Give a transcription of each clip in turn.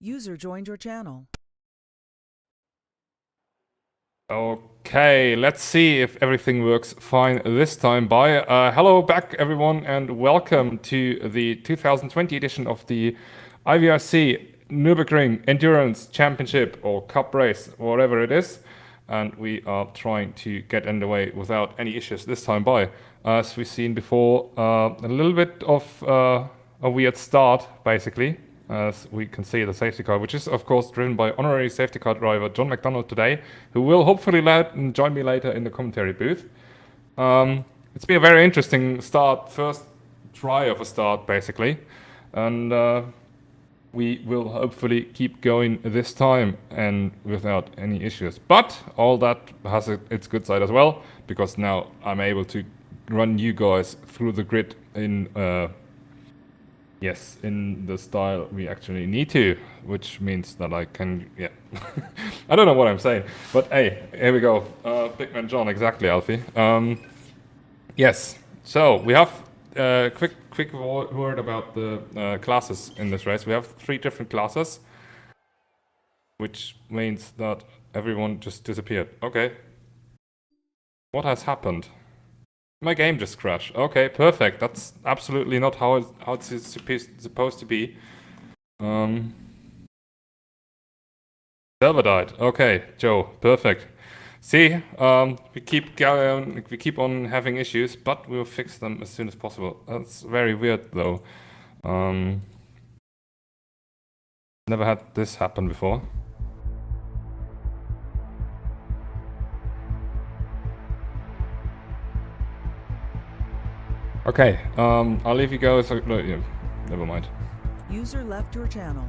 User joined your channel. Okay, let's see if everything works fine this time. Hello back, everyone, and welcome to the 2020 edition of the IVRC Nürburgring Endurance Championship or Cup Race, whatever it is. And we are trying to get underway without any issues this time by. As we've seen before, a little bit of a weird start, basically. As we can see the safety car, which is of course driven by honorary safety car driver John McDonald today, who will hopefully join me later in the commentary booth. It's been a very interesting start, first try of a start basically, and we will hopefully keep going this time and without any issues. But all that has its good side as well, because now I'm able to run you guys through the grid in yes, in the style we actually need to, which means that I can, yeah. I don't know what I'm saying, but hey, here we go. Big Man John, exactly, Alfie. Yes, so we have a quick word about the classes in this race. We have 3 different classes, which means that everyone just disappeared. Okay. What has happened? My game just crashed. Okay, perfect. That's absolutely not how it's supposed to be. Server died. Okay, Joe, perfect. See, we keep going, we keep on having issues, but we'll fix them as soon as possible. That's very weird, though. Never had this happen before. Okay, I'll leave you go. So, no, yeah, never mind. User left your channel.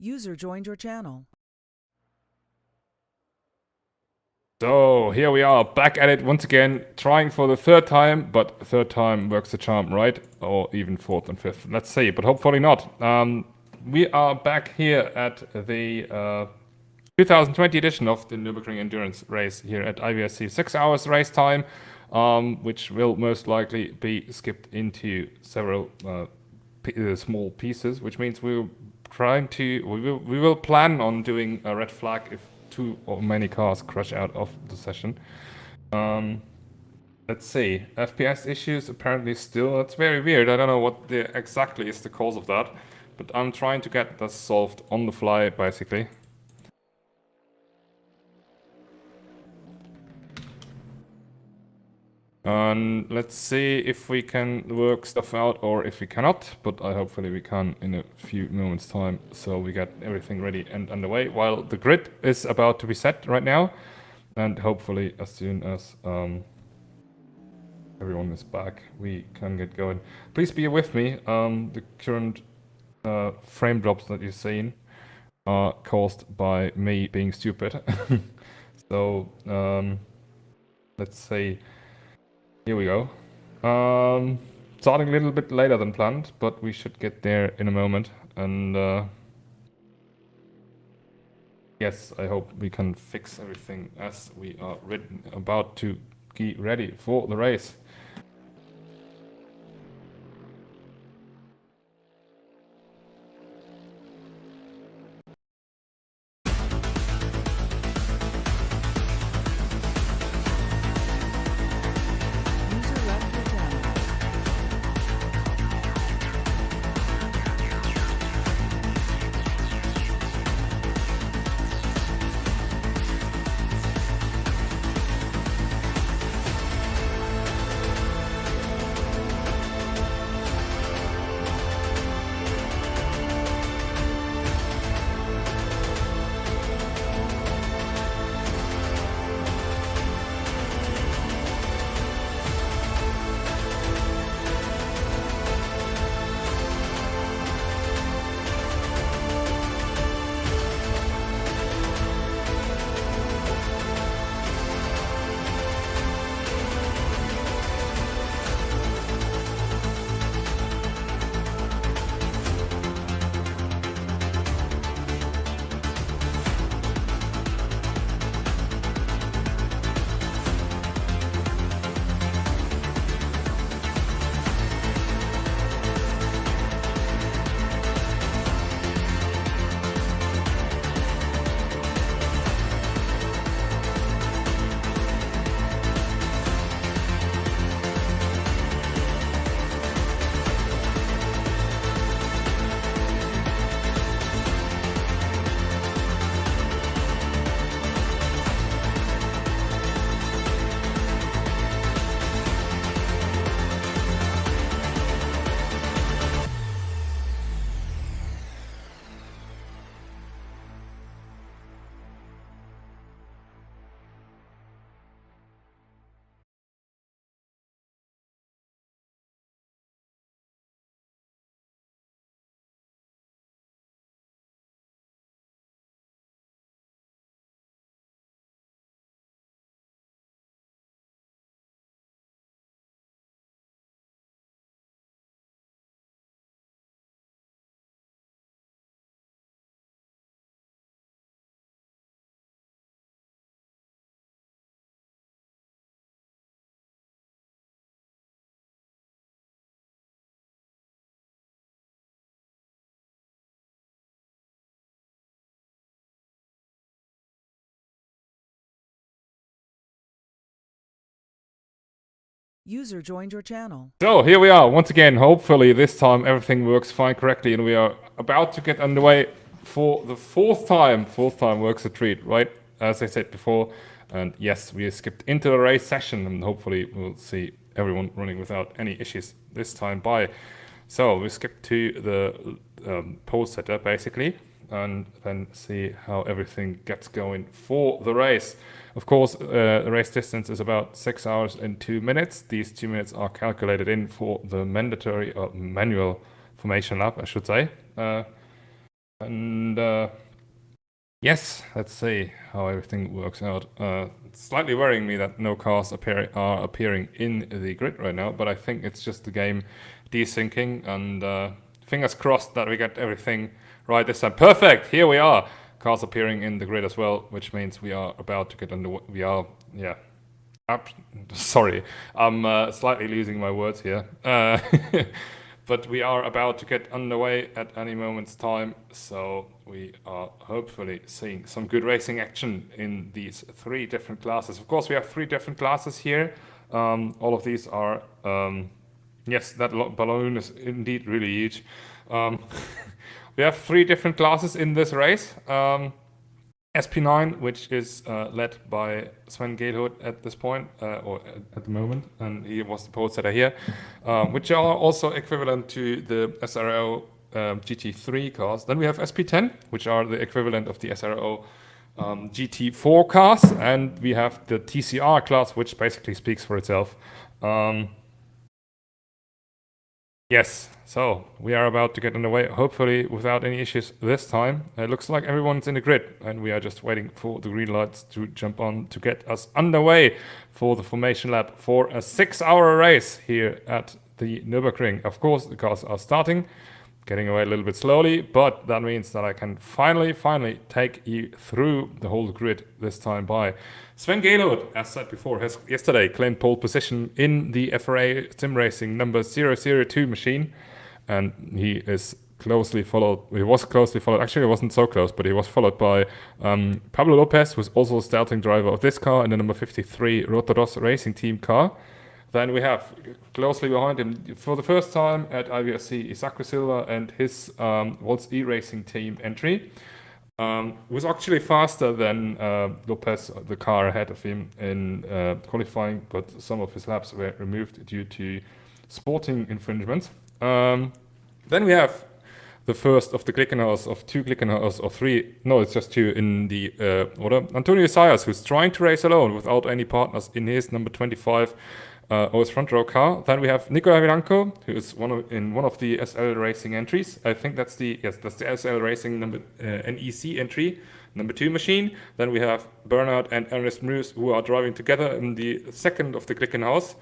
User joined your channel. So here we are, back at it once again, trying for the third time, but third time works the charm, right? Or even fourth and fifth. Let's see, but hopefully not. We are back here at the 2020 edition of the Nürburgring Endurance race here at IVRC. 6 hours race time, which will most likely be skipped into several small pieces, which means we will plan on doing a red flag if too many cars crash out of the session. Let's see. FPS issues apparently still. That's very weird. I don't know what exactly is the cause of that, but I'm trying to get this solved on the fly, basically. And let's see if we can work stuff out or if we cannot, but hopefully we can in a few moments time, so we get everything ready and underway while the grid is about to be set right now, and hopefully as soon as everyone is back we can get going. Please be with me. The current frame drops that you're seeing are caused by me being stupid. So let's see. Here we go. Starting a little bit later than planned, but we should get there in a moment. And yes, I hope we can fix everything as we are about to get ready for the race. User left your channel. User joined your channel. So here we are once again. Hopefully this time everything works fine correctly, and we are about to get underway for the fourth time. Fourth time works a treat, right? As I said before. And yes, we skipped into the race session, and hopefully we'll see everyone running without any issues this time by. So we skip to the pole setter basically, and then see how everything gets going for the race. Of course, the race distance is about 6 hours and 2 minutes. These 2 minutes are calculated in for the mandatory or manual formation lap, I should say. And Yes, let's see how everything works out. It's slightly worrying me that no cars are appearing in the grid right now, but I think it's just the game desyncing, and fingers crossed that we get everything right this time. Perfect! Here we are! Cars appearing in the grid as well, which means we are about to get underway. We are, yeah. Sorry, I'm slightly losing my words here. But we are about to get underway at any moment's time, so we are hopefully seeing some good racing action in these three different classes. Of course, we have three different classes here. All of these are, yes, that balloon is indeed really huge. We have three different classes in this race. SP9, which is led by Sven Geelhout at this point, or at the moment, and he was the pole setter here, which are also equivalent to the SRO GT3 cars. Then we have SP10, which are the equivalent of the SRO GT4 cars, and we have the TCR class, which basically speaks for itself. Yes, so we are about to get underway, hopefully without any issues this time. It looks like everyone's in the grid, and we are just waiting for the green lights to jump on to get us underway for the formation lap for a 6-hour race here at the Nürburgring. Of course, the cars are starting, getting away a little bit slowly, but that means that I can finally take you through the whole grid this time by. Sven Geelhout, as said before, has yesterday claimed pole position in the FRA Sim Racing number 002 machine, and he is closely followed. He was closely followed. Actually, it wasn't so close, but he was followed by Pablo Lopez, who's also a starting driver of this car in the number 53 Rotoros Racing Team car. Then we have closely behind him for the first time at IVRC Isaac Silva and his Volts E-Racing team entry. Was actually faster than Lopez, the car ahead of him in qualifying, but some of his laps were removed due to sporting infringements. Then we have the first of the Glickenhaus, of two Glickenhaus, or three, no, it's just two in the order. Antonio Sayas, who's trying to race alone without any partners in his number 25 OS front row car. Then we have Nicola Vilanco, who is in one of the SL Racing entries. I think that's the SL Racing number NEC entry, number 2 machine. Then we have Bernard and Ernest Moose, who are driving together in the second of the Glickenhaus.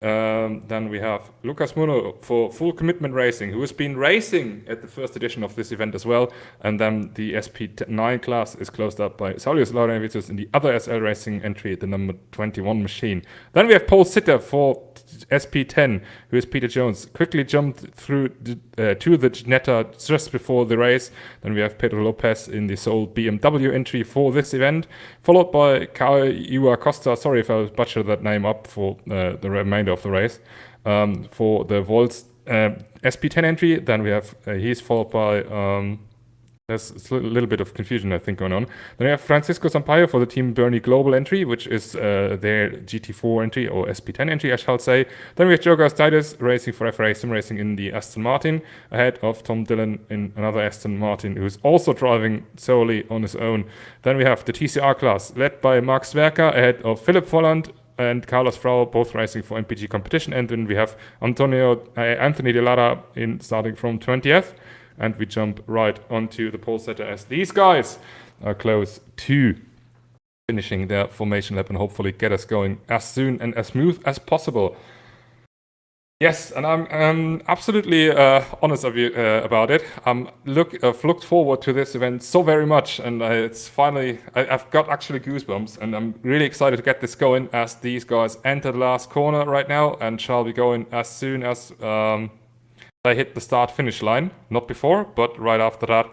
Then we have Lucas Muno for Full Commitment Racing, who has been racing at the first edition of this event as well. And then the SP9 class is closed up by Saulius Laurenvitus in the other SL Racing entry, the number 21 machine. Then we have Paul Sitter for SP10, who is Peter Jones, quickly jumped through to the Ginetta just before the race. Then we have Pedro Lopez in the sole BMW entry for this event, followed by Caio Costa, sorry if I butchered that name up, for the remainder of the race, for the Volts SP10 entry. Then we have he's followed by there's a little bit of confusion, I think, going on. Then we have Francisco Sampaio for the Team Bernie Global entry, which is their GT4 entry, or SP10 entry, I shall say. Then we have Joe Gastides racing for FRA Sim Racing in the Aston Martin, ahead of Tom Dillon in another Aston Martin, who's also driving solely on his own. Then we have the TCR class, led by Mark Sverka, ahead of Philip Volland and Carlos Frau, both racing for MPG competition. And then we have Anthony De Lara starting from 20th. And we jump right onto the pole setter as these guys are close to finishing their formation lap and hopefully get us going as soon and as smooth as possible. Yes, and I'm absolutely honest about it. I've looked forward to this event so very much, and it's finally, I've got actually goosebumps, and I'm really excited to get this going as these guys enter the last corner right now and shall be going as soon as they hit the start-finish line, not before, but right after that,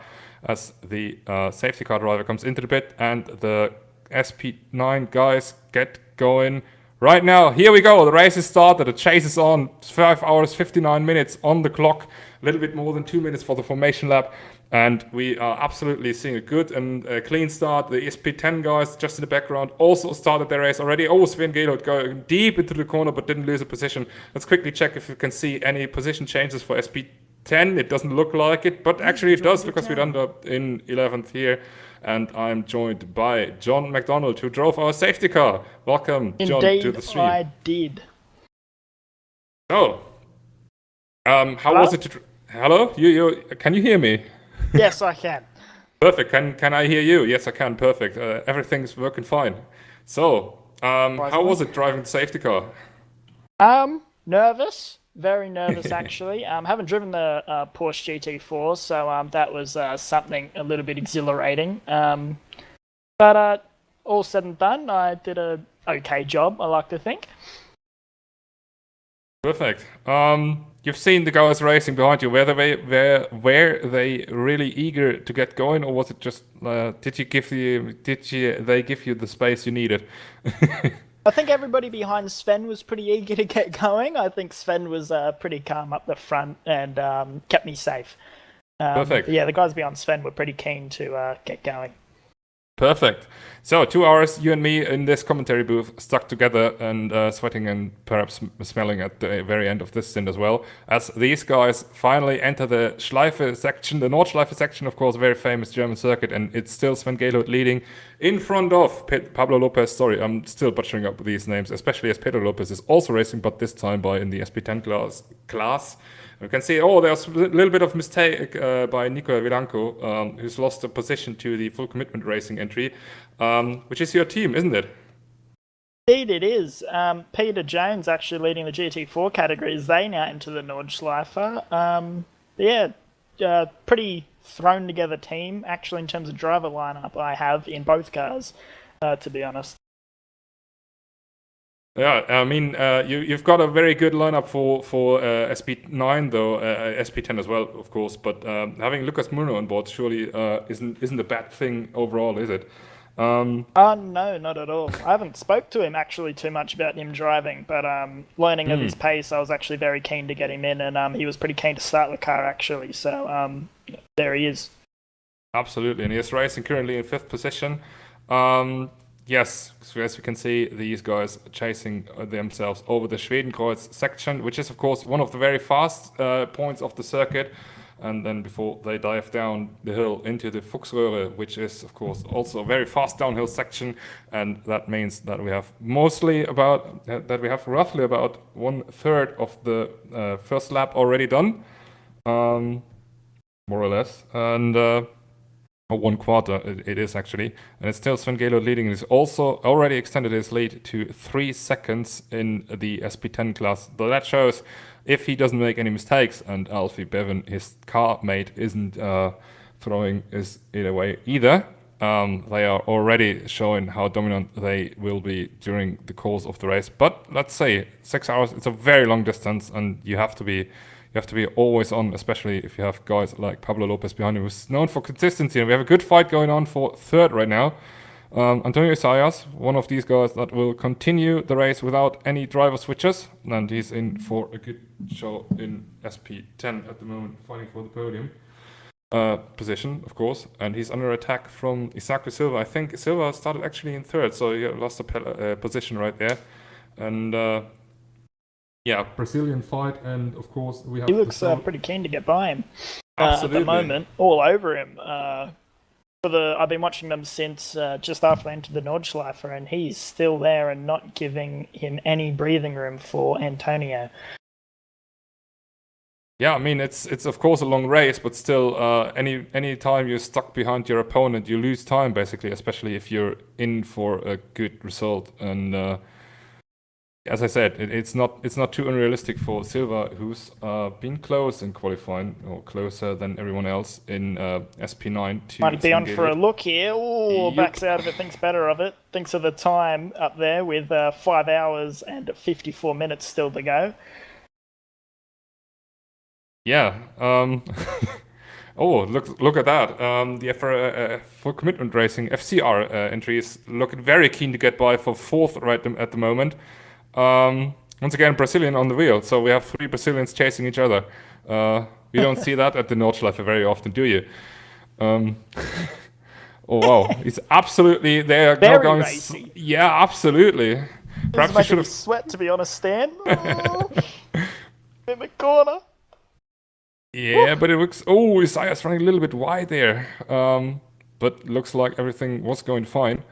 as the safety car driver comes into the pit and the SP9 guys get going right now. Here we go, the race is started, the chase is on, 5 hours, 59 minutes on the clock, a little bit more than 2 minutes for the formation lap, and we are absolutely seeing a good and clean start. The SP10 guys just in the background also started their race already. Oh, Sven Geelhout going deep into the corner but didn't lose a position. Let's quickly check if you can see any position changes for SP10. It doesn't look like it, but actually it does, because we're under in 11th here. And I'm joined by John McDonald, who drove our safety car. Welcome, John, to the stream. I did. So, how was it to... Hello? Can you hear me? Yes, I can. Perfect. Can I hear you? Yes, I can. Perfect. Everything's working fine. So, how was it driving the safety car? Nervous, very nervous actually. Haven't driven the Porsche GT4, so that was something a little bit exhilarating. But all said and done, I did a okay job. I like to think. Perfect. You've seen the guys racing behind you. Were they really eager to get going, or was it just they give you the space you needed? I think everybody behind Sven was pretty eager to get going. I think Sven was pretty calm up the front and kept me safe. Perfect. Yeah, the guys behind Sven were pretty keen to get going. Perfect. So 2 hours, you and me in this commentary booth, stuck together and sweating and perhaps smelling at the very end of this stint as well. As these guys finally enter the Schleife section, the Nordschleife section, of course, a very famous German circuit, and it's still Sven Gaylord leading in front of Pablo Lopez. Sorry, I'm still butchering up these names, especially as Pedro Lopez is also racing, but this time in the SP10 class. You can see, there's a little bit of mistake by Nico Vilanco, who's lost a position to the full commitment racing entry, which is your team, isn't it? Indeed, it is. Peter Jones actually leading the GT4 categories. They now into the Nordschleife. Pretty thrown together team, actually, in terms of driver lineup I have in both cars, to be honest. Yeah, I mean, you've got a very good lineup for SP9 though, SP10 as well, of course. But having Lucas Muro on board surely isn't a bad thing overall, is it? No, not at all. I haven't spoke to him actually too much about him driving, but learning of his pace, I was actually very keen to get him in, and he was pretty keen to start the car actually. So there he is. Absolutely, and he is racing currently in 5th position. Yes, so as we can see, these guys chasing themselves over the Schwedenkreuz section, which is, of course, one of the very fast points of the circuit. And then before they dive down the hill into the Fuchsröhre, which is, of course, also a very fast downhill section. And that means that we have roughly about 1/3 of the first lap already done, more or less. And... or 1/4 it is actually, and it's still Sven Gaylord leading. He's also already extended his lead to 3 seconds in the SP10 class. Though that shows if he doesn't make any mistakes, and Alfie Bevan, his car mate, isn't throwing his away either. They are already showing how dominant they will be during the course of the race. But let's say 6 hours, it's a very long distance, and you have to be always on, especially if you have guys like Pablo Lopez behind him, who's known for consistency. And we have a good fight going on for 3rd right now. Antonio Isaias, one of these guys that will continue the race without any driver switches. And he's in for a good show in SP10 at the moment, fighting for the podium position, of course. And he's under attack from Isaku Silva. I think Silva started actually in 3rd, so he lost a position right there. And... yeah, Brazilian fight, and of course we have... He looks pretty keen to get by him at the Absolutely. moment, all over him. I've been watching them since just after they entered the Nordschleife, and he's still there and not giving him any breathing room for Antonio. Yeah, I mean, it's of course a long race, but still, any time you're stuck behind your opponent, you lose time, basically, especially if you're in for a good result. And... as I said, it's not too unrealistic for Silva, who's been close in qualifying, or closer than everyone else in SP9. Might be on for a look here. Oh, backs out of it, thinks better of it. Thinks of the time up there with 5 hours and 54 minutes still to go. Yeah. Oh, look at that. The full commitment racing FCR entry is looking very keen to get by for 4th right at the moment. Once again, Brazilian on the wheel, so we have 3 Brazilians chasing each other. You don't see that at the Nordschleife very often, do you? Oh wow, it's absolutely there. Very racy. Yeah, absolutely. Perhaps you should have sweat, to be honest, Stan. In the corner. Yeah, but it looks... oh, Isaiah's running a little bit wide there. But looks like everything was going fine.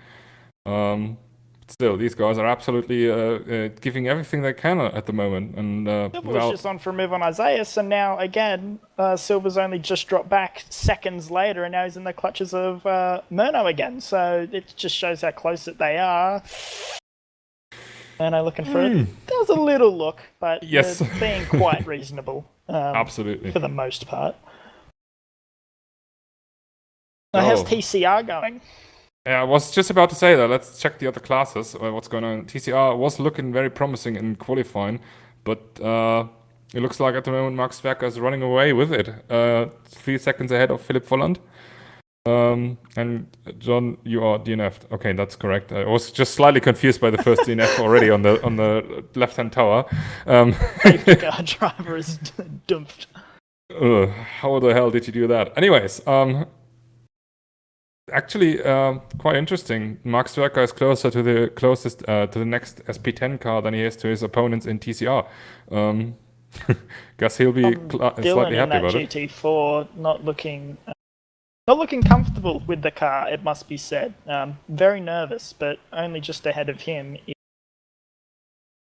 still, these guys are absolutely giving everything they can at the moment. And Silver's just on for a move on Isaias, and now again, Silver's only just dropped back seconds later, and now he's in the clutches of Murno again. So it just shows how close that they are. Murno looking for it. There's a little look, but yes, they're being quite reasonable. Absolutely, for the most part. Now, how's TCR going? Yeah, I was just about to say that. Let's check the other classes. What's going on? TCR was looking very promising in qualifying, but it looks like at the moment Max Verker is running away with it. 3 seconds ahead of Philipp Volland. And John, you are DNF'd. Okay, that's correct. I was just slightly confused by the first DNF already on the left-hand tower. Safety car driver is dumped. How the hell did you do that? Anyways, actually, quite interesting. Max Verker is closer to the closest to the next SP10 car than he is to his opponents in TCR. Guess he'll be slightly happy about it. GT4 not looking comfortable with the car, it must be said. Very nervous, but only just ahead of him is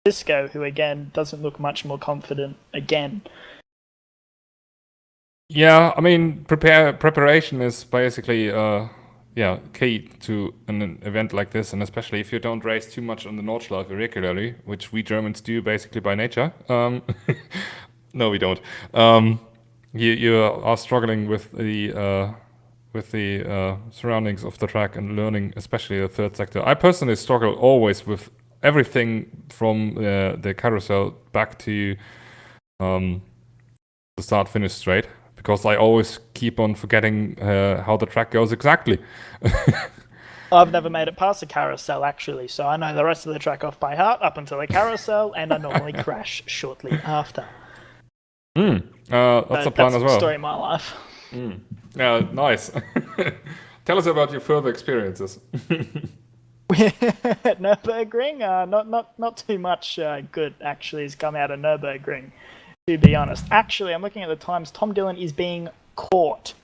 Cisco, who again doesn't look much more confident again. Yeah, I mean, preparation is basically key to an event like this, and especially if you don't race too much on the Nordschleife regularly, which we Germans do basically by nature. No, we don't. You are struggling with the surroundings of the track and learning, especially the third sector. I personally struggle always with everything from the carousel back to the start-finish straight, because I always keep on forgetting how the track goes exactly. I've never made it past the carousel, actually, so I know the rest of the track off by heart up until the carousel, and I normally crash shortly after. That's a plan as well. That's the story of my life. Yeah, nice. Tell us about your further experiences. Nürburgring, not too much good actually has come out of Nürburgring, to be honest. Actually, I'm looking at the times. Tom Dillon is being caught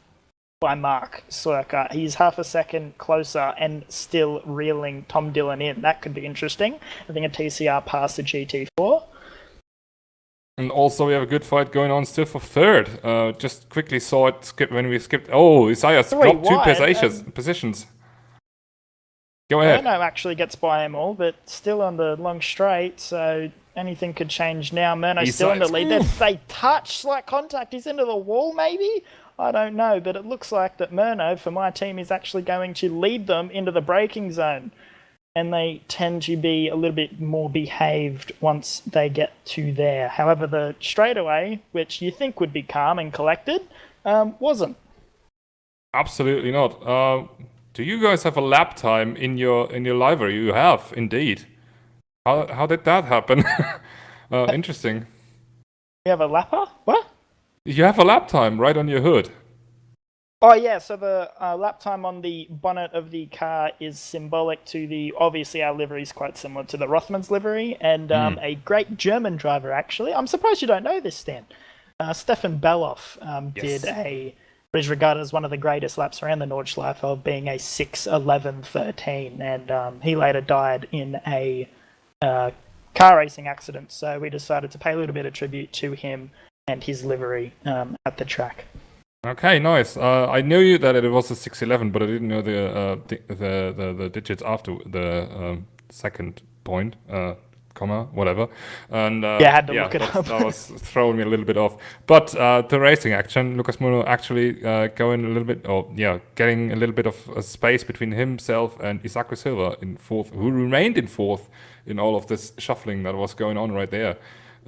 by Mark Circa. He's half a second closer and still reeling Tom Dillon in. That could be interesting. I think a TCR passed the GT4. And also we have a good fight going on still for third. Just quickly saw it skip when we skipped. Oh, Isaias dropped two positions. Go ahead. Murno actually gets by them all, but still on the long straight, so anything could change now. Murno's still in the lead. They touch, slight contact. He's into the wall, maybe? I don't know, but it looks like that Murno, for my team, is actually going to lead them into the braking zone. And they tend to be a little bit more behaved once they get to there. However, the straightaway, which you think would be calm and collected, wasn't. Absolutely not. Do you guys have a lap time in your livery? You have, indeed. How did that happen? Interesting. You have a lapper? What? You have a lap time right on your hood. Oh yeah, so the lap time on the bonnet of the car is symbolic to the, obviously our livery is quite similar to the Rothmans livery, and a great German driver actually. I'm surprised you don't know this, Stan. Stefan Belloff what is regarded as one of the greatest laps around the Nordschleife, of being a 6:11:13, and he later died in a car racing accident, so we decided to pay a little bit of tribute to him and his livery at the track. Okay, nice. I knew that it was a 6:11, but I didn't know the digits after the second point, comma, whatever. And I had to look it up. That was throwing me a little bit off. But the racing action, Lucas Muro actually going a little bit, getting a little bit of space between himself and Isaku Silva in fourth, who remained in fourth in all of this shuffling that was going on right there.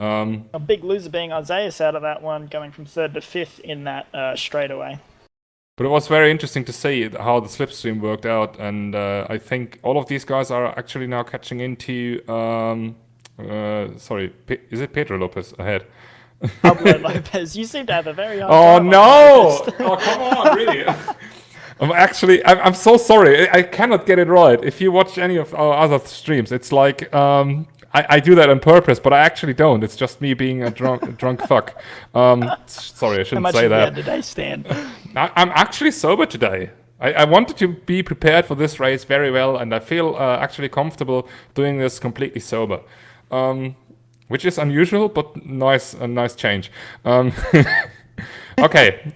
A big loser being Isaias out of that one, going from third to fifth in that straightaway. But it was very interesting to see how the slipstream worked out, and I think all of these guys are actually now catching into. Is it Pedro Lopez ahead? Pablo Lopez. You seem to have a very hard Oh time no! Oh come on, really? I'm so sorry. I cannot get it right. If you watch any of our other streams, it's like I do that on purpose, but I actually don't. It's just me being a drunk fuck. Sorry, I shouldn't say that. How much today, Stan? I'm actually sober today. I wanted to be prepared for this race very well, and I feel actually comfortable doing this completely sober, which is unusual, but a nice change. Okay,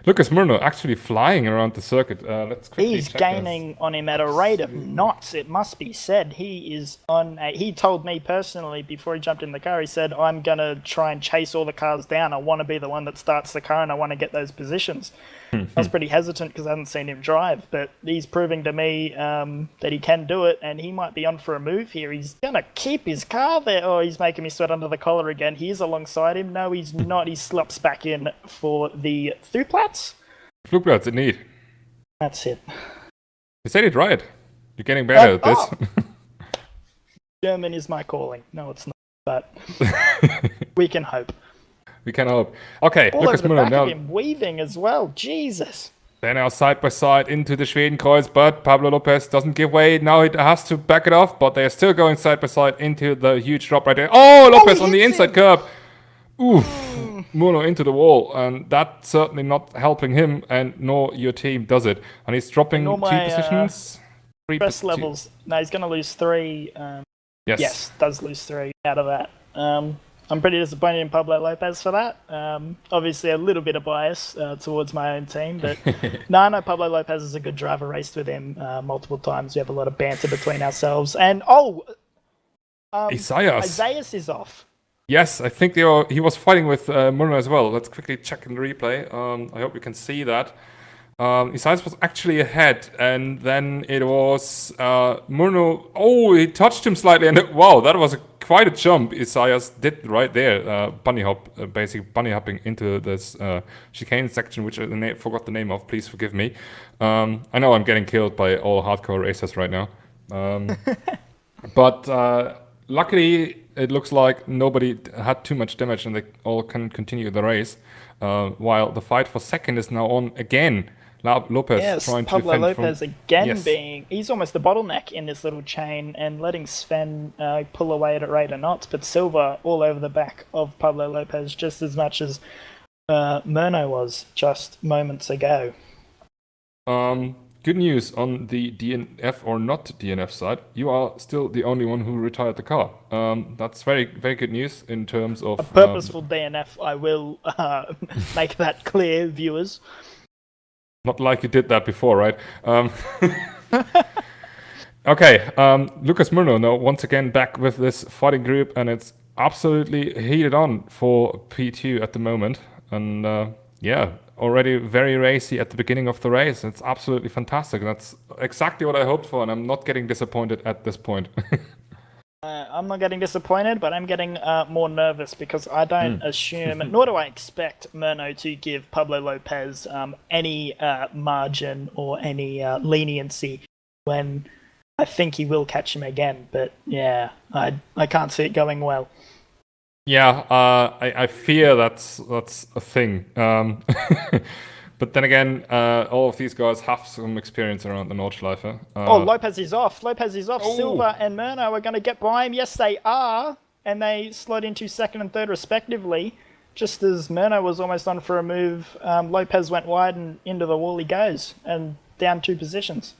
Lucas Murno actually flying around the circuit. Let's quickly He's check gaining on him at a rate of knots, it must be said. He is he told me personally before he jumped in the car, he said, I'm going to try and chase all the cars down. I want to be the one that starts the car and I want to get those positions. I was pretty hesitant because I hadn't seen him drive, but he's proving to me that he can do it, and he might be on for a move here. He's going to keep his car there. Oh, he's making me sweat under the collar again. He's alongside him. No, he's not. He slops back in for the Flugplatz. Flugplatz, indeed. That's it. You said it right. You're getting better at this. German is my calling. No, it's not, but we can hope. We can hope. Okay, All Lucas over the Murno back now. of him, weaving as well. Jesus. They're now side by side into the Schwedenkreuz, but Pablo Lopez doesn't give way. Now he has to back it off, but they're still going side by side into the huge drop right there. Oh, Lopez on the inside curb. Oof. Murno into the wall, and that's certainly not helping him, and nor your team does it. And he's dropping Nor two my, positions. Stress levels. No, he's going to lose 3. Yes, does lose 3 out of that. I'm pretty disappointed in Pablo Lopez for that. Obviously, a little bit of bias towards my own team, but no, I know Pablo Lopez is a good driver. Raced with him multiple times. We have a lot of banter between ourselves. And Isaias is off. Yes, I think he was fighting with Murno as well. Let's quickly check in the replay. I hope we can see that. Isaias was actually ahead, and then it was Murno. Oh, he touched him slightly, and wow, that was quite a jump Isaias did right there. Bunny hopping into this chicane section, which I forgot the name of. Please forgive me. I know I'm getting killed by all hardcore racers right now, but luckily it looks like nobody had too much damage, and they all can continue the race. While the fight for second is now on again. Lopez trying to Pablo defend Lopez again he's almost the bottleneck in this little chain and letting Sven pull away at a rate of knots, but Silva all over the back of Pablo Lopez just as much as Murno was just moments ago. Good news on the DNF or not DNF side. You are still the only one who retired the car. That's very, very good news in terms of... A purposeful DNF, I will make that clear, viewers. Not like you did that before, right? Okay, Lucas Murno now once again back with this fighting group, and it's absolutely heated on for P2 at the moment. And already very racy at the beginning of the race. It's absolutely fantastic. That's exactly what I hoped for, and I'm not getting disappointed at this point. I'm not getting disappointed, but I'm getting more nervous because I don't assume, nor do I expect Murno to give Pablo Lopez any margin or any leniency when I think he will catch him again. But yeah, I can't see it going well. Yeah, I fear that's a thing. But then again, all of these guys have some experience around the Nordschleife. Lopez is off. Oh. Silva and Murno are going to get by him. Yes, they are. And they slot into second and third respectively. Just as Murno was almost on for a move, Lopez went wide and into the wall he goes. And down 2 positions.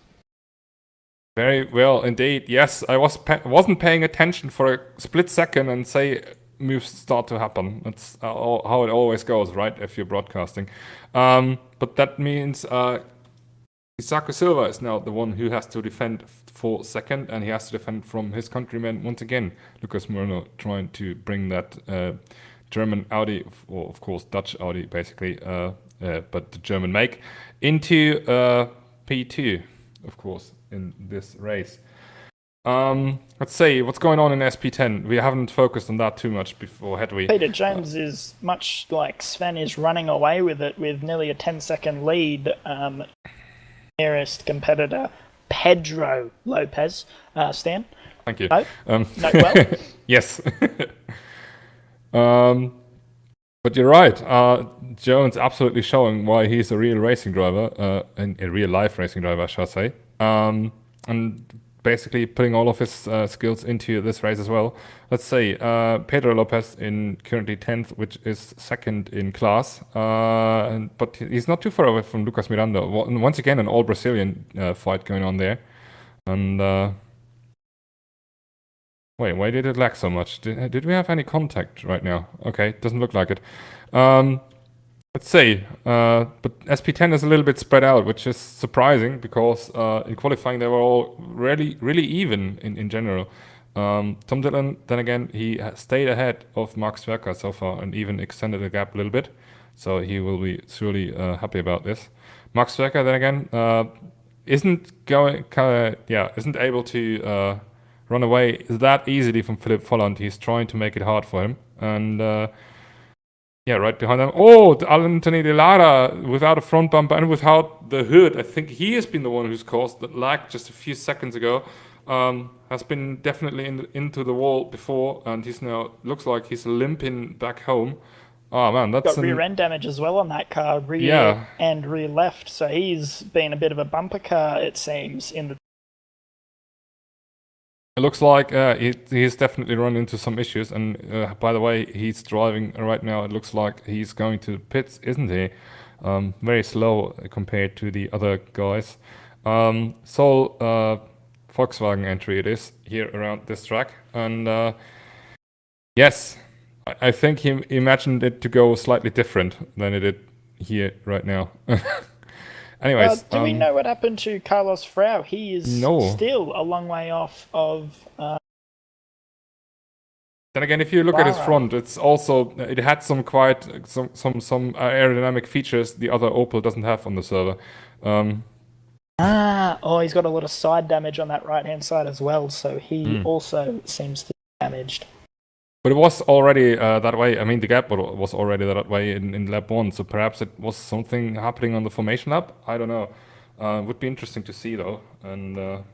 Very well indeed. Yes, I wasn't paying attention for a split second and say moves start to happen. That's how it always goes, right? If you're broadcasting. But that means Isako Silva is now the one who has to defend for second, and he has to defend from his countryman once again. Lucas Murno trying to bring that German Audi, or of course Dutch Audi basically, but the German make, into P2, of course, in this race. Let's see what's going on in SP10. We haven't focused on that too much before, had we? Peter Jones is much like Sven is running away with it with nearly a 10-second lead. Nearest competitor, Pedro Lopez. Stan? Thank you. No? Well? Yes. But you're right. Jones absolutely showing why he's a real racing driver, a real life racing driver, I shall say. And basically putting all of his skills into this race as well. Let's say Pedro Lopez in currently 10th, which is second in class, but he's not too far away from Lucas Miranda. Once again, an all Brazilian fight going on there. And wait, why did it lag so much? Did we have any contact right now? Okay, doesn't look like it. Let's say, but SP10 is a little bit spread out, which is surprising because in qualifying they were all really even in general. Tom Dillon, then again, he stayed ahead of Max Verker so far and even extended the gap a little bit. So he will be surely happy about this. Max Verker, then again, isn't able to run away that easily from Philip Volland. He's trying to make it hard for him. And yeah, right behind them. Oh, Anthony De Lara without a front bumper and without the hood. I think he has been the one who's caused that lag just a few seconds ago. Has been definitely into the wall before, and he's now looks like he's limping back home. Oh man, that's got rear end damage as well on that car, rear and rear left. So he's been a bit of a bumper car, it seems, in the. It looks like he's definitely run into some issues, and by the way, he's driving right now. It looks like he's going to the pits, isn't he? Very slow compared to the other guys. Volkswagen entry it is here around this track, and yes, I think he imagined it to go slightly different than it did here right now. Anyways, do we know what happened to Carlos Frau? He is still a long way off of. Then again, if you look at his front, it's also it had some aerodynamic features the other Opel doesn't have on the server. He's got a lot of side damage on that right hand side as well, so he also seems to be damaged. But it was already that way. I mean, the gap was already that way in lap 1, so perhaps it was something happening on the formation lap. I don't know. Would be interesting to see though. And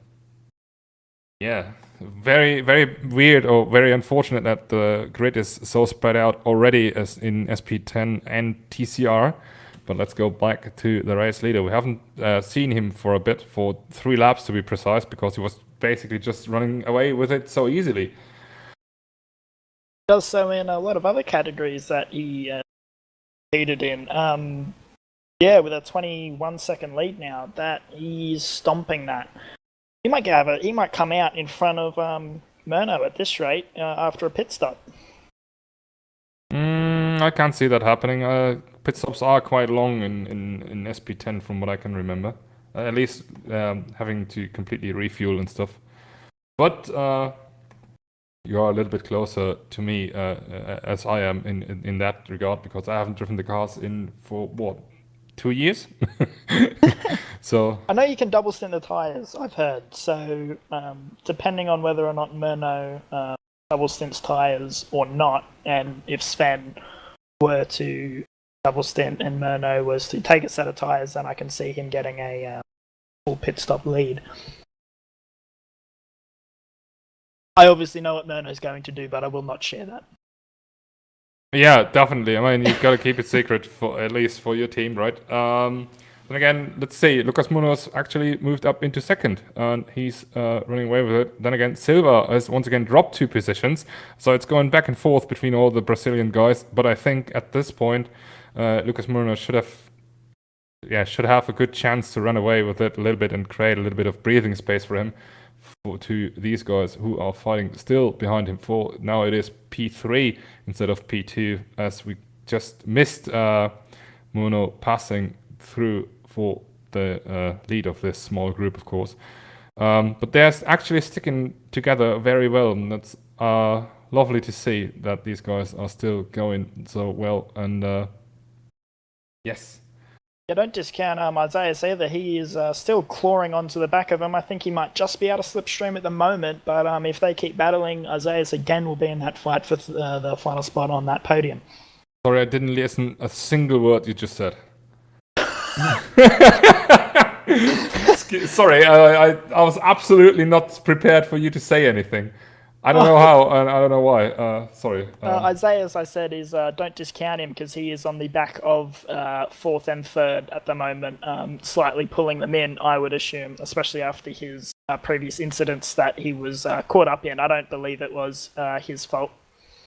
yeah, very weird or very unfortunate that the grid is so spread out already as in SP10 and TCR. But let's go back to the race leader. We haven't seen him for a bit, for 3 laps to be precise, because he was basically just running away with it so easily. Does so in a lot of other categories that he competed in. With a 21-second lead now, that he's stomping that. He might come out in front of Murno at this rate after a pit stop. I can't see that happening. Pit stops are quite long in SP10 from what I can remember. At least having to completely refuel and stuff. But you are a little bit closer to me as I am in that regard, because I haven't driven the cars in for what, 2 years? So I know you can double stint the tires, I've heard. So depending on whether or not Murno double stints tires or not, and if Sven were to double stint and Murno was to take a set of tires, then I can see him getting a full pit stop lead. I obviously know what Murno's going to do, but I will not share that. Yeah, definitely. I mean, you've got to keep it secret, for at least for your team, right? Then again, let's say Lucas Munoz actually moved up into second, and he's running away with it. Then again, Silva has once again dropped 2 positions, so it's going back and forth between all the Brazilian guys. But I think at this point, Lucas Munoz should have a good chance to run away with it a little bit and create a little bit of breathing space for him. To these guys who are fighting still behind him for now it is P3 instead of P2, as we just missed Muno passing through for the lead of this small group, of course. But they're actually sticking together very well, and that's lovely to see that these guys are still going so well. And yes. Yeah, don't discount Isaias either. He is still clawing onto the back of him. I think he might just be out of slipstream at the moment, but if they keep battling, Isaias again will be in that fight for the final spot on that podium. Sorry, I didn't listen a single word you just said. Sorry, I was absolutely not prepared for you to say anything. I don't know how, and I don't know why. Sorry. Isaiah, as I said, is don't discount him because he is on the back of 4th and 3rd at the moment, slightly pulling them in, I would assume, especially after his previous incidents that he was caught up in. I don't believe it was his fault.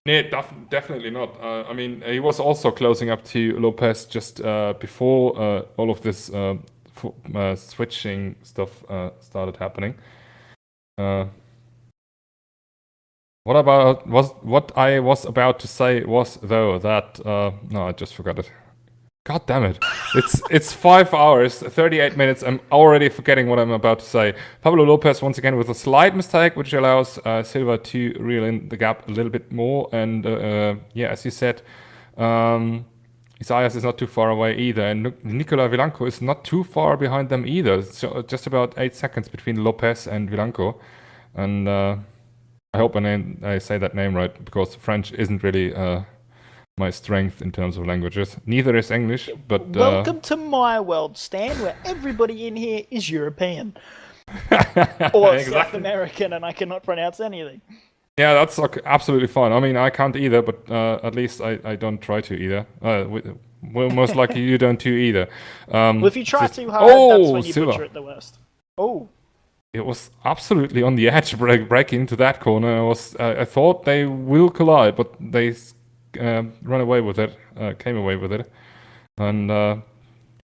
Yeah, definitely not. I mean, he was also closing up to Lopez just before all of this switching stuff started happening. What I was about to say was though that no, I just forgot it. God damn it! It's 5 hours, 38 minutes. I'm already forgetting what I'm about to say. Pablo Lopez once again with a slight mistake, which allows Silva to reel in the gap a little bit more. And yeah, as you said, Isaias is not too far away either, and Nicola Vilanco is not too far behind them either. So just about 8 seconds between Lopez and Vilanco, and I hope I say that name right, because French isn't really my strength in terms of languages. Neither is English, but... Welcome to my world, Stan, where everybody in here is European. Or exactly. South American, and I cannot pronounce anything. Yeah, that's absolutely fine. I mean, I can't either, but at least I don't try to either. Well, most likely you don't too either. Well, if you try too hard, that's when you butcher it the worst. Oh. It was absolutely on the edge breaking into that corner. I thought they will collide, but they run away with it, came away with it. And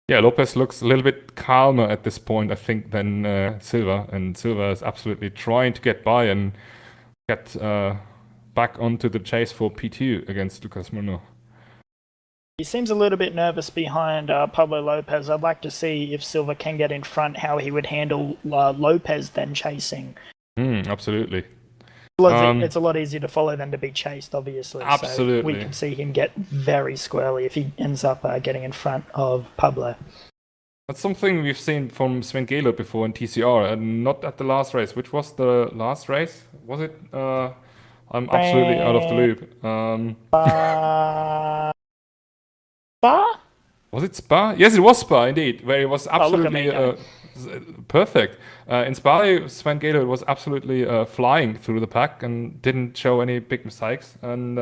yeah, Lopez looks a little bit calmer at this point, I think, than Silva. And Silva is absolutely trying to get by and get back onto the chase for P2 against Lucas Murno. He seems a little bit nervous behind Pablo Lopez. I'd like to see if Silva can get in front, how he would handle Lopez then chasing. Absolutely. It's a lot easier to follow than to be chased, obviously. Absolutely. So we can see him get very squirrely if he ends up getting in front of Pablo. That's something we've seen from Sven Gelo before in TCR, and not at the last race. Which was the last race? Was it? I'm absolutely out of the loop. Spa? Was it Spa? Yes, it was Spa, indeed, where it was absolutely perfect. In Spa, Sven Gelo was absolutely flying through the pack and didn't show any big mistakes. And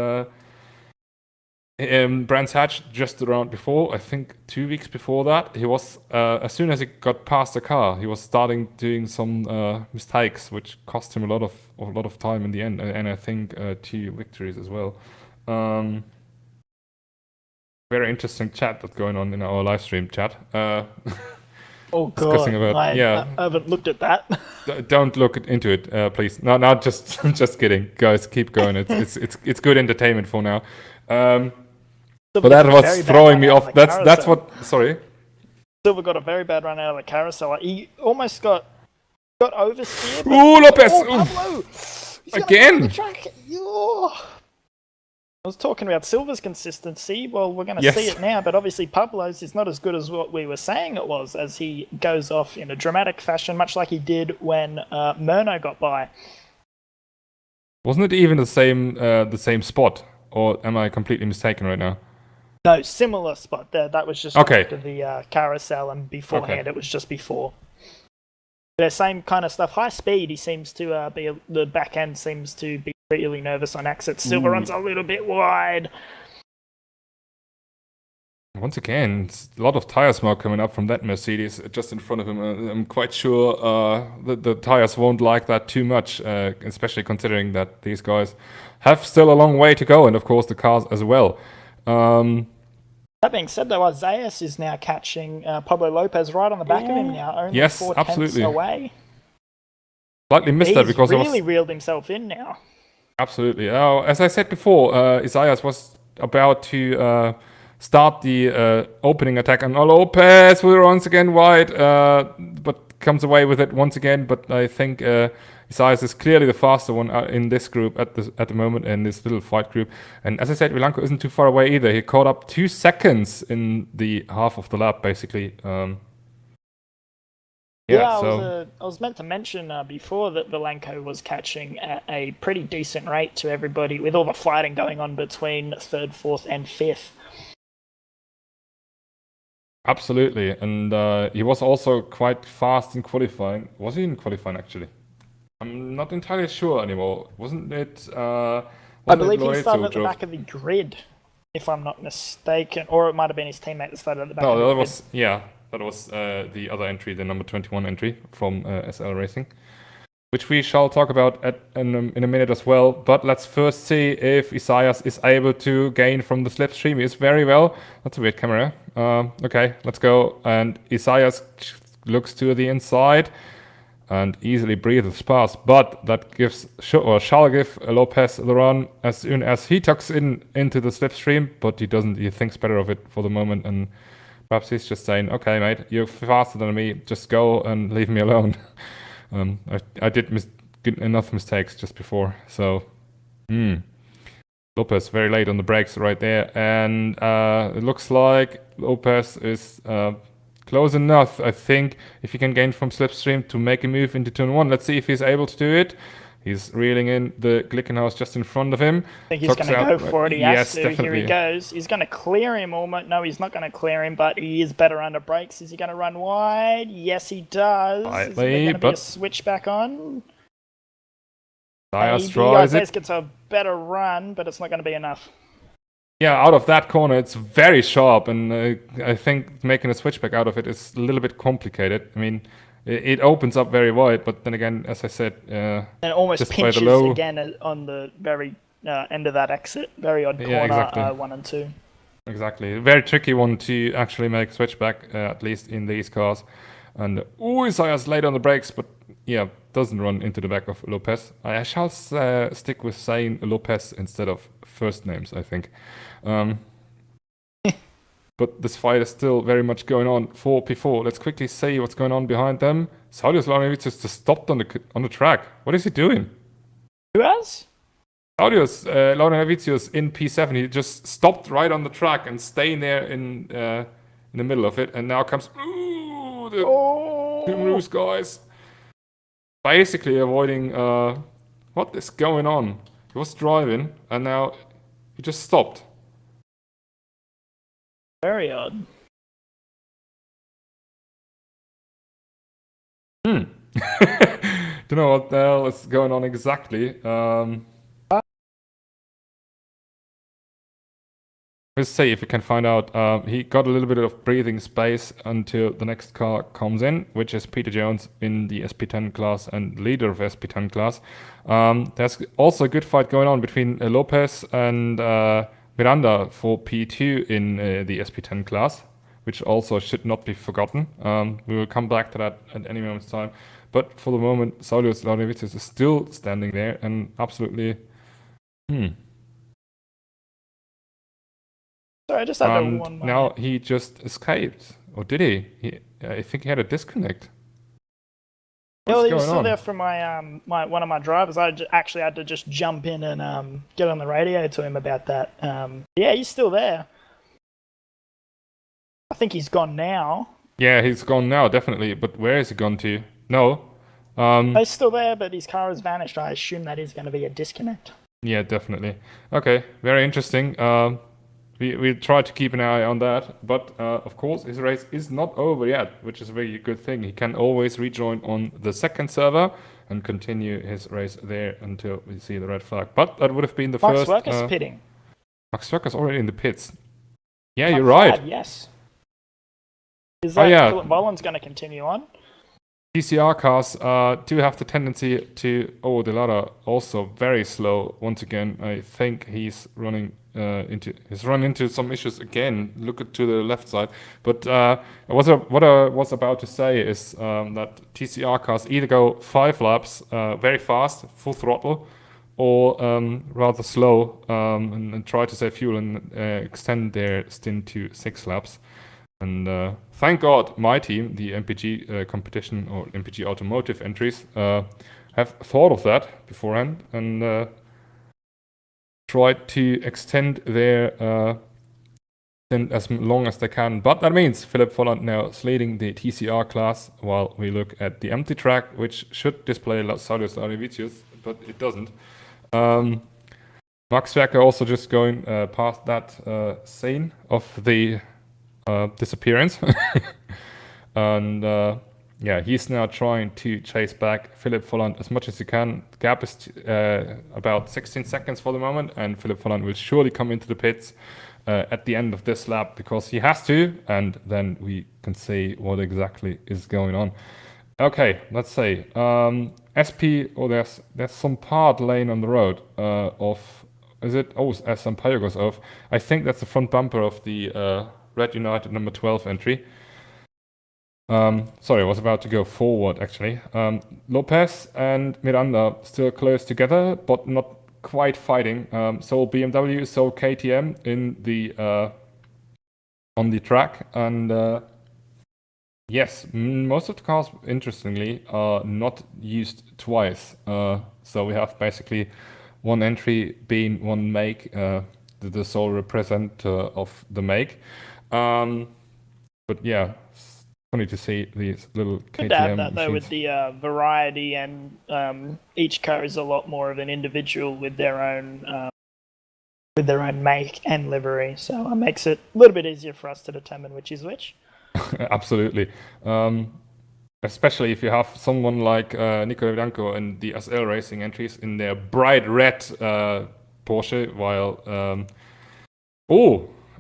Brands Hatch just around before, I think 2 weeks before that, he was as soon as he got past the car, he was starting doing some mistakes, which cost him a lot of time in the end, and I think 2 victories as well. Very interesting chat that's going on in our live stream chat. Oh god! About, I haven't looked at that. Don't look into it, please. No, just kidding, guys. Keep going. It's good entertainment for now. But that was throwing me off. That's what. Sorry. Silva got a very bad run out of the carousel. He almost got oversteered. Ooh, Lopez! Pablo! Again! I was talking about Silva's consistency. Well, we're going to see it now, but obviously Pablo's is not as good as what we were saying it was, as he goes off in a dramatic fashion, much like he did when Murno got by. Wasn't it even the same spot, or am I completely mistaken right now? No, similar spot there. That was just after the carousel, and beforehand it was just before. The same kind of stuff. High speed, he seems to be. The back end seems to be really nervous on exit. Silva runs a little bit wide. Once again, it's a lot of tire smoke coming up from that Mercedes just in front of him. I'm quite sure the tires won't like that too much, especially considering that these guys have still a long way to go, and of course the cars as well. That being said, though, Isaias is now catching Pablo Lopez right on the back of him now, only 4 tenths away. Slightly missed that because he's really reeled himself in now. Absolutely. As I said before, Isaias was about to start the opening attack on Lopez. We're once again wide, but comes away with it once again. But I think Isaias is clearly the faster one in this group at the moment, in this little fight group. And as I said, Vilanco isn't too far away either. He caught up 2 seconds in the half of the lap, basically. I was meant to mention before that Vilanco was catching at a pretty decent rate to everybody, with all the fighting going on between 3rd, 4th, and 5th. Absolutely, and he was also quite fast in qualifying. Was he in qualifying, actually? I'm not entirely sure anymore. Wasn't it... I believe he started at the back of the grid, if I'm not mistaken. Or it might have been his teammate that started at the back of the grid. That was the other entry, the number 21 entry from SL Racing. which we shall talk about in a minute as well. But let's first see if Isaias is able to gain from the slipstream. He is very well. That's a weird camera. Okay, let's go. And Isaias looks to the inside and easily breathes past. But that gives, or shall give, Lopez the run as soon as he tucks into the slipstream. But he doesn't. He thinks better of it for the moment, and perhaps he's just saying, "Okay, mate, you're faster than me. Just go and leave me alone." I did enough mistakes just before, so Lopez very late on the brakes right there, and it looks like Lopez is close enough, I think, if he can gain from slipstream to make a move into turn 1. Let's see if he's able to do it. He's reeling in the Glickenhaus just in front of him. I think he's going to go for it. He has to. Definitely. Here he goes. He's going to clear him almost. No, he's not going to clear him, but he is better under brakes. Is he going to run wide? Yes, he does. Slightly, is there going to be a switch back on? Isaias tries it. Gets a better run, but it's not going to be enough. Yeah, out of that corner, it's very sharp, and I think making a switchback out of it is a little bit complicated. I mean, it opens up very wide, but then again, as I said, and it almost pinches again on the very end of that exit. Very odd corner, exactly. 1 and 2. Exactly, a very tricky one to actually make switchback, at least in these cars. And Isaias late on the brakes, but yeah, doesn't run into the back of Lopez. I shall stick with saying Lopez instead of first names, I think. But this fight is still very much going on for P4. Let's quickly see what's going on behind them. Saulius Laurinaitis just stopped on the track. What is he doing? Who has? Saulius Laurinaitis in P7. He just stopped right on the track and staying there in the middle of it. And now comes the Roos guys. Basically avoiding what is going on. He was driving and now he just stopped. Very odd. Don't know what the hell is going on exactly. Let's see if we can find out. He got a little bit of breathing space until the next car comes in, which is Peter Jones in the SP10 class and leader of SP10 class. There's also a good fight going on between Lopez and Miranda for P2 in the SP10 class, which also should not be forgotten. We will come back to that at any moment's time. But for the moment, Saulius Laurinaitis is still standing there and absolutely... Sorry, I just had one more. Now he just escaped. Or did he? I think he had a disconnect. Well, he was still there for my one of my drivers. I actually had to just jump in and get on the radio to him about that. Yeah, he's still there. I think he's gone now. Yeah, he's gone now, definitely. But where is he gone to? No. He's still there, but his car has vanished. I assume that is going to be a disconnect. Yeah, definitely. Okay, very interesting. We try to keep an eye on that, but of course his race is not over yet, which is a very good thing. He can always rejoin on the second server and continue his race there until we see the red flag. But that would have been the first... Max Werker's pitting. Max Werker's already in the pits. Yeah, you're right. Yes. Is that Philip Boland's going to continue on? TCR cars do have the tendency to... Oh, the ladder also very slow. Once again, I think he's running... he's run into some issues again. Look to the left side. But what I was about to say is that TCR cars either go 5 laps very fast, full throttle, or rather slow and try to save fuel and extend their stint to 6 laps. And thank God my team, the MPG competition or MPG automotive entries, have thought of that beforehand and tried to extend their stint as long as they can. But that means Philip Volland now is leading the TCR class while we look at the empty track, which should display Saulius Laurinaitis, but it doesn't. Max Werker also just going past that scene of the disappearance. And yeah, he's now trying to chase back Philip Volland as much as he can. The gap is about 16 seconds for the moment, and Philip Volland will surely come into the pits at the end of this lap because he has to, and then we can see what exactly is going on. Okay, let's see. SP, or there's some part laying on the road of, is it? Oh, as Sampaio goes off. I think that's the front bumper of the Red United number 12 entry. Sorry, I was about to go forward actually. Lopez and Miranda still close together, but not quite fighting. So BMW, so KTM in the on the track, and yes, most of the cars, interestingly, are not used twice. So we have basically one entry being one make, the sole representative of the make. But yeah, it's funny to see these little Good to have KTM that though, with machines. the variety, and each car is a lot more of an individual with their own make and livery, so it makes it a little bit easier for us to determine which is which. Absolutely. Especially if you have someone like Nico Bianco and the SL Racing entries in their bright red Porsche, while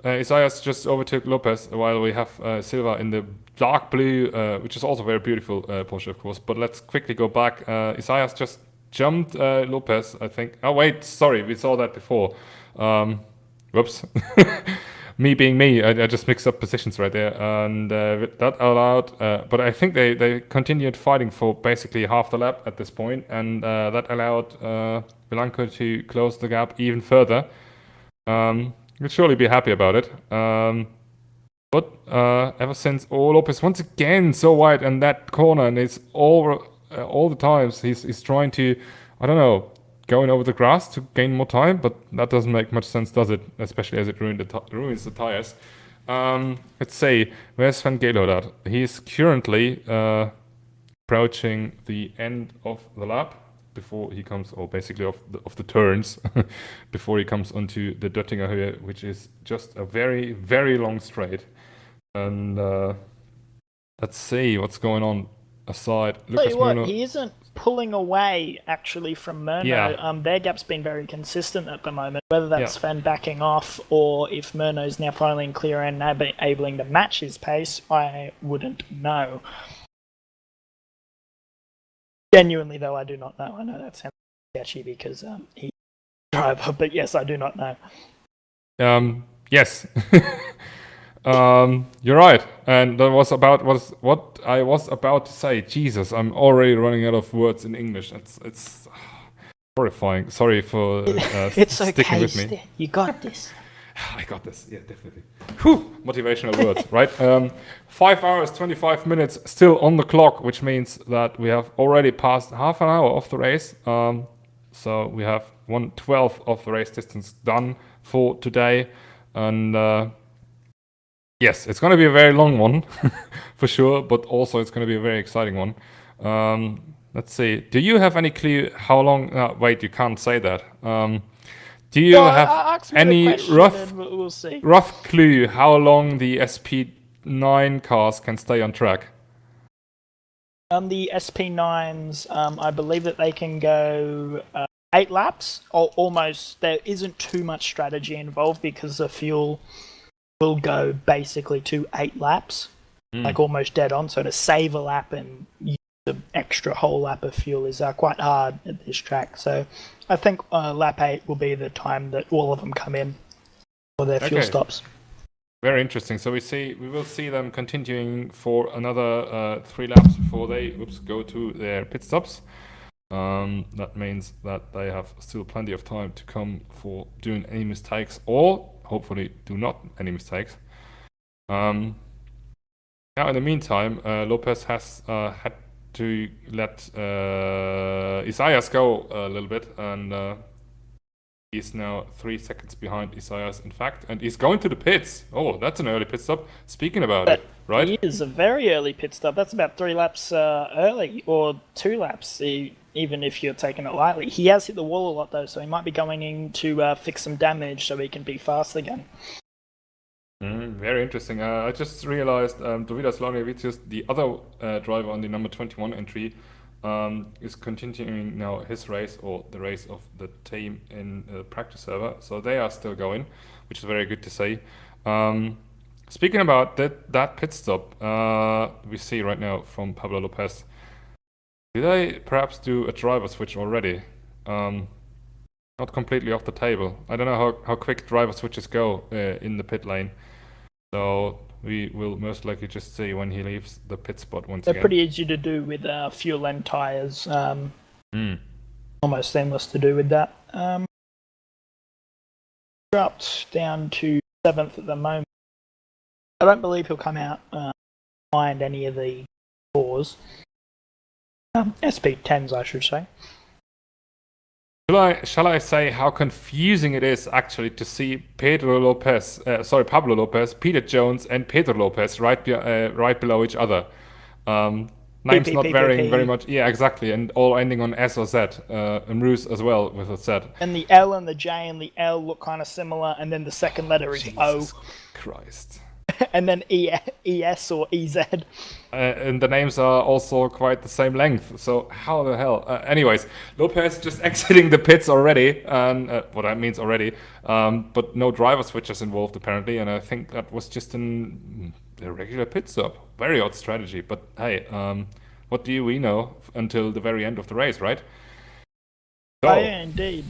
Isaias just overtook Lopez, while we have Silva in the dark blue, which is also very beautiful Porsche, of course. But let's quickly go back. Isaias just jumped Lopez, I think. Oh wait, sorry, we saw that before. Whoops. Me being me, I just mixed up positions right there, and that allowed. But I think they continued fighting for basically half the lap at this point, and that allowed Blanco to close the gap even further. You'd surely be happy about it. But ever since, Lopez once again so wide in that corner, and it's all the times he's trying to, I don't know, going over the grass to gain more time, but that doesn't make much sense, does it? Especially as it ruins the tires. Let's say, where's Van Gelo at? He's currently approaching the end of the lap before he comes, or basically of the turns, before he comes onto the Döttinger Höhe, which is just a very, very long straight. And let's see what's going on aside. Tell you what, he isn't pulling away actually from Murno. Yeah. Their gap's been very consistent at the moment. Whether that's Van backing off, or if Murno's now finally in clear and able to match his pace, I wouldn't know. Genuinely though, I do not know. I know that sounds sketchy because he's a driver, but yes, I do not know. Yes. You're right, and that was what I was about to say. Jesus, I'm already running out of words in English. It's horrifying. Sorry for it's sticking okay, with me. You got this. I got this. Yeah, definitely. Whew, motivational words, right? 5 hours, 25 minutes still on the clock, which means that we have already passed half an hour of the race. So we have 1/12 of the race distance done for today, and yes, it's going to be a very long one, for sure, but also it's going to be a very exciting one. Let's see. Do you have any clue how long... wait, you can't say that. Do you have any rough clue how long the SP9 cars can stay on track? The SP9s, I believe that they can go 8 laps, or almost. There isn't too much strategy involved because the fuel will go basically to 8 laps, like almost dead on. So to save a lap and use the extra whole lap of fuel is quite hard at this track. So I think lap 8 will be the time that all of them come in for their fuel stops. Very interesting. So we will see them continuing for another 3 laps before they go to their pit stops. That means that they have still plenty of time to come for doing any mistakes, or hopefully do not any mistakes. Now in the meantime, Lopez has had to let Isaias go a little bit, and he's now 3 seconds behind Isaias, in fact, and he's going to the pits. Oh, that's an early pit stop. Speaking about it, right? It is a very early pit stop. That's about 3 laps early, or 2 laps, even if you're taking it lightly. He has hit the wall a lot, though, so he might be going in to fix some damage so he can be fast again. Very interesting. I just realized Dovidas Laurevicius, the other driver on the number 21 entry, is continuing now his race, or the race of the team in the practice server. So they are still going, which is very good to see. Speaking about that pit stop, we see right now from Pablo Lopez, Did I perhaps do a driver switch already? Not completely off the table. I don't know how quick driver switches go in the pit lane. So we will most likely just see when he leaves the pit spot once They're again. pretty easy to do with fuel and tyres. Almost seamless to do with that. Dropped down to 7th at the moment. I don't believe he'll come out behind any of the 4s. SP10s, I should say. Shall I say how confusing it is actually to see Pablo Lopez, Peter Jones, and Pedro Lopez right below each other. Names not varying very much. Yeah, exactly, and all ending on S or Z. And Bruce as well with a Z. And the L and the J and the L look kind of similar, and then the second letter is Jesus O. Christ. And then ES or EZ. And the names are also quite the same length, so how the hell? Anyways, Lopez just exiting the pits already, and what that means already, but no driver switches involved apparently, and I think that was just a regular pit stop. Very odd strategy, but hey, what do we know until the very end of the race, right? So, Oh yeah, indeed.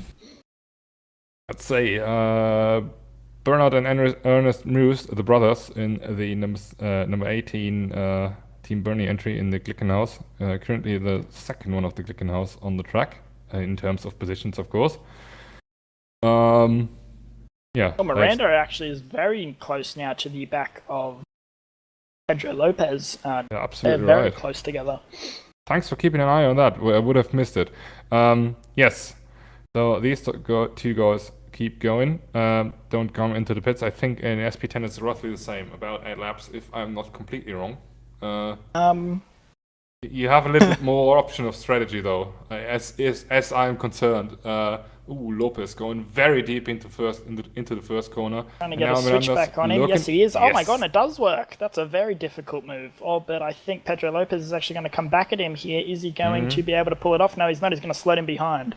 let's say Bernard and Ernest Moose, the brothers, in the number 18 Team Bernie entry in the Glickenhaus. Currently the second one of the Glickenhaus on the track, in terms of positions, of course. Yeah. Well, Miranda actually is very close now to the back of Pedro Lopez. Yeah, absolutely they're very right. close together. Thanks for keeping an eye on that. I would have missed it. Yes. So these two guys keep going. Don't come into the pits. I think in SP10 it's roughly the same, about 8 laps, if I'm not completely wrong. You have a little bit more option of strategy though, as I'm concerned. Lopez going very deep into the first corner. Trying to get a switch back on him. Yes, he is. Yes. Oh my god, it does work. That's a very difficult move. Oh, but I think Pedro Lopez is actually going to come back at him here. Is he going to be able to pull it off? No, he's not. He's going to slot him behind.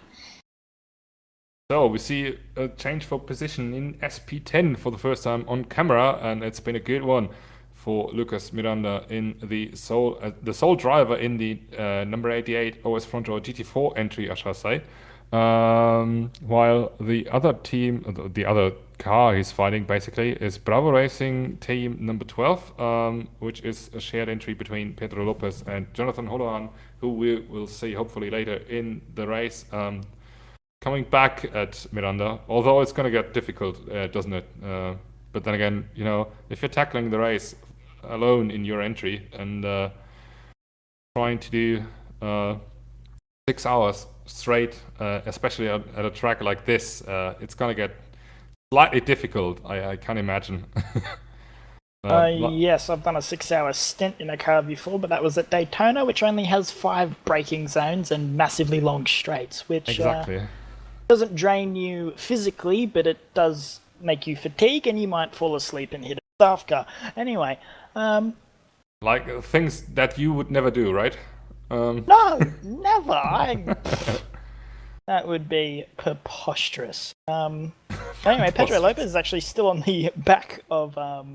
So we see a change for position in SP10 for the first time on camera, and it's been a good one for Lucas Miranda in the sole driver in the number 88 OS Front Row GT4 entry, I shall say. While the other team, the other car he's fighting basically is Bravo Racing team number 12, which is a shared entry between Pedro Lopez and Jonathan Holohan, who we will see hopefully later in the race. Coming back at Miranda, although it's going to get difficult, doesn't it? But then again, you know, if you're tackling the race alone in your entry and trying to do 6 hours straight, especially at a track like this, it's going to get slightly difficult, I can imagine. Yes, I've done a 6-hour stint in a car before, but that was at Daytona, which only has 5 braking zones and massively long straights, which Exactly. Doesn't drain you physically, but it does make you fatigue, and you might fall asleep and hit a staff car. Anyway, like things that you would never do, right? no, never. That would be preposterous. Anyway, Pedro Lopez is actually still on the back of oh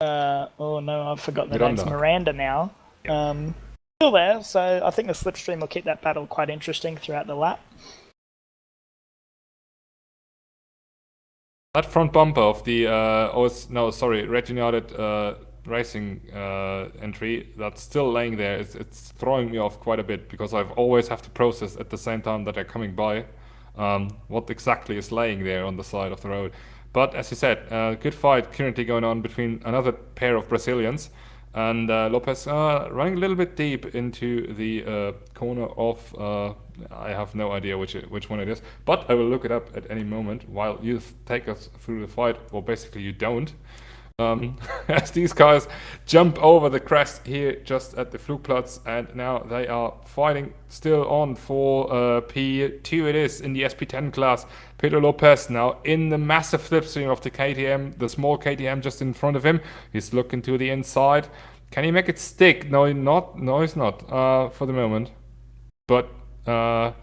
no, I've forgotten the names. Miranda now. Still there, so I think the slipstream will keep that battle quite interesting throughout the lap. That front bumper of the Red United Racing entry that's still laying there, it's throwing me off quite a bit, because I've always have to process at the same time that they're coming by what exactly is laying there on the side of the road. But as you said, good fight currently going on between another pair of Brazilians, and Lopez running a little bit deep into the corner of I have no idea which one it is, but I will look it up at any moment while you take us through the fight, or basically you don't. As these guys jump over the crest here just at the Flugplatz, and now they are fighting still on for P2 it is in the SP10 class. Pedro Lopez now in the massive slipstream of the KTM, the small KTM just in front of him. He's looking to the inside. Can he make it stick? No, he's not for the moment. But a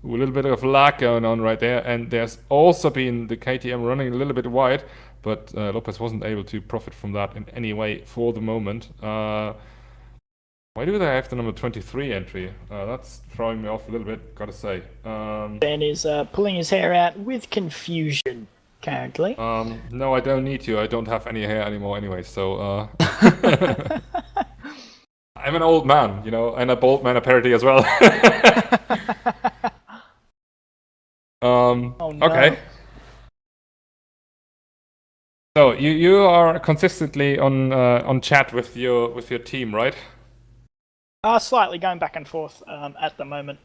little bit of lag going on right there, and there's also been the KTM running a little bit wide, but Lopez wasn't able to profit from that in any way for the moment. Why do they have the number 23 entry? That's throwing me off a little bit, gotta say. Ben is pulling his hair out with confusion currently. No, I don't need to. I don't have any hair anymore anyway, so... I'm an old man, you know, and a bald man apparently as well. Oh, no. Okay. So you are consistently on chat with your team, right? Slightly going back and forth at the moment.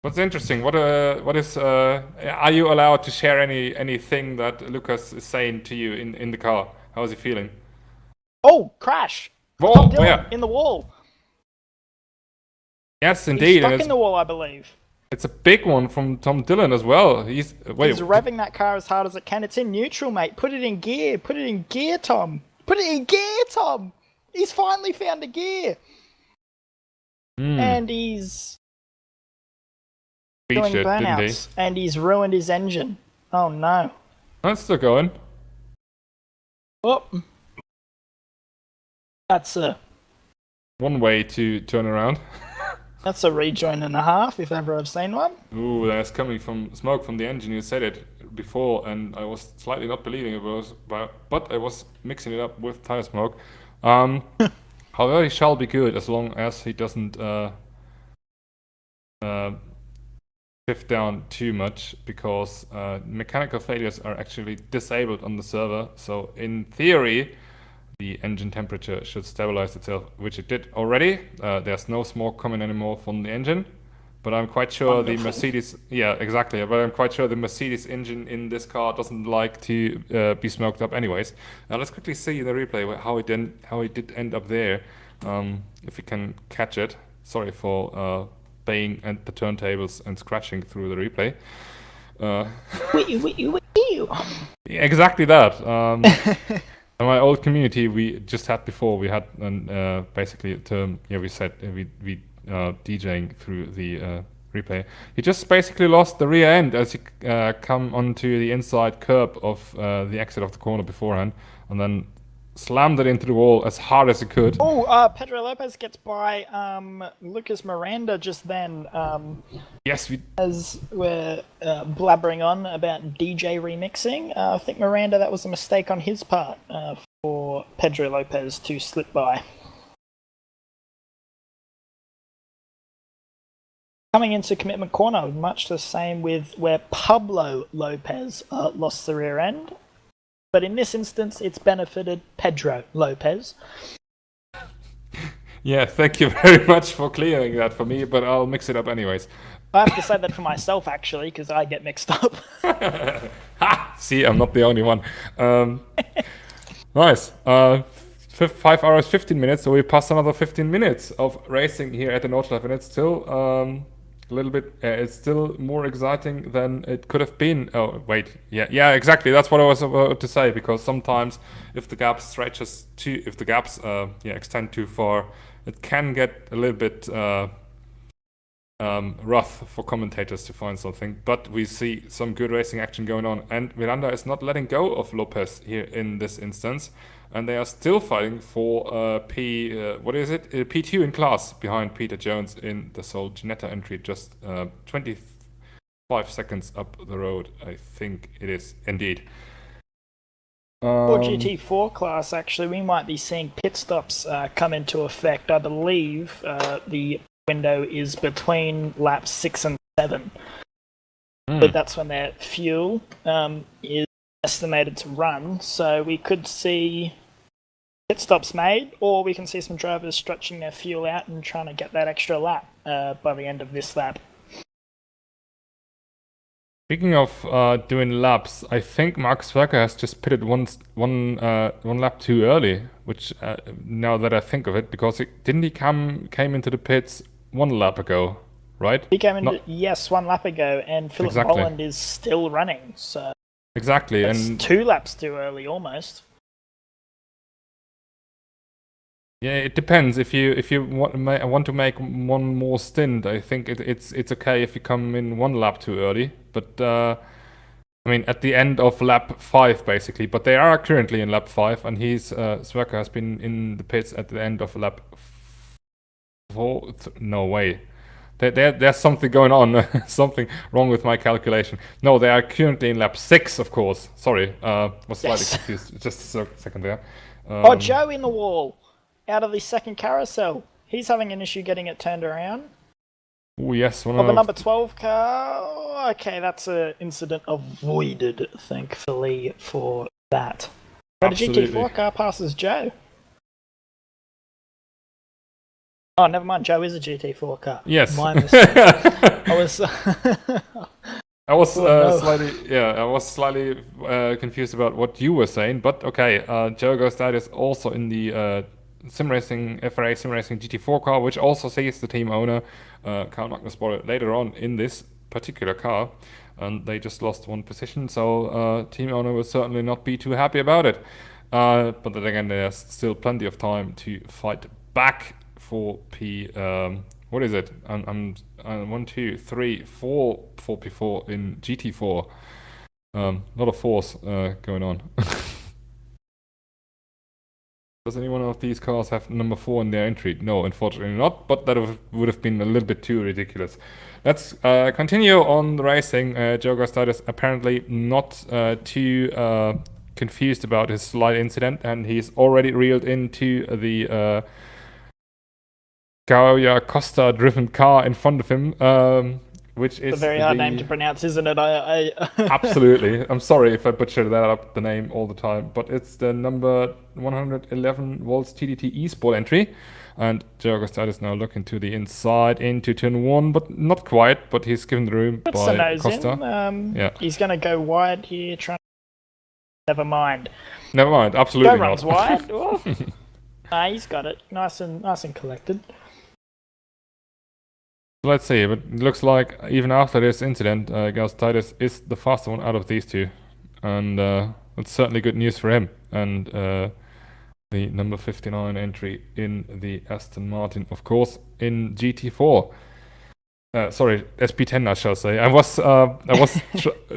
What's interesting? What is? Are you allowed to share anything that Lucas is saying to you in the car? How is he feeling? Oh, crash! Whoa! Tom Dillon Yeah. in the wall. Yes, He's indeed. stuck And in the wall, I believe. it's a big one from Tom Dillon as well. He's revving that car as hard as it can. It's in neutral, mate. Put it in gear. Put it in gear, Tom. Put it in gear, Tom. He's finally found a gear. And he's doing featured, didn't he? burnouts. And he's ruined his engine. Oh, no. That's still going. Oh. That's One way to turn around. That's a rejoin and a half, if ever I've seen one. Ooh, there's coming from smoke from the engine. You said it before, and I was slightly not believing it was, but I was mixing it up with tire smoke. However, he shall be good as long as he doesn't shift down too much, because mechanical failures are actually disabled on the server. So in theory, the engine temperature should stabilize itself, which it did already. There's no smoke coming anymore from the engine, but I'm quite sure the Mercedes, yeah, exactly. But I'm quite sure the Mercedes engine in this car doesn't like to be smoked up anyways. Now let's quickly see in the replay how it did end up there. If we can catch it. Sorry for banging at the turntables and scratching through the replay. Exactly that. In my old community, we just had before, we had basically a term, yeah, we said we DJing through the replay. He just basically lost the rear end as he come onto the inside curb of the exit of the corner beforehand, and then slammed it into the wall as hard as he could. Oh, Pedro Lopez gets by Lucas Miranda just then. Yes, as we're blabbering on about DJ remixing, I think Miranda, that was a mistake on his part for Pedro Lopez to slip by. Coming into commitment corner, much the same with where Pablo Lopez lost the rear end. But in this instance, it's benefited Pedro Lopez. Yeah, thank you very much for clearing that for me, but I'll mix it up anyways. I have to say that for myself, actually, because I get mixed up. Ha! See, I'm not the only one. Nice. 5 hours, 15 minutes, so we passed another 15 minutes of racing here at the Nordschleife, and it's still a little bit, it's still more exciting than it could have been. Oh, wait, yeah, exactly. That's what I was about to say, because sometimes if the gap stretches too, if the gaps extend too far, it can get a little bit rough for commentators to find something. But we see some good racing action going on, and Miranda is not letting go of Lopez here in this instance. And they are still fighting for P2 in class behind Peter Jones in the Sol Ginetta entry, just 25 seconds up the road, I think it is indeed. For GT4 class, actually, we might be seeing pit stops come into effect. I believe the window is between laps 6 and 7. But that's when their fuel is estimated to run, so we could see pit stops made, or we can see some drivers stretching their fuel out and trying to get that extra lap by the end of this lap. Speaking of doing laps, I think Mark Swerker has just pitted one lap too early, which now that I think of it, because didn't he came into the pits 1 lap ago, right? He came in, yes, 1 lap ago, and Philip Holland is still running, so exactly, that's and 2 laps too early almost. Yeah, it depends. If you want to make one more stint, I think it's okay if you come in 1 lap too early. But I mean, at the end of lap 5, basically. But they are currently in lap 5, and Swerker has been in the pits at the end of lap No way. There's something going on, something wrong with my calculation. No, they are currently in lap 6, of course. Sorry, was slightly Yes. confused. Just a second there. Oh, Joe in the wall, out of the second carousel. He's having an issue getting it turned around. Oh yes, one Oh, the of number 12 car. Oh, okay, that's an incident avoided, thankfully, for that. But a Absolutely. GT4 car passes Joe. Oh, never mind. Joe is a GT4 car. Yes. My mistake. I was. I was no. slightly confused about what you were saying, but okay. Joe Gostad is also in the sim racing FRA sim racing GT4 car, which also sees the team owner Carl Magnusborg later on in this particular car, and they just lost one position, so team owner will certainly not be too happy about it. But then again, there's still plenty of time to fight back for P. What is it? I'm 1, 2, 3, 4 for P4 in GT4. A lot of force going on. Does any one of these cars have number 4 in their entry? No, unfortunately not, but that would have been a little bit too ridiculous. Let's continue on the racing. Joe Gostad is apparently not too confused about his slight incident, and he's already reeled into the Gauya Costa driven car in front of him, which is a very hard name to pronounce, isn't it? I Absolutely. I'm sorry if I butchered that up, the name all the time, but it's the number 111 volts TDT eSport entry. And Joe Gostad is now looking to the inside into turn 1, but not quite, but he's given the room Puts by the nose Costa. in. Yeah. He's going to go wide here. Never mind. Never mind, absolutely Joe runs not. wide. Oh. He's got it. Nice and collected. Let's see, but it looks like even after this incident, Gostad is the faster one out of these two. And that's certainly good news for him. And the number 59 entry in the Aston Martin, of course, in GT4. Sorry, SP10, I shall say. I was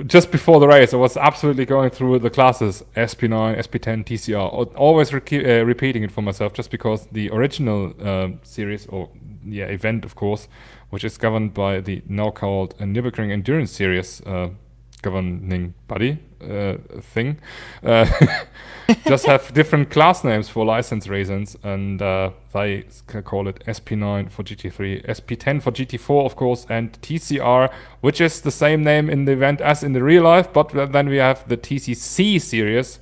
just before the race, I was absolutely going through the classes SP9, SP10, TCR, always repeating it for myself, just because the original series, or event, of course, which is governed by the now called Nürburgring Endurance Series governing body thing, just have different class names for license reasons, and they call it SP9 for GT3, SP10 for GT4, of course, and TCR, which is the same name in the event as in the real life, but then we have the TCC series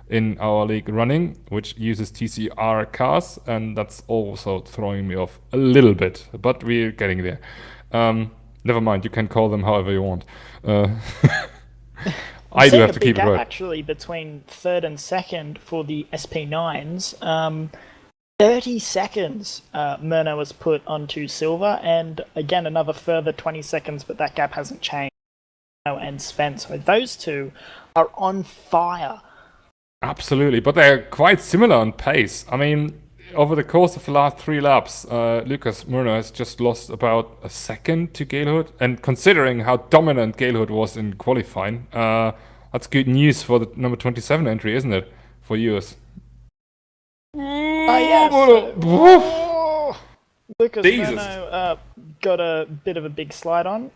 in our league running, which uses TCR cars, and that's also throwing me off a little bit, but we're getting there. Never mind, you can call them however you want. I do have to keep it right. Actually, between third and second for the SP9s, 30 seconds Myrna was put onto silver, and again another further 20 seconds, but that gap hasn't changed. And Sven, so those two are on fire. Absolutely, but they're quite similar on pace. I mean, over the course of the last 3 laps, Lucas Myrna has just lost about a second to Galehood, and considering how dominant Galehood was in qualifying, that's good news for the number 27 entry, isn't it? For yours. Yes. Lucas Myrna got a bit of a big slide on.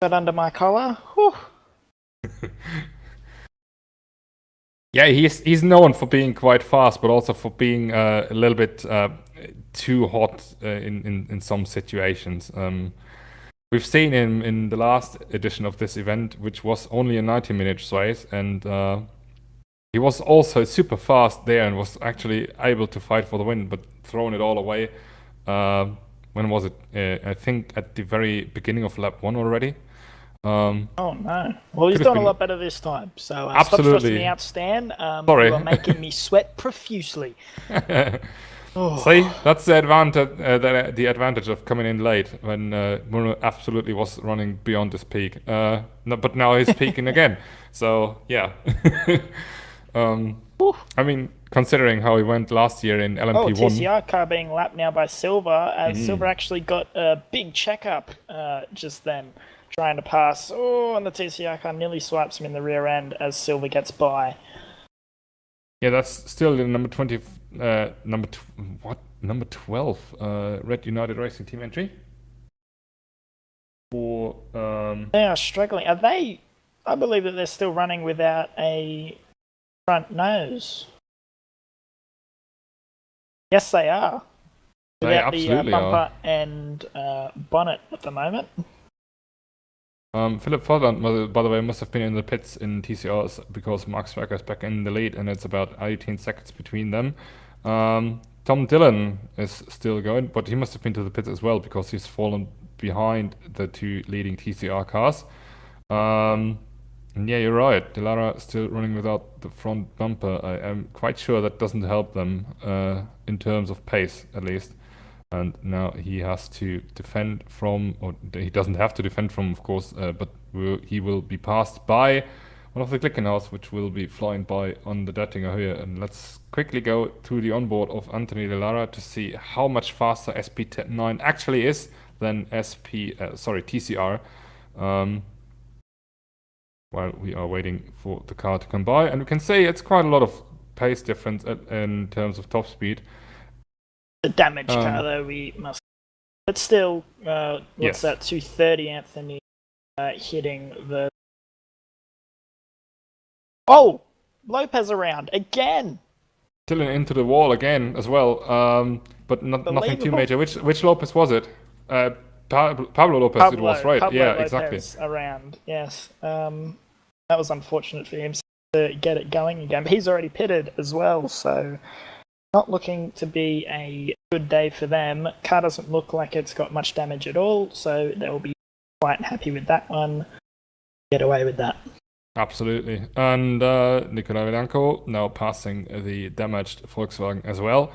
Got under my collar. Yeah, he's known for being quite fast, but also for being a little bit too hot in some situations. We've seen him in the last edition of this event, which was only a 90-minute race, and he was also super fast there and was actually able to fight for the win, but throwing it all away. When was it? I think at the very beginning of lap 1 already. Oh no! Well, he's done a lot better this time. So absolutely. Stop stressing me out, Stan. Sorry. You are making me sweat profusely. See, that's the advantage of coming in late when Muno absolutely was running beyond his peak. No, but now he's peaking again. So yeah. I mean, considering how he went last year in LMP1. TCR car being lapped now by Silver. Silver actually got a big checkup just then, trying to pass. Oh, and the TCR car nearly swipes him in the rear end as Silver gets by. Yeah, that's still the number 20, number 12 Red United Racing Team entry for They are struggling. Are they? I believe that they're still running without a front nose. Yes, they are. They Without the absolutely bumper and bonnet at the moment. Philip Fodland, by the way, must have been in the pits in TCRs because Mark Swagger is back in the lead and it's about 18 seconds between them. Tom Dillon is still going, but he must have been to the pits as well because he's fallen behind the two leading TCR cars. And yeah, you're right. Delara still running without the front bumper. I am quite sure that doesn't help them in terms of pace, at least. And now he has to defend from, or he doesn't have to defend from, of course, but he will be passed by one of the Glickenhaus, which will be flying by on the Dattinger here. And let's quickly go to the onboard of Anthony Delara to see how much faster SP9 actually is than TCR. While we are waiting for the car to come by, and we can say it's quite a lot of pace difference in terms of top speed. The damaged car, though, we must. But still, what's that? 230, Anthony, hitting the. Oh, Lopez around again. Still into the wall again as well, but nothing too major. Which Lopez was it? Pablo Lopez. It was right. Pablo yeah, Lopez exactly. Around, yes. That was unfortunate for him to get it going again. But he's already pitted as well, so. Not looking to be a good day for them. Car doesn't look like it's got much damage at all, so they'll be quite happy with that one. Get away with that. Absolutely. And Nikolai Velanko now passing the damaged Volkswagen as well.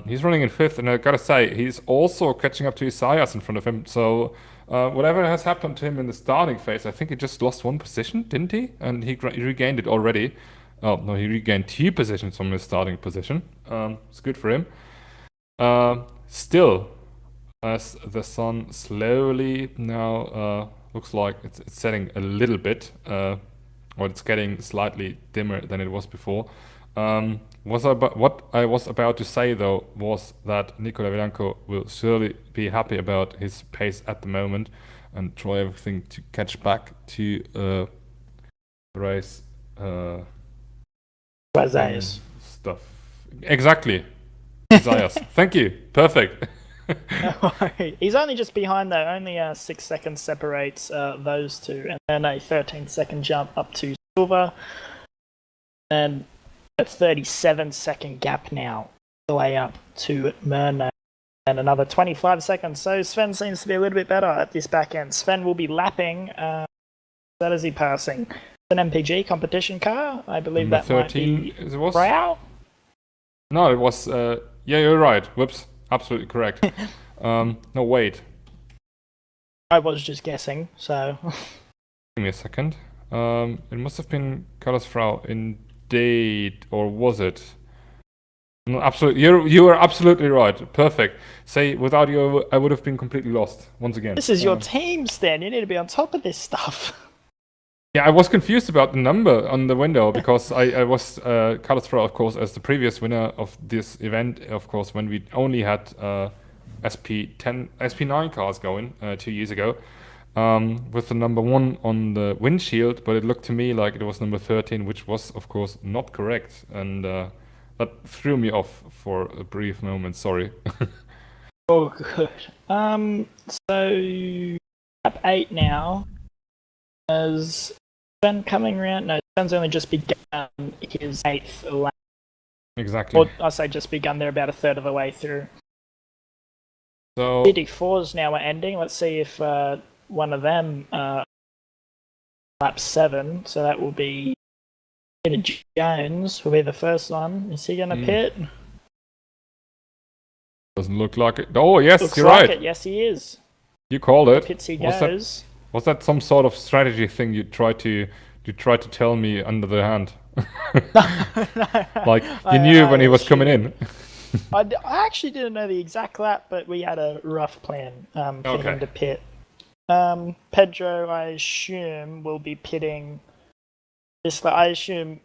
He's running in fifth, and I gotta say, he's also catching up to Isaias in front of him. So whatever has happened to him in the starting phase, I think he just lost one position, didn't he? And he regained it already. Oh, no, he regained 2 positions from his starting position. It's good for him. Still, as the sun slowly now looks like it's setting a little bit, or it's getting slightly dimmer than it was before. What I was about to say, though, was that Nicola Velanko will surely be happy about his pace at the moment and try everything to catch back to the race. Isaias. Stuff. Exactly. Isaias. Thank you. Perfect. He's only just behind though. Only 6 seconds separates those two, and then a 13-second jump up to Silva, and a 37-second gap now all the way up to Murno, and another 25 seconds. So Sven seems to be a little bit better at this back end. Sven will be lapping. That is he passing? An MPG competition car, I believe. Number that 13 might be was Brow? No, it was yeah, you're right. Whoops, absolutely correct. No, wait, I was just guessing, so give me a second. It must have been Carlos Frau indeed, or was it? No, absolutely, you are absolutely right. Perfect. Say, without you I would have been completely lost once again. This is your team, Stan. You need to be on top of this stuff. Yeah, I was confused about the number on the window because I was Carlos Frau, of course, as the previous winner of this event, of course, when we only had SP9 cars going 2 years ago, with the number 1 on the windshield, but it looked to me like it was number 13, which was, of course, not correct, and that threw me off for a brief moment. Sorry. Oh, good. So lap 8 now. As Sven coming around? No, Sven's only just begun his 8th lap. Exactly. Or I say just begun, they're about a third of the way through. So GT4s now are ending. Let's see if one of them lap 7, so that will be Peter Jones will be the first one. Is he gonna pit? Doesn't look like it. Oh yes, Looks you're like right. It. Yes, he is. You called it. Pits he goes. Was that some sort of strategy thing you tried to tell me under the hand? Like you knew when he was coming in. I actually didn't know the exact lap, but we had a rough plan for him to pit. Pedro, I assume, will be pitting this lap. I assume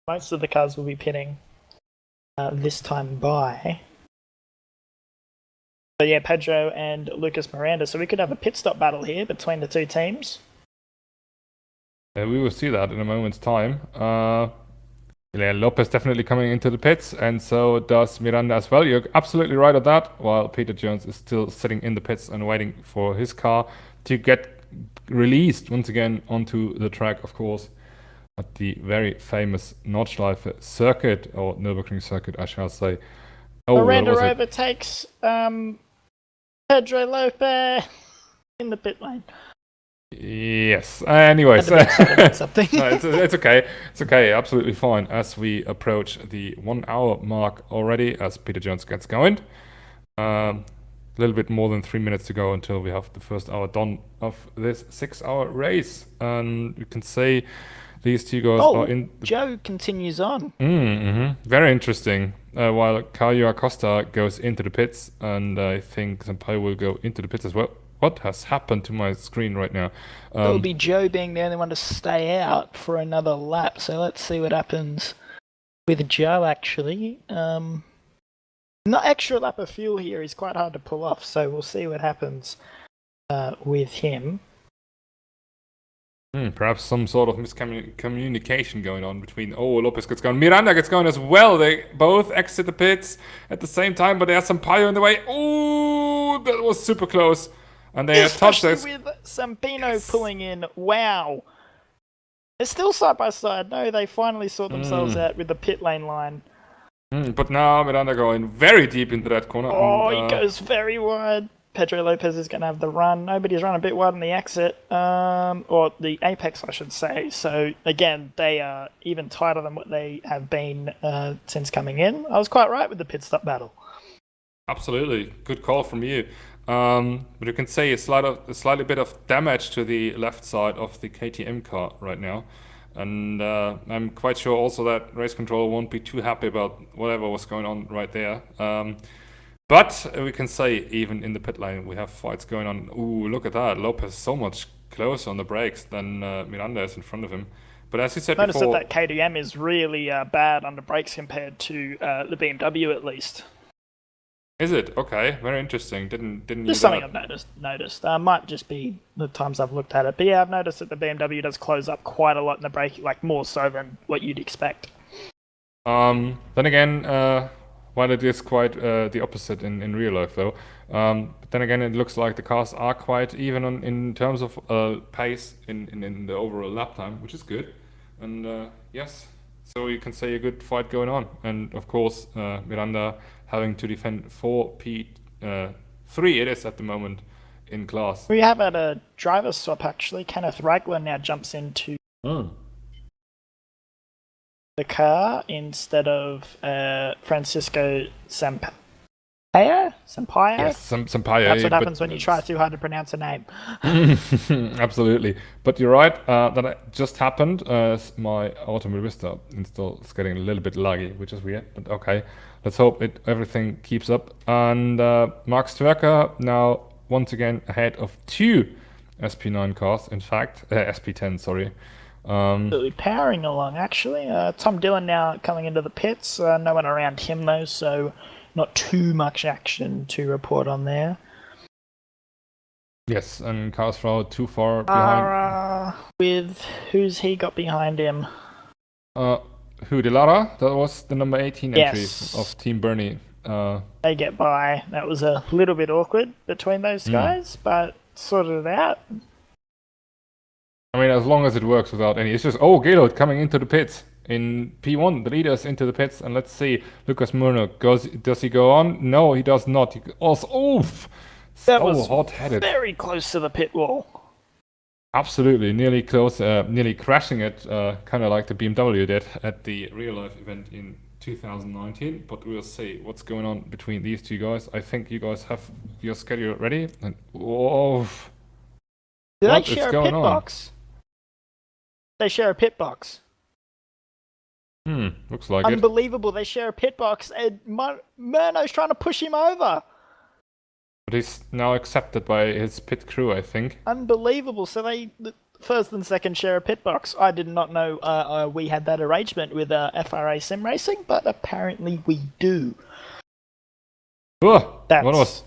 most of the cars will be pitting this time by. So yeah, Pedro and Lucas Miranda. So we could have a pit stop battle here between the two teams. We will see that in a moment's time. Yeah, Lopez definitely coming into the pits, and so does Miranda as well. You're absolutely right on that, while Peter Jones is still sitting in the pits and waiting for his car to get released once again onto the track, of course, at the very famous Nordschleife circuit, or Nürburgring circuit, I shall say. Oh, Miranda what was it? overtakes Pedro Lopez in the pit lane. Yes. Anyways, Something. no, it's okay. It's okay. Absolutely fine. As we approach the 1 hour mark already, as Peter Jones gets going, a little bit more than 3 minutes to go until we have the first hour done of this 6-hour race, and you can say these two guys are in. Joe continues on. Very interesting. While Caio Acosta goes into the pits, and I think Sampaio will go into the pits as well. What has happened to my screen right now? It'll be Joe being the only one to stay out for another lap. So let's see what happens with Joe, actually. Not extra lap of fuel here is quite hard to pull off. So we'll see what happens with him. Perhaps some sort of miscommunication going on between. Oh, Lopez gets going. Miranda gets going as well. They both exit the pits at the same time, but there's Sampaio in the way. Oh, that was super close. And they touched this. With Sampino pulling in. Wow. They're still side by side. No, they finally sort themselves out with the pit lane line. But now Miranda going very deep into that corner. Oh, he goes very wide. Pedro Lopez is going to have the run. Nobody's run a bit wide on the exit, or the apex, I should say. So, again, they are even tighter than what they have been since coming in. I was quite right with the pit stop battle. Absolutely. Good call from you. But you can say a slightly bit of damage to the left side of the KTM car right now. And I'm quite sure also that race controller won't be too happy about whatever was going on right there. But we can say even in the pit lane we have fights going on. Ooh, look at that. Lopez so much closer on the brakes than Miranda is in front of him. But as you said Notice before... that KTM is really bad under brakes compared to the BMW at least. Is it? Okay, very interesting. Didn't Just something I've noticed. Might just be the times I've looked at it. But yeah, I've noticed that the BMW does close up quite a lot in the braking, like more so than what you'd expect. Then again, while it is quite the opposite in real life though. But then again, it looks like the cars are quite even in terms of pace in the overall lap time, which is good. And yes, so you can say a good fight going on. And of course, Miranda having to defend 4 P3 it is at the moment in class. We have had a driver swap actually. Kenneth Ragler now jumps into the car instead of Francisco Sampaio? Yes, Sampaio. That's what happens when you try too hard to pronounce a name. Absolutely. But you're right, that just happened as my Automobile Vista install is getting a little bit laggy, which is weird, but okay. Let's hope everything keeps up. And Max Twerker now once again ahead of 2 SP9 cars, in fact, SP10, sorry. Absolutely powering along, actually. Tom Dillon now coming into the pits. No one around him, though, so not too much action to report on there. Yes, and Karlsruhe too far behind. With who's he got behind him? Who, De Lara? That was the number 18 entry Yes. of Team Bernie. They get by. That was a little bit awkward between those guys, but sorted it out. I mean, as long as it works without any issues. Oh, Gaylord coming into the pits in P1. The leaders into the pits, and let's see. Lucas Murno does he go on? No, he does not. He also, That was hot-headed. very close to the pit wall. Absolutely, nearly close, nearly crashing it, kind of like the BMW did at the real life event in 2019. But we'll see what's going on between these two guys. I think you guys have your schedule ready. And Did they share a pit box? They share a pit box. Looks like Unbelievable. They share a pit box, and Murno's trying to push him over. But he's now accepted by his pit crew, I think. Unbelievable. So they first and second share a pit box. I did not know we had that arrangement with FRA Sim Racing, but apparently we do. Oh, That's, what was?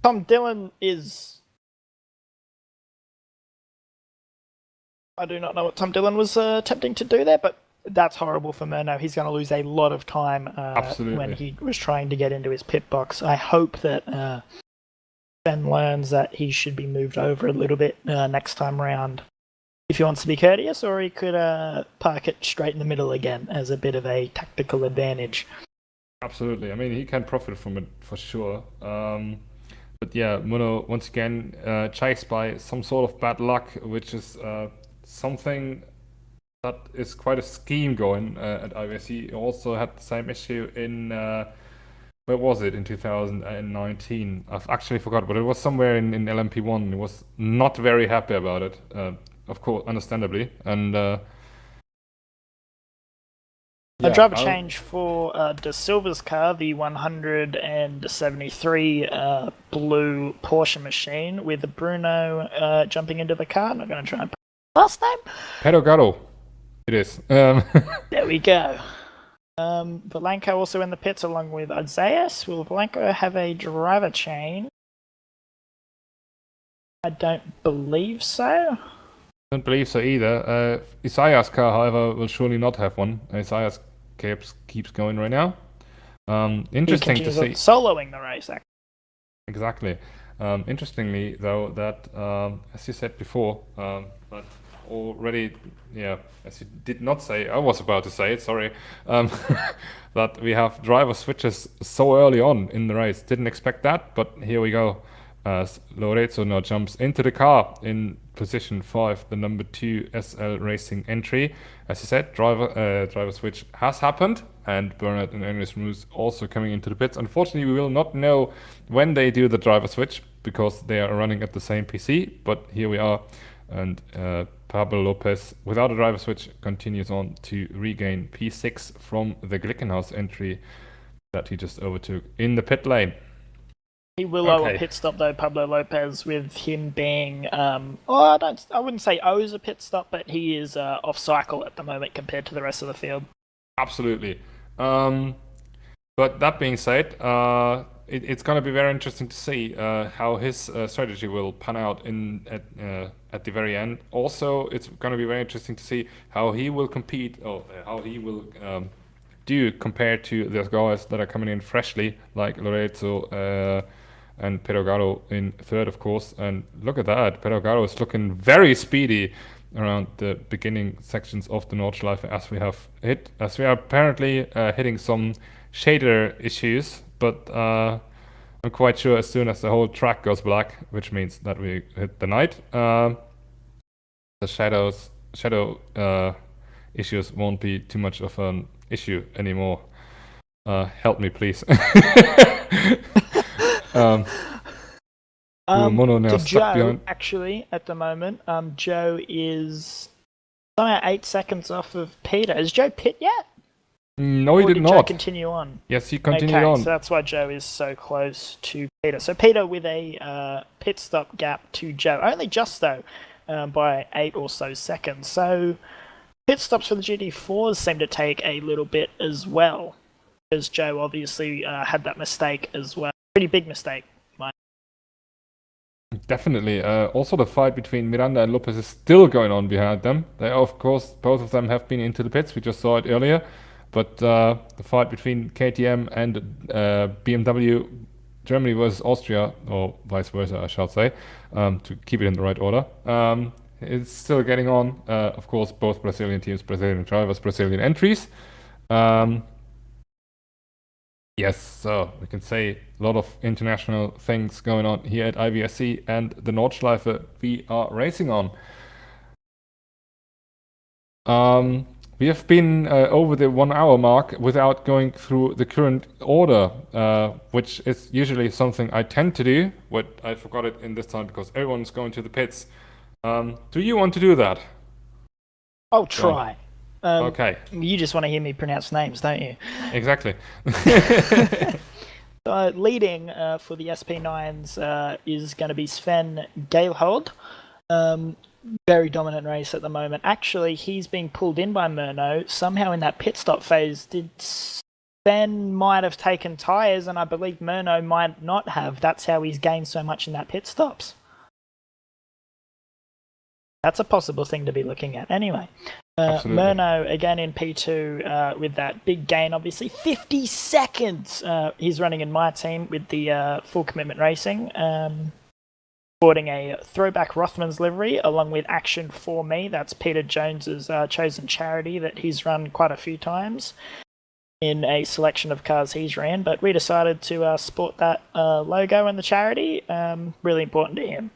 Tom Dillon is... I do not know what Tom Dillon was attempting to do there, but that's horrible for Murno. He's going to lose a lot of time when he was trying to get into his pit box. I hope that Ben learns that he should be moved over a little bit next time round if he wants to be courteous, or he could park it straight in the middle again as a bit of a tactical advantage. Absolutely. I mean, he can profit from it for sure. But yeah, Mono, once again, chased by some sort of bad luck, which is something that is quite a scheme going at IVRC. He also had the same issue in, where was it, in 2019? I've actually forgot, but it was somewhere in LMP1. He was not very happy about it, of course, understandably. And a driver change for De Silva's car, the 173 blue Porsche machine, with Bruno jumping into the car. I'm not going to try and pronounce last name. Pedogaro, it is. There we go. Valenko also in the pits along with Isaias. Will Valenko have a driver change? I don't believe so. I don't believe so either. Isaiah's car, however, will surely not have one. Isaiah's keeps going right now. Interesting to see. Soloing the race, actually. Exactly. Interestingly, though, that as you said before, but already, as you did not say, I was about to say it. Sorry, that we have driver switches so early on in the race. Didn't expect that, but here we go. As Lorenzo now jumps into the car in position 5, the number 2 SL Racing entry. As you said, driver switch has happened, and Bernard and Enris Moose also coming into the pits. Unfortunately, we will not know when they do the driver switch because they are running at the same PC, but here we are. And Pablo Lopez, without a driver switch, continues on to regain P6 from the Glickenhaus entry that he just overtook in the pit lane. He will owe a pit stop though, Pablo Lopez, with him being I wouldn't say owes a pit stop, but he is off cycle at the moment compared to the rest of the field. Absolutely. But that being said, it's going to be very interesting to see how his strategy will pan out at the very end. Also, it's going to be very interesting to see how he will compete, or how he will do compared to the guys that are coming in freshly, like Lorenzo and Pedogaro in third, of course. And look at that, Pedogaro is looking very speedy around the beginning sections of the Nordschleife as we are apparently hitting some shader issues, but I'm quite sure as soon as the whole track goes black, which means that we hit the night, the shadow issues won't be too much of an issue anymore. Help me, please. Mono now to stuck Joe, behind. actually, at the moment, Joe is somehow 8 seconds off of Peter. Is Joe pit yet? No, he did not. Joe continue on? Yes, he continued on. So that's why Joe is so close to Peter. So Peter with a pit stop gap to Joe, only just though, by 8 or so seconds. So pit stops for the GT4s seem to take a little bit as well, because Joe obviously had that mistake as well. Pretty big mistake. Definitely. Also, the fight between Miranda and Lopez is still going on behind them. They, of course, both of them have been into the pits. We just saw it earlier. But the fight between KTM and BMW, Germany versus Austria, or vice versa, I shall say, to keep it in the right order, it's still getting on. Of course, both Brazilian teams, Brazilian drivers, Brazilian entries. Yes, so we can say a lot of international things going on here at IVRC and the Nordschleife we are racing on. We have been over the 1 hour mark without going through the current order, which is usually something I tend to do, but I forgot it in this time because everyone's going to the pits. Do you want to do that? I'll try. Okay. You just want to hear me pronounce names, don't you? Exactly. Leading for the SP9s is going to be Sven Geilhold. very dominant race at the moment. Actually, he's being pulled in by Murno. Somehow in that pit stop phase, Ben might have taken tyres, and I believe Murno might not have. That's how he's gained so much in that pit stops. That's a possible thing to be looking at. Anyway, Murno again in P2 with that big gain, obviously. 50 seconds! He's running in my team with the Full Commitment Racing. Sporting a throwback Rothmans livery along with Action For Me. That's Peter Jones's chosen charity that he's run quite a few times in a selection of cars he's ran. But we decided to sport that logo and the charity. Really important to him.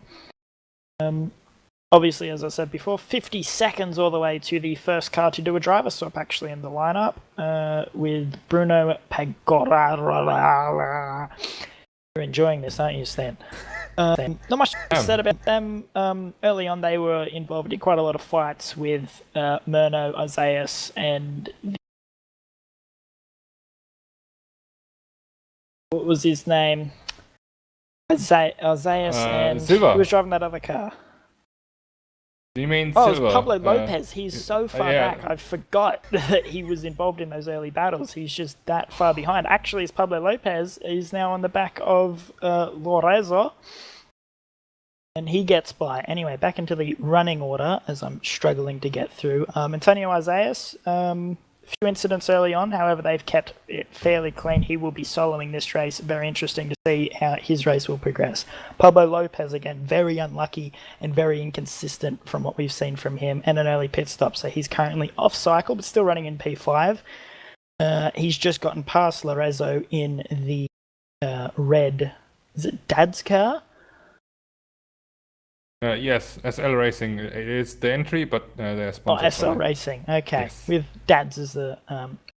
Obviously, as I said before, 50 seconds all the way to the first car to do a driver swap actually in the lineup with Bruno Pagora. You're enjoying this, aren't you, Stan? Not much said about them. Early on, they were involved in quite a lot of fights with Murno, Isaias, and what was his name? Isaias and Silva. Who was driving that other car? Do you mean Oh, Silva? it's Pablo Lopez. He's so far back. I forgot that he was involved in those early battles. He's just that far behind. Actually, it's Pablo Lopez. He's now on the back of Lorenzo. And he gets by. Anyway, back into the running order as I'm struggling to get through. Antonio Isaias, a few incidents early on. However, they've kept it fairly clean. He will be soloing this race. Very interesting to see how his race will progress. Pablo Lopez, again, very unlucky and very inconsistent from what we've seen from him, and an early pit stop. So he's currently off cycle, but still running in P5. He's just gotten past Lorenzo in the red, is it Dad's car? Yes, SL Racing is the entry, but they're sponsored. Oh, SL Racing, okay. Yes. With Dad's as the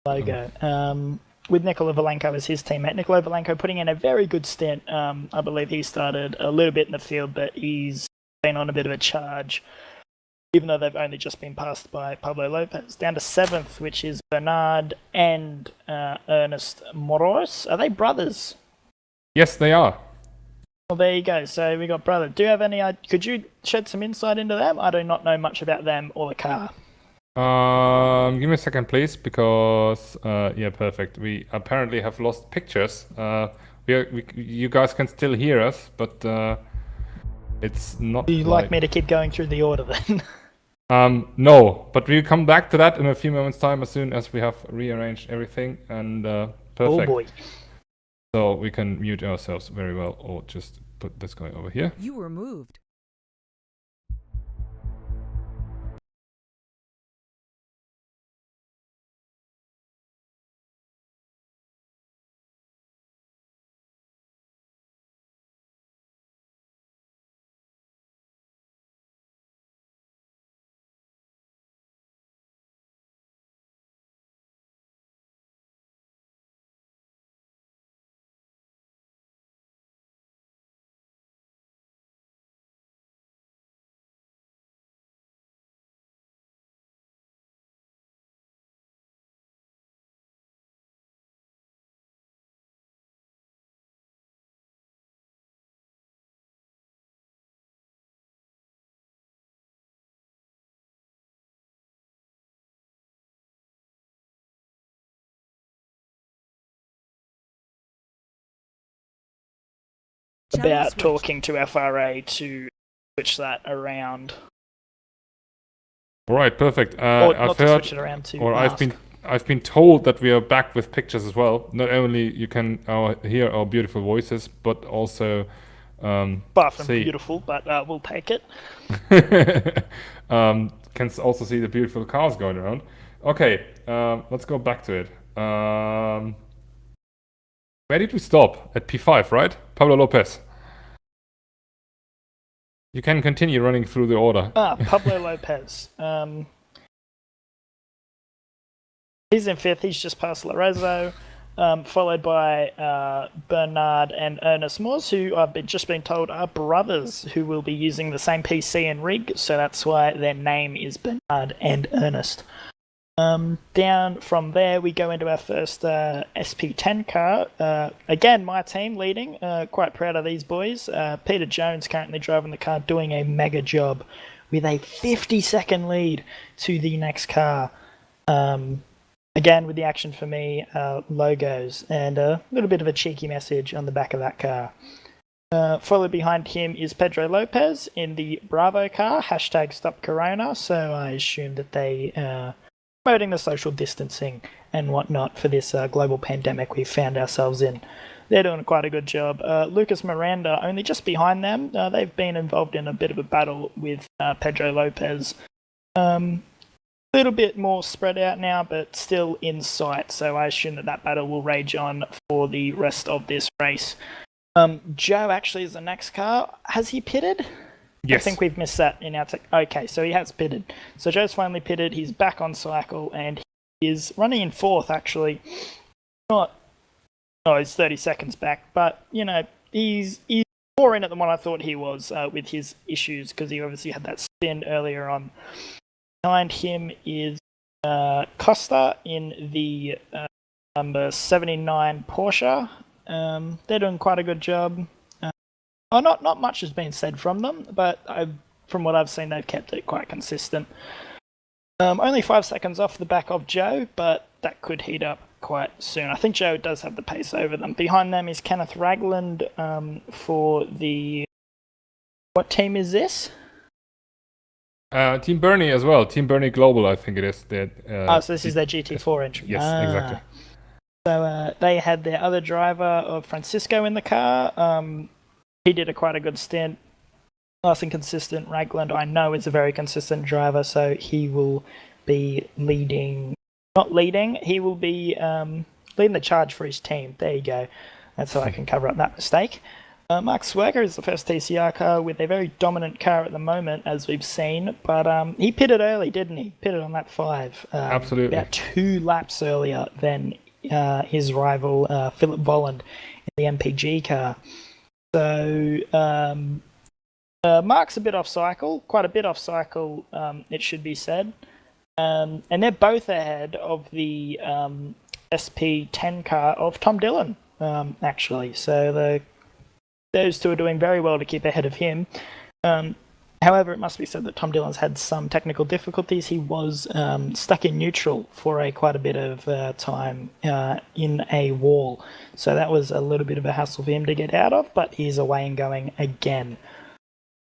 logo. With Nikola Valenko as his teammate. Nikola Valenko putting in a very good stint. I believe he started a little bit in the field, but he's been on a bit of a charge, even though they've only just been passed by Pablo Lopez. Down to 7th, which is Bernard and Ernest Moros. Are they brothers? Yes, they are. Well, there you go. So we got brother. Do you have any? Could you shed some insight into them? I do not know much about them or the car. Give me a second, please, because yeah, perfect. We apparently have lost pictures. You guys can still hear us, but it's not. Do you like me to keep going through the order then? No, but we'll come back to that in a few moments' time as soon as we have rearranged everything and perfect. Oh boy. So we can mute ourselves very well, or just put this guy over here. You were moved. About talking to FRA to switch that around. All right, perfect. I've heard, switch it around to or I've been told that we are back with pictures as well. Not only you can hear our beautiful voices, but also far from beautiful, but we'll take it. Can also see the beautiful cars going around. Okay, let's go back to it. Where did we stop? At P5, right? Pablo Lopez. You can continue running through the order. Pablo Lopez. He's in 5th. He's just past Lorenzo, followed by Bernard and Ernest Moors, who I've just been told are brothers who will be using the same PC and rig, so that's why their name is Bernard and Ernest. Down from there, we go into our first SP10 car. Again, my team leading. Quite proud of these boys. Peter Jones currently driving the car, doing a mega job with a 50-second lead to the next car. Again, with the Action for Me logos and a little bit of a cheeky message on the back of that car. Followed behind him is Pedro Lopez in the Bravo car, #StopCorona, so I assume that they promoting the social distancing and whatnot for this global pandemic we found ourselves in. They're doing quite a good job. Lucas Miranda, only just behind them. They've been involved in a bit of a battle with Pedro Lopez. Little bit more spread out now, but still in sight, so I assume that battle will rage on for the rest of this race. Joe actually is the next car. Has he pitted? Yes. I think we've missed that in our okay, so he has pitted. So Joe's finally pitted, he's back on cycle, and he is running in fourth, actually. He's 30 seconds back, but, he's more in it than what I thought he was with his issues, because he obviously had that spin earlier on. Behind him is Costa in the number 79 Porsche. They're doing quite a good job. Not much has been said from them, but from what I've seen, they've kept it quite consistent. Only 5 seconds off the back of Joe, but that could heat up quite soon. I think Joe does have the pace over them. Behind them is Kenneth Ragland for the... What team is this? Team Bernie as well. Team Bernie Global, I think it is. So this is their GT4 entry. Yes, exactly. So they had their other driver of Francisco in the car. He did quite a good stint. Nice and consistent. Ragland, I know, is a very consistent driver, so he will be leading... Not leading, he will be leading the charge for his team. There you go. That's how I can cover up that mistake. Mark Swerger is the first TCR car with a very dominant car at the moment, as we've seen, but he pitted early, didn't he? Pitted on lap 5. Absolutely. About 2 laps earlier than his rival Philip Volland in the MPG car. So Mark's a bit off cycle, quite a bit off cycle, it should be said. And they're both ahead of the SP10 car of Tom Dillon, actually. So those two are doing very well to keep ahead of him. However, it must be said that Tom Dillon's had some technical difficulties. He was stuck in neutral for quite a bit of time in a wall. So that was a little bit of a hassle for him to get out of, but he's away and going again.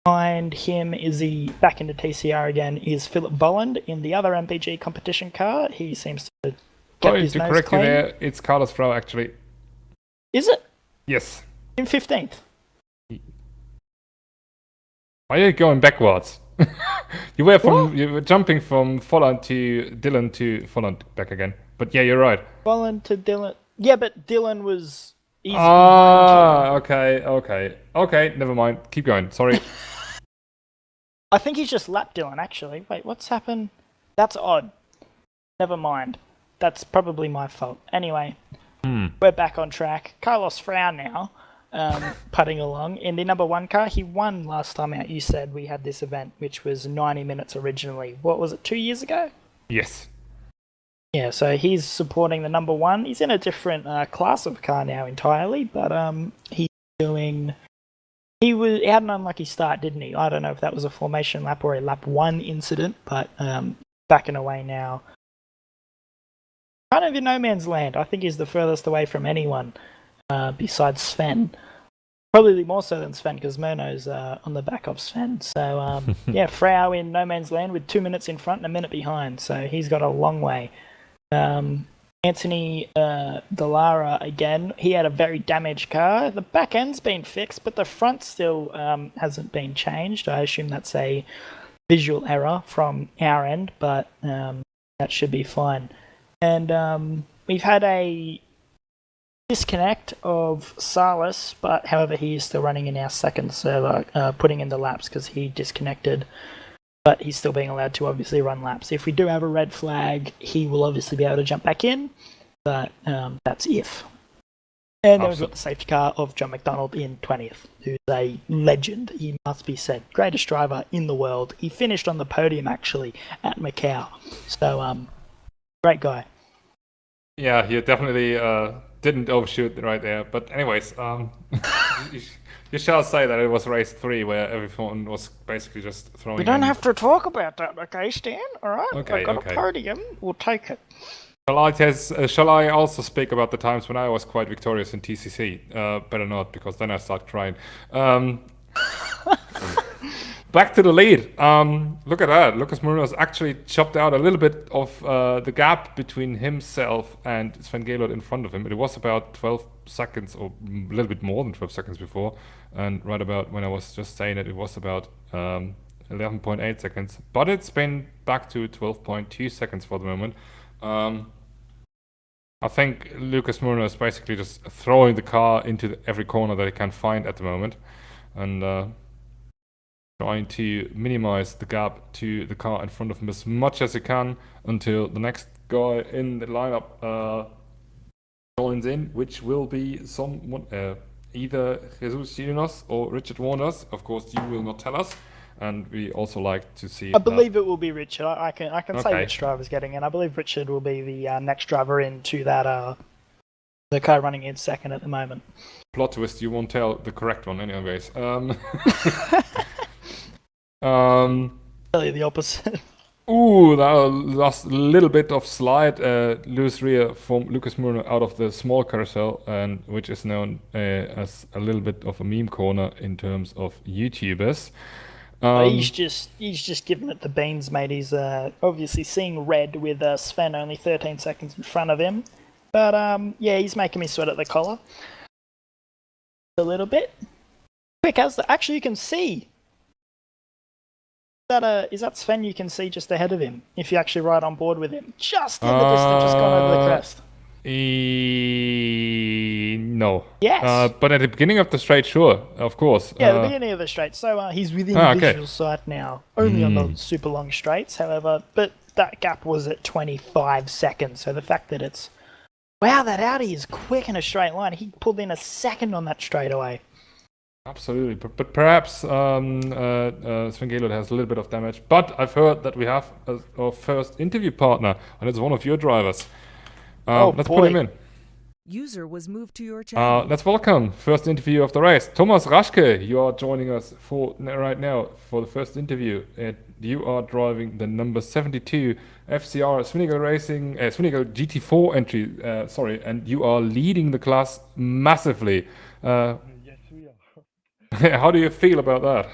Behind him is back into TCR again, is Philip Volland in the other MPG competition car. He seems to get his nose correct clean. you there, it's Carlos Frau, actually. Is it? Yes. In 15th? Why are you going backwards? you were jumping from Volland to Dillon to Volland back again. But yeah, you're right. Volland to Dillon. Yeah, but Dillon was... Okay, never mind. Keep going, sorry. I think he's just lapped Dillon, actually. Wait, what's happened? That's odd. Never mind. That's probably my fault. Anyway, we're back on track. Carlos Frau now, putting along. In the number 1 car, he won last time out. You said we had this event, which was 90 minutes originally. What was it, 2 years ago? Yes. Yeah, so he's supporting the number 1. He's in a different class of car now entirely, but he's doing... He had an unlucky start, didn't he? I don't know if that was a formation lap or a lap 1 incident, but backing away now. Kind of in no man's land. I think he's the furthest away from anyone besides Sven. Probably more so than Sven, because Murno's on the back of Sven. So, yeah, Frau in no man's land with 2 minutes in front and a minute behind. So he's got a long way. Anthony Dallara again. He had a very damaged car. The back end's been fixed, but the front still hasn't been changed. I assume that's a visual error from our end, but that should be fine. And we've had a disconnect of Salas, but however he is still running in our second server, putting in the laps because he disconnected. But he's still being allowed to obviously run laps. If we do have a red flag, he will obviously be able to jump back in, but that's if. And then we've got the safety car of John McDonald in 20th, who's a legend, he must be said. Greatest driver in the world. He finished on the podium, actually, at Macau. So, great guy. Yeah, he definitely didn't overshoot right there. But anyways, You shall say that it was race 3 where everyone was basically just throwing. We don't in. have to talk about that, okay, Stan? All right. Okay, I've got okay. a podium. We'll take it. Shall I also speak about the times when I was quite victorious in TCC? Better not, because then I start crying. Back to the lead. Look at that. Lucas Munoz actually chopped out a little bit of the gap between himself and Sven Gaylord in front of him. It was about 12 seconds, or a little bit more than 12 seconds before. And right about when I was just saying it was about 11.8 seconds. But it's been back to 12.2 seconds for the moment. I think Lucas Munoz is basically just throwing the car into every corner that he can find at the moment. And trying to minimize the gap to the car in front of him as much as he can until the next guy in the lineup joins in, which will be someone, either Jesus Girinos or Richard Warners. Of course, you will not tell us, and we also like to see. I believe it will be Richard. I can say Okay. which driver's getting in. I believe Richard will be the next driver into that the car running in second at the moment. Plot twist: you won't tell the correct one, anyways. Tell you the opposite. Ooh, that last little bit of slide loose rear from Lucas Murno out of the small carousel, and which is known as a little bit of a meme corner in terms of YouTubers. He's just giving it the beans, mate. He's obviously seeing red with Sven only 13 seconds in front of him. But yeah, he's making me sweat at the collar a little bit. Quick, actually you can see. Is that Sven you can see just ahead of him if you actually ride on board with him? Just in the distance, just gone over the crest. No. Yes. But at the beginning of the straight, sure, of course. Yeah, the beginning of the straight. So he's within visual sight now, only on the super long straights, however. But that gap was at 25 seconds. So the fact that it's... Wow, that Audi is quick in a straight line. He pulled in a second on that straightaway. Absolutely, but perhaps Sven Gaylord has a little bit of damage. But I've heard that we have our first interview partner, and it's one of your drivers. Let's put him in. User was moved to your channel. Let's welcome first interview of the race, Thomas Raschke. You are joining us right now for the first interview. You are driving the number 72 FCR Swinigal Racing, Swinigal GT4 entry. Sorry, and you are leading the class massively. Yes, we are. How do you feel about that?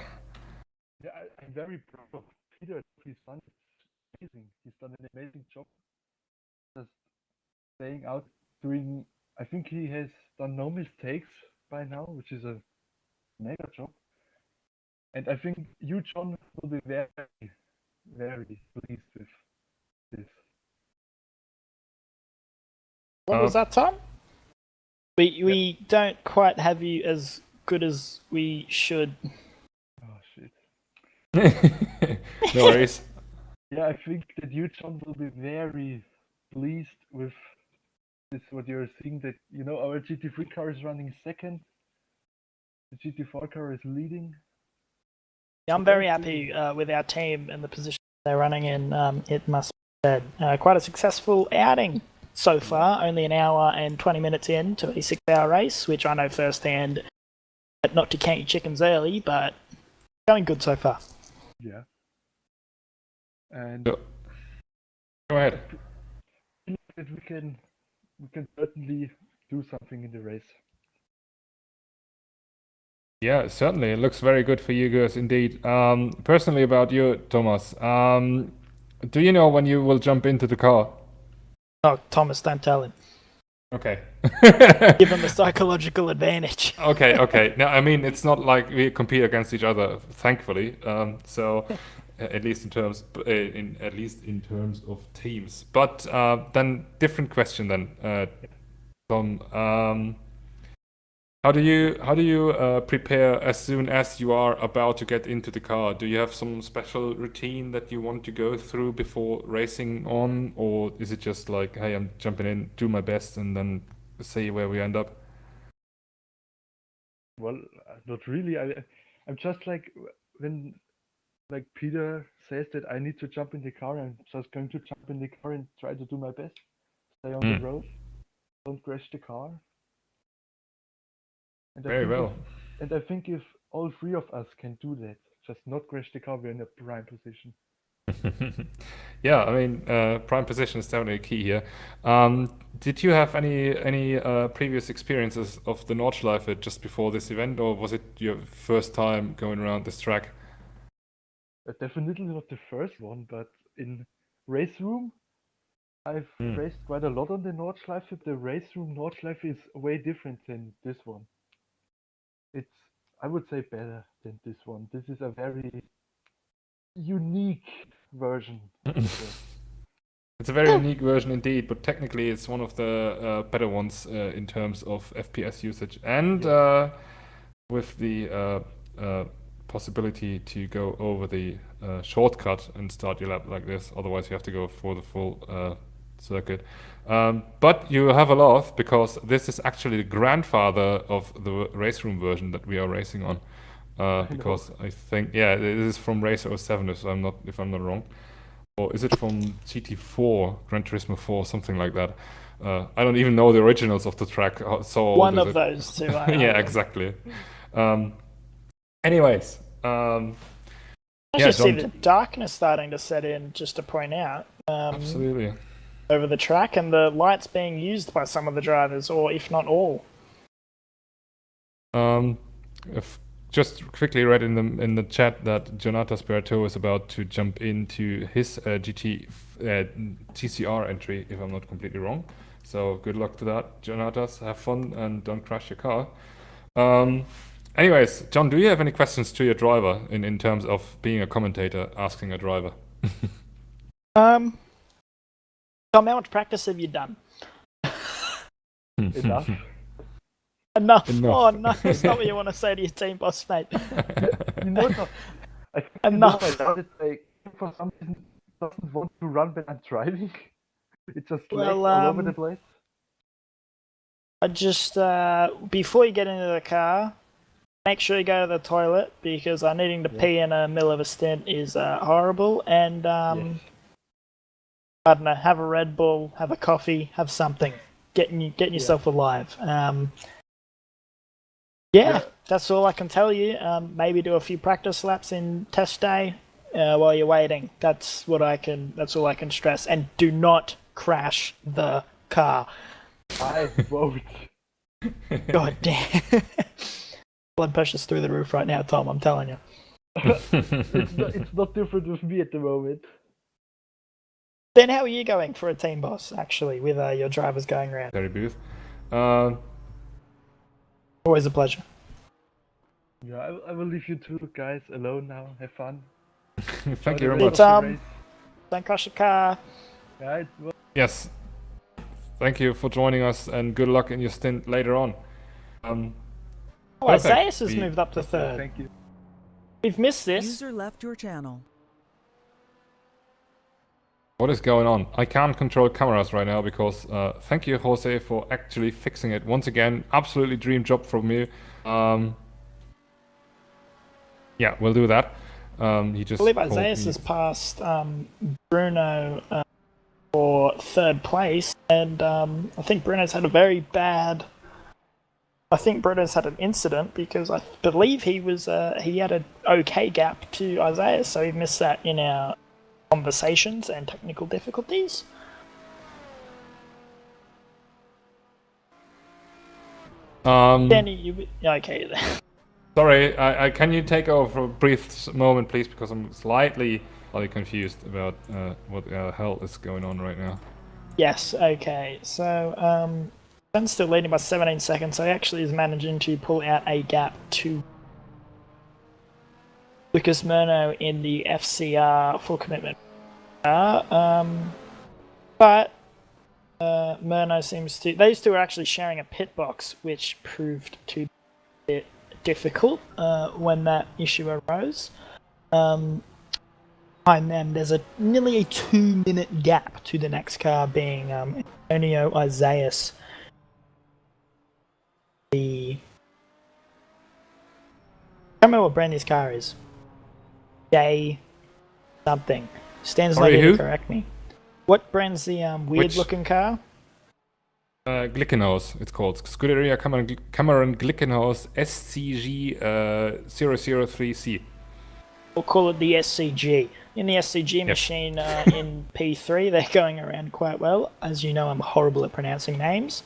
Yeah, I'm very proud of Peter. He's done amazing. He's done an amazing job. Just staying out, doing. I think he has done no mistakes by now, which is a mega job. And I think you, John, will be very, very pleased with this. What was that, Tom? We don't quite have you as good as we should. Oh shit. No worries. Yeah, I think that you, John, will be very pleased with this. What you're seeing, that our GT3 car is running second, the GT4 car is leading. Yeah, I'm very happy with our team and the position they're running in. It must be said, quite a successful outing so far. Only an hour and 20 minutes into a 6-hour race, which I know firsthand. Not to count your chickens early, but going good so far. Yeah. And Go ahead. that we can certainly do something in the race. Yeah, certainly. It looks very good for you guys indeed. Personally about you, Thomas, do you know when you will jump into the car? Oh, Thomas, don't tell him. Okay. Give him the psychological advantage. Okay. Now, I mean, it's not like we compete against each other, thankfully. So, at least in terms of teams. But then, different question then, Tom. How do you prepare as soon as you are about to get into the car? Do you have some special routine that you want to go through before racing on, or is it just like, hey, I'm jumping in, do my best, and then see where we end up? Well, not really. I'm just like, when Peter says that I need to jump in the car, I'm just going to jump in the car and try to do my best. Stay on the road, don't crash the car. And Very well. And I think if all three of us can do that, just not crash the car, we're in a prime position. Yeah, I mean, prime position is definitely key here. Did you have any previous experiences of the Nordschleife just before this event, or was it your first time going around this track? Definitely not the first one, but in race room, I've Hmm. raced quite a lot on the Nordschleife. The race room Nordschleife is way different than this one. It's, I would say, better than this one. This is a very unique version of the track. It's a very unique version indeed, but technically it's one of the better ones in terms of FPS usage and with the possibility to go over the shortcut and start your lap like this. Otherwise, you have to go for the full circuit. But you have a laugh because this is actually the grandfather of the race room version that we are racing on. Because I think, yeah, this is from Race 07, if I'm not wrong. Or is it from GT4, Gran Turismo 4, something like that? I don't even know the originals of the track. So old One is of it? those two. Yeah, exactly. Anyways, I yeah, see John, the darkness starting to set in, just to point out, absolutely. over the track, and the lights being used by some of the drivers, or if not all. If just quickly read in the chat that Jonatas Berto is about to jump into his TCR entry, if I'm not completely wrong. So good luck to that, Jonatas. Have fun and don't crash your car. Anyways, John, do you have any questions to your driver in terms of being a commentator, asking a driver? Tom, how much practice have you done? Enough. Enough. Enough. Oh no, it's not what you want to say to your team boss, mate. You know, I think Enough. You know, my dad, like, for some reason doesn't want to run when I'm driving. It's just legs Well, all over the place. I just before you get into the car, make sure you go to the toilet, because needing to pee in the middle of a stint is horrible. And I don't know, have a Red Bull, have a coffee, have something, getting yourself alive. Yeah, that's all I can tell you. Maybe do a few practice laps in test day while you're waiting. That's all I can stress. And do not crash the car. I won't. God damn. Blood pressure's through the roof right now, Tom, I'm telling you. It's not different with me at the moment. Then how are you going for a team boss, actually, with your drivers going around? Terry Booth. Always a pleasure. Yeah, I will leave you two guys alone now. Have fun. Thank you very See you, much. Tom. Don't crash the car. Yeah, it was. Yes. Thank you for joining us and good luck in your stint later on. Perfect. Isaias has moved up to third. Thank you. We've missed this. User left your channel. What is going on? I can't control cameras right now because thank you, Jose, for actually fixing it. Once again, absolutely dream job from you. Yeah, we'll do that. He just I believe called Isaias me. has passed Bruno for third place, and I think Bruno's had a very bad. I think Bruno's had an incident, because I believe he had an okay gap to Isaias, so he missed that in our conversations and technical difficulties. Danny, okay then. Sorry, can you take over for a brief moment, please, because I'm slightly confused about what the hell is going on right now. Yes, okay. So, Ben's still leading by 17 seconds, so he actually is managing to pull out a gap to Lucas Murno in the FCR full commitment car. But Murno seems to... These two are actually sharing a pit box, which proved to be a bit difficult when that issue arose. Behind them, there's nearly a 2-minute gap to the next car, being Antonio Isaias. I don't remember what brand his car is. J something. Stan's not here to correct me. What brand's the weird looking car? Glickenhaus, it's called. Scuderia Cameron Glickenhaus SCG 003C. We'll call it the SCG. In the SCG machine in P3, they're going around quite well. As you know, I'm horrible at pronouncing names.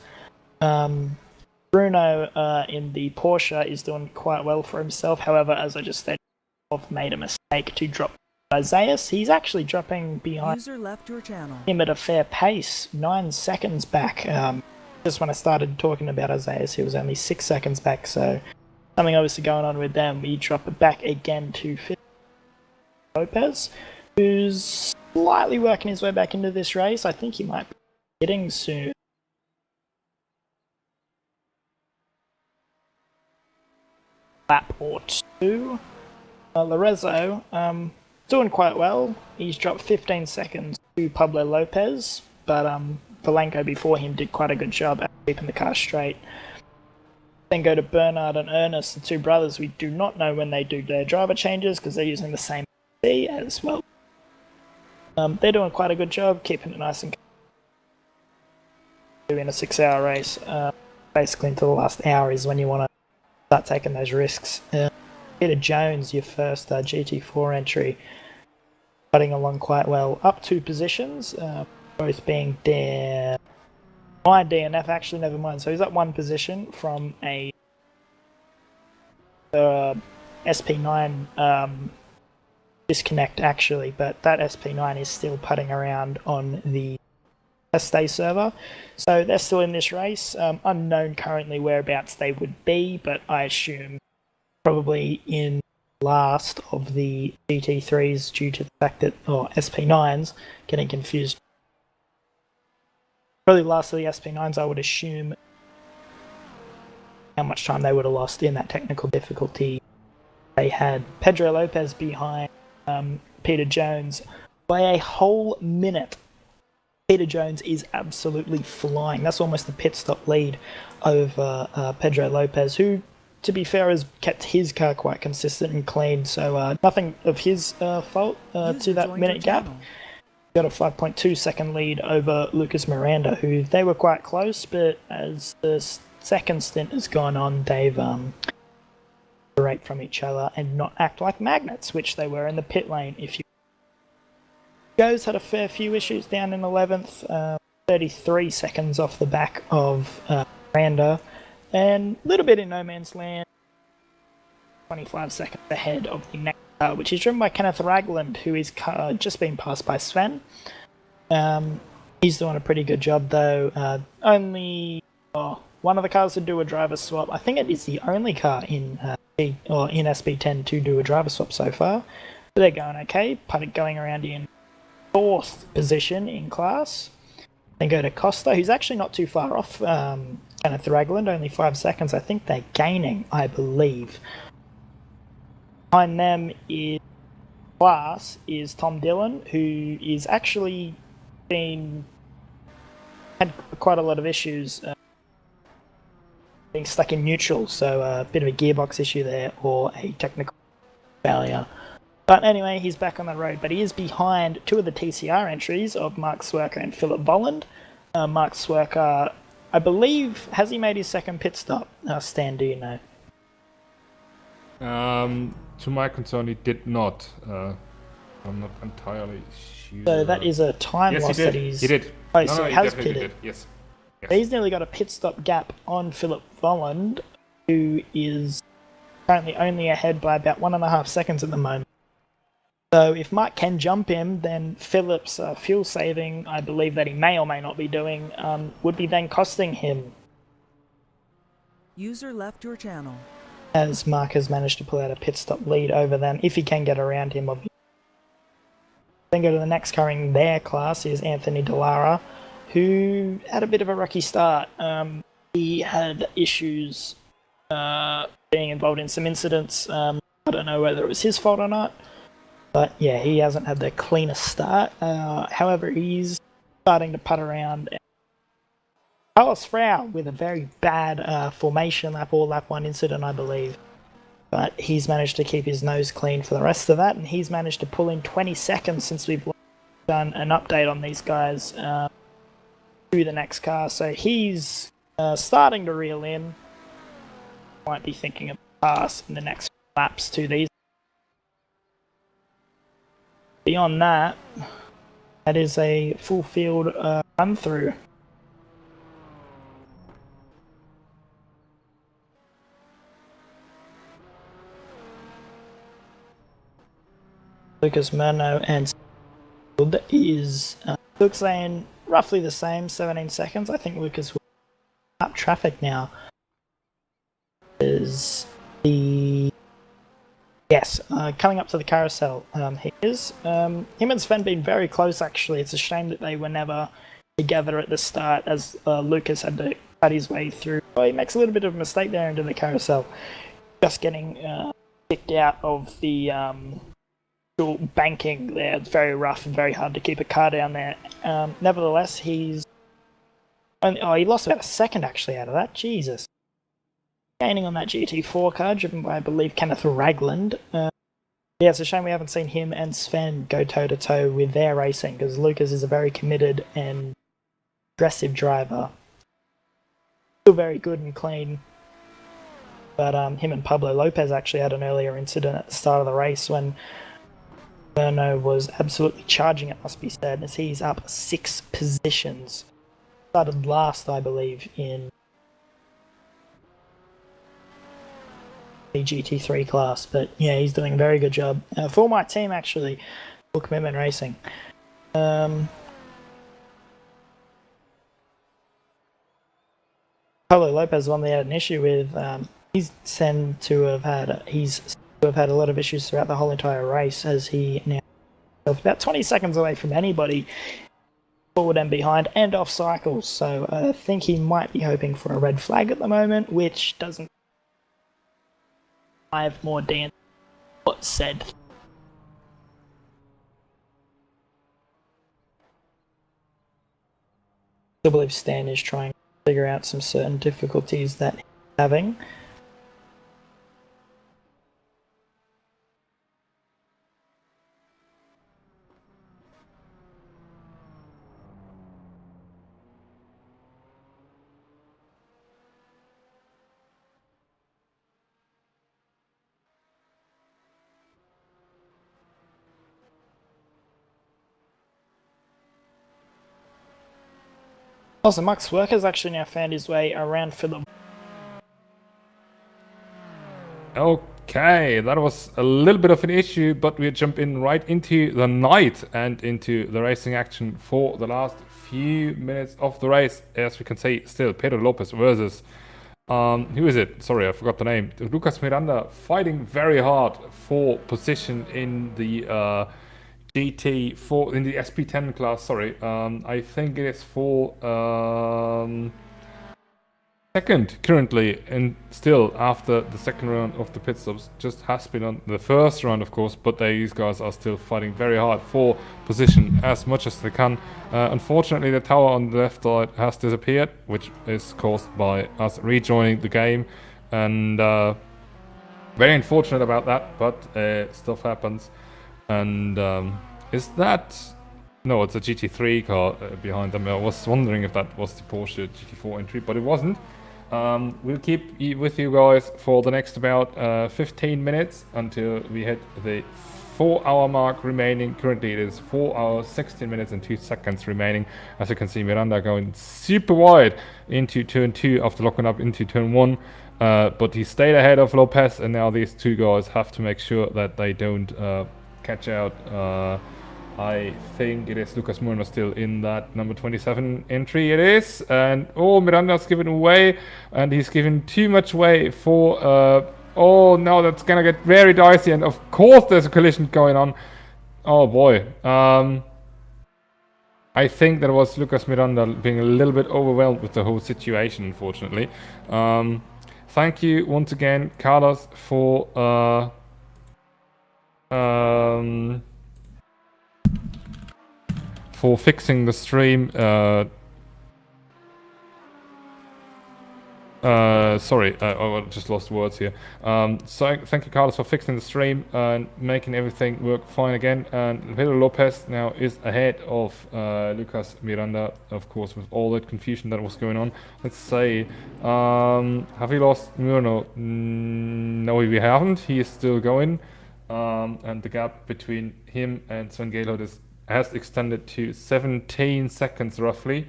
Bruno in the Porsche is doing quite well for himself. However, as I just said, I've made a mistake to drop Isaias. He's actually dropping behind User left your channel. him at a fair pace, 9 seconds back. Just when I started talking about Isaias, he was only 6 seconds back, so something obviously going on with them. We drop it back again to Lopez, who's slightly working his way back into this race. I think he might be hitting soon. Lap or two. Lorenzo, doing quite well. He's dropped 15 seconds to Pablo Lopez, but Valenko before him did quite a good job at keeping the car straight. Then go to Bernard and Ernest, the two brothers. We do not know when they do their driver changes because they're using the same C as well. They're doing quite a good job keeping it nice and in a 6-hour race. Basically until the last hour is when you want to start taking those risks. Peter Jones, your first GT4 entry, putting along quite well. Up 2 positions, both being my DNF, actually, never mind. So he's up 1 position from a SP9 disconnect, actually, but that SP9 is still putting around on the test day server. So they're still in this race. Unknown currently whereabouts they would be, but I assume probably in last of the GT3s due to the fact that, or SP9s, getting confused. Probably last of the SP9s, I would assume how much time they would have lost in that technical difficulty. They had Pedro Lopez behind Peter Jones by a whole minute. Peter Jones is absolutely flying. That's almost the pit stop lead over Pedro Lopez, who, to be fair, has kept his car quite consistent and clean, so nothing of his fault to that minute gap. Got a 5.2 second lead over Lucas Miranda, who they were quite close, but as the second stint has gone on, they've separate from each other and not act like magnets, which they were in the pit lane. If you Goes had a fair few issues down in 11th, 33 seconds off the back of Miranda, and a little bit in no man's land, 25 seconds ahead of the next car, which is driven by Kenneth Ragland, who is just been passed by Sven. He's doing a pretty good job, though. Only one of the cars to do a driver swap. I think it is the only car in in SB10 to do a driver swap so far. But they're going okay. Putting going around in 4th position in class. Then go to Costa, who's actually not too far off Kenneth Ragland, only 5 seconds. I think they're gaining, I believe. Behind them in class is Tom Dillon, who is actually had quite a lot of issues being stuck in neutral, so a bit of a gearbox issue there or a technical failure. But anyway, he's back on the road, but he is behind 2 of the TCR entries of Mark Swerker and Philip Volland. Mark Swerker, I believe, has he made his second pit stop? Stan, do you know? To my concern, he did not. I'm not entirely sure. So that is a time loss that he's... He did. Oh, so he has pitted. Did. Yes. So he's nearly got a pit stop gap on Philip Volland, who is currently only ahead by about 1.5 seconds at the moment. So if Mark can jump him, then Philip's fuel saving, I believe that he may or may not be doing, would be then costing him. User left your channel. As Mark has managed to pull out a pit stop lead over them, if he can get around him. Then go to the next car in their class is Anthony Dallara, who had a bit of a rocky start. He had issues being involved in some incidents. I don't know whether it was his fault or not. But yeah, he hasn't had the cleanest start. However, he's starting to putt around. Carlos Frau with a very bad formation lap or lap 1 incident, I believe. But he's managed to keep his nose clean for the rest of that, and he's managed to pull in 20 seconds since we've done an update on these guys. to the next car. So he's starting to reel in. Might be thinking of pass in the next laps to these. Beyond that, that is a full field run through. Lucas Murno and is Luke's saying roughly the same, 17 seconds. I think Lucas will up traffic now. Is the coming up to the carousel. He is. Him and Sven been very close actually. It's a shame that they were never together at the start, as Lucas had to cut his way through. Well, he makes a little bit of a mistake there into the carousel, just getting kicked out of the banking there. It's very rough and very hard to keep a car down there. Nevertheless, he lost about a second actually out of that. Jesus. Gaining on that GT4 car, driven by, I believe, Kenneth Ragland. Yeah, it's a shame we haven't seen him and Sven go toe-to-toe with their racing, because Lucas is a very committed and aggressive driver. Still very good and clean. But him and Pablo Lopez actually had an earlier incident at the start of the race when Verno was absolutely charging, it must be said, as he's up 6 positions. Started last, I believe, in the GT3 class, but yeah, he's doing a very good job for my team actually, for Commitment Racing. Pablo Lopez, one they had an issue with. He's said to have had a lot of issues throughout the whole entire race, as he now is about 20 seconds away from anybody forward and behind and off cycles. So I think he might be hoping for a red flag at the moment, which doesn't. I have more Dan what said. I believe Stan is trying to figure out some certain difficulties that he's having. Also, Max Worker's actually now found his way around for the... Okay, that was a little bit of an issue, but we jump in right into the night and into the racing action for the last few minutes of the race. As we can see, still Pedro Lopez versus who is it? Sorry, I forgot the name. Lucas Miranda fighting very hard for position in the GT4 in the SP10 class. Sorry, I think it is for second currently, and still after the second round of the pit stops. Just has been on the first round, of course, but these guys are still fighting very hard for position as much as they can. Unfortunately, the tower on the left side has disappeared, which is caused by us rejoining the game, and very unfortunate about that, but stuff happens. And is that... No, it's a GT3 car behind them. I was wondering if that was the Porsche GT4 entry, but it wasn't. We'll keep with you guys for the next about 15 minutes until we hit the 4-hour mark remaining. Currently it is 4 hours, 16 minutes and 2 seconds remaining. As you can see, Miranda going super wide into turn 2 after locking up into turn 1. But he stayed ahead of Lopez, and now these two guys have to make sure that they don't catch out. I think it is Lucas Murno still in that number 27 entry. It is, and Miranda's given away, and he's given too much way for oh no, that's gonna get very dicey, and of course there's a collision going on. Oh boy. I think that was Lucas Miranda being a little bit overwhelmed with the whole situation, unfortunately. Thank you once again, Carlos, for fixing the stream. Sorry, I just lost words here. So thank you, Carlos, for fixing the stream and making everything work fine again. And Pedro Lopez now is ahead of Lucas Miranda, of course, with all that confusion that was going on. Let's say, have we lost Murno? No, we haven't. He is still going. And the gap between him and Sven Gaylord has extended to 17 seconds roughly.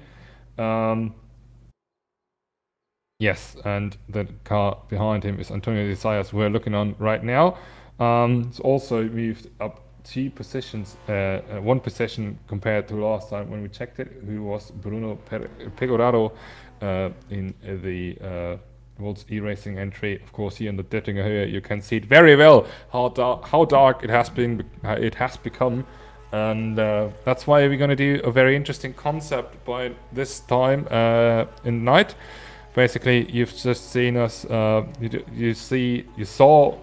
Yes, and the car behind him is Antonio de Zayas. We're looking on right now. It's also moved up 2 positions, 1 position compared to last time when we checked it, who was Bruno Pegoraro in the World's E-Racing entry. Of course, here in the Dettinger here, you can see it very well how dark it has become. And that's why we're going to do a very interesting concept by this time in night. Basically, you've just seen us. You saw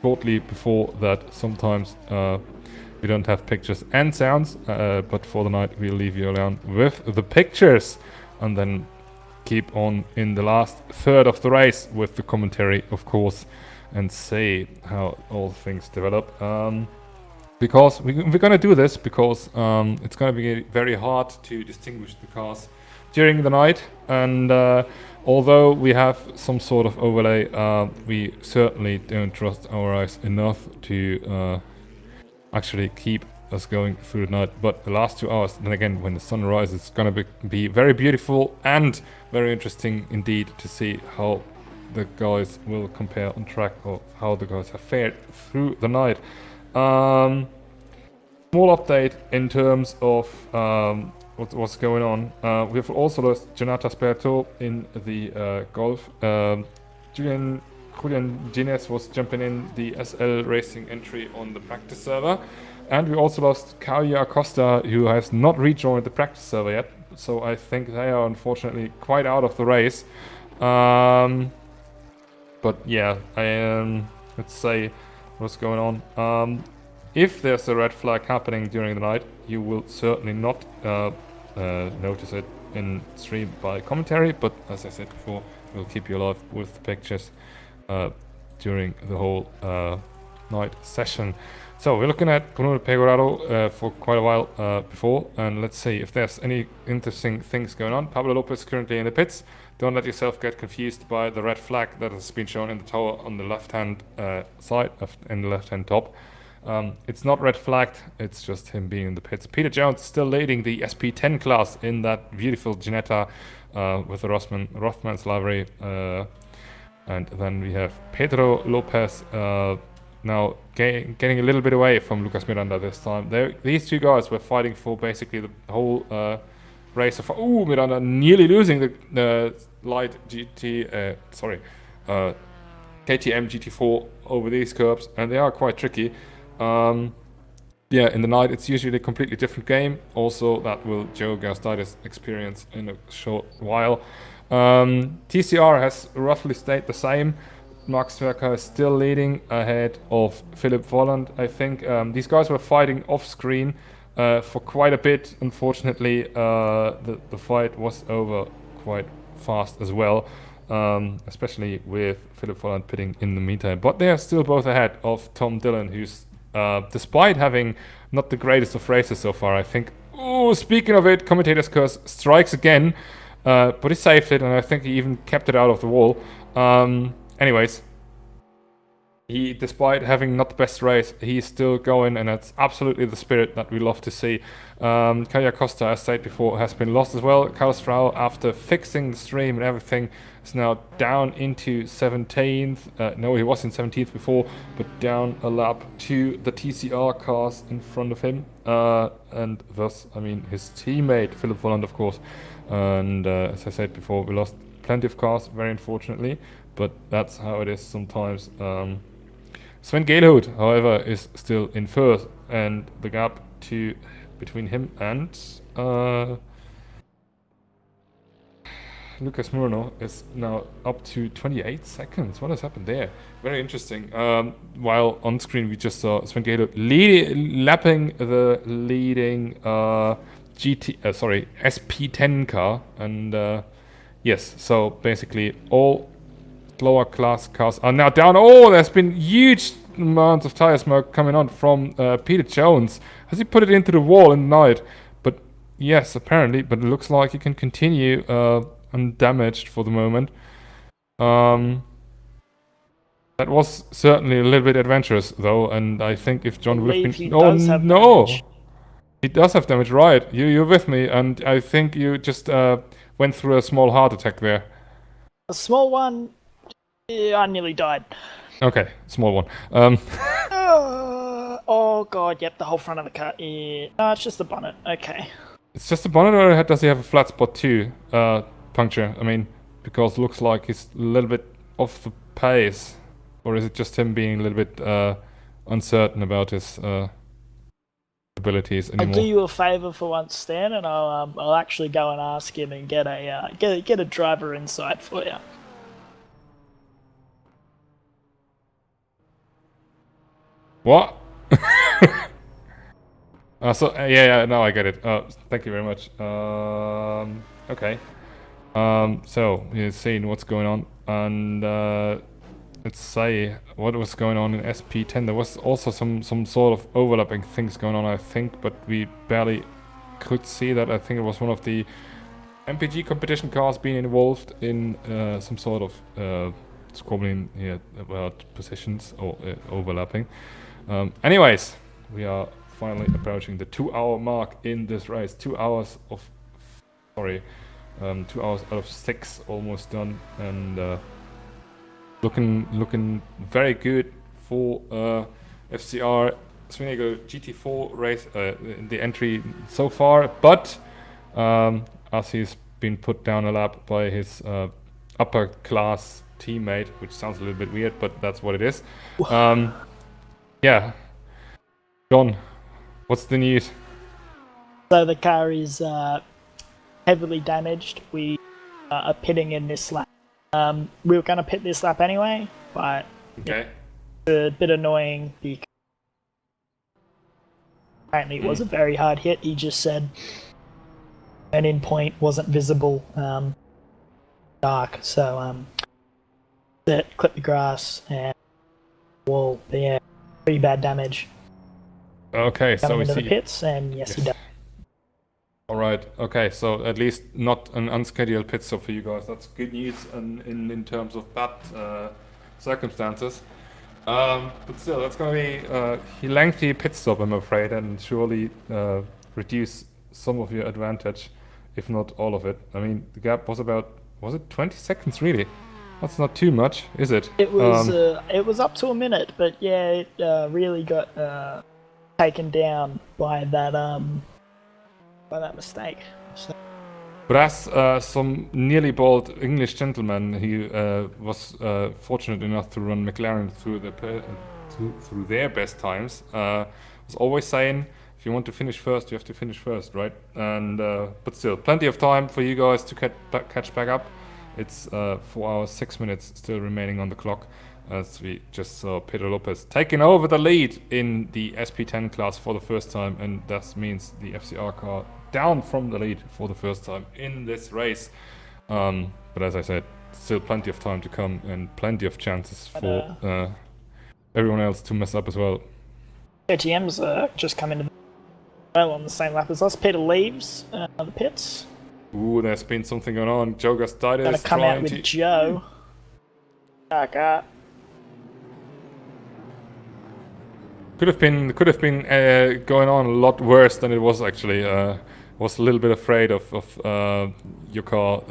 shortly before that sometimes we don't have pictures and sounds, but for the night we'll leave you alone with the pictures, and then keep on in the last third of the race with the commentary, of course, and see how all things develop. Because we're gonna do this because it's gonna be very hard to distinguish the cars during the night, and although we have some sort of overlay, we certainly don't trust our eyes enough to actually keep us going through the night. But the last 2 hours, then again, when the sun rises, it's gonna be very beautiful and very interesting indeed to see how the guys will compare on track, or how the guys have fared through the night. Small update in terms of what's going on. We've also lost Jonathan Sperto in the golf. Julian Gines was jumping in the SL Racing entry on the practice server. And we also lost Caio Acosta, who has not rejoined the practice server yet. So I think they are unfortunately quite out of the race. But yeah, let's say what's going on. If there's a red flag happening during the night, you will certainly not notice it in stream by commentary, but as I said before, we'll keep you alive with the pictures during the whole night session. So we're looking at Bruno Pegoraro for quite a while before, and let's see if there's any interesting things going on. Pablo Lopez currently in the pits. Don't let yourself get confused by the red flag that has been shown in the tower on the left-hand side, in the left-hand top. It's not red flagged, it's just him being in the pits. Peter Jones still leading the SP10 class in that beautiful Ginetta with the Rothmans livery. And then we have Pedro Lopez now getting a little bit away from Lucas Miranda this time. These 2 guys were fighting for basically the whole race of... Ooh, Miranda nearly losing the light KTM GT4 over these curbs, and they are quite tricky. Yeah, in the night it's usually a completely different game. Also, that will Joe Gaustitis experience in a short while. TCR has roughly stayed the same. Max Verker is still leading ahead of Philip Volland. I think these guys were fighting off screen for quite a bit. Unfortunately, the fight was over quite fast as well, especially with Philip Volland pitting in the meantime. But they are still both ahead of Tom Dillon, who's despite having not the greatest of races so far, I think. Oh, speaking of it, commentator's curse strikes again, but he saved it, and I think he even kept it out of the wall. Anyways, he, despite having not the best race, he's still going, and that's absolutely the spirit that we love to see. Caio Costa, as said before, has been lost as well. Carlos Frau, after fixing the stream and everything, is now down into 17th. No, he was in 17th before, but down a lap to the TCR cars in front of him. And thus, I mean, his teammate, Philip Volland, of course. And as I said before, we lost plenty of cars, very unfortunately, but that's how it is sometimes. Sven Gaylord, however, is still in first, and the gap between him and Lucas Murno is now up to 28 seconds. What has happened there? Very interesting. While on screen we just saw Sven Gaylord lapping the leading SP10 car, and Yes, so basically all lower class cars are now down. Oh, there's been huge amounts of tire smoke coming on from Peter Jones. Has he put it into the wall in the night? But yes, apparently. But it looks like he can continue undamaged for the moment. That was certainly a little bit adventurous, though, and I think if John would have been... Oh, no! He does have damage, right. You're with me, and I think you just went through a small heart attack there. A small one? Yeah, I nearly died. Okay, small one. Oh god, yep, the whole front of the car. Yeah. No, it's just the bonnet. Okay. It's just the bonnet, or does he have a flat spot too? Puncture, I mean, because it looks like he's a little bit off the pace. Or is it just him being a little bit uncertain about his abilities anymore? I'll do you a favour for once, Stan, and I'll actually go and ask him and get a driver insight for you. What? Yeah, no, I get it. Thank you very much. Okay. So you're seeing what's going on, and let's say what was going on in SP10. There was also some sort of overlapping things going on, I think, but we barely could see that. I think it was one of the MPG competition cars being involved in some sort of squabbling here about positions or overlapping. Anyways, we are finally approaching the 2-hour mark in this race. 2 hours of, 2 hours out of 6 almost done, and looking very good for FCR Swinego GT4 race in the entry so far. But as he's been put down a lap by his upper class teammate, which sounds a little bit weird, but that's what it is. Yeah, John, what's the news? So the car is heavily damaged. We are pitting in this lap. We were going to pit this lap anyway, but okay, it's a bit annoying because apparently it was a very hard hit. He just said an in point wasn't visible, dark, so clip the grass and wall. But yeah, pretty bad damage. Okay, so we into see the pits, and yes, he does. All right. Okay. So at least not an unscheduled pit stop for you guys. That's good news in terms of bad circumstances. But still, that's going to be a lengthy pit stop, I'm afraid, and surely reduce some of your advantage, if not all of it. I mean, the gap was it 20 seconds really? That's not too much, is it? It was up to a minute, but yeah, it really got taken down by that mistake. So. But as some nearly bald English gentleman who was fortunate enough to run McLaren through through their best times, was always saying, if you want to finish first, you have to finish first, right? And but still, plenty of time for you guys to catch back up. It's 4 hours 6 minutes still remaining on the clock, as we just saw Pedro Lopez taking over the lead in the SP10 class for the first time, and that means the FCR car down from the lead for the first time in this race. But as I said, still plenty of time to come and plenty of chances for everyone else to mess up as well. KTM's just come into on the same lap as us. Peter leaves the pits. Ooh, there's been something going on. Joe Gastides gonna come out with Joe. Okay. Could have been going on a lot worse than it was actually. Was a little bit afraid of your car,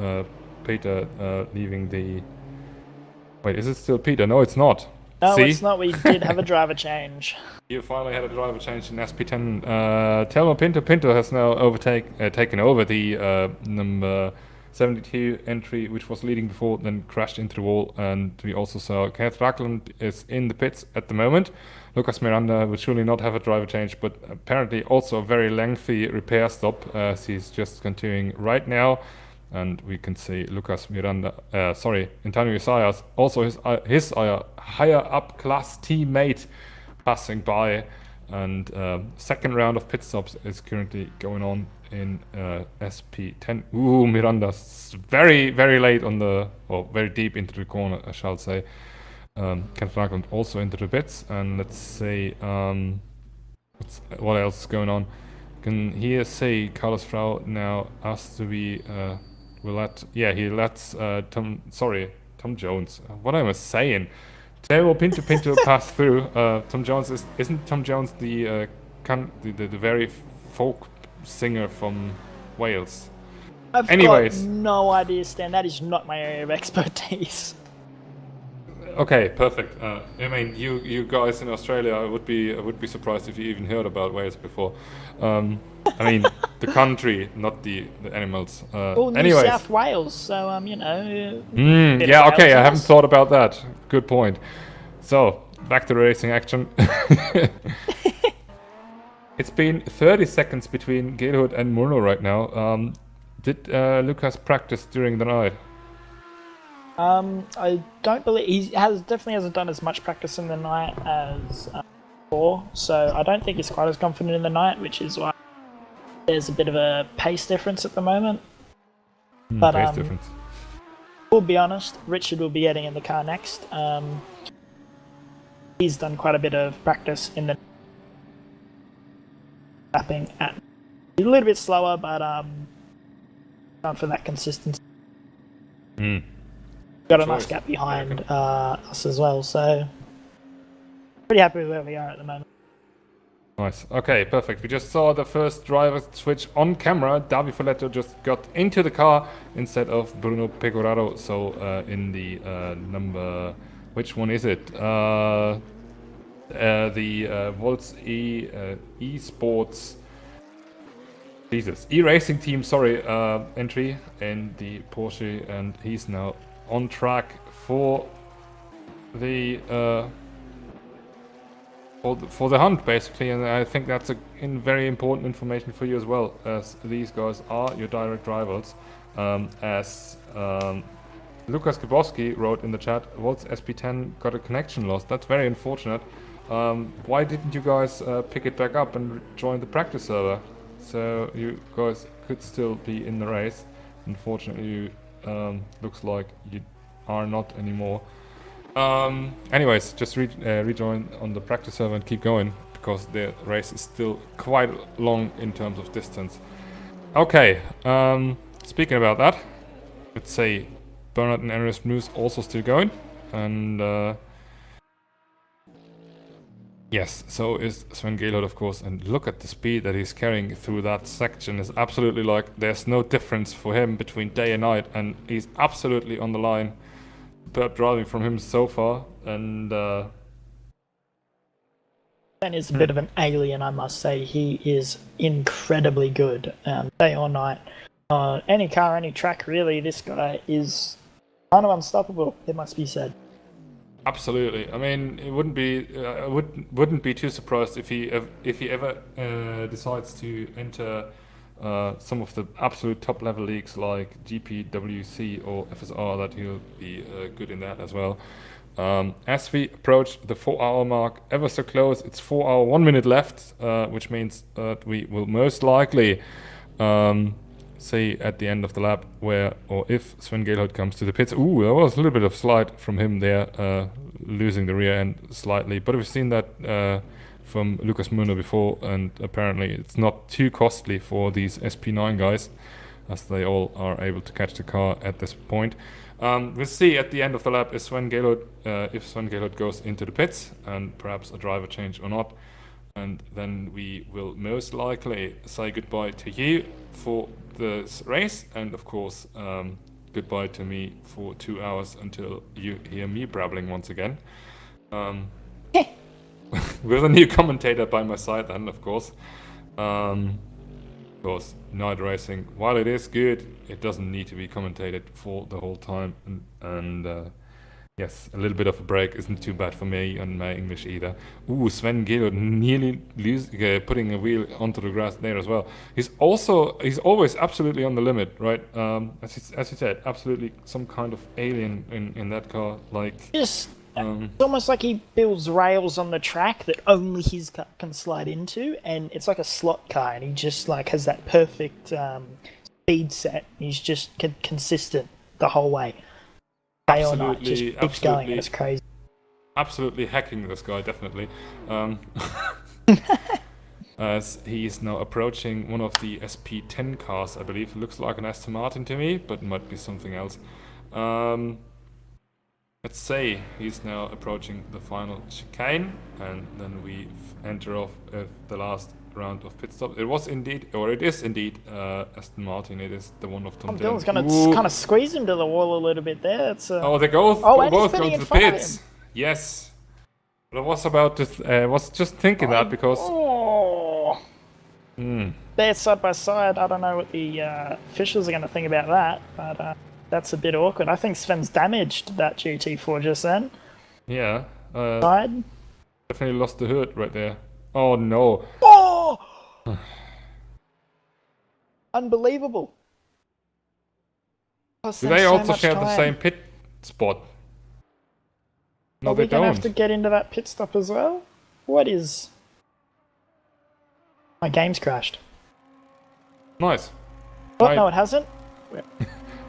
Peter, leaving the... Wait, is it still Peter? No, it's not. No, See? it's not. We did have a driver change. You finally had a driver change in SP10. Telmo Pinto has now taken over the number 72 entry, which was leading before, then crashed into the wall. And we also saw Kenneth Rackland is in the pits at the moment. Lucas Miranda will surely not have a driver change, but apparently also a very lengthy repair stop, as he's just continuing right now. And we can see Lucas Miranda, Antonio Isaias, also his higher up class teammate passing by and second round of pit stops is currently going on in SP10. Ooh, Miranda's very, very late on the, or very deep into the corner, I shall say. Ken Franklin also into the pits, and let's say, what else is going on? Can here say Carlos Frau now has to be, he lets Tom Jones. What am I saying? They will Pinto pass through. Tom Jones isn't Tom Jones the very folk singer from Wales? Anyways, got no idea, Stan. That is not my area of expertise. Okay, perfect. I mean, you guys in Australia, I would be surprised if you even heard about Wales before. I mean, the country, not the animals. New anyways. South Wales, so you know. Yeah, okay. I haven't thought about that. Good point. So back to racing action. It's been 30 seconds between Geelhood and Murno right now. Did Lucas practice during the night? I don't believe he definitely hasn't done as much practice in the night as before, so I don't think he's quite as confident in the night, which is why there's a bit of a pace difference at the moment. But pace difference. We'll be honest, Richard will be getting in the car next. He's done quite a bit of practice in the lapping at a little bit slower, but not for that consistency. Got a nice gap behind us as well, so pretty happy with where we are at the moment. Nice. Okay, perfect. We just saw the first driver switch on camera. Davide Folletto just got into the car instead of Bruno Pecoraro. So in the number, which one is it? The Volts eSports. Jesus, e-racing team. Sorry, entry in the Porsche, and he's now on track for the for the hunt, basically, and I think that's very important information for you as well, as these guys are your direct rivals. As Lukas Grabowski wrote in the chat, Volts SP10 got a connection loss. That's very unfortunate. Why didn't you guys pick it back up and join the practice server? So you guys could still be in the race. Unfortunately, looks like you are not anymore. Anyways, just rejoin on the practice server and keep going, because the race is still quite long in terms of distance. Okay, speaking about that, let's say Bernard and Ernest News also still going, and yes, so is Sven Geelhout, of course, and look at the speed that he's carrying through that section. Is absolutely like there's no difference for him between day and night, and he's absolutely on the line. Superb driving from him so far, and Ben is a bit of an alien, I must say. He is incredibly good, day or night. Any car, any track, really. This guy is kind of unstoppable, it must be said. Absolutely. I mean, it wouldn't be wouldn't be too surprised if he ever decides to enter some of the absolute top level leagues like GPWC or FSR, that he'll be good in that as well. As we approach the 4-hour mark, ever so close, it's 4 hours 1 minute left, which means that we will most likely say at the end of the lap if Sven Geelhout comes to the pits. Ooh, there was a little bit of slide from him there, losing the rear end slightly, but we've seen that from Lucas Murno before, and apparently it's not too costly for these SP9 guys, as they all are able to catch the car at this point. We'll see at the end of the lap if Sven Geelhout goes into the pits, and perhaps a driver change or not. And then we will most likely say goodbye to you for this race, and of course goodbye to me for 2 hours until you hear me brabbling once again. With a new commentator by my side then, of course. Of course, night racing, while it is good, it doesn't need to be commentated for the whole time, and yes, a little bit of a break isn't too bad for me and my English either. Ooh, Sven Geelhout nearly putting a wheel onto the grass there as well. He's always absolutely on the limit, right? As you said, absolutely some kind of alien in that car. Like, Just It's almost like he builds rails on the track that only his car can slide into, and it's like a slot car, and he just like has that perfect speed set. He's just consistent the whole way, day or night, just keeps going. It's crazy. Absolutely hacking this guy, definitely. As he is now approaching one of the SP10 cars, I believe. It looks like an Aston Martin to me, but might be something else. Let's say he's now approaching the final chicane, and then we enter off the last round of pit stop. It was indeed, or it is indeed, Aston Martin. It is the one of Tom Dillon. Dylan's going to kind of squeeze him to the wall a little bit there. It's, oh, they both go to the pits. Yes. But I was about to, was just thinking that because... They're side by side. I don't know what the officials are going to think about that, but that's a bit awkward. I think Sven's damaged that GT4 just then. Yeah. Side. Definitely lost the hood right there. Oh no. Oh! Unbelievable. Do they also share the same pit spot? No, they don't. Are we going to have to get into that pit stop as well? What is... My game's crashed. Nice. Oh, no, it hasn't.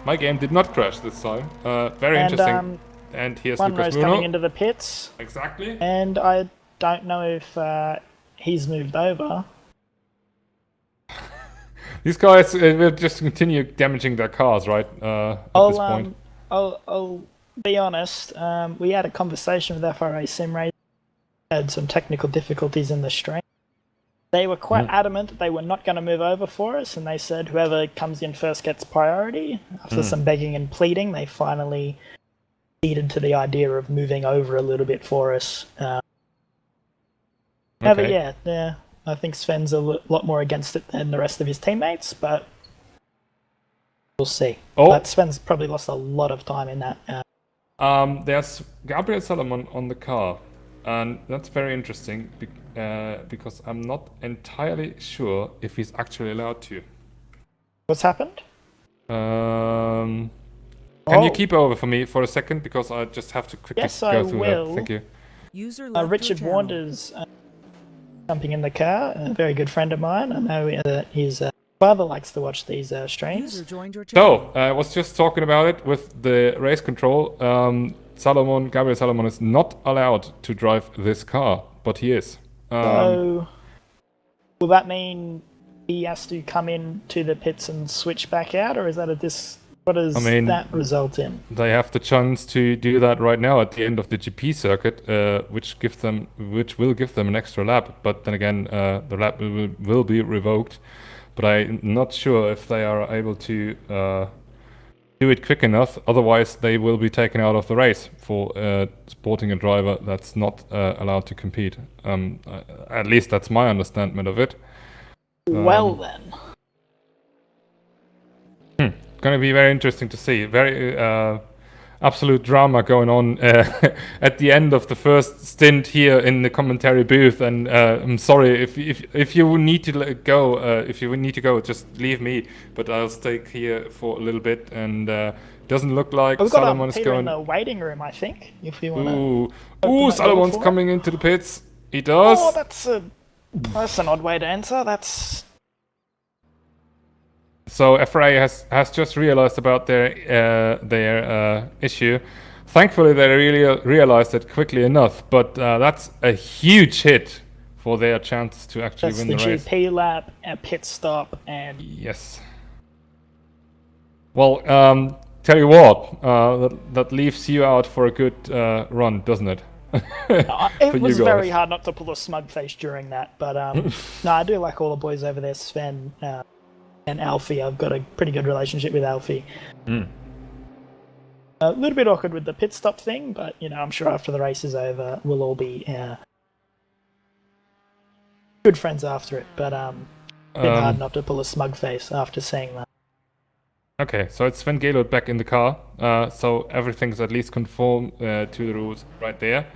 My game did not crash this time. Very interesting. And here's Lucas Muno coming into the pits. Exactly. And I don't know if he's moved over. These guys will just continue damaging their cars, right? At this point. I'll be honest. We had a conversation with FRA Sim Racing. Had some technical difficulties in the stream. They were quite adamant that they were not going to move over for us, and they said whoever comes in first gets priority. After some begging and pleading, they finally ceded to the idea of moving over a little bit for us. But yeah, I think Sven's a lot more against it than the rest of his teammates, but we'll see. But Sven's probably lost a lot of time in that. There's Gabriel Salomon on the car, and that's very interesting because I'm not entirely sure if he's actually allowed to. What's happened? Can you keep over for me for a second, because I just have to quickly go through that. Thank you. Richard Wanders jumping in the car, a very good friend of mine. I know that his father likes to watch these streams. So, I was just talking about it with the race control. Gabriel Salomon is not allowed to drive this car, but he is. So, will that mean he has to come in to the pits and switch back out, or is that what does that result in? They have the chance to do that right now at the end of the GP circuit, which will give them an extra lap. But then again, the lap will be revoked. But I'm not sure if they are able to do it quick enough. Otherwise, they will be taken out of the race for sporting a driver that's not allowed to compete. At least that's my understanding of it. Well then. Going to be very interesting to see. Very absolute drama going on at the end of the first stint here in the commentary booth. And I'm sorry if you need to go, just leave me. But I'll stay here for a little bit. And doesn't look like Salomon is going. In the waiting room, I think. If you want to. Ooh, Salomon's coming into the pits. He does. Oh, that's an odd way to enter. So FRA has just realized about their issue. Thankfully, they really realized it quickly enough. But that's a huge hit for their chances to actually win the race. That's the GP lap, a pit stop, and... Yes. Well, tell you what, that leaves you out for a good run, doesn't it? It was very hard not to pull a smug face during that. But no, I do like all the boys over there, Sven and Alfie. I've got a pretty good relationship with Alfie. A little bit awkward with the pit stop thing, but I'm sure after the race is over, we'll all be good friends after it. But been hard not to pull a smug face after saying that. Okay, so it's Sven Gaylord back in the car, so everything's at least conform to the rules right there.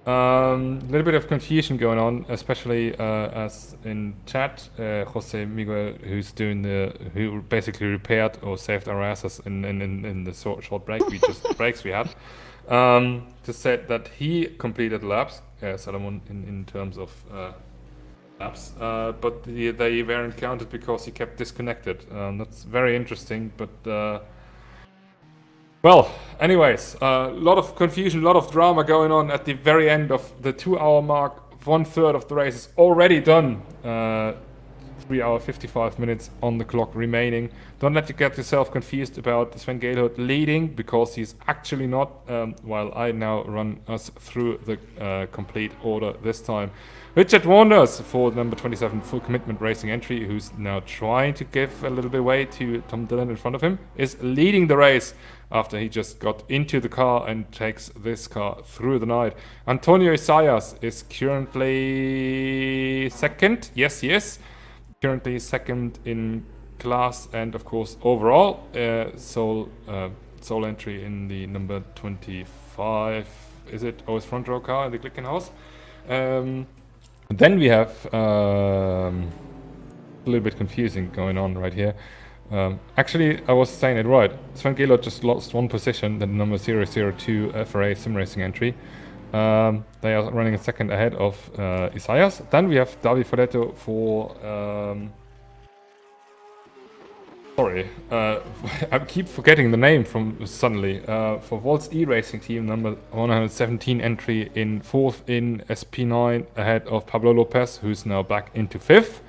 A little bit of confusion going on, especially as in chat, Jose Miguel, who basically repaired or saved our asses in the short breaks we had. just said that he completed laps, Salomon, in terms of laps, but they weren't counted because he kept disconnected. That's very interesting, but well, anyways, a lot of confusion, a lot of drama going on at the very end of the 2-hour mark. 1/3 of the race is already done. 3 hour 55 minutes on the clock remaining. Don't let you get yourself confused about Sven Gehlhut leading, because he's actually not, while I now run us through the complete order this time. Richard Wanders for number 27 full commitment racing entry, who's now trying to give a little bit away to Tom Dillon in front of him, is leading the race after he just got into the car and takes this car through the night. Antonio Isaias is currently second. Yes, he is. Currently second in class and of course overall. Sole entry in the number 25. Is it? Oh, it's front row car in the Glickenhaus. Then we have a little bit confusing going on right here. Actually, I was saying it right. Sven Gehlhut just lost one position, the number 002 FRA sim racing entry. They are running a second ahead of Isaias. Then we have Davi Fodetto for... sorry, I keep forgetting the name from suddenly. For Volts E-Racing team, number 117 entry in 4th in SP9 ahead of Pablo Lopez, who's now back into 5th.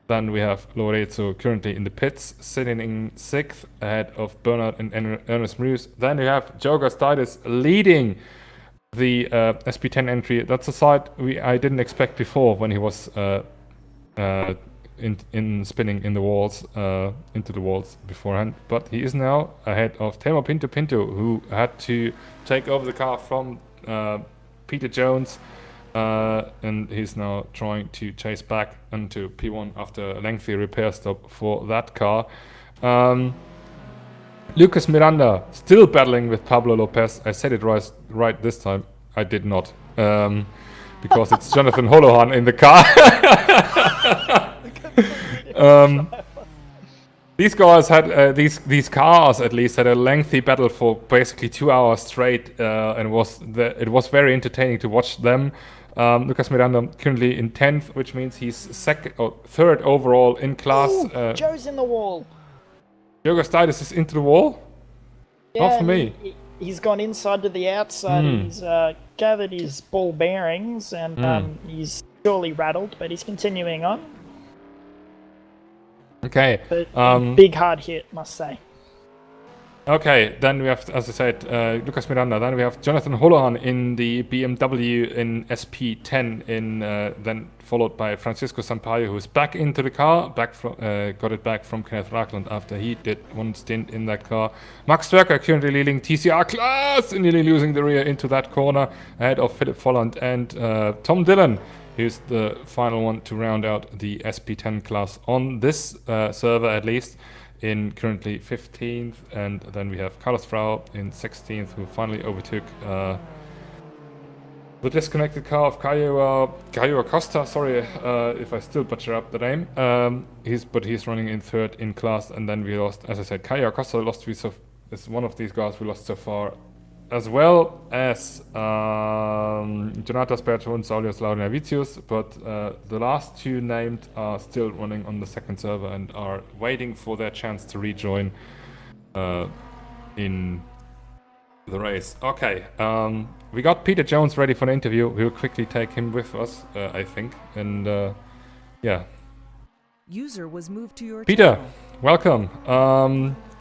Then we have Lorenzo currently in the pits, sitting in 6th ahead of Bernard and Ernest Mruz. Then we have Joe Gastides leading the SP10 entry. That's a side I didn't expect before when he was in spinning in the walls, into the walls beforehand. But he is now ahead of Temo Pinto, who had to take over the car from Peter Jones. And he's now trying to chase back into P1 after a lengthy repair stop for that car. Lucas Miranda still battling with Pablo Lopez. I said it right this time. I did not. Because it's Jonathan Holohan in the car. These guys had these cars at least had a lengthy battle for basically 2 hours straight, and it was very entertaining to watch them. Lucas Miranda currently in 10th, which means he's third overall in class. Ooh, Joe's in the wall. Joe Gastides is into the wall? Yeah, not for me. He's gone inside to the outside. He's gathered his ball bearings, and he's surely rattled, but he's continuing on. Okay. But big hard hit, must say. Okay, then we have, as I said, Lucas Miranda. Then we have Jonathan Holohan in the BMW in SP10, then followed by Francisco Sampaio, who's back into the car, got it back from Kenneth Ragland after he did one stint in that car. Max Stwerker currently leading TCR class, and nearly losing the rear into that corner, ahead of Philip Folland and Tom Dillon, who's the final one to round out the SP10 class on this server at least. In currently 15th, and then we have Carlos Frau in 16th, who finally overtook the disconnected car of Caio Acosta. Sorry if I still butcher up the name. He's running in 3rd in class, and then we lost, as I said, Caio Acosta is one of these guys we lost so far, as well as Jonatas Berto and Saulius Laurinavicius, but the last two named are still running on the second server and are waiting for their chance to rejoin in the race. Okay, we got Peter Jones ready for the interview. We'll quickly take him with us, I think, and yeah. User was moved to your Peter, channel. welcome.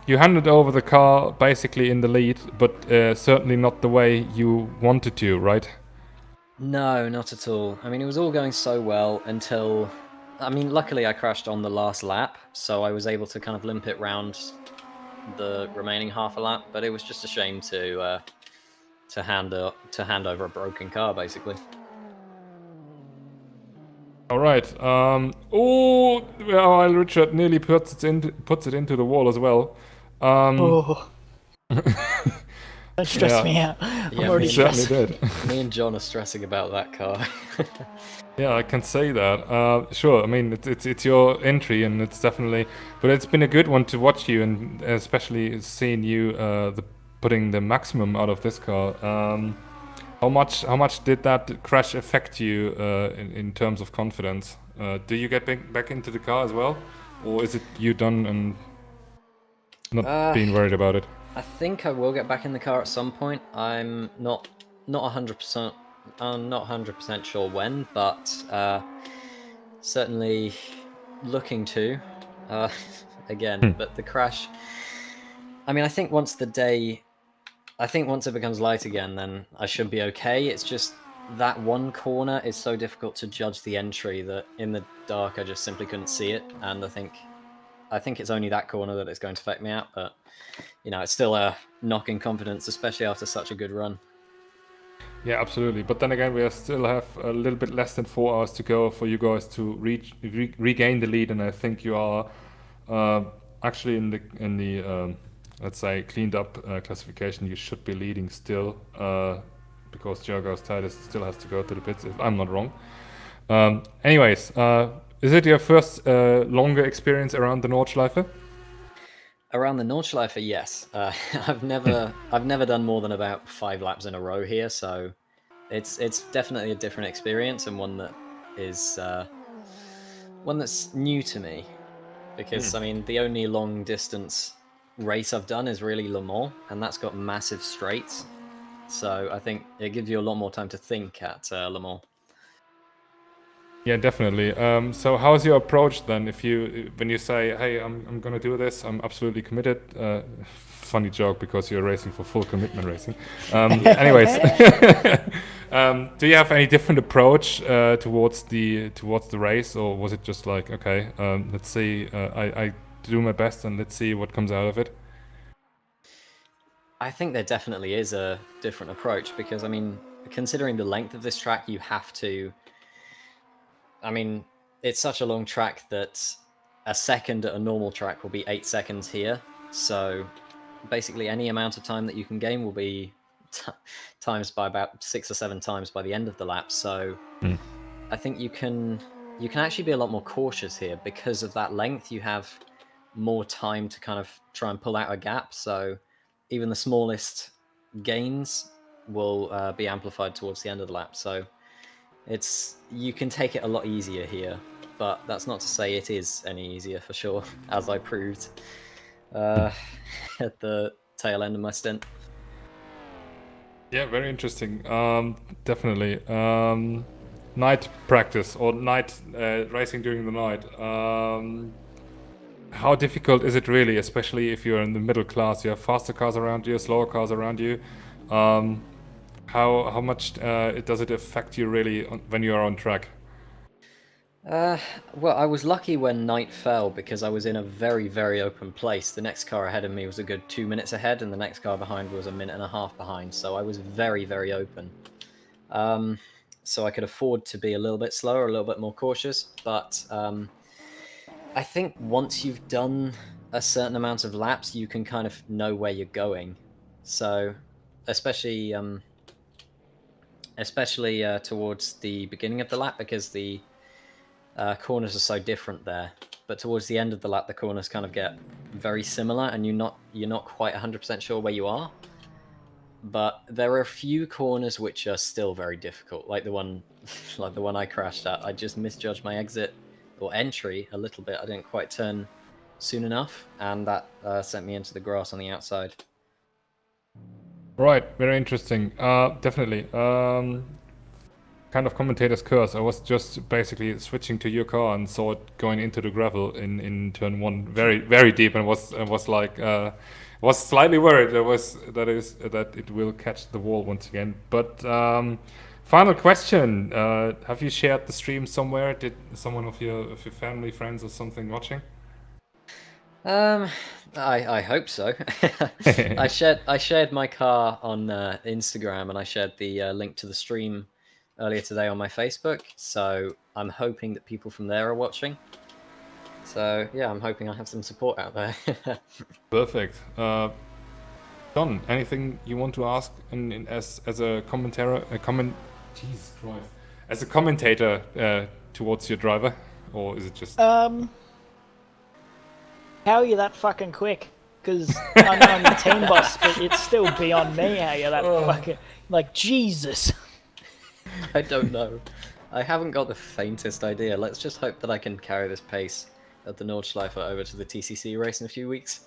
You handed over the car basically in the lead, but certainly not the way you wanted to, right? No, not at all. I mean, it was all going so well until... I mean, luckily I crashed on the last lap, so I was able to kind of limp it round the remaining half a lap, but it was just a shame to hand over a broken car, basically. All right. Oh, well, Richard nearly puts it into the wall as well. Don't stress me out. I'm already stressed. Certainly did. Me and John are stressing about that car. Yeah, I can say that. Sure. I mean, it's your entry, and it's definitely. But it's been a good one to watch you, and especially seeing you putting the maximum out of this car. How much did that crash affect you in terms of confidence? Do you get back into the car as well, or is it you done and not being worried about it? I think I will get back in the car at some point. I'm not 100%. I'm not 100% sure when, but certainly looking to. Again, but the crash. I mean, I think once it becomes light again, then I should be okay. It's just that one corner is so difficult to judge the entry that in the dark I just simply couldn't see it, and I think it's only that corner that it's going to affect me out. But it's still a knock in confidence, especially after such a good run. Yeah, absolutely. But then again, we still have a little bit less than 4 hours to go for you guys to regain the lead, and I think you are actually in the let's say cleaned up classification. You should be leading still because Diogo Titus still has to go to the pits, if I'm not wrong. Anyways, is it your first longer experience around the Nordschleife? Around the Nordschleife, yes. I've never done more than about 5 laps in a row here, so it's definitely a different experience and one that is one that's new to me. Because I mean, the only long distance race I've done is really Le Mans, and that's got massive straights. So I think it gives you a lot more time to think at Le Mans. Yeah, definitely. So how's your approach then? When you say, "Hey, I'm gonna do this. I'm absolutely committed." Funny joke because you're racing for full commitment racing. Anyways, do you have any different approach towards the race, or was it just like, okay, let's see, I do my best and let's see what comes out of it? I think there definitely is a different approach because, I mean, considering the length of this track, you have to. I mean, it's such a long track that a second at a normal track will be 8 seconds here. So basically any amount of time that you can gain will be times by about 6 or 7 times by the end of the lap. So I think you can actually be a lot more cautious here because of that length. You have more time to kind of try and pull out a gap. So even the smallest gains will be amplified towards the end of the lap. So you can take it a lot easier here, but that's not to say it is any easier for sure, as I proved at the tail end of my stint. Yeah, very interesting. Definitely. Night practice or night racing during the night. How difficult is it really, especially if you're in the middle class? You have faster cars around you, slower cars around you. How much does it affect you really when you are on track? Well, I was lucky when night fell because I was in a very, very open place. The next car ahead of me was a good 2 minutes ahead, and the next car behind was 1.5 minutes behind. So I was very, very open. So I could afford to be a little bit slower, a little bit more cautious. But I think once you've done a certain amount of laps, you can kind of know where you're going. So especially towards the beginning of the lap, because the corners are so different there. But towards the end of the lap, the corners kind of get very similar, and you're not quite 100% sure where you are. But there are a few corners which are still very difficult, like the one I crashed at. I just misjudged my exit or entry a little bit. I didn't quite turn soon enough, and that sent me into the grass on the outside. Right, very interesting. Definitely. Kind of commentator's curse. I was just basically switching to your car and saw it going into the gravel in turn 1, very, very deep, and was like was slightly worried that it will catch the wall once again. But final question: have you shared the stream somewhere? Did someone of your family, friends, or something watching? I hope so. I shared my car on Instagram, and I shared the link to the stream earlier today on my Facebook. So I'm hoping that people from there are watching. So yeah, I'm hoping I have some support out there. Perfect. John, anything you want to ask as a commentator? Jesus Christ! As a commentator towards your driver, or is it just? How are you that fucking quick? Because I know I'm the team boss, but it's still beyond me how you're that fucking... Like, Jesus. I don't know. I haven't got the faintest idea. Let's just hope that I can carry this pace at the Nordschleife over to the TCC race in a few weeks.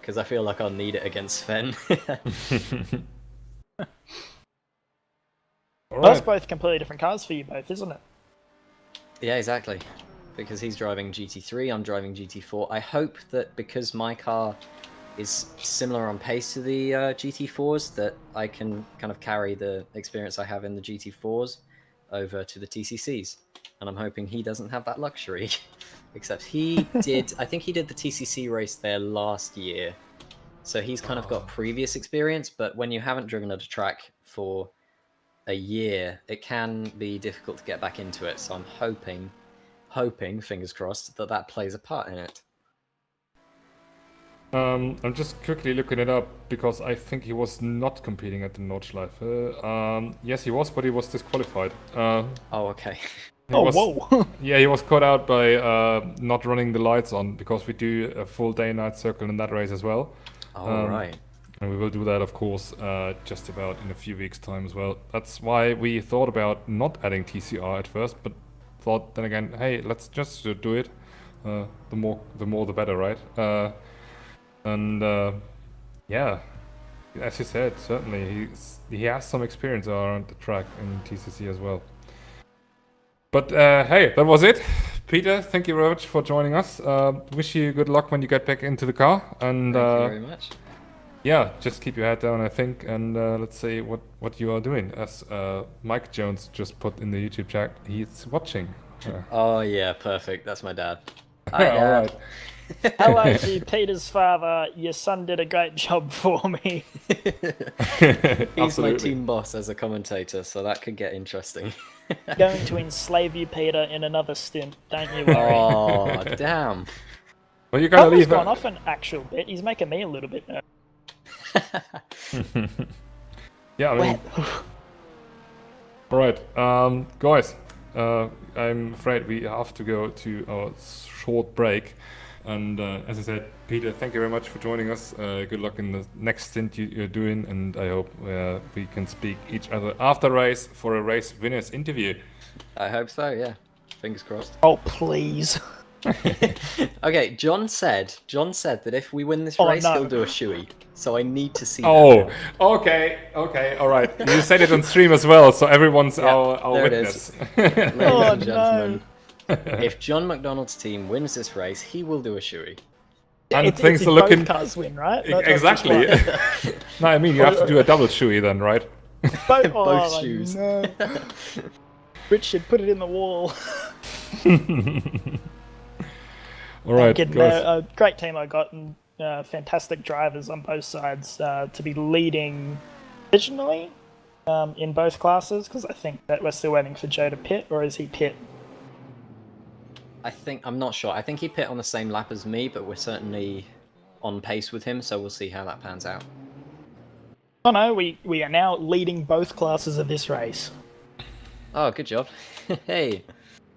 Because I feel like I'll need it against Sven. That's both completely different cars for you both, isn't it? Yeah, exactly. Because he's driving GT3, I'm driving GT4. I hope that because my car is similar on pace to the GT4s, that I can kind of carry the experience I have in the GT4s over to the TCCs. And I'm hoping he doesn't have that luxury. Except he did, I think he did the TCC race there last year. So he's kind of got previous experience, but when you haven't driven at a track for a year, it can be difficult to get back into it. So I'm hoping, fingers crossed, that plays a part in it. I'm just quickly looking it up because I think he was not competing at the Nordschleife. Yes, he was, but he was disqualified. Oh, okay. Whoa. Yeah, he was caught out by not running the lights on because we do a full day-night circle in that race as well. Oh, right. And we will do that, of course, just about in a few weeks' time as well. That's why we thought about not adding TCR at first, but thought then again, hey, let's just do it. The more the better, right? Yeah, as you said, certainly he has some experience around the track in TCC as well. But hey, that was it. Peter, thank you very much for joining us. Wish you good luck when you get back into the car. And Thank you very much. yeah, just keep your head down, I think, and let's see what you are doing. As Mike Jones just put in the YouTube chat, he's watching. Oh yeah, perfect. That's my dad. Hi, Dad. All right. Hello to Peter's father. Your son did a great job for me. He's my Absolutely. team boss as a commentator, so that could get interesting. Going to enslave you, Peter, in another stint. Don't you worry. Oh, damn. Well, you're gonna Colin's leave. gone off an actual bit. He's making me a little bit nervous. Yeah, I mean, all right, guys. I'm afraid we have to go to a short break. And as I said, Peter, thank you very much for joining us. Good luck in the next stint you're doing, and I hope we can speak each other after race for a race winners interview. I hope so, yeah. Fingers crossed. Oh, please. Okay, John said that if we win this Oh, race, no. he'll do a shoey. So I need to see Oh, that. okay, all right. You said it on stream as well, so everyone's Yeah, our there it witness. Ladies Oh, and gentlemen, if John McDonald's team wins this race, he will do a shoey. And It's things if are looking both cars win, right? That's exactly. just No, I mean you have to do a double shoey then, right? Both, Both shoes. No. Richard, put it in the wall. All right, Getting guys. a great team I got, and fantastic drivers on both sides to be leading originally in both classes, because I think that we're still waiting for Joe to pit, or is he pit? I'm not sure. I think he pit on the same lap as me, but we're certainly on pace with him, so we'll see how that pans out. Oh no, we are now leading both classes of this race. Oh, good job. Hey.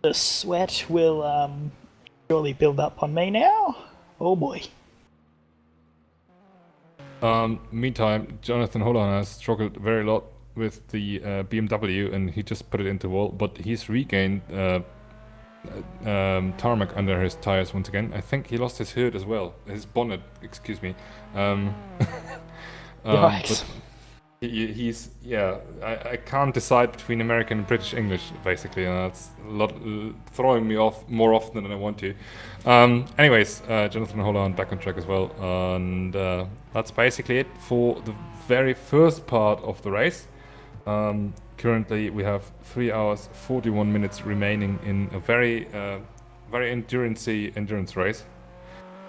The sweat will surely build up on me now. Oh boy. Meantime, Jonathan Holland has struggled very lot with the BMW, and he just put it into wall, but he's regained tarmac under his tires once again. I think he lost his hood as well, his bonnet, excuse me. Right. But he's I can't decide between American and British English basically, and that's a lot throwing me off more often than I want to. Anyways, Jonathan Holland back on track as well, and that's basically it for the very first part of the race. Currently we have 3 hours 41 minutes remaining in a very endurance race.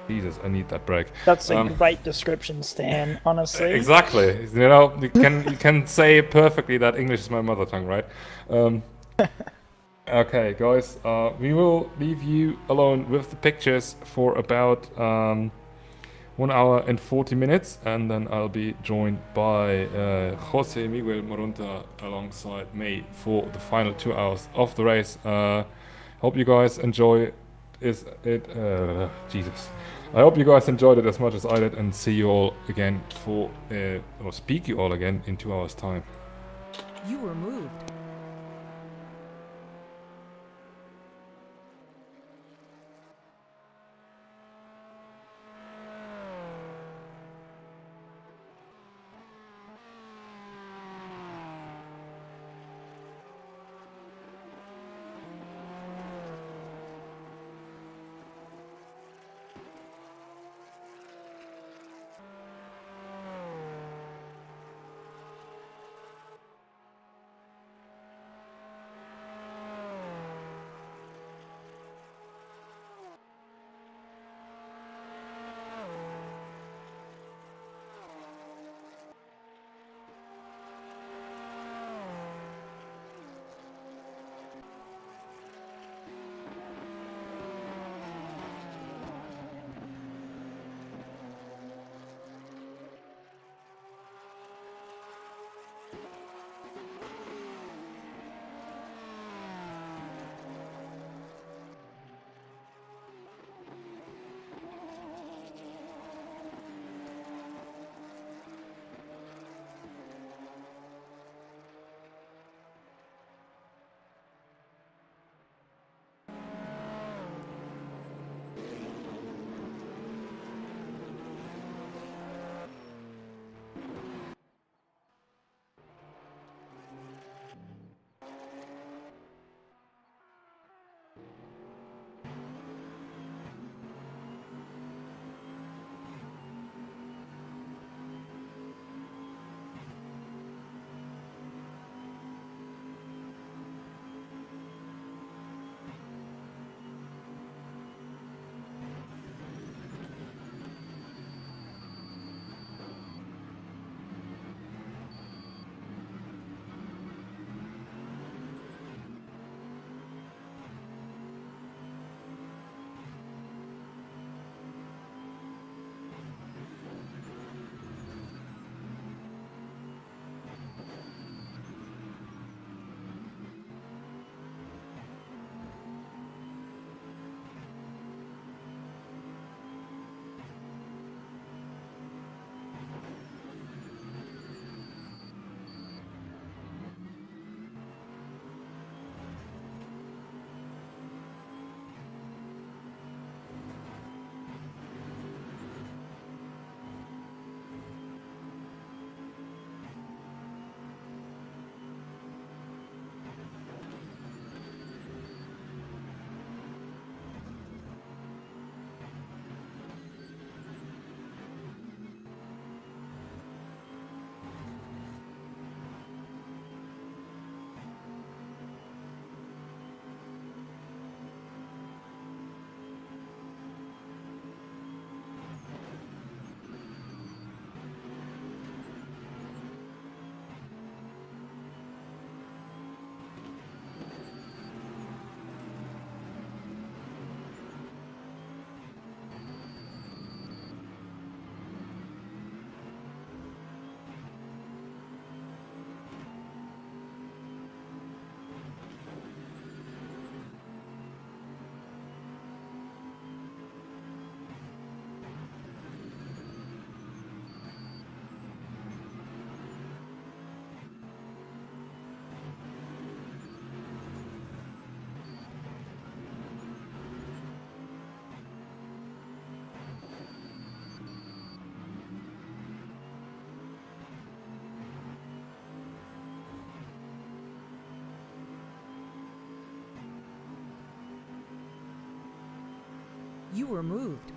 Jesus, I need that break. That's a great description, Stan, honestly. Exactly. You know, you can say perfectly that English is my mother tongue, right? Okay, guys, we will leave you alone with the pictures for about 1 hour and 40 minutes, and then I'll be joined by Jose Miguel Moronta alongside me for the final 2 hours of the race. Hope you guys enjoy is it. Jesus. I hope you guys enjoyed it as much as I did, and see you all again for, or speak you all again in 2 hours' time. You were moved. You were moved.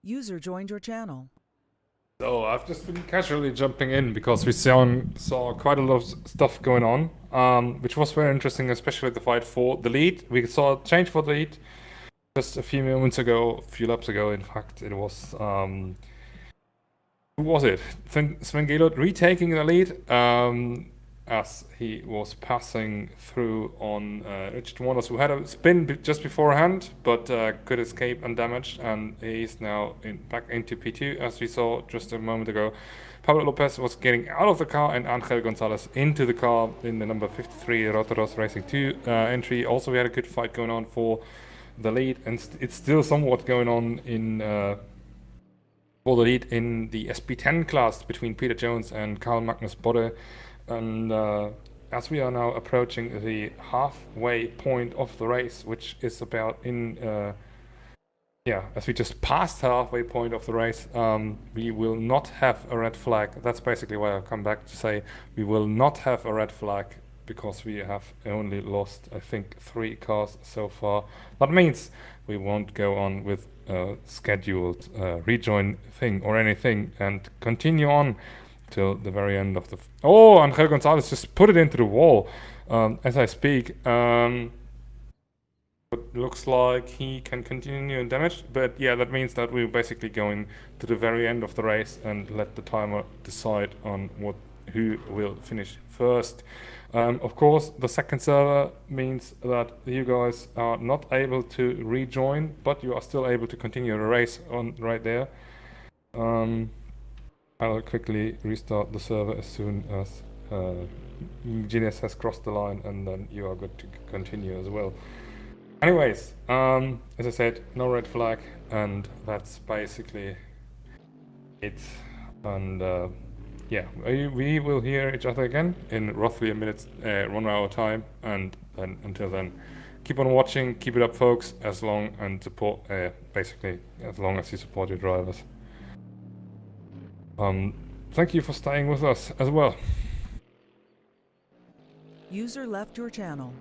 User joined your channel. So I've just been casually jumping in because we saw quite a lot of stuff going on, which was very interesting, especially the fight for the lead. We saw a change for the lead just a few moments ago, a few laps ago. In fact, it was who was it? Sven Gaylord retaking the lead as he was passing through on Richard Waters, who had a spin just beforehand, but could escape undamaged, and he's now back into P2, as we saw just a moment ago. Pablo Lopez was getting out of the car, and Angel Gonzalez into the car in the number 53 Rotoros Racing 2 entry. Also, we had a good fight going on for the lead, and it's still somewhat going on in for the lead in the SP10 class between Peter Jones and Carl Magnus Bodde. And as we are now approaching the halfway point of the race, which is about as we just passed halfway point of the race, we will not have a red flag. That's basically why I come back to say we will not have a red flag, because we have only lost, I think, 3 cars so far. That means we won't go on with a scheduled rejoin thing or anything and continue on till the very end of the... Oh, Angel Gonzalez just put it into the wall as I speak. It looks like he can continue undamaged, but yeah, that means that we're basically going to the very end of the race and let the timer decide on who will finish first. Of course, the second server means that you guys are not able to rejoin, but you are still able to continue the race on right there. I'll quickly restart the server as soon as Genius has crossed the line, and then you are good to continue as well. Anyways, as I said, no red flag, and that's basically it. And yeah, we will hear each other again in roughly a minute, 1 hour time, and then until then, keep on watching, keep it up, folks. As long and support, basically, as long as you support your drivers. Thank you for staying with us as well. User left your channel.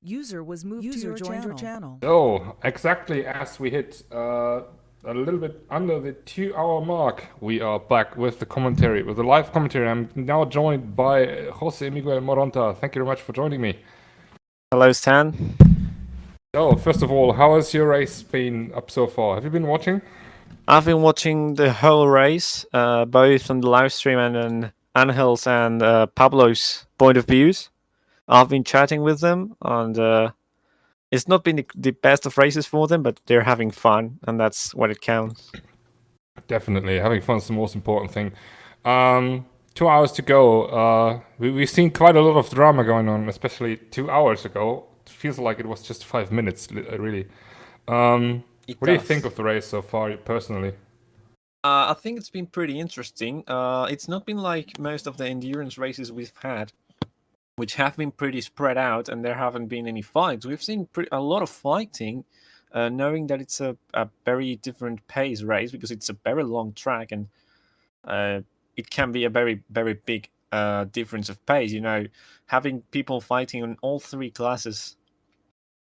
User was moved to your channel. So, exactly as we hit a little bit under the 2-hour mark, we are back with the commentary, with the live commentary. I'm now joined by Jose Miguel Moronta. Thank you very much for joining me. Hello, Stan. So, first of all, how has your race been up so far? Have you been watching? I've been watching the whole race, both on the live stream and on Angel's and Pablo's point of views. I've been chatting with them, and it's not been the best of races for them, but they're having fun, and that's what it counts. Definitely, having fun is the most important thing. 2 hours to go. We've seen quite a lot of drama going on, especially 2 hours ago. It feels like it was just 5 minutes, really. What do you think of the race so far, personally? I think it's been pretty interesting. It's not been like most of the endurance races we've had, which have been pretty spread out, and there haven't been any fights. We've seen a lot of fighting, knowing that it's a very different pace race because it's a very long track, and it can be a very, very big difference of pace. You know, having people fighting on all three classes,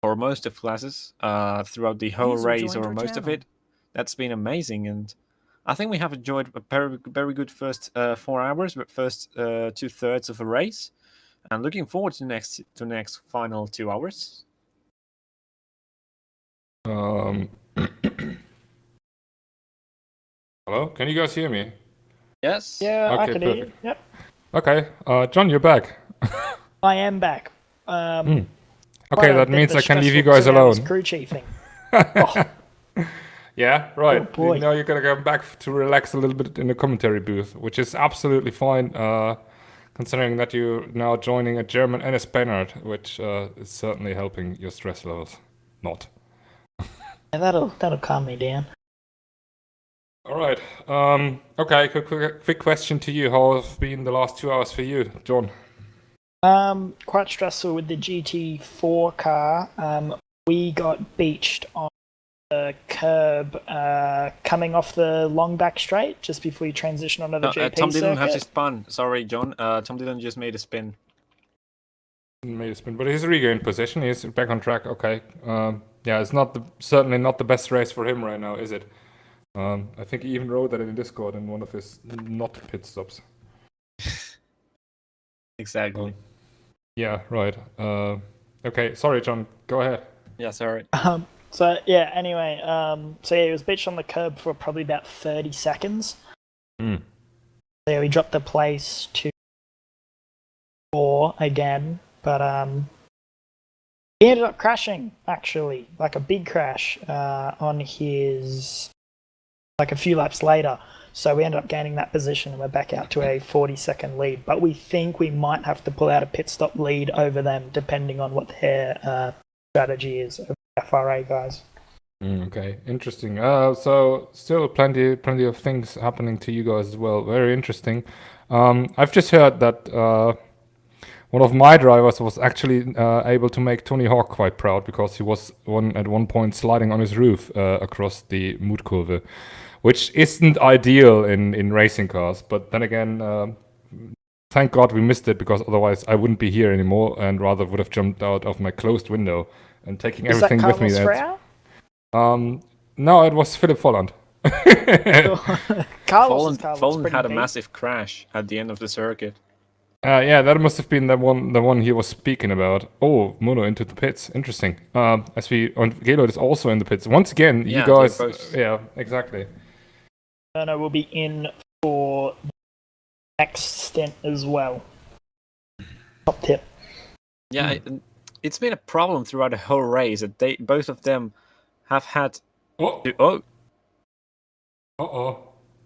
or most of classes, throughout the whole race, or most of it, that's been amazing. And I think we have enjoyed a very, very good first 4 hours, but first 2/3 of a race. And looking forward to next final 2 hours. Hello, can you guys hear me? Yes. Yeah, Okay, I can hear you. perfect. Yep, Okay, John, you're back. I am back. Okay, Quite a that bit means of a I can leave you stressful guys 2 hours alone. Crew chiefing. Yeah, right. Oh, boy. Now you're gonna go back to relax a little bit in the commentary booth, which is absolutely fine, considering that you're now joining a German and a Spaniard, which is certainly helping your stress levels. Not. Yeah, that'll calm me down. All right. Okay. Quick question to you: how have been the last 2 hours for you, John? Quite stressful with the GT4 car. We got beached on the curb coming off the long back straight just before you transition onto the GP Tom didn't have circuit. to spin. Sorry, John. Tom didn't just made a spin. Made a spin, but he's regained position. He's back on track. Okay. Yeah, it's certainly not the best race for him right now, is it? I think he even wrote that in Discord in one of his not pit stops. Exactly. Yeah, right. Okay, sorry, John. Go ahead. Yeah, sorry. So yeah, anyway, he was beached on the curb for probably about 30 seconds. Mm. So yeah, we dropped the place to 4 again, but he ended up crashing, actually, like a big crash on his, like a few laps later. So we ended up gaining that position and we're back out to a 40-second lead. But we think we might have to pull out a pit stop lead over them, depending on what their strategy is over the FRA guys. Okay, interesting. So still plenty of things happening to you guys as well. Very interesting. I've just heard that one of my drivers was actually able to make Tony Hawk quite proud because he was at one point sliding on his roof across the Mutkurve, which isn't ideal in racing cars. But then again, thank God we missed it because otherwise I wouldn't be here anymore and rather would have jumped out of my closed window and taking everything with me. No, it was Philip Volland. Carlos Volland had a massive crash at the end of the circuit. Yeah, that must have been the one he was speaking about. Oh, Mono into the pits. Interesting. Gaylord is also in the pits. Once again, you guys... Yeah, exactly. Mono will be in for the next stint as well. Top tip. Yeah, it's been a problem throughout the whole race that both of them have had... Uh-oh.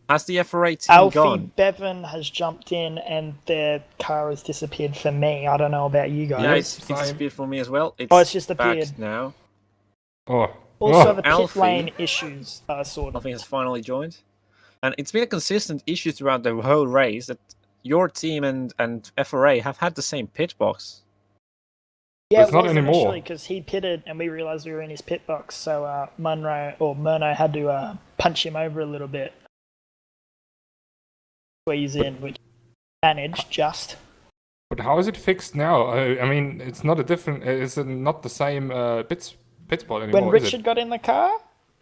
Has the FRA team Alfie gone? Bevan has jumped in and their car has disappeared for me. I don't know about you guys. Yeah, it's disappeared for me as well. It's just appeared back now. Also, the pit Alfie. lane issues are sorted. Alfie has finally joined. And it's been a consistent issue throughout the whole race that your team and FRA have had the same pit box. Yeah, it's not anymore. Because he pitted and we realised we were in his pit box, so Murno had to punch him over a little bit. Squeeze in, which managed just. but how is it fixed now? I mean, it's not a different. It's not the same pit spot anymore. When Richard got in the car,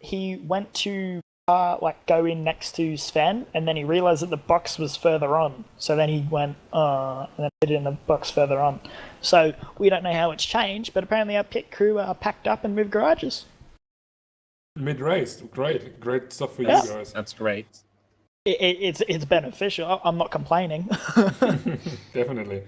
he went to go in next to Sven, and then he realized that the box was further on. So then he went, and then put it in the box further on. So we don't know how it's changed, but apparently our pit crew packed up and moved garages. Mid-race, great stuff for Yeah. you guys. That's great. It's beneficial. I'm not complaining. Definitely.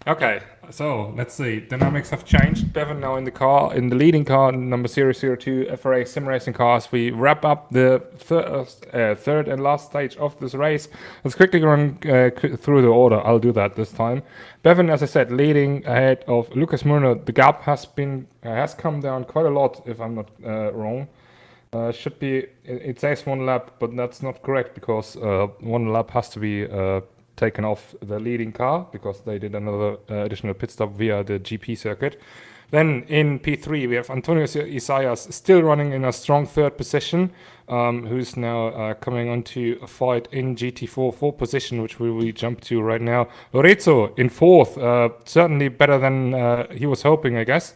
Okay, so let's see. Dynamics have changed. Bevan now in the leading car, number 002 FRA Sim Racing cars. We wrap up the third and last stage of this race. Let's quickly run through the order. I'll do that this time. Bevan, as I said, leading ahead of Lucas Murner. The gap has come down quite a lot, if I'm not wrong. Should be, it says 1 lap, but that's not correct because 1 lap has to be taken off the leading car because they did another additional pit stop via the GP circuit. Then in P3 we have Antonio Isaias still running in a strong third position, who's now coming on to a fight in GT4 4 position, which we will jump to right now. Lorenzo in fourth, certainly better than he was hoping, I guess.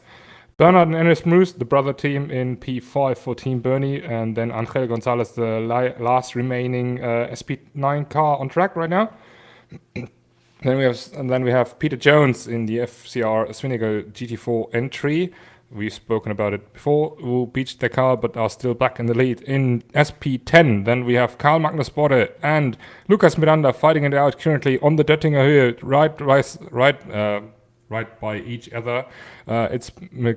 Bernard and Enes Moose, the brother team, in P5 for Team Bernie, and then Angel Gonzalez, the last remaining SP9 car on track right now. Then we have Peter Jones in the FCR Swinigo GT4 entry. We've spoken about it before, who beached their car but are still back in the lead in SP10. Then we have Karl Magnus Borre and Lucas Miranda fighting it out currently on the Döttinger Höhe, right by each other. It's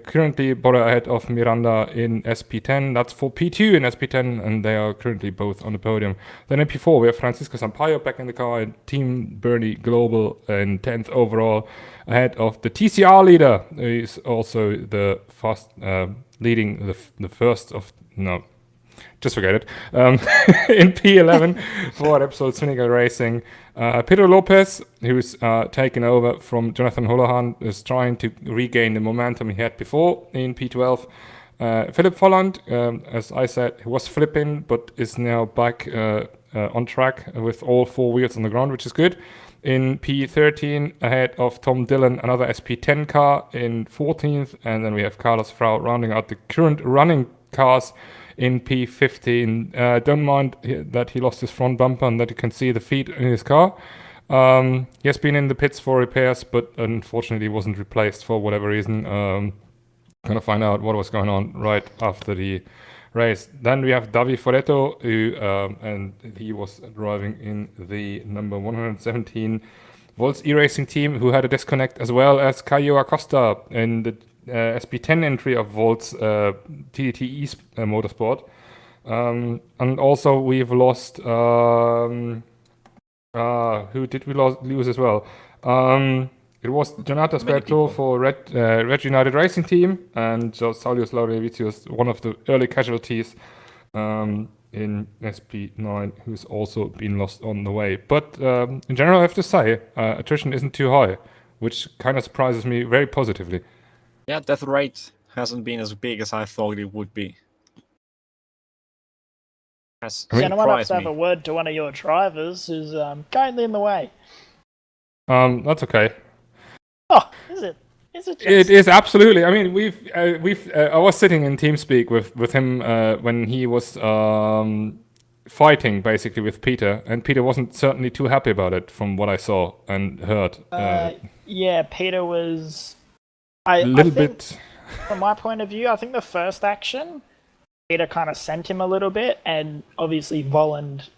currently Borre ahead of Miranda in SP10. That's for P2 in SP10, and they are currently both on the podium. Then in P4, we have Francisco Sampaio back in the car, and Team Bernie Global in 10th overall, ahead of the TCR leader, who is also the fast leading the first of no. Just forget it. In P11 for Repsol Swinigo Racing, Pedro Lopez, who's taken over from Jonathan Holohan, is trying to regain the momentum he had before in P12. Philip Folland, as I said, he was flipping, but is now back on track with all 4 wheels on the ground, which is good. In P13, ahead of Tom Dillon, another SP10 car in 14th, and then we have Carlos Frau rounding out the current running cars in P15. Don't mind that he lost his front bumper and that you can see the feet in his car. He has been in the pits for repairs, but unfortunately wasn't replaced for whatever reason. Gonna find out what was going on right after the race. Then we have Davi Foretto, who and he was driving in the number 117 Volts E-Racing team, who had a disconnect, as well as Caio Acosta in the SP10 entry of Volts TDT Motorsport. And also we've lost who did we lose as well? It was Jonata Sperto for Red United Racing Team, and Saulius Laurevicius, one of the early casualties in SP9, who's also been lost on the way. But in general, I have to say, attrition isn't too high, which kind of surprises me very positively. Yeah, death rate hasn't been as big as I thought it would be. Gentlemen, I have to have a word to one of your drivers who's kindly in the way. That's okay. Oh, is it? Is it? It is absolutely. I mean, I was sitting in TeamSpeak with him when he was fighting basically with Peter, and Peter wasn't certainly too happy about it from what I saw and heard. Yeah, Peter was. A little bit. From my point of view, I think the first action, Peter kind of sent him a little bit, and obviously Voland,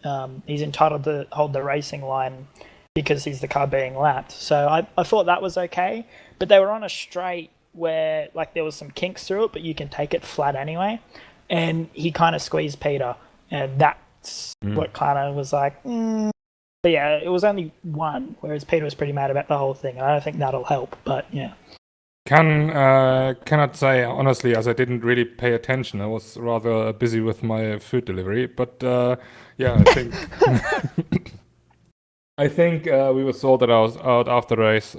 he's entitled to hold the racing line because he's the car being lapped. So I thought that was okay, but they were on a straight where like there was some kinks through it, but you can take it flat anyway, and he kind of squeezed Peter, and that's what kind of was like. But yeah, it was only one, whereas Peter was pretty mad about the whole thing, and I don't think that'll help. But yeah. Cannot say honestly, as I didn't really pay attention. I was rather busy with my food delivery. But yeah, I think I think we will sort it out after the race.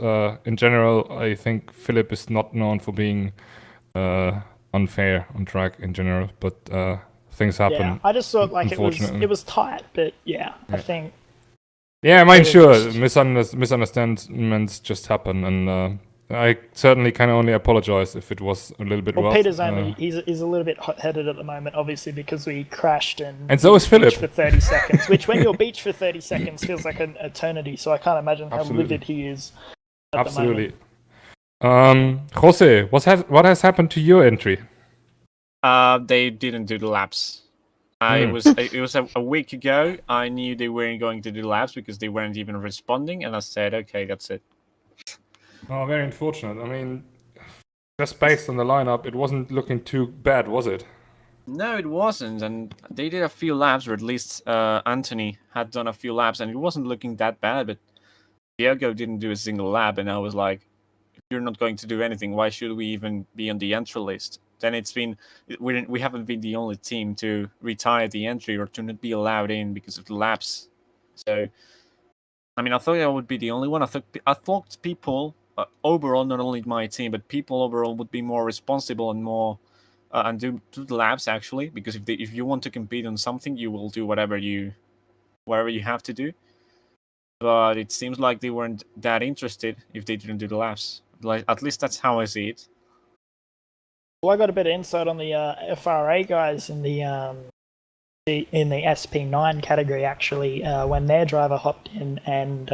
In general, I think Philip is not known for being unfair on track in general, but things happen. Yeah, I just thought like it was tight, but yeah. I think Yeah, I mean, It sure, just- misunderstandings just happen, and I certainly can only apologize if it was a little bit Well, rough. Peter's only he's a little bit hot-headed at the moment, obviously because we crashed And so is beached Philip. for 30 seconds. Which, when you're beached for 30 seconds, feels like an eternity. So I can't imagine how Absolutely. livid he is. At Absolutely. Jose, what has happened to your entry? They didn't do the laps. It was a week ago. I knew they weren't going to do laps because they weren't even responding, and I said, okay, that's it. Oh, very unfortunate. I mean, just based on the lineup, it wasn't looking too bad, was it? No, it wasn't, and they did a few laps, or at least Anthony had done a few laps, and it wasn't looking that bad. But Diego didn't do a single lap, and I was like, if you're not going to do anything, why should we even be on the entry list? Then it's been we haven't been the only team to retire the entry or to not be allowed in because of the laps. So, I mean, I thought I would be the only one. I thought people overall, not only my team, but people overall would be more responsible and more and do the laps actually. Because if you want to compete on something, you will do whatever you have to do. But it seems like they weren't that interested if they didn't do the laps. Like, at least that's how I see it. Well, I got a bit of insight on the FRA guys in the SP9 category actually, when their driver hopped in, and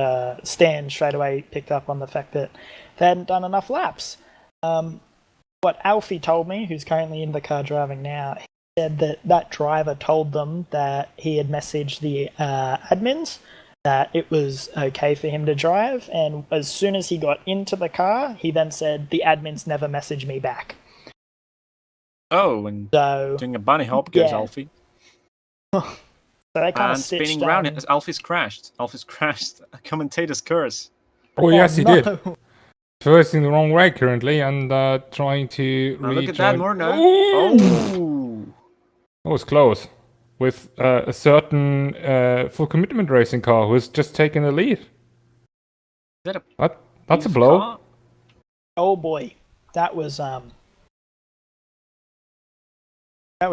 Stan straight away picked up on the fact that they hadn't done enough laps. What Alfie told me, who's currently in the car driving now, he said that driver told them that he had messaged the admins that it was okay for him to drive, and as soon as he got into the car, he then said, the admins never messaged me back. Oh, and So doing a bunny hop goes yeah. Alfie. So they kind And of stitched spinning round as Alfie's crashed. Alfie's crashed. A commentator's curse. Oh, yes, he no. did. First in the wrong way currently, and trying to Now look at that, rejoin. Morno. Ooh! Oh! That was close. With a certain full commitment racing car who's just taken the lead. Is that a That's a piece blow. car? Oh boy, that was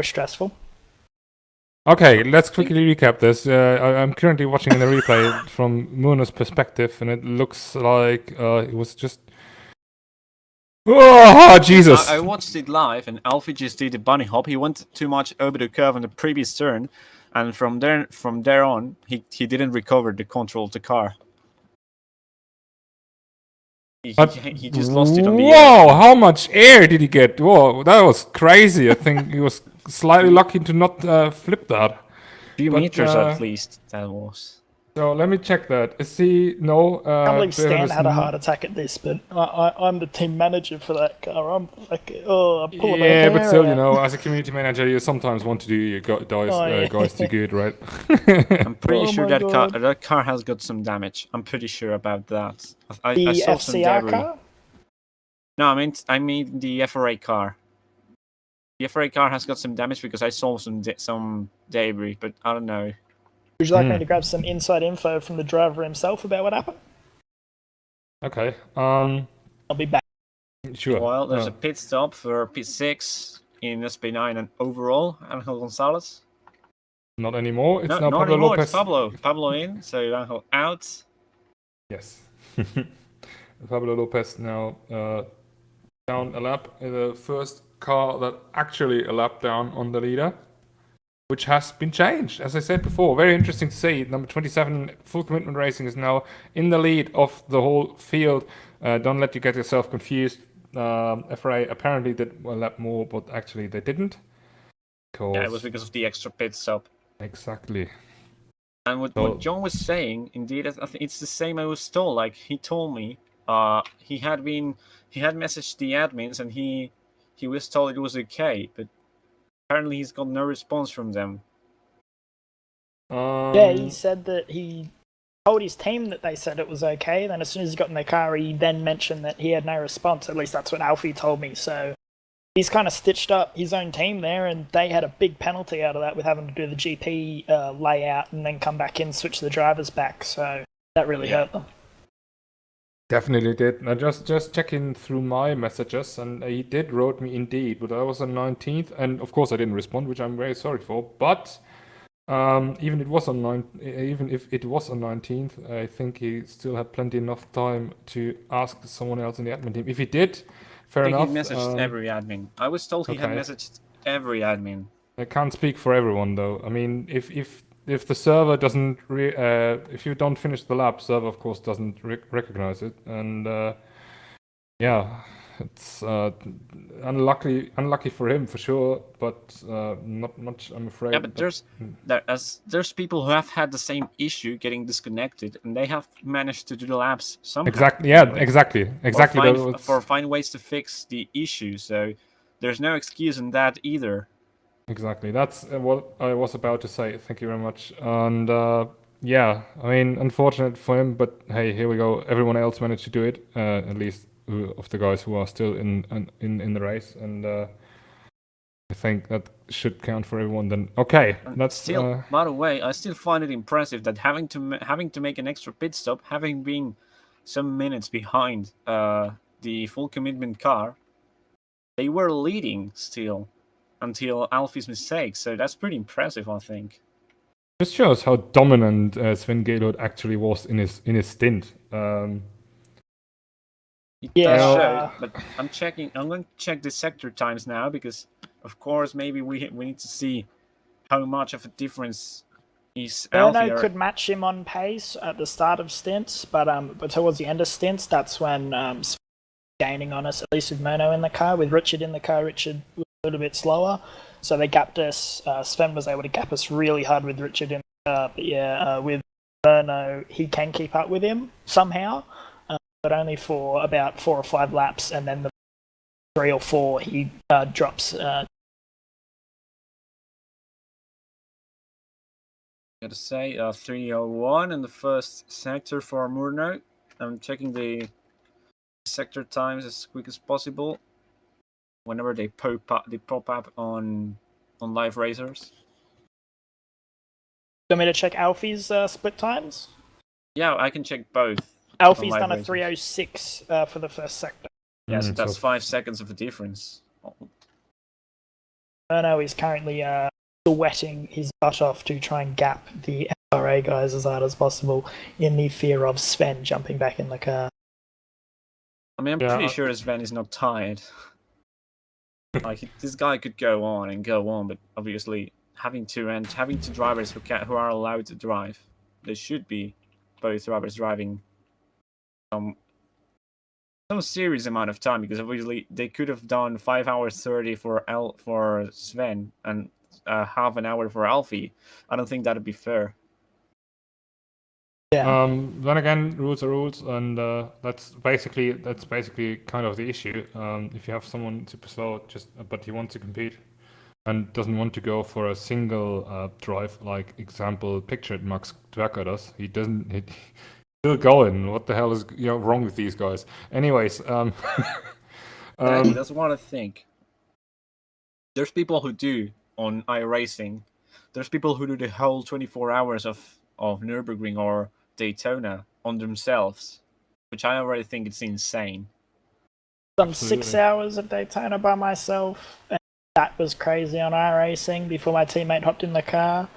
stressful. Okay, let's quickly recap this. I'm currently watching the replay from Muno's perspective, and it looks like it was just. Oh, Jesus! I watched it live, and Alfie just did a bunny hop. He went too much over the curve on the previous turn, and from there on, he didn't recover the control of the car. He just lost it on the air. Whoa! How much air did he get? Whoa, that was crazy. I think he was slightly lucky to not flip that. A few But, meters at least, that was. So let me check that. Is he no? I can't believe Stan there had a is heart attack at this, but I'm the team manager for that car. I'm fucking, I'm pulling my Yeah, hair but still, out. you know, as a community manager, you sometimes want to do your yeah. guys too good, right? I'm pretty Oh sure my that car has got some damage. I'm pretty sure about that. I The saw some FCR debris. car? No, I mean the FRA car. The FRA car has got some damage because I saw some debris, but I don't know. Would you like me to grab some inside info from the driver himself about what happened? Okay. I'll be back. Sure. Well, there's a pit stop for P6 in SP9 and overall, Angel Gonzalez. Not anymore. It's No, now not Pablo anymore. Lopez. It's Pablo. Pablo in, so Angel out. Yes. Pablo Lopez now down a lap. The first car that actually a lap down on the leader, which has been changed. As I said before, very interesting to see. Number 27, Full Commitment Racing, is now in the lead of the whole field. Don't let you get yourself confused. FRA apparently did a lap more, but actually they didn't. Yeah, it was because of the extra pit stop. Exactly. And what John was saying, indeed, I think it's the same I was told. Like, he told me he had messaged the admins and he was told it was okay, but apparently he's got no response from them. Yeah, he said that he told his team that they said it was okay. Then as soon as he got in the car, he then mentioned that he had no response. At least that's what Alfie told me. So he's kind of stitched up his own team there, and they had a big penalty out of that with having to do the GP layout and then come back in, switch the drivers back. So that really hurt them. Definitely did. I just checking through my messages, and he did wrote me indeed, but I was on 19th, and of course I didn't respond, which I'm very sorry for. But Even if it was on 19th, I think he still had plenty enough time to ask someone else in the admin team. If he did, fair I think enough. he messaged every admin. I was told he had okay. messaged every admin. I can't speak for everyone though. I mean, if the server doesn't if you don't finish the lab, server of course doesn't recognize it, and yeah, it's unlucky for him for sure, but not much, I'm afraid. Yeah, but there's people who have had the same issue getting disconnected, and they have managed to do the labs somehow. Exactly. Yeah. Exactly. Or find ways to fix the issue. So there's no excuse in that either. Exactly. That's what I was about to say. Thank you very much. And yeah, I mean, unfortunate for him, but hey, here we go. Everyone else managed to do it, at least of the guys who are still in the race, and I think that should count for everyone. Then okay, And that's still, by the way, I still find it impressive that having to make an extra pit stop, having been some minutes behind the full commitment car, they were leading still until Alfie's mistake. So that's pretty impressive, I think. This shows how dominant Sven Gaylord actually was in his stint. It Yeah. does show, but I'm going to check the sector times now because, of course, maybe we need to see how much of a difference is Alfie. Berno could match him on pace at the start of stints, but towards the end of stints, that's when Sven was gaining on us, at least with Mono in the car. With Richard in the car, Richard was a little bit slower, so they gapped us. Sven was able to gap us really hard with Richard in the car, but yeah, with Berno, he can keep up with him somehow, but only for about 4 or 5 laps, and then the 3 or 4 he drops. Gotta say, 3:01 in the first sector for Murno. I'm checking the sector times as quick as possible. Whenever they pop up on live racers. Do you want me to check Alfie's split times? Yeah, I can check both. Alfie's live done a racers. 3:06 for the first sector. Yeah, so that's 5 seconds of a difference. Berno is currently sweating his butt off to try and gap the FRA guys as hard as possible in the fear of Sven jumping back in the car. I mean, I'm pretty sure Sven is not tired. Like, this guy could go on and go on, but obviously having two drivers who are allowed to drive, there should be both drivers driving some serious amount of time, because obviously they could have done 5 hours 30 for Sven and half an hour for Alfie. I don't think that'd be fair. Yeah. Then again, rules are rules, and that's basically kind of the issue. If you have someone super slow, but he wants to compete and doesn't want to go for a single drive, like example, picture it, Max Dwerker does. He's still going. What the hell is wrong with these guys? Anyways, That's what I think. There's people who do on iRacing. There's people who do the whole 24 hours of Nürburgring or Daytona on themselves, which I already think it's insane. Some 6 hours of Daytona by myself, and that was crazy on iRacing before my teammate hopped in the car.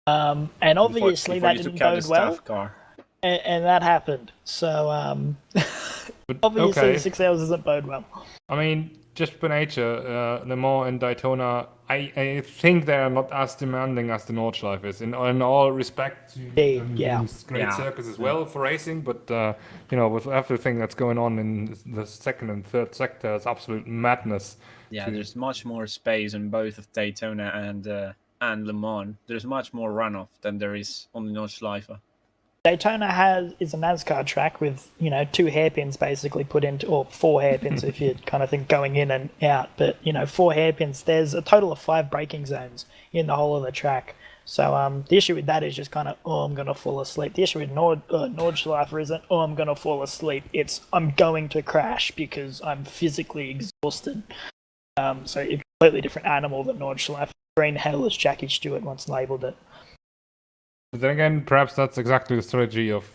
And obviously before that you didn't took out bode the well, staff car. and that happened. So obviously okay. 6 hours doesn't bode well. I mean, just per nature, Le Mans and Daytona, I think they are not as demanding as the Nordschleife is. In all respect, these great circuits as well for racing, but with everything that's going on in the second and third sector, it's absolute madness. Yeah, there's much more space in both of Daytona and Le Mans. There's much more runoff than there is on the Nordschleife. Daytona is a NASCAR track with 2 hairpins basically put into, or 4 hairpins if you kind of think going in and out, but 4 hairpins. There's a total of 5 braking zones in the whole of the track. So the issue with that is just kind of, I'm gonna fall asleep. The issue with Nordschleife isn't, I'm gonna fall asleep. It's, I'm going to crash because I'm physically exhausted. So it's a completely different animal than Nordschleife. Green hell, as Jackie Stewart once labelled it. But then again, perhaps that's exactly the strategy of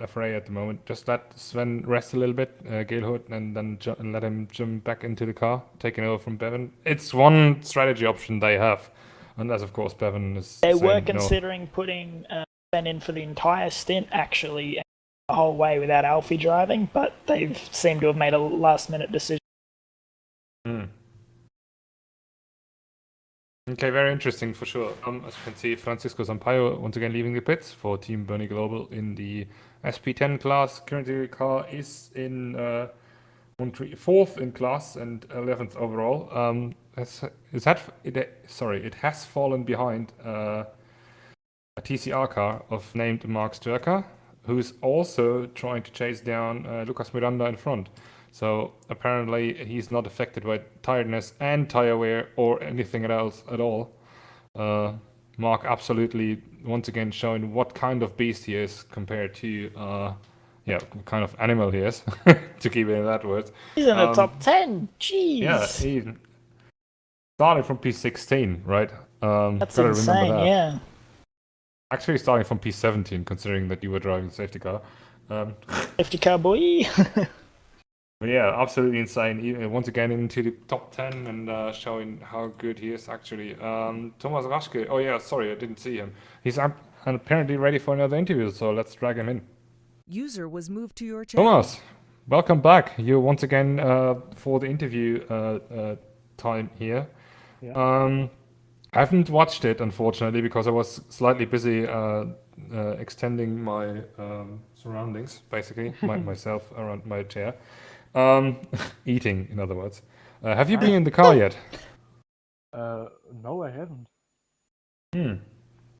FRA at the moment. Just let Sven rest a little bit, Gailhood, and then let him jump back into the car, taking over from Bevan. It's one strategy option they have. unless of course Bevan is They saying were no. considering putting Ben in for the entire stint, actually, the whole way without Alfie driving, but they've seemed to have made a last-minute decision. Okay, very interesting for sure. As you can see, Francisco Sampaio once again leaving the pits for Team Bernie Global in the SP10 class. Currently, the car is in 4th in class and 11th overall. It has fallen behind a TCR car of named Mark Sturka, who's also trying to chase down Lucas Miranda in front. So apparently he's not affected by tiredness and tire wear or anything else at all. Mark absolutely once again showing what kind of beast he is compared to what kind of animal he is, to keep it in that word. He's in the top 10. Jeez. Yeah, he started from P16, right? That's gotta insane, remember that. yeah. Actually, starting from P17, considering that you were driving the safety car. Safety car boy. But yeah, absolutely insane. Once again into the top 10 and showing how good he is actually. Thomas Raschke. Oh yeah, sorry, I didn't see him. He's apparently ready for another interview, so let's drag him in. User was moved to your channel. Thomas, welcome back. You once again for the interview time here. Yeah. I haven't watched it unfortunately because I was slightly busy extending my surroundings, basically, myself around my chair. Eating, in other words. Have you been in the car yet? No, I haven't.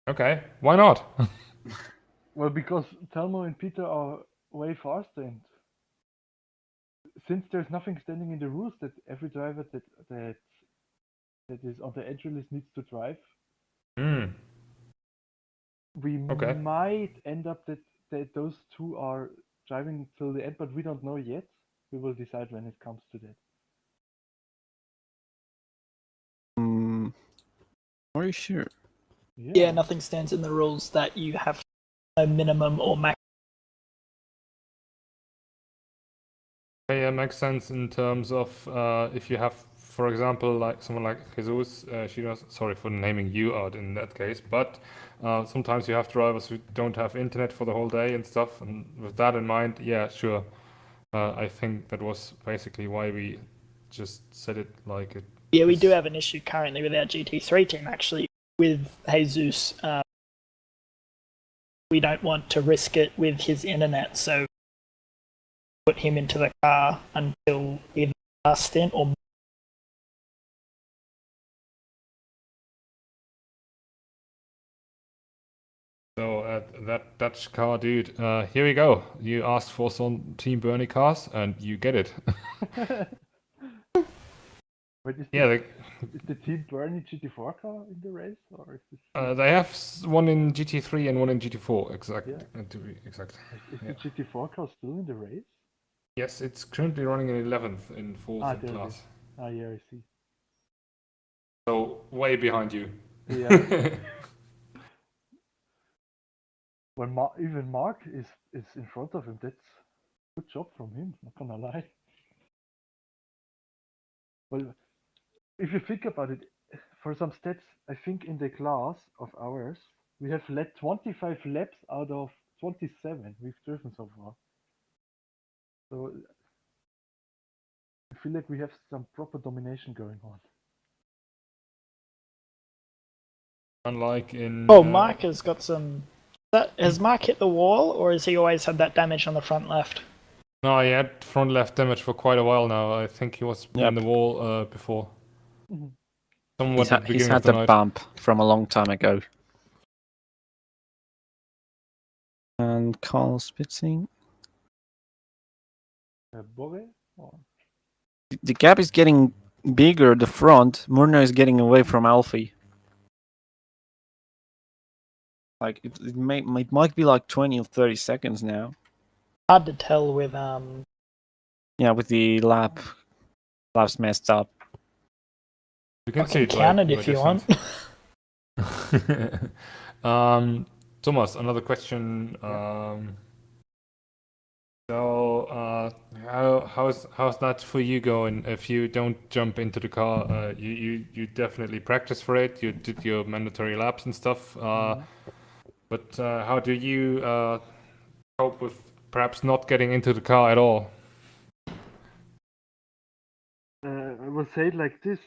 Okay, why not? Well, because Telmo and Peter are way faster, and since there's nothing standing in the rules that every driver that is on the edge release needs to drive, we Okay. might end up that those two are driving till the end, but we don't know yet. We will decide when it comes to that. Are you sure? Yeah, nothing stands in the rules that you have no minimum or max. Yeah, makes sense in terms of if you have, for example, like someone like Jesus, sorry for naming you out in that case, but sometimes you have drivers who don't have internet for the whole day and stuff, and with that in mind, yeah, sure. I think that was basically why we just said it like it. Yeah, we do have an issue currently with our GT3 team, actually, with Jesus. We don't want to risk it with his internet, so put him into the car until either the last stint or. So that Dutch car dude, here we go. You asked for some Team Bernie cars, and you get it. But is Yeah, the Team Bernie GT4 car in the race, or is this? they have one in GT3 and one in GT4, to be exact. Is the GT4 car still in the race? Yes, it's currently running in 11th in 4th there it class. is. Yeah, I see. So way behind you. Yeah. When even Mark is in front of him, that's good job from him, not gonna lie. Well, if you think about it, for some stats, I think in the class of ours, we have led 25 laps out of 27 we've driven so far. So I feel like we have some proper domination going on. Unlike in. Oh, Mark has got some. Has Mark hit the wall, or has he always had that damage on the front left? No, he had front left damage for quite a while now. I think he was in the wall before. He's had the bump from a long time ago. And Carl's pitching. The gap is getting bigger at the front. Murno is getting away from Alfie. Like it might be like 20 or 30 seconds now. Hard to tell with Yeah, with the laps messed up. You can see it count it if you want. Thomas, another question. So, how's that for you going? If you don't jump into the car, you definitely practice for it. You did your mandatory laps and stuff. But how do you cope with perhaps not getting into the car at all? I will say it like this.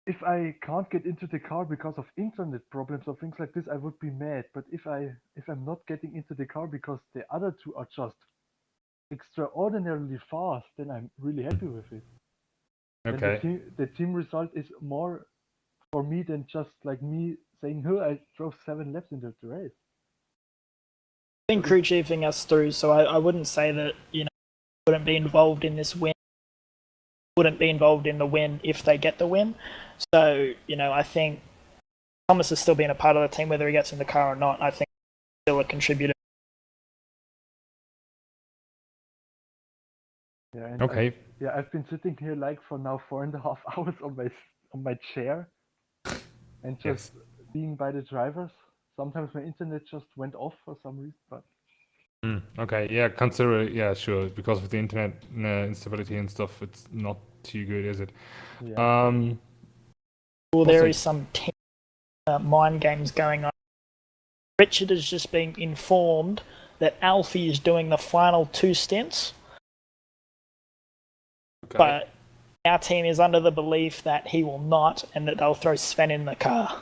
If I can't get into the car because of internet problems or things like this, I would be mad. But if I'm not getting into the car because the other two are just extraordinarily fast, then I'm really happy with it. Then Okay. the team result is more for me than just like me saying, "Huh, I drove 7 laps in the race." Been crew chiefing us through, so I wouldn't say that wouldn't be involved in this win. Wouldn't be involved in the win if they get the win. So I think Thomas has still been a part of the team, whether he gets in the car or not. I think he's still a contributor. Yeah. And Okay. I've been sitting here like for now 4.5 hours on my chair, and just being by the drivers. Sometimes my internet just went off for some reason, but. Okay, yeah, consider it, yeah, sure. Because of the internet instability and stuff, it's not too good, is it? Yeah. Well, there is some mind games going on. Richard has just been informed that Alfie is doing the final 2 stints. Okay. But our team is under the belief that he will not, and that they'll throw Sven in the car.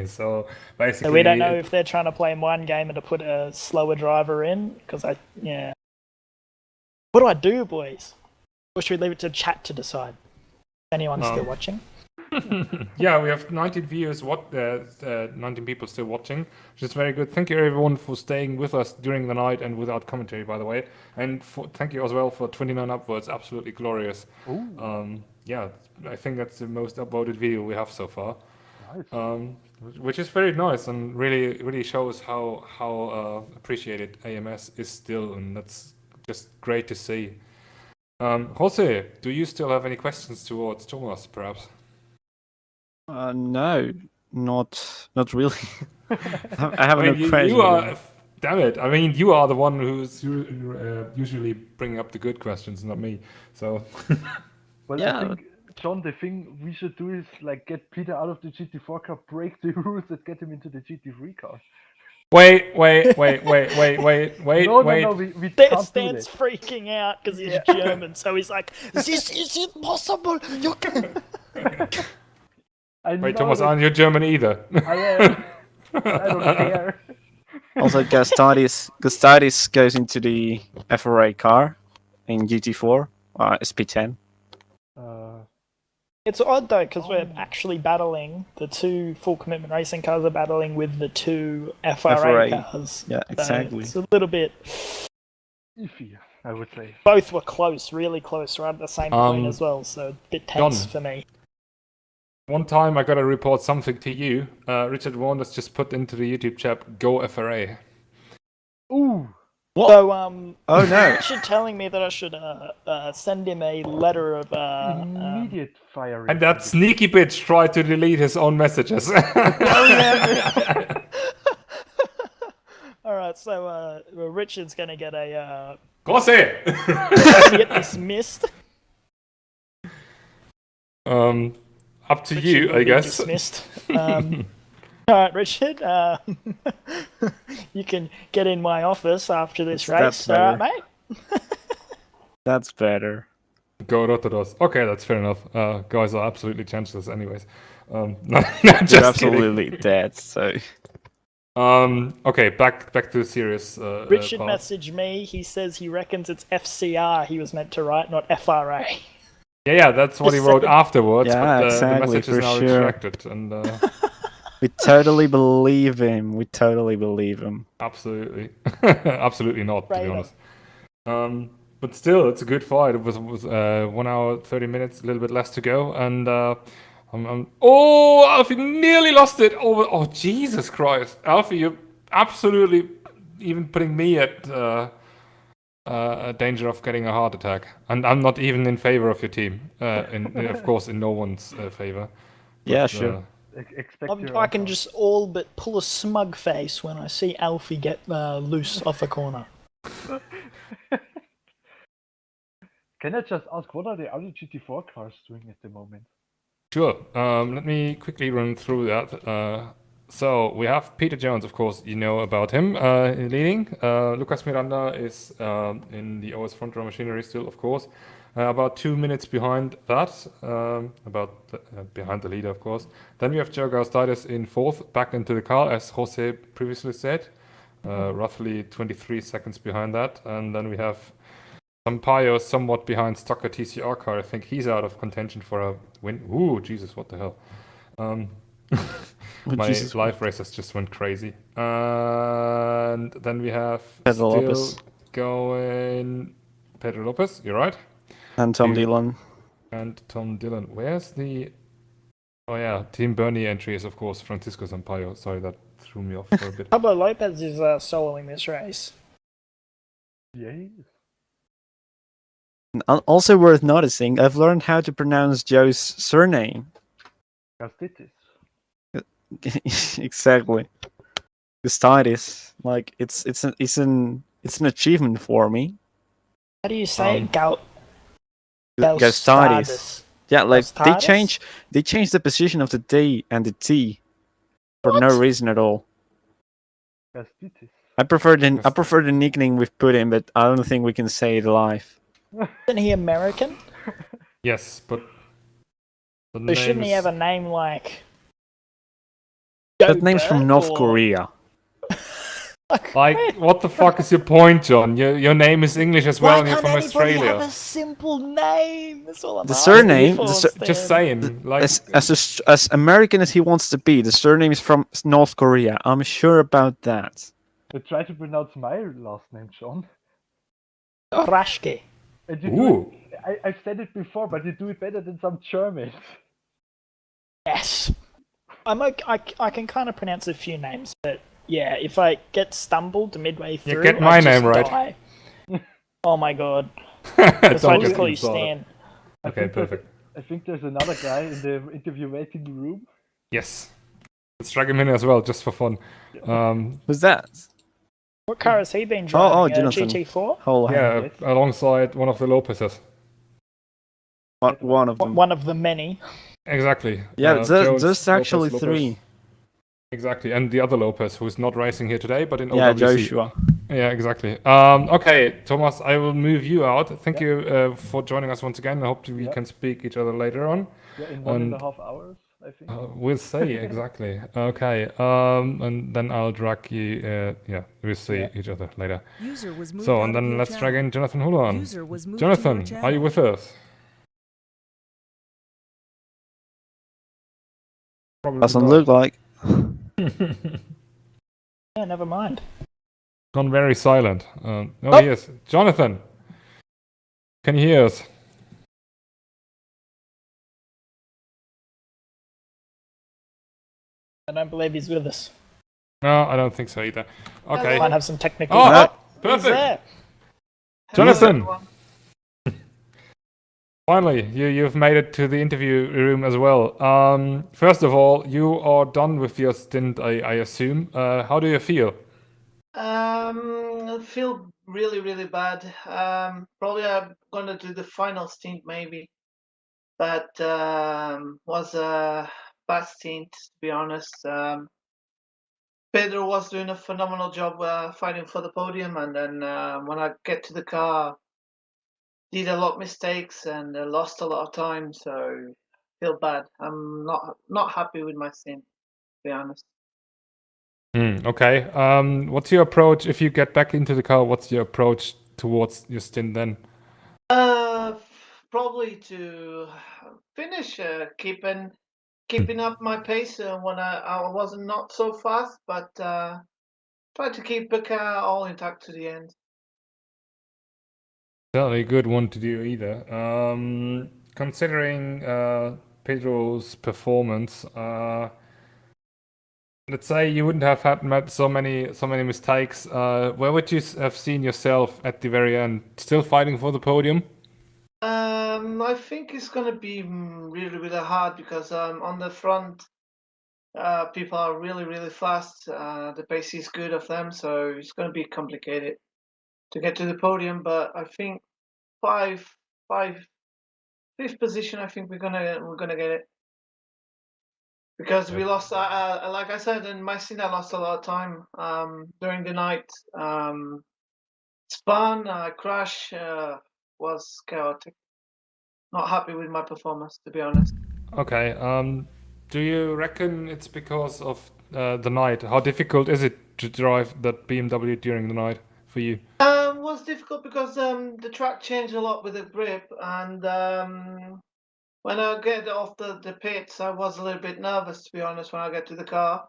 So basically, So we don't know if they're trying to play one game and to put a slower driver in, because What do I do, boys? Or should we leave it to chat to decide? Anyone still watching? Yeah, we have 19 viewers, 19 people still watching, which is very good. Thank you everyone for staying with us during the night and without commentary, by the way. And thank you as well for 29 upvotes, absolutely glorious. Yeah, I think that's the most upvoted video we have so far. Nice. Which is very nice and really shows how appreciated AMS is still, and that's just great to see. Jose, do you still have any questions towards Thomas, perhaps? No, not really. I have no you question. are, damn it! I mean, you are the one who's usually bringing up the good questions, not me. So. Well, Yeah. I think, John, the thing we should do is like get Peter out of the GT4 car, break the rules, and get him into the GT3 car. Wait. No, we can't do Stan's that. freaking out because he's German, so he's like, "This is impossible. You can." Wait, Thomas, aren't you German either? I am. I don't care. Also, Gastadis goes into the FRA car in GT4, SP10. It's odd though, because we're actually battling, the 2 full commitment racing cars are battling with the 2 FRA cars. Yeah, exactly. So it's a little bit Iffy, I would say. Both were close, really close, right at the same point as well, so a bit tense for me. One time I got to report something to you. Richard Warner's just put into the YouTube chat, "Go FRA." Ooh. What? So, Oh no! Richard telling me that I should send him a letter of Immediate firing. And that sneaky bitch tried to delete his own messages. Alright, so Richard's gonna get a Jose! get dismissed. Up to Richard you, will I be guess. Dismissed. Alright, Richard, you can get in my office after this race. Alright, mate? That's better. Go Rotoros. Okay, that's fair enough. Guys are absolutely chanceless anyways. Just You're absolutely dead, so... Okay, back to the serious Richard part. messaged me, he says he reckons it's FCR he was meant to write, not FRA. Yeah, that's what he wrote afterwards, Yeah, but exactly, the message is for now sure. retracted, and We totally believe him. absolutely, absolutely not, to be honest. But still, it's a good fight. It was 1 hour 30 minutes, a little bit less to go, and oh, Alfie nearly lost it. Oh, Jesus Christ, Alfie, you're absolutely even putting me at danger of getting a heart attack, and I'm not even in favor of your team. Of course, in no one's favor. Yeah, sure. I can just all but pull a smug face when I see Alfie get loose off a corner. Can I just ask, what are the other GT4 cars doing at the moment? Sure. Let me quickly run through that. So we have Peter Jones, of course, you know about him leading. Lucas Miranda is in the OS front row machinery still, of course. About 2 minutes behind that, behind the leader, of course. Then we have Joe Gaustitis in fourth, back into the car, as Jose previously said. Roughly 23 seconds behind that. And then we have Sampaio somewhat behind Stocker TCR car. I think he's out of contention for a win. Ooh, Jesus, what the hell? My Jesus, live races just went crazy. And then we have Pedro still Lopez. going Pedro Lopez, you're right. And Tom You- Dillon. And Tom Dillon. Where's the... Oh yeah, Team Bernie entry is, of course, Francisco Sampaio. Sorry, that threw me off for a bit. Pablo Lopez is soloing this race. Yeah, he is. And also worth noticing, I've learned how to pronounce Joe's surname. Gastitis. Exactly. Gustitis. Like it's an achievement for me. How do you say it? Gustitis. Yeah, like Gustitis? they changed the position of the D and the T for no What? reason at all. Gastitis. I prefer the nickname we've put in, but I don't think we can say it live. Isn't he American? Yes, but... The So name shouldn't he is- have a name like... That name's from Goat North or- Korea. Like, what the fuck is your point, John? Your name is English as well, Why and you're can't from anybody Australia. have a simple name? That's all I'm The asking surname- for, the sur- Just Stan. saying, like... As American as he wants to be, the surname is from North Korea. I'm sure about that. But try to pronounce my last name, John. Rashke. And you Ooh. I've said it before, but you do it better than some Germans. Yes. I can kind of pronounce a few names, but yeah, if I get stumbled midway through, get my I just name right. die. Oh my god. That's why I Don't just get call me you started. Stan. Okay, perfect. I think there's another guy in the interview waiting room. Yes. Let's drag him in as well, just for fun. Who's that? What car has he been driving? Oh, A Jonathan. GT4? Hold on. Yeah, yes. alongside one of the Lopez's. One of them. One of the many. Exactly. Yeah, Joe's there's actually Lopez. three. Exactly, and the other Lopez, who's not racing here today, but in Yeah, OWC. Joshua. Yeah, exactly. Okay, Thomas, I will move you out. Thank you for joining us once again. I hope we Yeah. can speak each other later on. Yeah, in 1.5 hours, I think. We'll see, exactly. Okay, and then I'll drag you, we'll see each other later. User was moved So, out and of then your let's drag channel. in Jonathan Hulan. User was moved Jonathan, to your are you channel. with us? Probably Doesn't not. look like. Yeah, never mind. Gone very silent. Oh. He is. Jonathan, can you hear us? I don't believe he's with us. No, I don't think so either. Okay. Might have some technical. Oh, He's perfect. there. Jonathan! Finally, you've made it to the interview room as well. First of all, you are done with your stint, I assume. How do you feel? I feel really, really bad. Probably I'm gonna do the final stint maybe, but was a bad stint to be honest. Pedro was doing a phenomenal job fighting for the podium, and then when I get to the car, did a lot of mistakes and lost a lot of time. So feel bad. I'm not happy with my stint, to be honest. Okay. What's your approach if you get back into the car? What's your approach towards your stint then? Probably to finish keeping up my pace when I wasn't not so fast, but try to keep the car all intact to the end. Certainly a good one to do either. Considering Pedro's performance, let's say you wouldn't have had so many mistakes. Where would you have seen yourself at the very end? Still fighting for the podium? I think it's gonna be really, really hard because on the front, people are really, really fast. The pace is good of them, so it's gonna be complicated to get to the podium. But I think fifth position. I think we're gonna get it because we lost. Like I said in my scene, I lost a lot of time during the night. Spun, crash was chaotic. Not happy with my performance, to be honest. Okay. Do you reckon it's because of the night? How difficult is it to drive that BMW during the night for you? Was difficult because the track changed a lot with the grip, and when I get off the pits, I was a little bit nervous, to be honest, when I get to the car.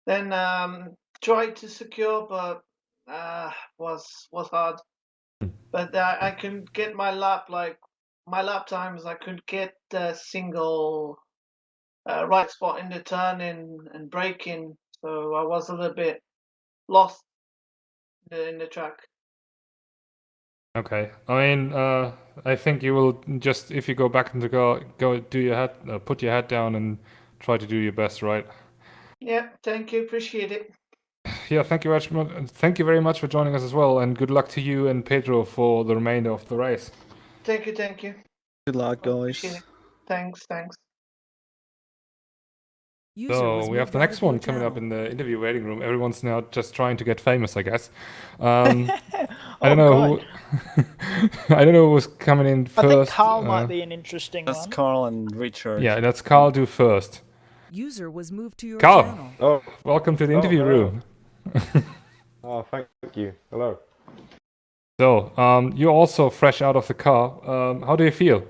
Then tried to secure, but was hard. But I couldn't get my lap times. I couldn't get the single right spot in the turning and braking, so I was a little bit lost in the track. Okay. I mean, I think you will just, if you go back in the car, go do your head, put your head down and try to do your best, right? Yeah, thank you, appreciate it. Yeah, thank you very much. Thank you very much for joining us as well, and good luck to you and Pedro for the remainder of the race. Thank you. Good luck, Appreciate guys. it. Thanks. User So was we have moved the out next of your one coming up channel. in the interview waiting room. Everyone's now just trying to get famous, I guess. I Oh, don't know God. who. I don't know who's coming in first. I think Carl might be an interesting That's one. Carl and Richard. Yeah, let's Carl do first. User was moved to your Carl, channel. Oh, welcome to the interview hello. room. Thank you. Hello. So, you're also fresh out of the car. How do you feel?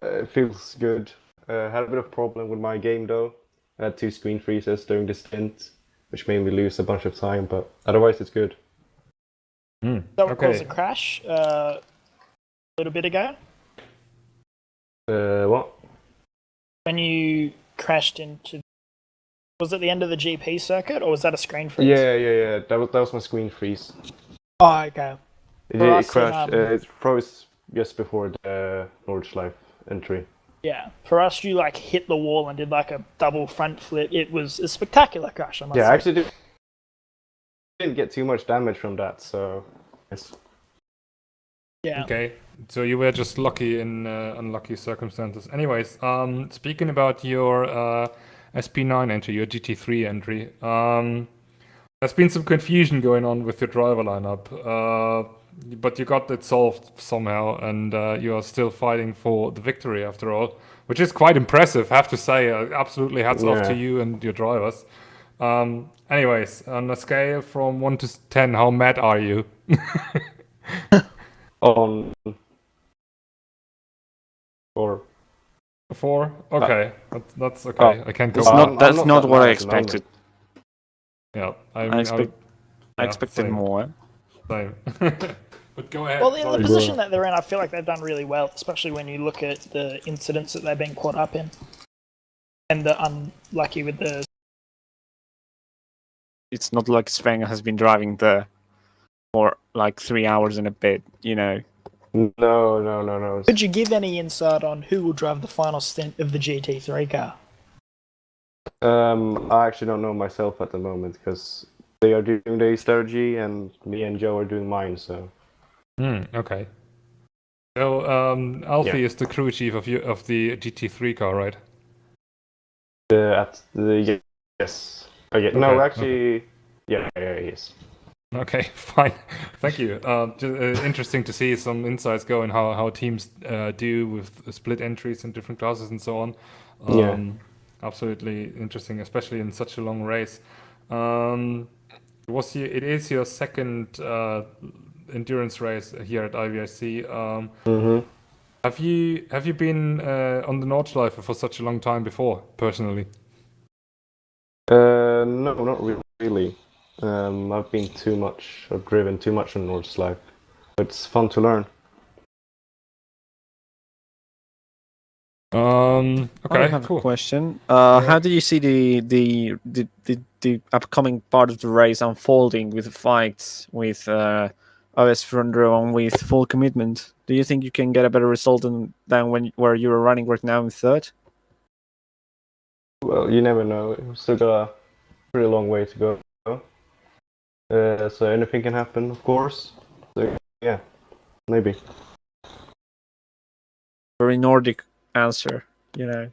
It feels good. Had a bit of problem with my game though. I had 2 screen freezes during the stint, which made me lose a bunch of time, but otherwise it's good. That would cause a Okay. crash a little bit ago What? when you crashed into. Was it the end of the GP circuit, or was that a screen freeze? Yeah. That was my screen freeze. Oh, okay. It, For it us in, crashed. It froze just before the Nordschleife entry. Yeah, for us, you like hit the wall and did like a double front flip. It was a spectacular crash, I must Yeah, say. I actually didn't get too much damage from that, so it's Yeah. Okay, so you were just lucky in unlucky circumstances. Anyways, speaking about your SP9 entry, your GT3 entry, there's been some confusion going on with your driver lineup, but you got it solved somehow, and you are still fighting for the victory after all, which is quite impressive, I have to say. Absolutely hats off to Yeah. you and your drivers. Anyways, on a scale from 1 to 10, how mad are you? on. Or 4? Okay, that's okay. I can't go That's back. not I'm that's not not that what mad I at the moment. expected. Yeah, I yeah, expected same, more. Same. But go ahead. Well, in the sorry. position that they're in, I feel like they've done really well, especially when you look at the incidents that they've been caught up in, and the unlucky with the. It's not like Sven has been driving there for like 3 hours and a bit, you know. No. Could you give any insight on who will drive the final stint of the GT3 car? I actually don't know myself at the moment because they are doing their strategy and me and Joe are doing mine. So Okay. So, Alfie Yeah. is the crew chief of the GT3 car, right? at the yes, okay. No, Okay, actually, yeah, yes. Okay, fine. Thank you. Interesting to see some insights going how teams do with split entries in different classes and so on. Yeah. Absolutely interesting, especially in such a long race. It is your second endurance race here at IVRC. Mm-hmm. Have you been on the Nordschleife for such a long time before, personally? No, not really. I've driven too much on Nordschleife. It's fun to learn. Okay, I have cool. a question. How do you see the upcoming part of the race unfolding with the fights with OS front row and with full commitment? Do you think you can get a better result than where you are running right now in third? Well, you never know. We've still got a pretty long way to go. So anything can happen, of course. So yeah, maybe. very Nordic answer, you know.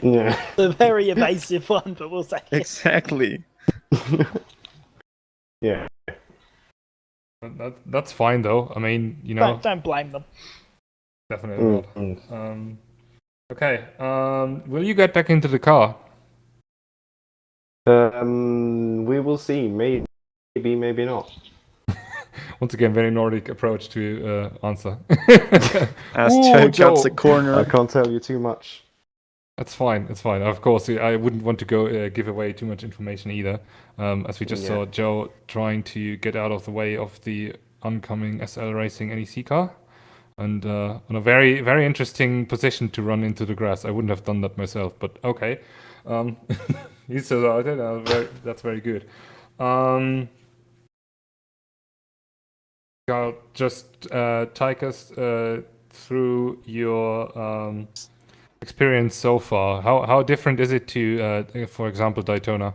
Yeah. The very evasive one, but we'll take it. Exactly. Yeah. That's fine though. I mean, you know, Don't blame them. definitely not. Mm. Okay. Will you get back into the car? We will see. Maybe, maybe not. Once again, very Nordic approach to answer. As Ooh, Joe cuts the Joe. corner. I can't tell you too much. That's fine. It's fine. Of course, I wouldn't want to go give away too much information either. As we just saw Joe trying to get out of the way of the oncoming SL Racing NEC car, and on a very, very interesting position to run into the grass. I wouldn't have done that myself, but okay. You said that's very good. Carl, just take us through your experience so far. How different is it to, for example, Daytona?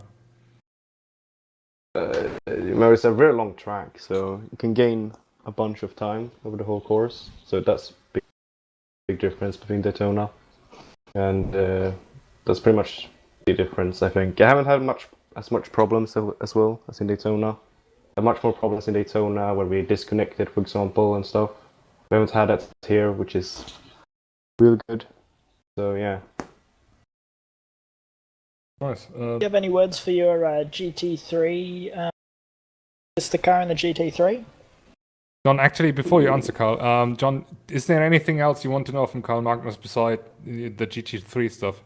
It's a very long track, so you can gain a bunch of time over the whole course. So that's big difference between Daytona, and that's pretty much the difference. I think I haven't had as much problems as well as in Daytona. I have much more problems in Daytona where we disconnected, for example, and stuff. We haven't had that here, which is real good. So yeah. Nice. Do you have any words for your GT3? Is the car in the GT3? John, actually, before you answer, Carl, John, is there anything else you want to know from Carl Magnus beside the GT3 stuff?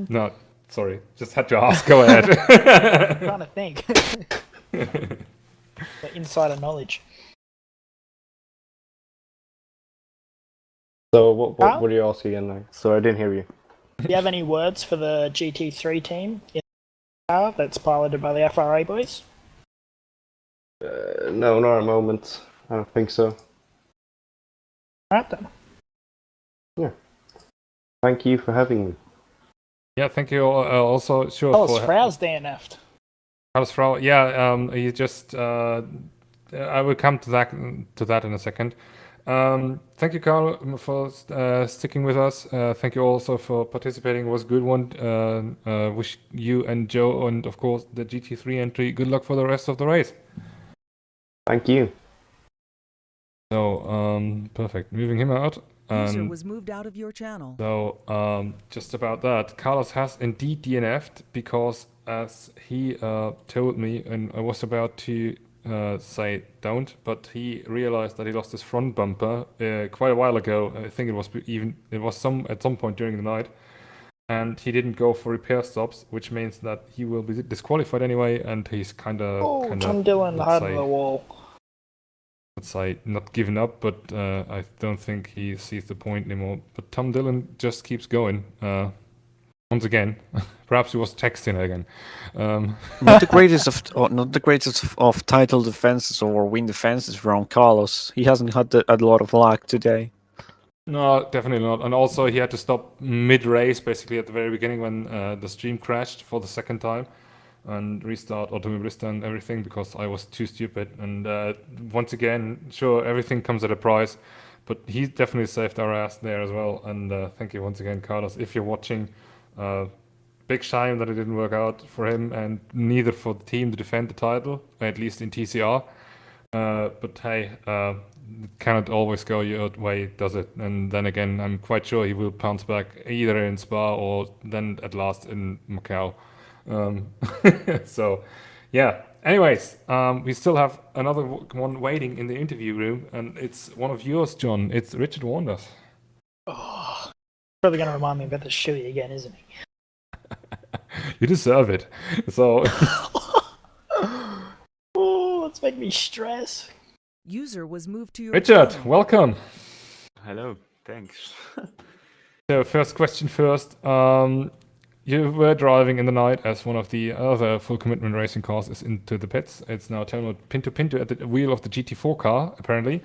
No, sorry, just had to ask. Go ahead. I'm trying to think. The insider knowledge. So what were you asking again? Like? Sorry, I didn't hear you. Do you have any words for the GT3 team in the car that's piloted by the IVRC boys? No, not at the moment. I don't think so. Alright then. Yeah. Thank you for having me. Yeah, thank you. Also, sure. Carlos Frau's DNF'd. Carlos Frau, yeah, he just. I will come to that in a second. Thank you, Carl, for sticking with us. Thank you also for participating. It was a good one. Wish you and Joe and, of course, the GT3 entry good luck for the rest of the race. Thank you. So, perfect. Moving him out. User was moved out of your channel. So, just about that, Carlos has indeed DNF'd because, as he told me, and I was about to say don't, but he realized that he lost his front bumper quite a while ago. I think it was at some point during the night, and he didn't go for repair stops, which means that he will be disqualified anyway, and he's kind of Tom Dillon hard on the wall. Let's say not given up, but I don't think he sees the point anymore. But Tom Dillon just keeps going. Once again, perhaps he was texting again. Not the greatest of title defenses or win defenses from Carlos. He hasn't had a lot of luck today. No, definitely not. And also, he had to stop mid-race, basically at the very beginning when the stream crashed for the second time, and restart Automobilista and everything because I was too stupid. And once again, sure, everything comes at a price, but he definitely saved our ass there as well. And thank you once again, Carlos, if you're watching. Big shame that it didn't work out for him and neither for the team to defend the title, at least in TCR. But hey, it cannot always go your way, does it? And then again, I'm quite sure he will bounce back either in Spa or then at last in Macau. So, yeah. Anyways, we still have another one waiting in the interview room, and it's one of yours, John. It's Richard Wanders. Oh, probably going to remind me about the shoey again, isn't he? You deserve it. So. Oh, let's make me stress. User was moved to your Richard, channel. welcome. Hello, thanks. So first question first. You were driving in the night as one of the other full commitment racing cars is into the pits. It's now Telmo Pinto at the wheel of the GT4 car, apparently.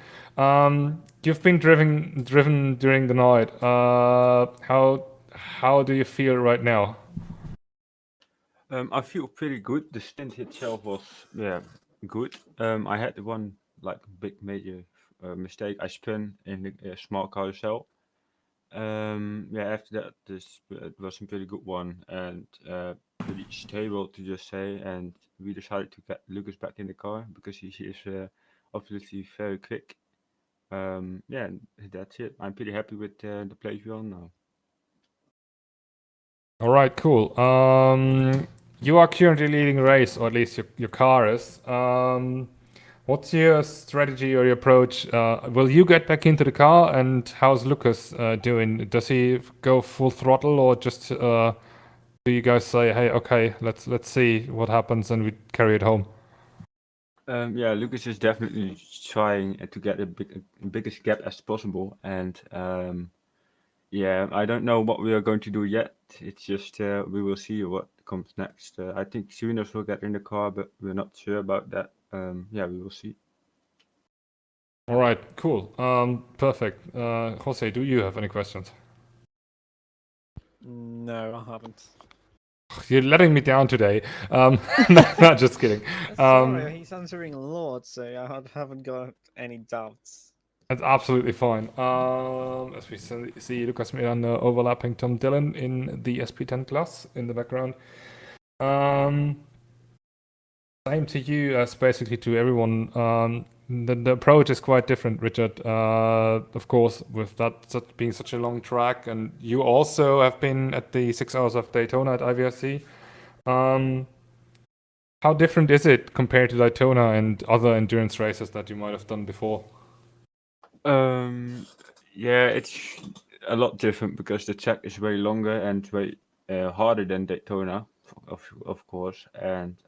You've been driven during the night. How do you feel right now? I feel pretty good. The stint itself was good. I had one like big major mistake. I spun in the small carousel. After that, it was a pretty good one and pretty stable to just say. And we decided to get Lucas back in the car because he is obviously very quick. That's it. I'm pretty happy with the place we're on now. All right, cool. You are currently leading a race, or at least your car is. What's your strategy or your approach? Will you get back into the car, and how's Lucas doing? Does he go full throttle, or just do you guys say, "Hey, okay, let's see what happens," and we carry it home? Lucas is definitely trying to get the biggest gap as possible, and I don't know what we are going to do yet. It's just we will see what comes next. I think Sunos will get in the car, but we're not sure about that. We will see. All right, cool. Perfect. Jose, do you have any questions? No, I haven't. You're letting me down today. No, just kidding. Sorry, he's answering a lot, so I haven't got any doubts. That's absolutely fine. As we see Lucas Miran overlapping Tom Dillon in the SP10 class in the background. Same to you as basically to everyone. The approach is quite different, Richard. Of course, with that being such a long track, and you also have been at the 6 hours of Daytona at IVRC. How different is it compared to Daytona and other endurance races that you might have done before? It's a lot different because the track is way longer and way harder than Daytona, of course. And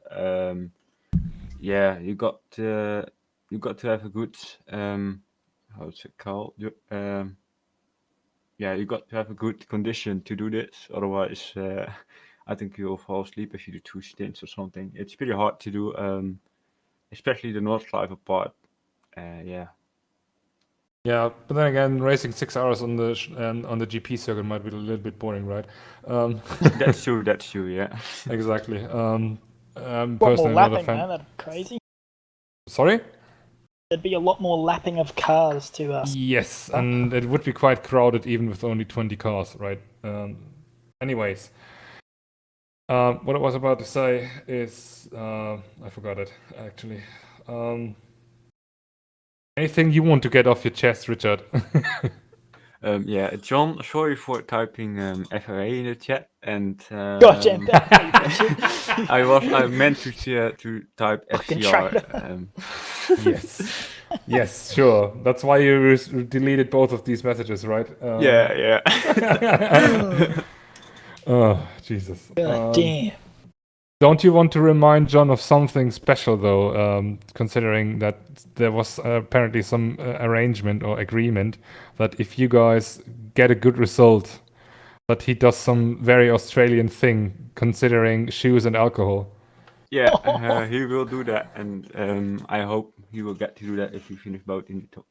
you got to have a good how's it called? You got to have a good condition to do this. Otherwise, I think you'll fall asleep if you do 2 stints or something. It's pretty hard to do, especially the Nordschleife part. Yeah, but then again, racing 6 hours on the GP circuit might be a little bit boring, right? That's true. Yeah. Exactly. What more Personally, not a lapping, fan. man? That'd be crazy. Sorry? There'd be a lot more lapping of cars to. Yes, and it would be quite crowded even with only 20 cars, right? Anyways, what I was about to say is I forgot it actually. Anything you want to get off your chest, Richard? John, sorry for typing FRA in the chat, and Gotcha. I meant to type FCR. Yes, sure. That's why you deleted both of these messages, right? Yeah. Oh, Jesus. Damn. Don't you want to remind John of something special, though, considering that there was apparently some arrangement or agreement that if you guys get a good result, that he does some very Australian thing, considering shoes and alcohol? Yeah, he will do that, and I hope he will get to do that if we finish both in the top,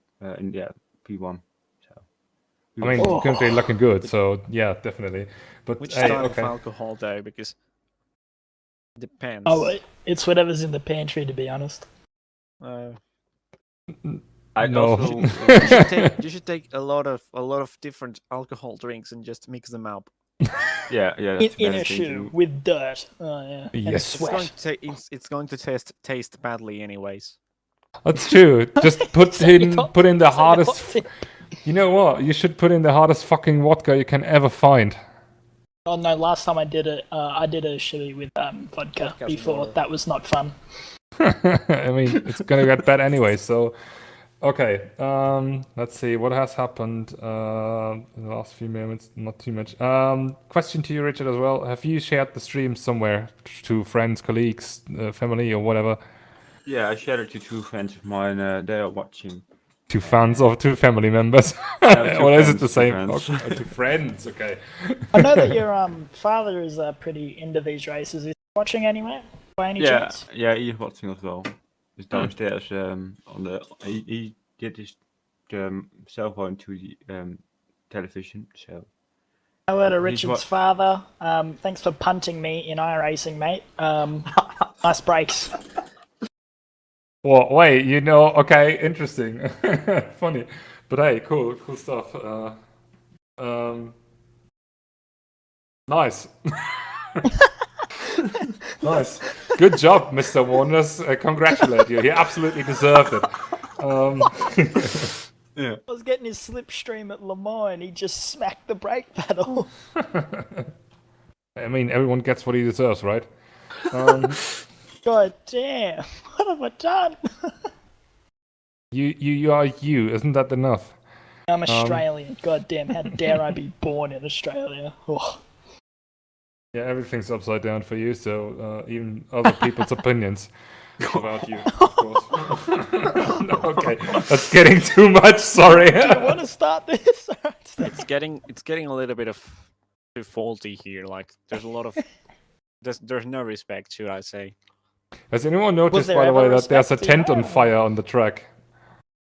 P1. So, I mean, currently looking good, so yeah, definitely. But Which style of alcohol, though? Because depends. Oh, it's whatever's in the pantry, to be honest. You should take a lot of different alcohol drinks and just mix them up. Yeah. In a shoe with dirt. Oh yeah. Yes. Sweat. It's going to taste badly, anyways. That's true. Just put in the hardest. You know what? You should put in the hardest fucking vodka you can ever find. Oh no! Last time I did it, I did a chili with vodka before. That was not fun. I mean, it's gonna get bad anyway. So, okay. Let's see what has happened in the last few moments. Not too much. Question to you, Richard, as well. Have you shared the stream somewhere to friends, colleagues, family, or whatever? Yeah, I shared it to 2 friends of mine. They are watching. 2 fans or 2 family members? Or is it the same? Okay, 2 friends, okay. I know that your father is pretty into these races. Is he watching anyway, by any chance? Yeah, he's watching as well. He's downstairs he did his cell phone to the television, so... Hello to Richard's father. Thanks for punting me in iRacing, mate. Nice brakes. Well, wait, you know, okay, interesting. Funny. But hey, cool stuff. Nice. Nice. Good job, Mr. Warners. Congratulate you. He absolutely deserved it. I was getting his slipstream at Le Mans and he just smacked the brake pedal. I mean, everyone gets what he deserves, right? God damn, what have I done? You are you. Isn't that enough? I'm Australian. God damn, how dare I be born in Australia? Oh. Yeah, everything's upside down for you, so even other people's opinions about you, of course. No, okay, that's getting too much. Sorry. Do you want to start this? It's getting a little bit of too faulty here. Like there's a lot of there's no respect, should I say? Has anyone noticed, there by the ever way, that there's a respect? tent on fire on the track?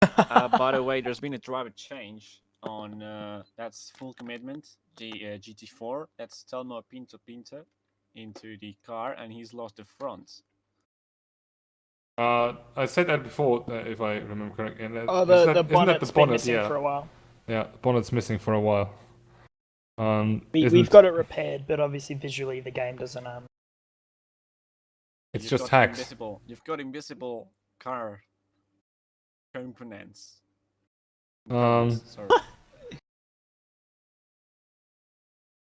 By the way, there's been a driver change on that's full commitment GT4. That's Telmo Pinto into the car, and he's lost the front. I said that before, if I remember correctly. Oh, Isn't the that bonnet's the been bonnet? missing Yeah, for a while. yeah, the bonnet's missing for a while. We've got it repaired, but obviously visually the game doesn't. It's You've just got hacks. You've got invisible car components. Um, Sorry. It's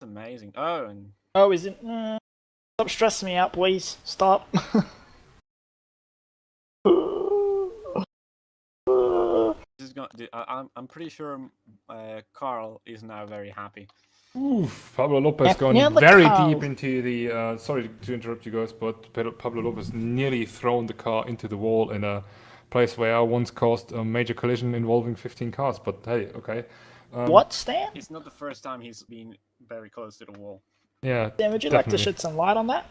amazing. Oh, and Oh, is it? Stop stressing me out, please. Stop. this is I'm pretty sure Carl is now very happy. Oof, Pablo Lopez Yeah, going yeah, the very cow. deep into the. Sorry to interrupt you guys, but Pablo Lopez nearly thrown the car into the wall in a place where I once caused a major collision involving 15 cars. But hey, okay. What, Stan? It's not the first time he's been very close to the wall. Yeah. Stan, would you like to definitely. shed some light on that?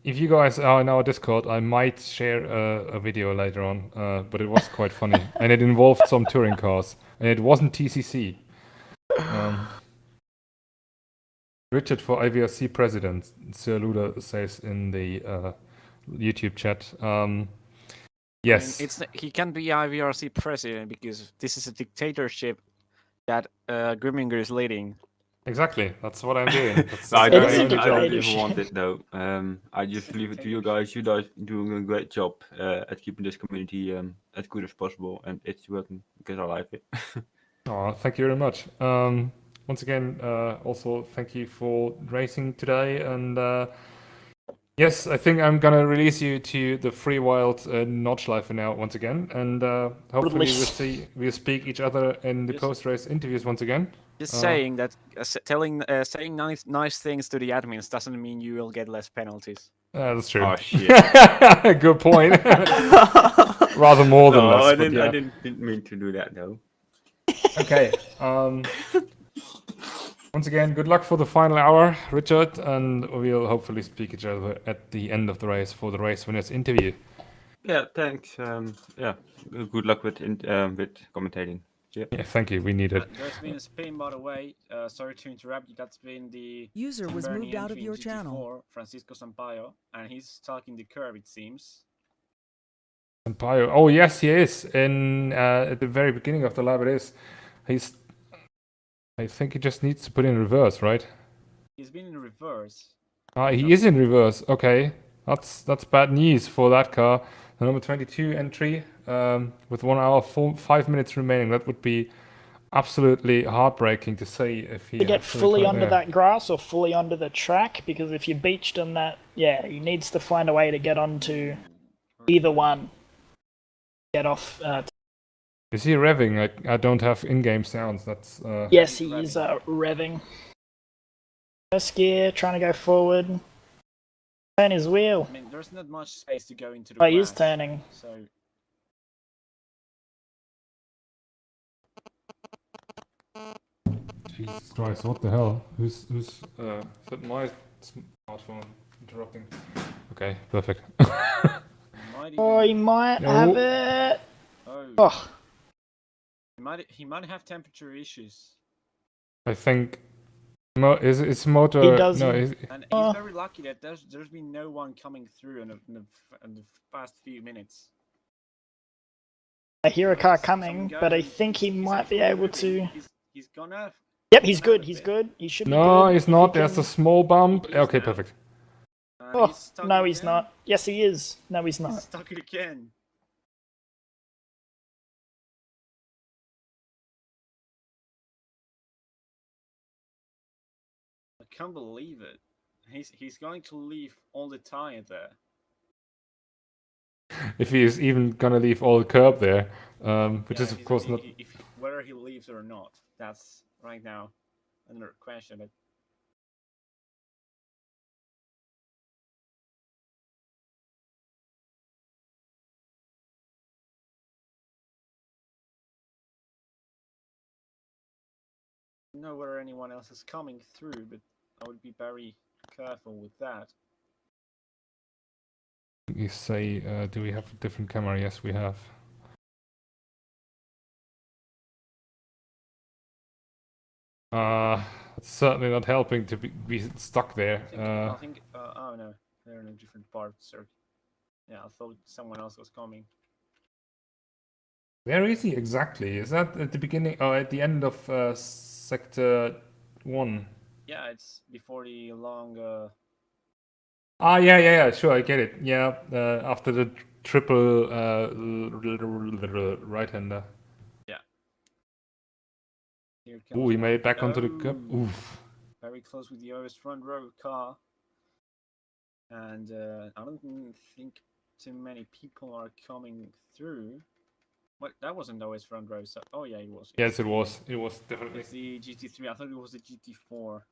If you guys are in our Discord, I might share a video later on. But it was quite funny, and it involved some touring cars, and it wasn't TCC. Richard for IVRC president, Sir Luda says in the YouTube chat. Yes. I mean, he can be IVRC president because this is a dictatorship that Grimminger is leading. Exactly, that's what I'm doing. That's I It don't, is a even, I don't dictatorship. even want it though. I just leave it to you guys. You guys doing a great job at keeping this community as good as possible, and it's working because I like it. Oh, thank you very much. Once again, also thank you for racing today, and yes, I think I'm gonna release you to the free wild Nordschleife now once again, and hopefully we'll speak each other in the Yes. post-race interviews once again. Just saying that saying nice things to the admins doesn't mean you will get less penalties. That's true. Oh shit! Good point. Rather more than No, less. I but didn't. yeah. I didn't mean to do that though. Okay. Once again, good luck for the final hour, Richard, and we'll hopefully speak each other at the end of the race for the race winners interview. Yeah, thanks. Yeah, good luck with commentating. Yeah, thank you. We need it. There's been a spin, by the way. Sorry to interrupt you. That's been the User was Bernie moved out of entry in your GT4, channel. Francisco Sampaio, and he's stalking the curb, it seems. Sampaio. Oh yes, he is. In at the very beginning of the lap, it is. I think he just needs to put in reverse, right? He's been in reverse. He is in reverse. Okay, that's bad news for that car. The number 22 entry with 1 hour 5 minutes remaining. That would be absolutely heartbreaking to see if he To get actually fully put- onto yeah. that grass or fully onto the track, because if you beached on that, yeah, he needs to find a way to get onto either one. Get off. Is he revving? I don't have in-game sounds. That's Yes, he is revving. First gear, trying to go forward. Turn his wheel. I mean, there's not much space to go into the Oh, he is grass, turning. So Jesus Christ! What the hell? Who's is that my smartphone interrupting? Okay, perfect. might Oh, even, he might No. have it. oh, Oh, he might have temperature issues. I think It's motor. He doesn't. No, And he's Oh. very lucky that there's been no one coming through in the past few minutes. I hear a car Someone coming, goes but I and think he he's might be actually able to. moving. He's gonna. Yep, he's gonna have good. a He's bit. good. He should be no, good. he's if he not. There's a can- small bump. He is Okay, now. perfect. And Oh, he's stuck no, he's again. not. Yes, he is. No, he's He's not. stuck it again. I can't believe it. He's going to leave all the tire there. If he is even gonna leave all the curb there, which is of course not. Whether he leaves or not, that's right now under question. But I don't know whether anyone else is coming through, but I would be very careful with that. You say, do we have a different camera? Yes, we have. It's certainly not helping to be stuck there. I think oh no, they're in a different part of the circuit. Yeah, I thought someone else was coming. Where is he exactly? Is that at the beginning or at the end of sector 1? Yeah, it's before the long. Yeah, sure, I get it. Yeah, after the triple right-hander. Yeah. Here Ooh, comes he one. made it back onto the curb. Oh, Oof. very close with the OS front row car. And I don't think too many people are coming through. What? That wasn't OS front row. So, oh yeah, it was. Yes, it was. It was definitely. It's the GT3. I thought it was the GT4.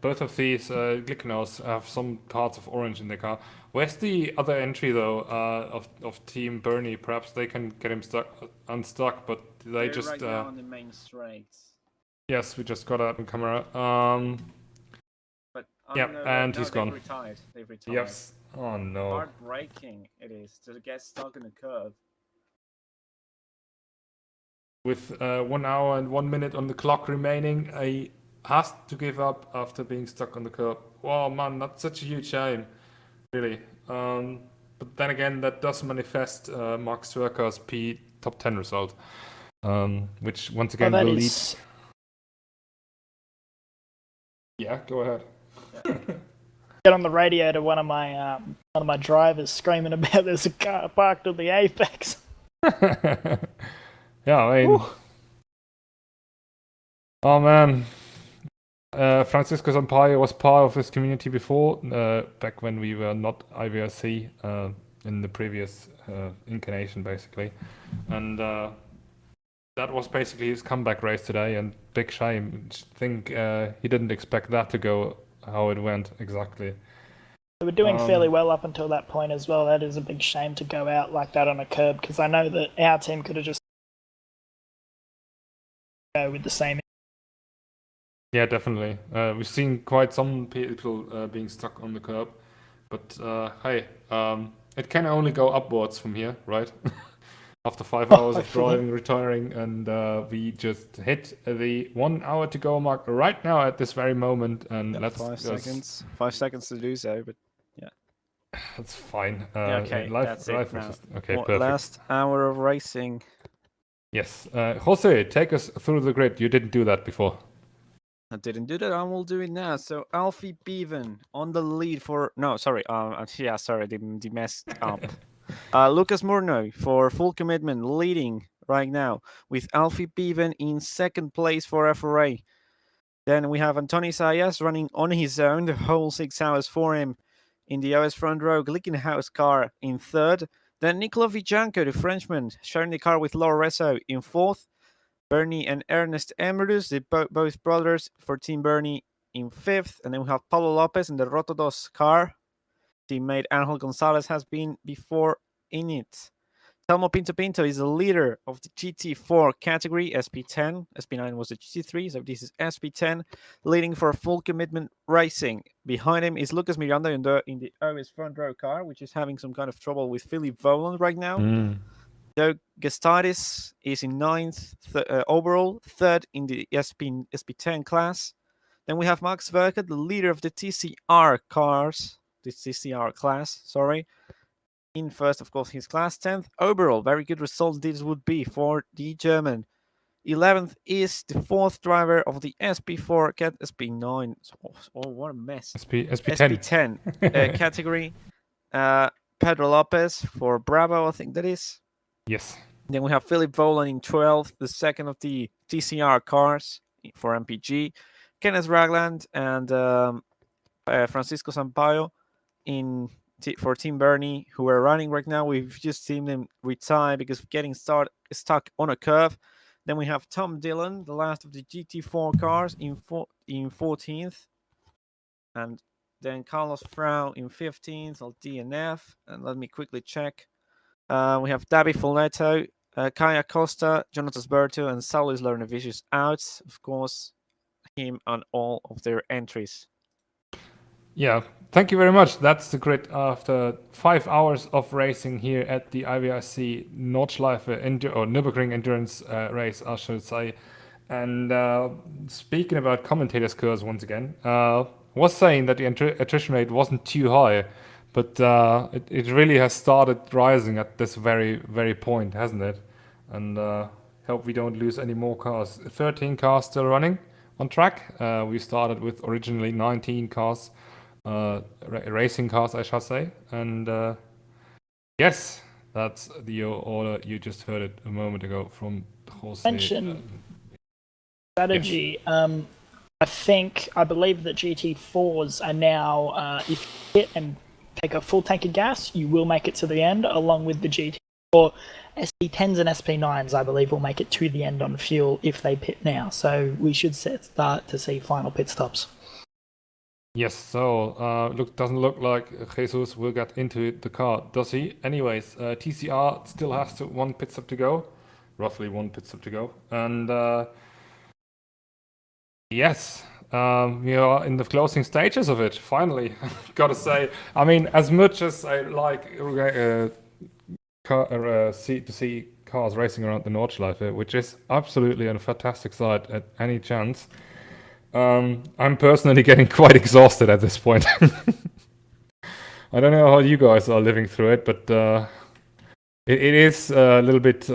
Both of these Glickenhaus have some parts of orange in their car. Where's the other entry though? Of Team Bernie? Perhaps they can get him unstuck, but they They're just. right now on the main straights. Yes, we just got that on camera. But yeah, and he's they've gone. Retired. They've retired. Yes. Oh no. Heartbreaking it is to get stuck in the curve. With 1 hour and 1 minute on the clock remaining, he has to give up after being stuck on the curb. Wow, man, that's such a huge shame, really. But then again, that does manifest Mark Swerker's P top 10 result, which once again will lead. Yeah, go ahead. Get on the radio to one of my drivers screaming about there's a car parked on the apex. Yeah, I mean, oh man, Francisco Sampaio was part of this community before, back when we were not IVRC, in the previous incarnation, basically, and that was basically his comeback race today, and big shame. I think he didn't expect that to go how it went exactly. They were doing fairly well up until that point as well. That is a big shame to go out like that on a curb, because I know that our team could have just go with the same. Yeah, definitely. We've seen quite some people being stuck on the curb, but hey, it can only go upwards from here, right? After 5 hours of driving, retiring, and we just hit the 1 hour to go mark right now at this very moment, and let's 5 seconds. 5 seconds to do so, but yeah, that's fine. Okay, that's it now. Okay, what, perfect. Last hour of racing. Yes, Jose, take us through the grid. You didn't do that before. I didn't do that. I will do it now. So Alfie Bevan on the lead for sorry, they messed up. Lucas Murno for full commitment leading right now with Alfie Bevan in second place for FRA. Then we have Antoni Sayas running on his own the whole 6 hours for him in the OS front row Glickenhaus car in third. Then Nicola Vijanko, the Frenchman, sharing the car with Laura Resso in fourth. Bernie and Ernest Emeritus, both brothers for Team Bernie in fifth. And then we have Paulo Lopez in the Rotodos car. Teammate Angel Gonzalez has been before in it. Telmo Pinto Pinto is the leader of the GT4 category, SP10. SP9 was the GT3, so this is SP10, leading for full commitment racing. Behind him is Lucas Miranda in the OS front row car, which is having some kind of trouble with Philip Voland right now. Joe Gestidis is in 9th overall, 3rd in the SP10 class. Then we have Max Verker, the leader of the TCR class, sorry. In first, of course, his class, 10th overall. Very good result this would be for the German. 11th is the 4th driver of the SP4 Cat SP9. Oh, what a mess. SP10 category. Pedro Lopez for Bravo, I think that is. Yes. Then we have Philip Volan in 12th, the second of the TCR cars for MPG. Kenneth Ragland and Francisco Sampaio for Team Bernie, who are running right now. We've just seen them retire because of getting stuck on a curve. Then we have Tom Dillon, the last of the GT4 cars, in 14th. And then Carlos Frau in 15th of DNF. And let me quickly check. We have Dabi Folletto, Kaya Costa, Jonatas Berto, and Saulis Lernovicius out. Of course, him on all of their entries. Yeah, thank you very much. That's the grid after 5 hours of racing here at the IVRC Nordschleife or Nürburgring endurance race, I should say. And speaking about commentators' curves once again, was saying that the attrition rate wasn't too high, but it really has started rising at this very, very point, hasn't it? And hope we don't lose any more cars. 13 cars still running on track. We started with originally 19 cars. Racing cars, I shall say. And yes, that's the order. You just heard it a moment ago from Jose. Mention strategy. Yes. I believe that GT4s are now, if you hit and take a full tank of gas, you will make it to the end, along with the GT4. SP10s and SP9s, I believe, will make it to the end on fuel if they pit now. So we should start to see final pit stops. Yes, so doesn't look like Jesus will get into the car, does he? Anyways, TCR still has one pit stop to go, roughly one pit stop to go, and yes, we are in the closing stages of it. Finally, gotta say, I mean, as much as I like to see cars racing around the Nordschleife, which is absolutely a fantastic sight at any chance. I'm personally getting quite exhausted at this point. I don't know how you guys are living through it, but it is a little bit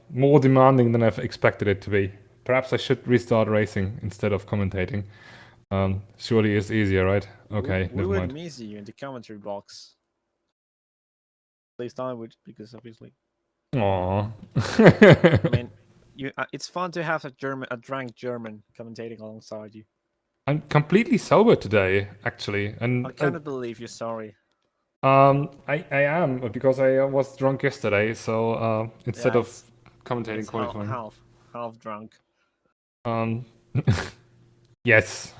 more demanding than I've expected it to be. Perhaps I should restart racing instead of commentating. Surely it's easier, right? Okay, we never mind. would miss you in the commentary box. At least I would, because obviously. Aww. I mean, it's fun to have a drunk German commentating alongside you. I'm completely sober today, actually, and I cannot believe you're sorry. I am, because I was drunk yesterday, so instead of commentating qualifying, half drunk. Yes.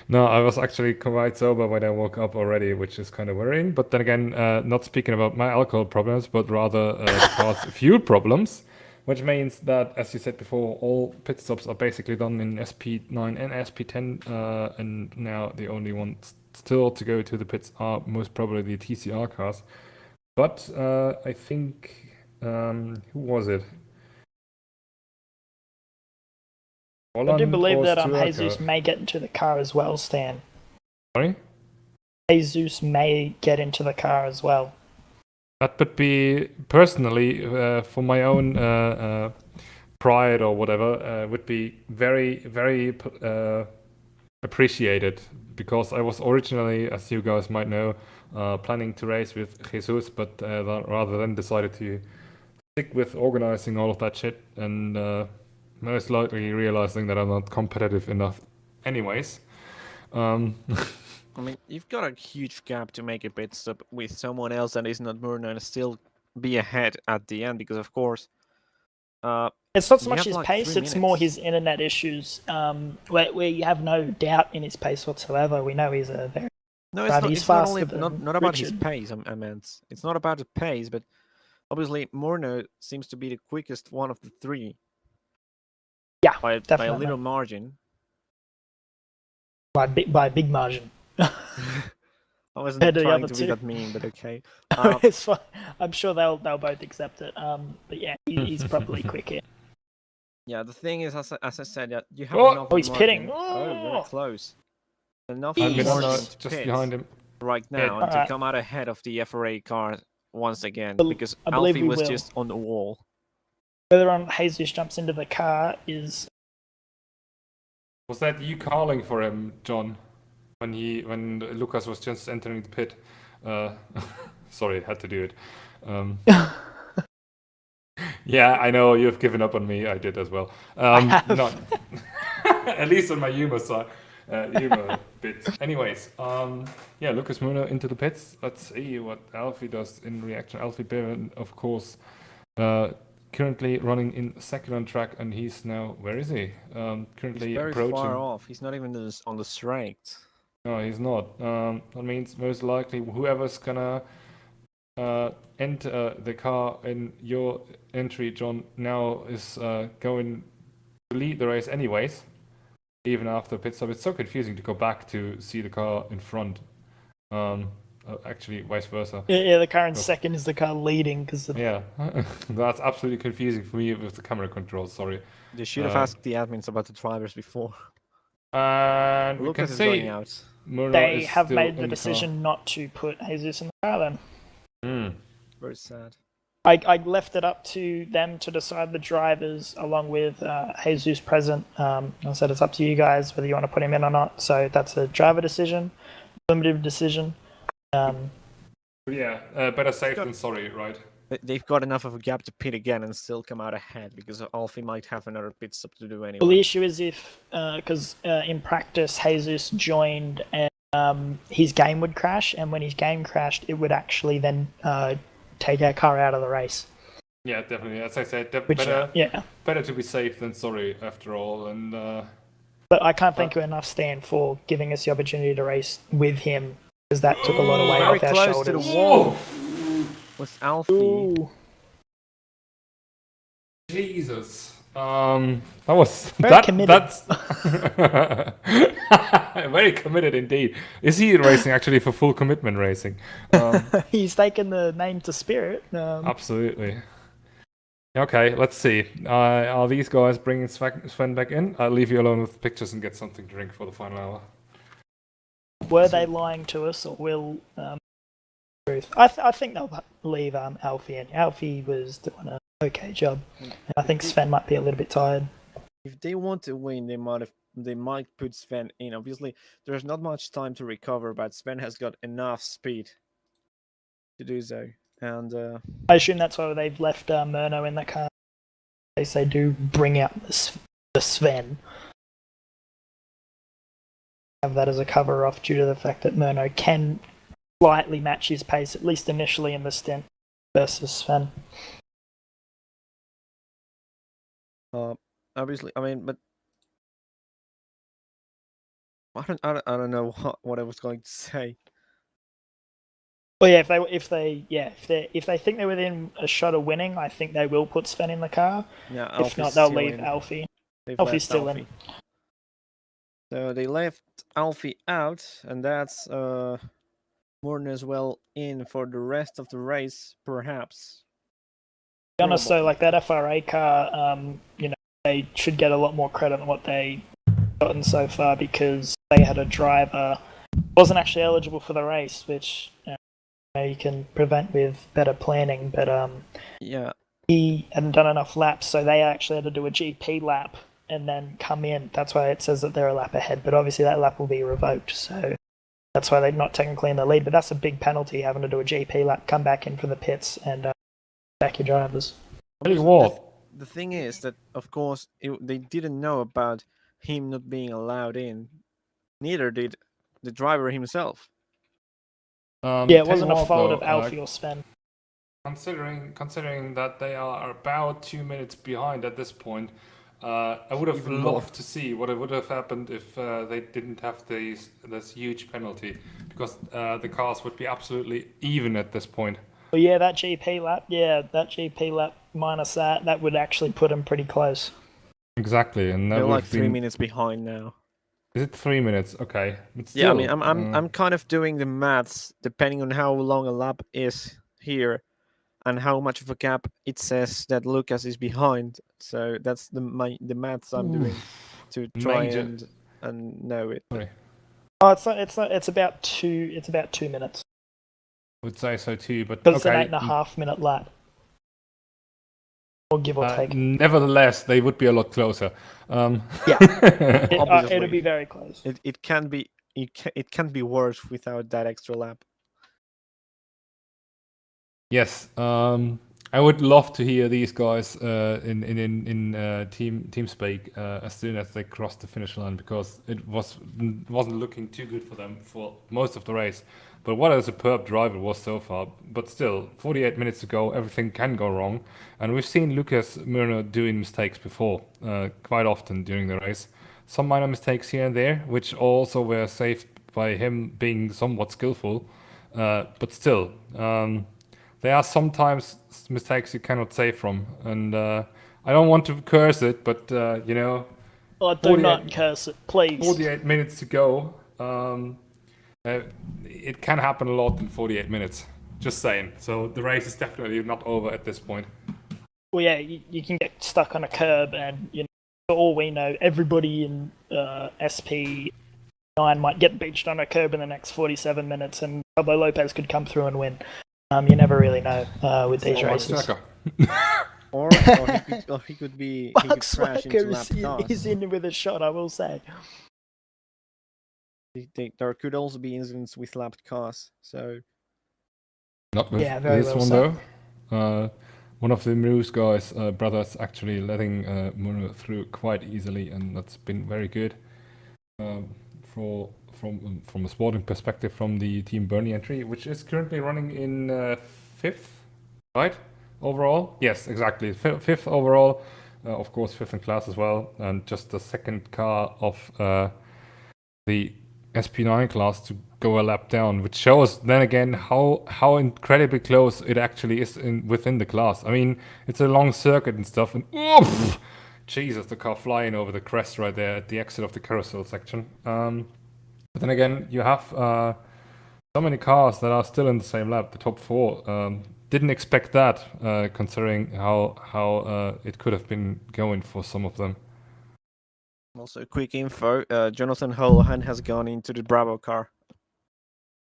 No, I was actually quite sober when I woke up already, which is kind of worrying. But then again, not speaking about my alcohol problems, but rather the car's fuel problems, which means that, as you said before, all pit stops are basically done in SP9 and SP10, and now the only ones still to go to the pits are most probably the TCR cars. But I think, who was it? I do believe that Jesus may get into the car as well, Stan. Sorry? Jesus may get into the car as well. That would be, personally, for my own pride or whatever, would be very, very appreciated, because I was originally, as you guys might know, planning to race with Jesus, but rather than decided to stick with organizing all of that shit, and most likely realizing that I'm not competitive enough anyways. I mean, you've got a huge gap to make a pit stop with someone else that is not Murno and still be ahead at the end, because of course... it's not so much his pace, it's more his internet issues, where you have no doubt in his pace whatsoever. We know he's a very... No, it's not about his pace, I meant. It's not about the pace, but obviously Murno seems to be the quickest one of the three. Yeah, by a little margin. By a big margin. I wasn't Compared to the trying other to be two. that mean, but okay. It's fine. I'm sure they'll both accept it. But yeah, he's probably quick here. Yeah, the thing is, as I said, that you have Oh! enough. Oh, he's pitting. Oh, very Oh! close. Enough I'm Jesus. gonna margin to just pit behind him. right now and to Alright. come out ahead of the FRA car once again, Bel- because I believe Alfie we was will. just on the wall. Whether or not Jesus jumps into the car is Was that you calling for him, John? When Lucas was just entering the pit? Sorry, had to do it. Yeah, I know you've given up on me. I did as well. have. Not at least on my humor side, humor bit. Anyways, yeah, Lucas Murno into the pits. Let's see what Alfie does in reaction. Alfie Bevan, of course, currently running in second on track, and he's now, where is he? Currently He's very approaching. far off. He's not even on the straight. No, he's not. That means most likely whoever's gonna enter the car in your entry, John, now is going to lead the race anyways, even after pit stop. It's so confusing to go back to see the car in front. Actually, vice versa. Yeah, the car in Oh. second is the car leading because Yeah, that's absolutely confusing for me with the camera controls. Sorry. They should have asked the admins about the drivers before. And we can Lucas is going see out. Murno they is have still made the in decision not to put Jesus in the car then. car. Very sad. I left it up to them to decide the drivers along with Jesus present. I said it's up to you guys whether you want to put him in or not. So that's a driver decision, affirmative decision. Yeah, better safe than sorry, right? They've got enough of a gap to pit again and still come out ahead because Alfie might have another pit stop to do Well, the anyway. issue is if, because in practice, Jesus joined and his game would crash, and when his game crashed, it would actually then take our car out of the race. Yeah, definitely. As I said, Which, better yeah. better to be safe than sorry after all. And But I can't thank you enough, Stan, for giving us the opportunity to race with him, because that took a lot of weight Very off our close shoulders. to the wall with Alfie. Ooh. Jesus, that was Very committed. That's very committed indeed. Is he racing actually for full commitment racing? He's taken the name to spirit. Absolutely. Okay, let's see. Are these guys bringing Sven back in? I'll leave you alone with pictures and get something to drink for the final hour. Were they lying to us, or will truth? I think they'll leave Alfie in. Alfie was doing an okay job. And I think Sven might be a little bit tired. If they want to win, they might put Sven in. Obviously, there's not much time to recover, but Sven has got enough speed to do so. And I assume that's why they've left Murno in the car. They say do bring out the Sven. Have that as a cover off due to the fact that Murno can slightly match his pace, at least initially in the stint, versus Sven. obviously, I mean, but I don't know what I was going to say. Well, yeah, if they think they're within a shot of winning, I think they will put Sven in the car. Yeah, If Alfie's not, they'll still leave in. Alfie. They've Alfie's left still Alfie. in. So they left Alfie out, and that's Morton as well in for the rest of the race, perhaps. To be honest, though, like that FRA car, they should get a lot more credit than what they gotten so far because they had a driver wasn't actually eligible for the race, which you can prevent with better planning. But Yeah, he hadn't done enough laps, so they actually had to do a GP lap and then come in. That's why it says that they're a lap ahead, but obviously that lap will be revoked, so that's why they're not technically in the lead. But that's a big penalty, having to do a GP lap, come back in for the pits, and back your drivers. Tell you what, the thing is that, of course, they didn't know about him not being allowed in. Neither did the driver himself. Yeah, it tell wasn't you a what, fault though, of Alfie or Sven. Considering that they are about 2 minutes behind at this point, I would have Even more. loved to see what would have happened if they didn't have this huge penalty, because the cars would be absolutely even at this point. Well, yeah, that GP lap minus that would actually put him pretty close. Exactly, and that They're would like have 3 been minutes behind now. Is it 3 minutes? Okay. But still, Yeah, I mean, I'm kind of doing the maths depending on how long a lap is here, and how much of a gap it says that Lucas is behind. So that's the maths I'm doing to try Major. and know it. Sorry. Oh, it's about 2 minutes. I would say so too, but Because okay. it's an 8.5 minute lap. Or give or take. Nevertheless, they would be a lot closer. Yeah. Obviously. It'll be very close. It can be it can be worse without that extra lap. Yes, I would love to hear these guys in team speak as soon as they crossed the finish line, because it wasn't looking too good for them for most of the race. But what a superb drive it was so far. But still, 48 minutes to go, everything can go wrong, and we've seen Lucas Murno doing mistakes before, quite often during the race. Some minor mistakes here and there, which also were saved by him being somewhat skillful. But still. There are sometimes mistakes you cannot save from, and I don't want to curse it, but you know, Oh, do not curse it, please. 48 minutes to go. It can happen a lot in 48 minutes. Just saying. So the race is definitely not over at this point. Well, yeah, you can get stuck on a curb, and for all we know, everybody in SP9 might get beached on a curb in the next 47 minutes, and Pablo Lopez could come through and win. You never really know with these races. Or he could be. Mark Swerker is in with a shot, I will say. There could also be incidents with lapped cars. So not with very this well one said. though. One of the Moose guys, brothers, actually letting Murno through quite easily, and that's been very good. From a sporting perspective, from the Team Bernie entry, which is currently running in 5th, right? Overall? Yes, exactly. 5th overall. Of course, 5th in class as well. And just the second car of the SP9 class to go a lap down, which shows then again how incredibly close it actually is within the class. I mean, it's a long circuit and stuff, and oof, Jesus, the car flying over the crest right there at the exit of the carousel section. But then again, you have so many cars that are still in the same lap, the top 4. Didn't expect that, considering how it could have been going for some of them. also, quick info: Jonathan Holohan has gone into the Bravo car.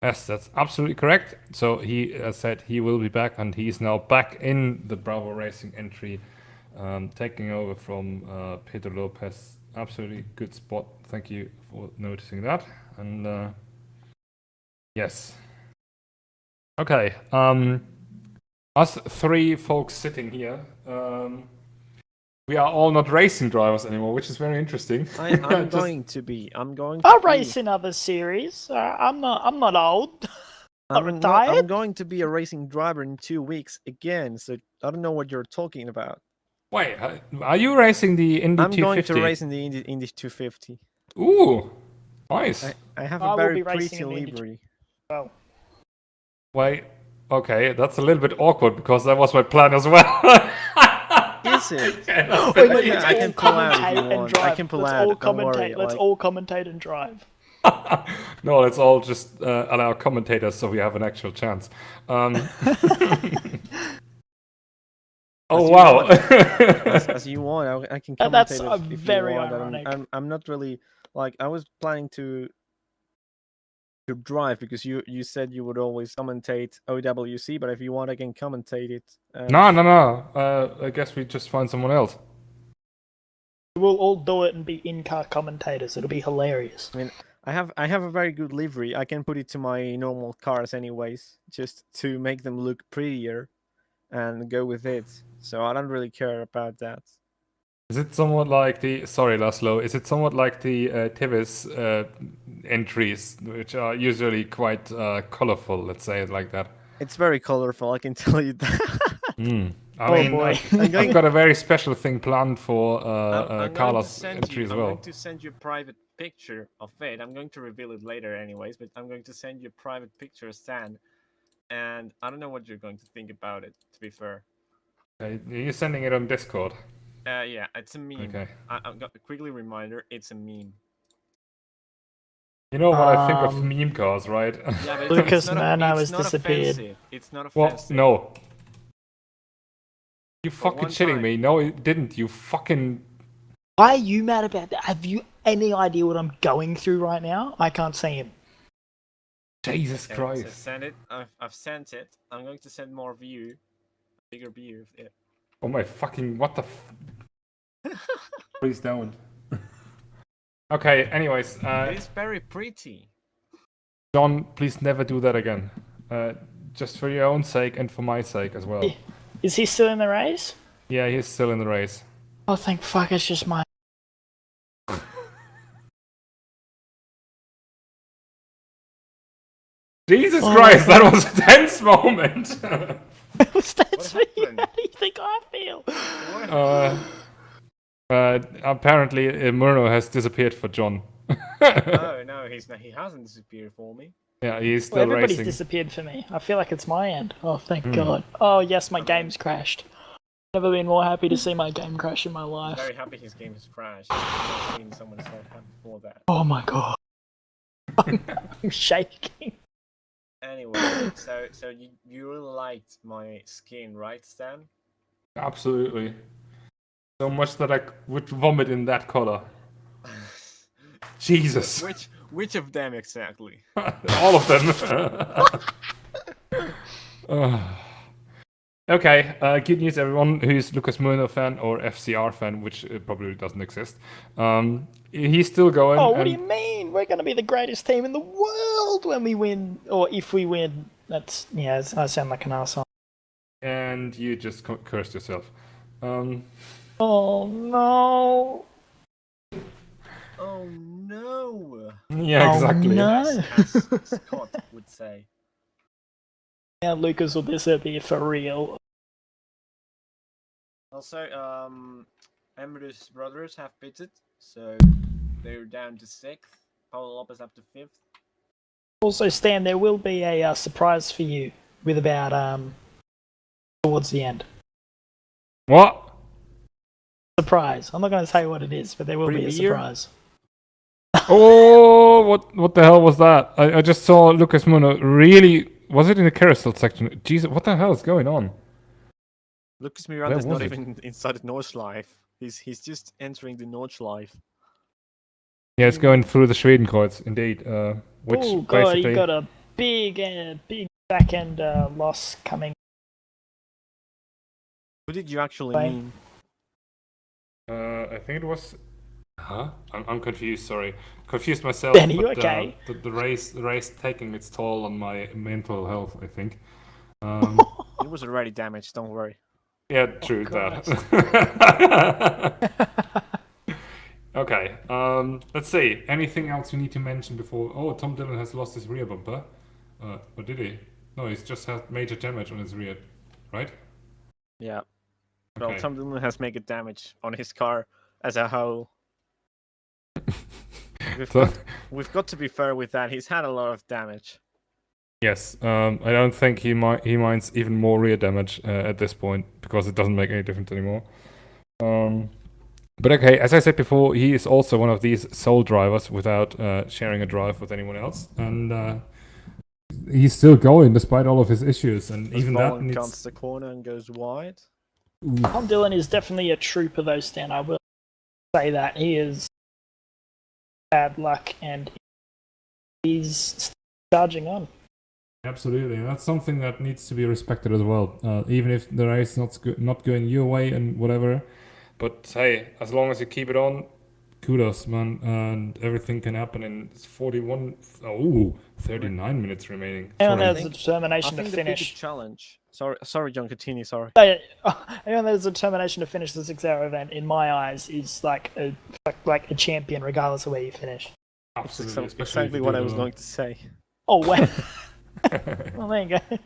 Yes, that's absolutely correct. So he said he will be back, and he's now back in the Bravo Racing entry, taking over from Pedro Lopez. Absolutely good spot. Thank you for noticing that. And yes. Okay. Us 3 folks sitting here. We are all not racing drivers anymore, which is very interesting. I'm going to be. I'll race in other series. I'm not old. Not retired. I'm going to be a racing driver in 2 weeks again. So I don't know what you're talking about. Wait, are you racing the Indy 250? I'm going to race in the Indy 250. Ooh, nice. I have a very pretty livery. Oh. Wait, okay, that's a little bit awkward because that was my plan as well. Is it? Wait, I can pull out if you want. I can pull out. Don't worry. Let's all commentate and drive. No, let's all just allow commentators so we have an actual chance. Oh wow! As you want, I can commentate. That's if very you want. ironic. I'm not really like I was planning to drive because you said you would always commentate OWC, but if you want, I can commentate it. No. I guess we just find someone else. We'll all do it and be in-car commentators. It'll be hilarious. I mean, I have a very good livery. I can put it to my normal cars anyways, just to make them look prettier, and go with it. So I don't really care about that. Is it somewhat like the... Sorry, Laszlo. Is it somewhat like the Tivis entries, which are usually quite colorful, let's say it like that? It's very colorful, I can tell you that. I mean, I've got a very special thing planned for Carlos' entry as well. I'm going to send you a private picture of it. I'm going to reveal it later anyways, but I'm going to send you a private picture of Stan. And I don't know what you're going to think about it, to be fair. You're sending it on Discord? Yeah, it's a meme. Okay. I've got a quickly reminder, it's a meme. You know what I think of meme cars, right? Yeah, but Lucas it's not, Murno it's has not disappeared. offensive. It's not Well, offensive. no. You For fucking one shitting time. me. No, it didn't. You fucking... Why are you mad about that? Have you any idea what I'm going through right now? I can't see him. Jesus Okay, Christ. so send it. I've sent it. I'm going to send more view. Bigger view of it. Oh my fucking... What the Please don't. Okay, anyways. It is very pretty. John, please never do that again. Just for your own sake and for my sake as well. Is he still in the race? Yeah, he's still in the race. Oh, thank fuck, it's just my... Jesus Christ, that was a tense moment! What's that for you? happened? How do you think I feel? Apparently, Murno has disappeared for John. Oh no, he's not. He hasn't disappeared for me. Yeah, he's still Well, everybody's racing. disappeared for me. I feel like it's my end. Oh, thank God. Oh, yes, my game's crashed. Never been more happy to see my game crash in my I'm life. very happy his game has crashed. I've never seen someone so happy before that. Oh my God. I'm shaking. Anyway, so you really liked my skin, right, Stan? Absolutely. So much that I would vomit in that color. Jesus. Which of them exactly? All of them. Okay, good news everyone who's Lucas Murno fan or FCR fan, which probably doesn't exist. He's still going. Oh, what do you mean? We're going to be the greatest team in the world when we win, or if we win. That's, yeah, I sound like an arsehole. And you just cursed yourself. Oh no. Oh no! Yeah, exactly. No. As Scott would say. Now Lucas will disappear for real. Also, Emrys brothers have pitted, so they're down to 6th. Paulo Lopez up to 5th. Also, Stan, there will be a surprise for you with about towards the end. What? Surprise. I'm not going to say what it is, but there will be a Premiere? surprise. Oh, what the hell was that? I just saw Lucas Murno really... Was it in the carousel section? Jesus, what the hell is going on? Lucas Miranda's Where not was it? even inside the Nordschleife. He's just entering the Nordschleife. Yeah, it's going through the Schwedenkreuz, indeed. Which Oh God, basically... you got a big back end loss coming. What did you actually Fine. mean? I think it was... Huh? I'm confused, sorry. Confused myself. Ben, are you but, okay? The race taking its toll on my mental health, I think. It was already damaged, don't worry. Yeah, true, that. Okay, let's see. Anything else we need to mention before... Oh, Tom Dillon has lost his rear bumper. Or did he? No, he's just had major damage on his rear, right? Yeah. Well, Okay. Tom Dillon has made damage on his car as a whole. We've got to be fair with that. He's had a lot of damage. Yes, I don't think he minds even more rear damage at this point, because it doesn't make any difference anymore. But okay, as I said before, he is also one of these sole drivers without sharing a drive with anyone else, and he's still going despite all of his issues, and even that Vollen needs... cuts the corner and goes wide. Tom Dillon is definitely a trooper, though, Stan. I will say that he is bad luck, and he's charging on. Absolutely, and that's something that needs to be respected as well. Even if the race not going your way and whatever, but hey, as long as you keep it on, kudos, man, and everything can happen in 39 minutes remaining. Anyone Sorry. that has the determination to the finish. biggest challenge. Sorry, John. Continue. Sorry. Anyone that has the determination to finish the 6-hour event, in my eyes, is like a champion, regardless of where you finish. Absolutely, That's especially if exactly you what do I it was alone. going to say. Oh, wow. Well, there you go. I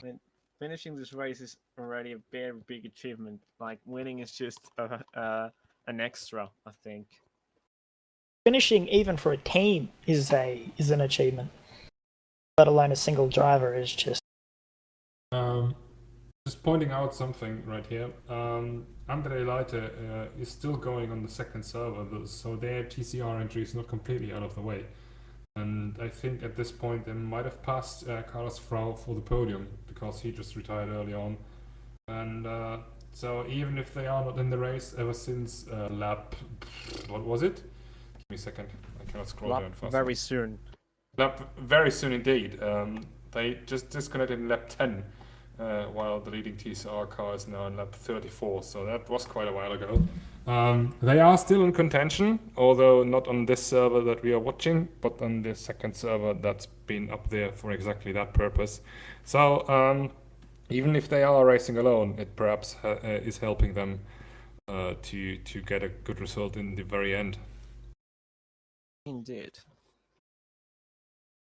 mean, finishing this race is already a very big achievement. Like, winning is just an extra, I think. Finishing, even for a team, is an achievement. Let alone a single driver is just... Just pointing out something right here. Andre Leite is still going on the second server, so their TCR entry is not completely out of the way. And I think at this point they might have passed Carlos Frau for the podium because he just retired early on. And so even if they are not in the race ever since lap, what was it? Give me a second. I cannot scroll down fast. Very soon. Lap very soon indeed. They just disconnected in lap 10, while the leading TCR car is now in lap 34. So that was quite a while ago. They are still in contention, although not on this server that we are watching, but on the second server that's been up there for exactly that purpose. So even if they are racing alone, it perhaps is helping them to get a good result in the very end. Indeed.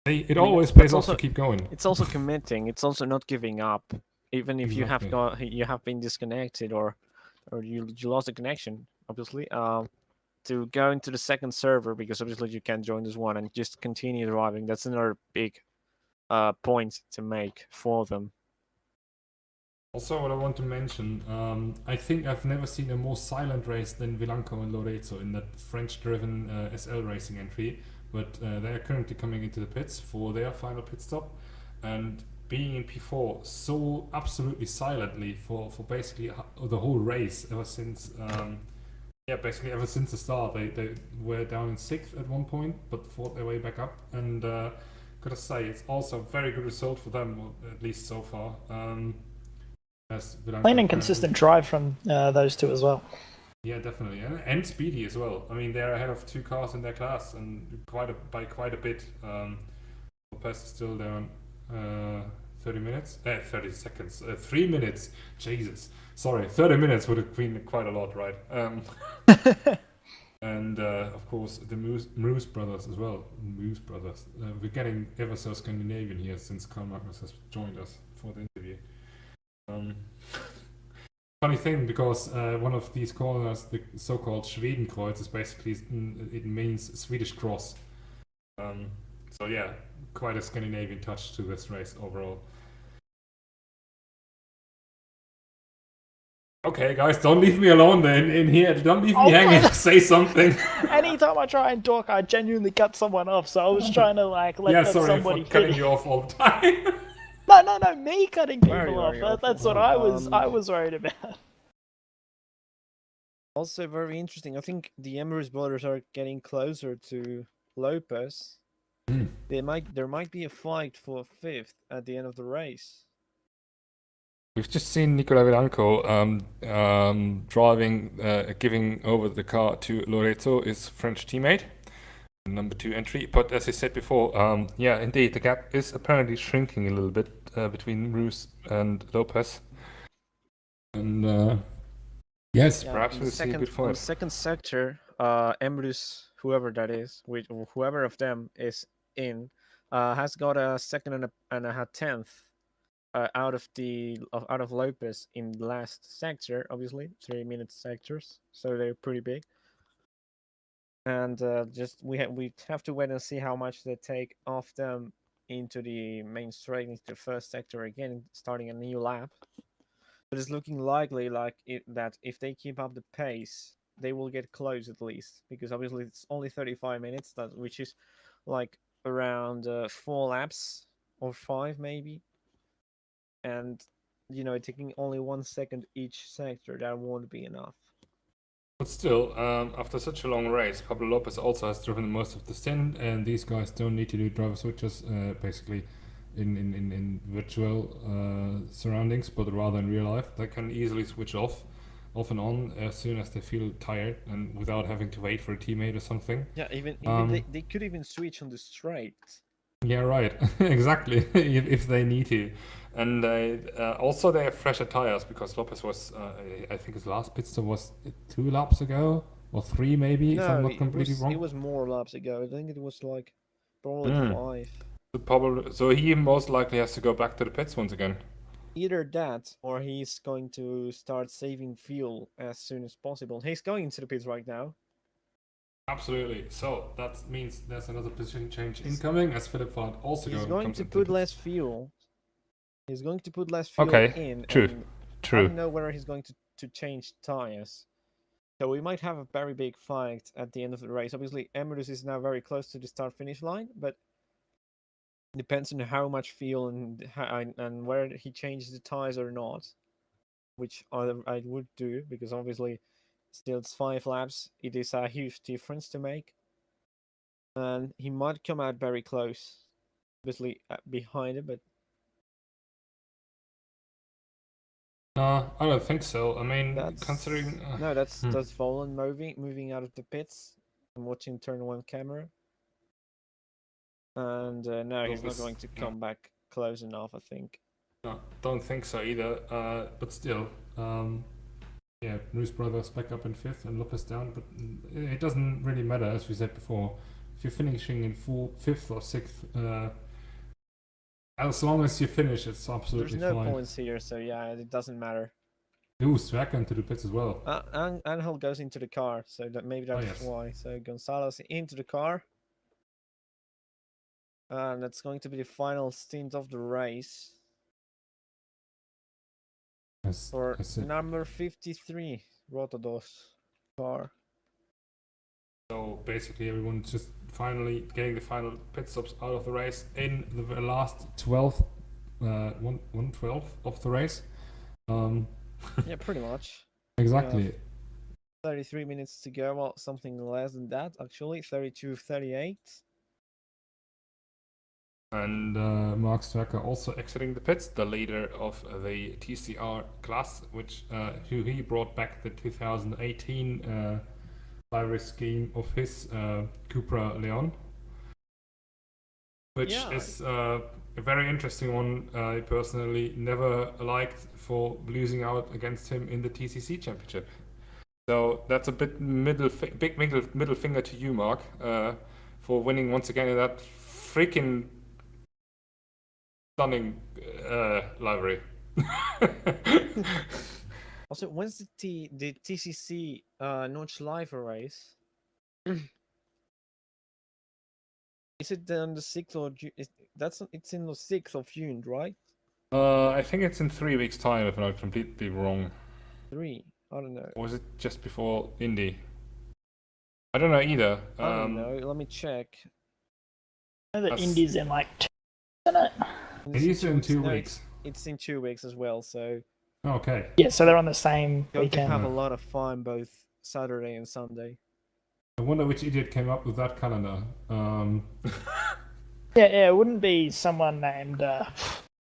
It always pays off to keep going. It's also committing. It's also not giving up, even if you have been disconnected or you lost the connection. Obviously, to go into the second server, because obviously you can't join this one and just continue driving. That's another big point to make for them. Also, what I want to mention, I think I've never seen a more silent race than Vilanco and Lorenzo in that French-driven SL Racing entry. But they are currently coming into the pits for their final pit stop, and being in P4 so absolutely silently for basically the whole race ever since. Basically ever since the start, they were down in 6th at one point, but fought their way back up. And gotta say, it's also a very good result for them, at least so far. Clean and consistent drive from those two as well. Yeah, definitely, and speedy as well. I mean, they're ahead of 2 cars in their class, and by quite a bit. Lopez is still down 30 seconds, 3 minutes. Jesus, sorry, 30 minutes would have been quite a lot, right? And of course the Moose brothers as well. Moose brothers. We're getting ever so Scandinavian here since Karl Magnus has joined us for the interview. Funny thing, because one of these corners, the so-called Schwedenkreuz, is basically, it means Swedish cross. So yeah, quite a Scandinavian touch to this race overall. Okay, guys, don't leave me alone then in here. Don't leave me hanging. Say something. Anytime I try and talk, I genuinely cut someone off. So I was trying to let somebody for cutting you off all the time. No, me cutting people off. That's what I was worried about. Also very interesting. I think the Emrys brothers are getting closer to Lopez. There might be a fight for 5th at the end of the race. We've just seen Nicola Vilanco driving, giving over the car to Lorenzo, his French teammate, number 2 entry. But as I said before, yeah, indeed, the gap is apparently shrinking a little bit between Roos and Lopez. And yes, perhaps we'll see a good fight. On the second sector, Emrys, whoever that is, whoever of them is in, has got a 2nd and a 10th. Out of Lopez in the last sector, obviously 3-minute sectors, so they're pretty big. And we have to wait and see how much they take off them into the main straight, into the first sector again, starting a new lap. But it's looking likely that if they keep up the pace, they will get close at least, because obviously it's only 35 minutes, which is like around 4 laps or 5 maybe. And, taking only 1 second each sector, that won't be enough. But still, after such a long race, Pablo Lopez also has driven most of the stint, and these guys don't need to do driver switches, basically, in virtual surroundings, but rather in real life. They can easily switch off and on as soon as they feel tired, and without having to wait for a teammate or something. Yeah, even they could even switch on the straight. Yeah, right. Exactly. if they need to. And also they have fresher tires, because Lopez was, I think his last pit stop was 2 laps ago, or 3 maybe, if I'm not completely wrong. It was more laps ago. I think it was like probably 5. So he most likely has to go back to the pits once again. Either that, or he's going to start saving fuel as soon as possible. He's going into the pits right now. Absolutely. So that means there's another position change incoming, as Philip Font also He's going to put less fuel. He's going to put less fuel in. True. I don't know whether he's going to change tires. So we might have a very big fight at the end of the race. Obviously, Emrys is now very close to the start-finish line, but depends on how much fuel and where he changes the tires or not, which I would do, because obviously still it's 5 laps. It is a huge difference to make, and he might come out very close, obviously behind it, but I don't think so. I mean, that's considering no, that's Volan moving out of the pits. I'm watching turn 1 camera, and no, he's not going to come back close enough, I think. no, don't think so either. But still, yeah, Bruce Brothers back up in 5th and Lopez down. But it doesn't really matter, as we said before. If you're finishing in 5th or 6th, as long as you finish, it's absolutely There's no fine. points here, so yeah, it doesn't matter. Ooh, Swag into the pits as well. Angel goes into the car, so maybe that's yes. why. So Gonzalo's into the car. And that's going to be the final stint of the race. Yes, For number 53, Rotodos car. So basically, everyone's just finally getting the final pit stops out of the race in the last 12th, 1/12 of the race. Yeah, pretty much. Exactly. 33 minutes to go, well, something less than that, actually, 32:38. And Mark Strecker also exiting the pits, the leader of the TCR class, which who he brought back the 2018 livery scheme of his Cupra Leon, which is a very interesting one. I personally never liked for losing out against him in the TCC Championship. So that's a bit big middle finger to you, Mark, for winning once again in that freaking stunning livery. Also, when's the TCC Nordschleife race? Is it on the 6th of June? It's in the 6th of June, right? I think it's in 3 weeks' time, if I'm not completely wrong. 3? I don't know. Or was it just before Indy? I don't know either. I don't know. Let me check. I know that Indy's in like 2, isn't it? Indy's in 2 weeks. It's in 2 weeks as well, so. Okay. Yeah, so they're on the same Going weekend. to have a lot of fun both Saturday and Sunday. I wonder which idiot came up with that calendar. Yeah, it wouldn't be someone named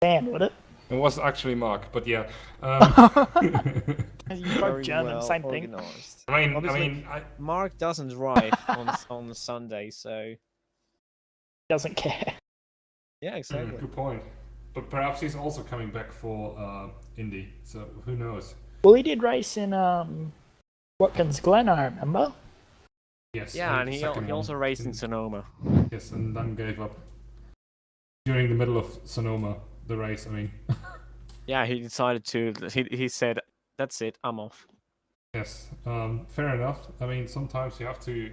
Dan, would it? It was actually Mark, but yeah. You both German, same thing. I mean, Mark doesn't drive on Sunday, so doesn't care. Yeah, exactly. Good point. But perhaps he's also coming back for Indy, so who knows? Well, he did race in Watkins Glen, I remember. Yes. Yeah, and he also raced in Sonoma. Yes, and then gave up during the middle of Sonoma, the race. I mean. Yeah, he decided to. He said, "That's it, I'm off." Yes, fair enough. I mean, sometimes you have to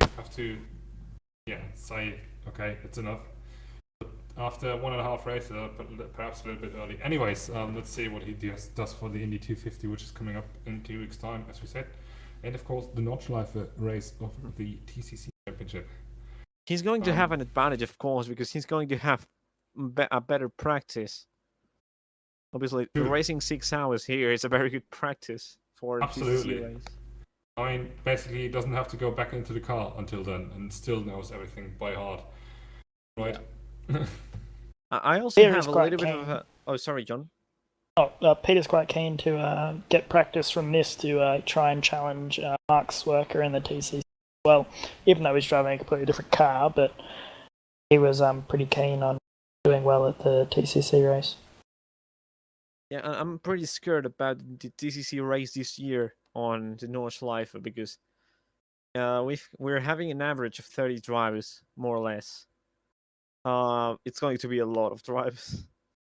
say, okay, it's enough. But after 1.5 races, perhaps a little bit early. Anyways, let's see what he does for the Indy 250, which is coming up in 2 weeks' time, as we said. And of course, the Nordschleife race of the TCC Championship. He's going to have an advantage, of course, because he's going to have a better practice. Obviously, racing 6 hours here is a very good practice for a TCC race. I mean, basically, he doesn't have to go back into the car until then, and still knows everything by heart. Right? Yeah. I also have a little bit of a... Oh, sorry, John. Peter's quite keen to get practice from this to try and challenge Mark's worker in the TCC. Well, even though he's driving a completely different car, but he was pretty keen on doing well at the TCC race. Yeah, I'm pretty scared about the TCC race this year on the Nordschleife because we're having an average of 30 drivers, more or less. It's going to be a lot of drivers.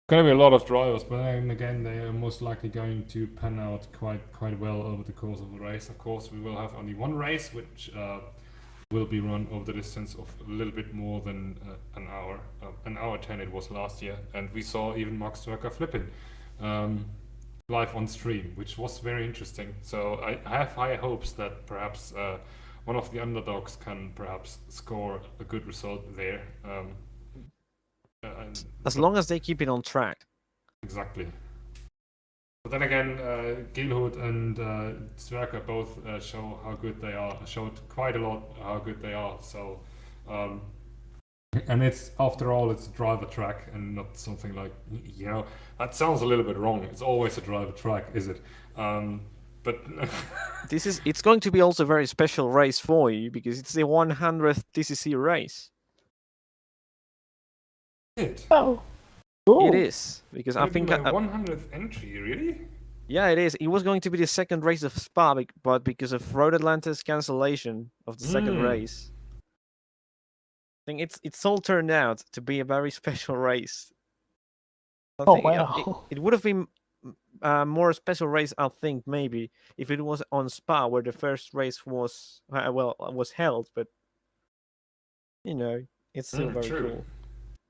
Going to be a lot of drivers, but then again, they are most likely going to pan out quite well over the course of the race. Of course, we will have only one race, which will be run over the distance of a little bit more than an hour. An hour 10 it was last year, and we saw even Max Zucker flipping. live on stream, which was very interesting. So I have high hopes that perhaps one of the underdogs can perhaps score a good result there. As long as they keep it on track. Exactly. But then again, Gilhood and Zwerker both show how good they are. Showed quite a lot how good they are. So, and it's after all, it's a driver track and not something like, you know, that sounds a little bit wrong. It's always a driver track, is it? But It's going to be also a very special race for you because it's the 100th TCC race. it. Oh, cool. It is because I think 100th entry, really? yeah, it is. It was going to be the second race of Spa, but because of Road Atlanta's cancellation of the second race, I think it's all turned out to be a very special race. I think wow! It would have been more special race, I think, maybe if it was on Spa where the first race was was held, but you know, it's still very cool.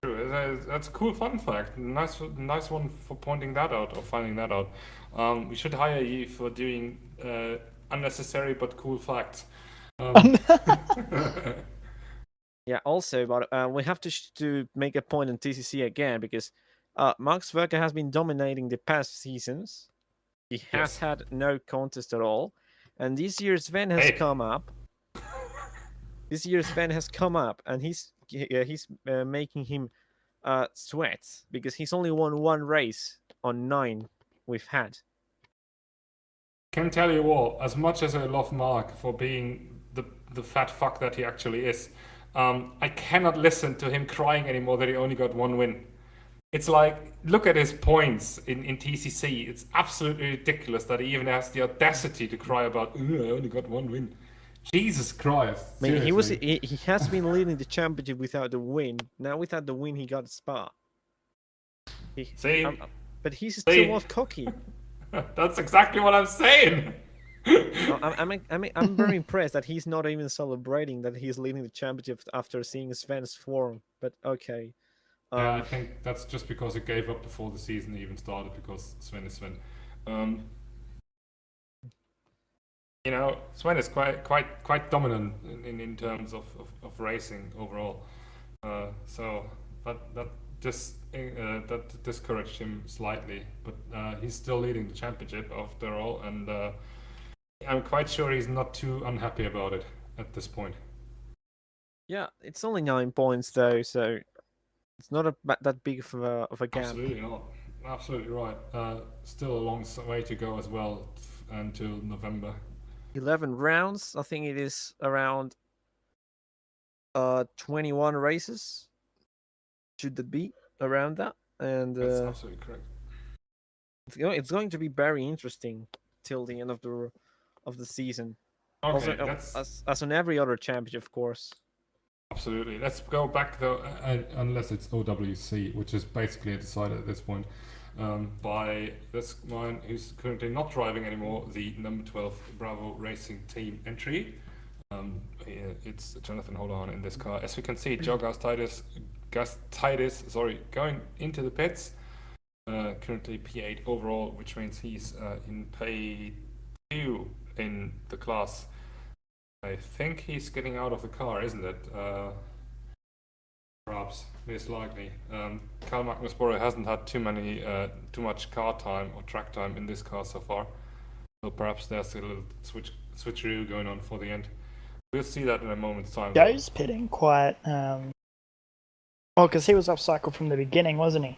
True. That's a cool fun fact. Nice one for pointing that out or finding that out. We should hire you for doing unnecessary but cool facts. Yeah. Also, but we have to make a point on TCC again because Max Verker has been dominating the past seasons. He has had no contest at all, and this year Sven has come up. This year Sven has come up, and he's making him sweat because he's only won one race on 9 we've had. Can tell you what, as much as I love Mark for being the fat fuck that he actually is, I cannot listen to him crying anymore that he only got one win. It's like, look at his points in TCC. It's absolutely ridiculous that he even has the audacity to cry about, I only got one win. Jesus Christ. I mean, he has been leading the championship without the win. Now without the win, he got a Spa. But he's still more cocky. That's exactly what I'm saying. I'm very impressed that he's not even celebrating that he's leading the championship after seeing Sven's form. But okay. Yeah, I think that's just because he gave up before the season even started because Sven is Sven. You know, Sven is quite dominant in terms of racing overall. So that discouraged him slightly, but he's still leading the championship after all, and I'm quite sure he's not too unhappy about it at this point. Yeah, it's only 9 points though, so it's not that big of a gap. Absolutely not. Absolutely right. Still a long way to go as well until November. 11 rounds. I think it is around 21 races. Should that be around that? And that's absolutely correct. It's going to be very interesting till the end of the season. Okay, also, as on every other championship, of course. Absolutely. Let's go back though, unless it's OWC, which is basically decided at this point by this man who's currently not driving anymore, the number 12 Bravo Racing Team entry. It's Jonathan Holland in this car. As we can see, Joe Gastitis, going into the pits. Currently P8 overall, which means he's in P2 in the class. I think he's getting out of the car, isn't it? Perhaps, most likely. Karl Magnus Borre hasn't had too much car time or track time in this car so far. So perhaps there's a little switcheroo going on for the end. We'll see that in a moment's time. Joe's pitting quite... Well, because he was off cycle from the beginning, wasn't he?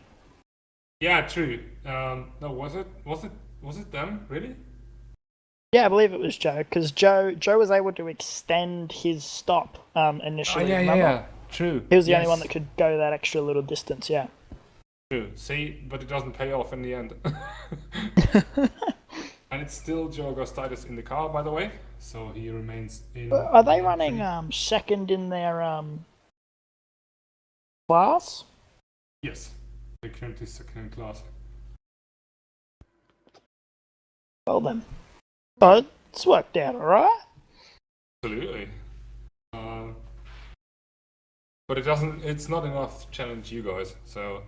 Yeah, true. No, was it them, really? Yeah, I believe it was Joe, because Joe was able to extend his stop initially. Oh, yeah, true. He was the only one that could go that extra little distance, yeah. True. See, but it doesn't pay off in the end. And it's still Joe Gastitis in the car, by the way, so he remains in... Are they running second in their class? Yes, they're currently second in class. Well then. But it's worked out alright. Absolutely. But it's not enough to challenge you guys, so...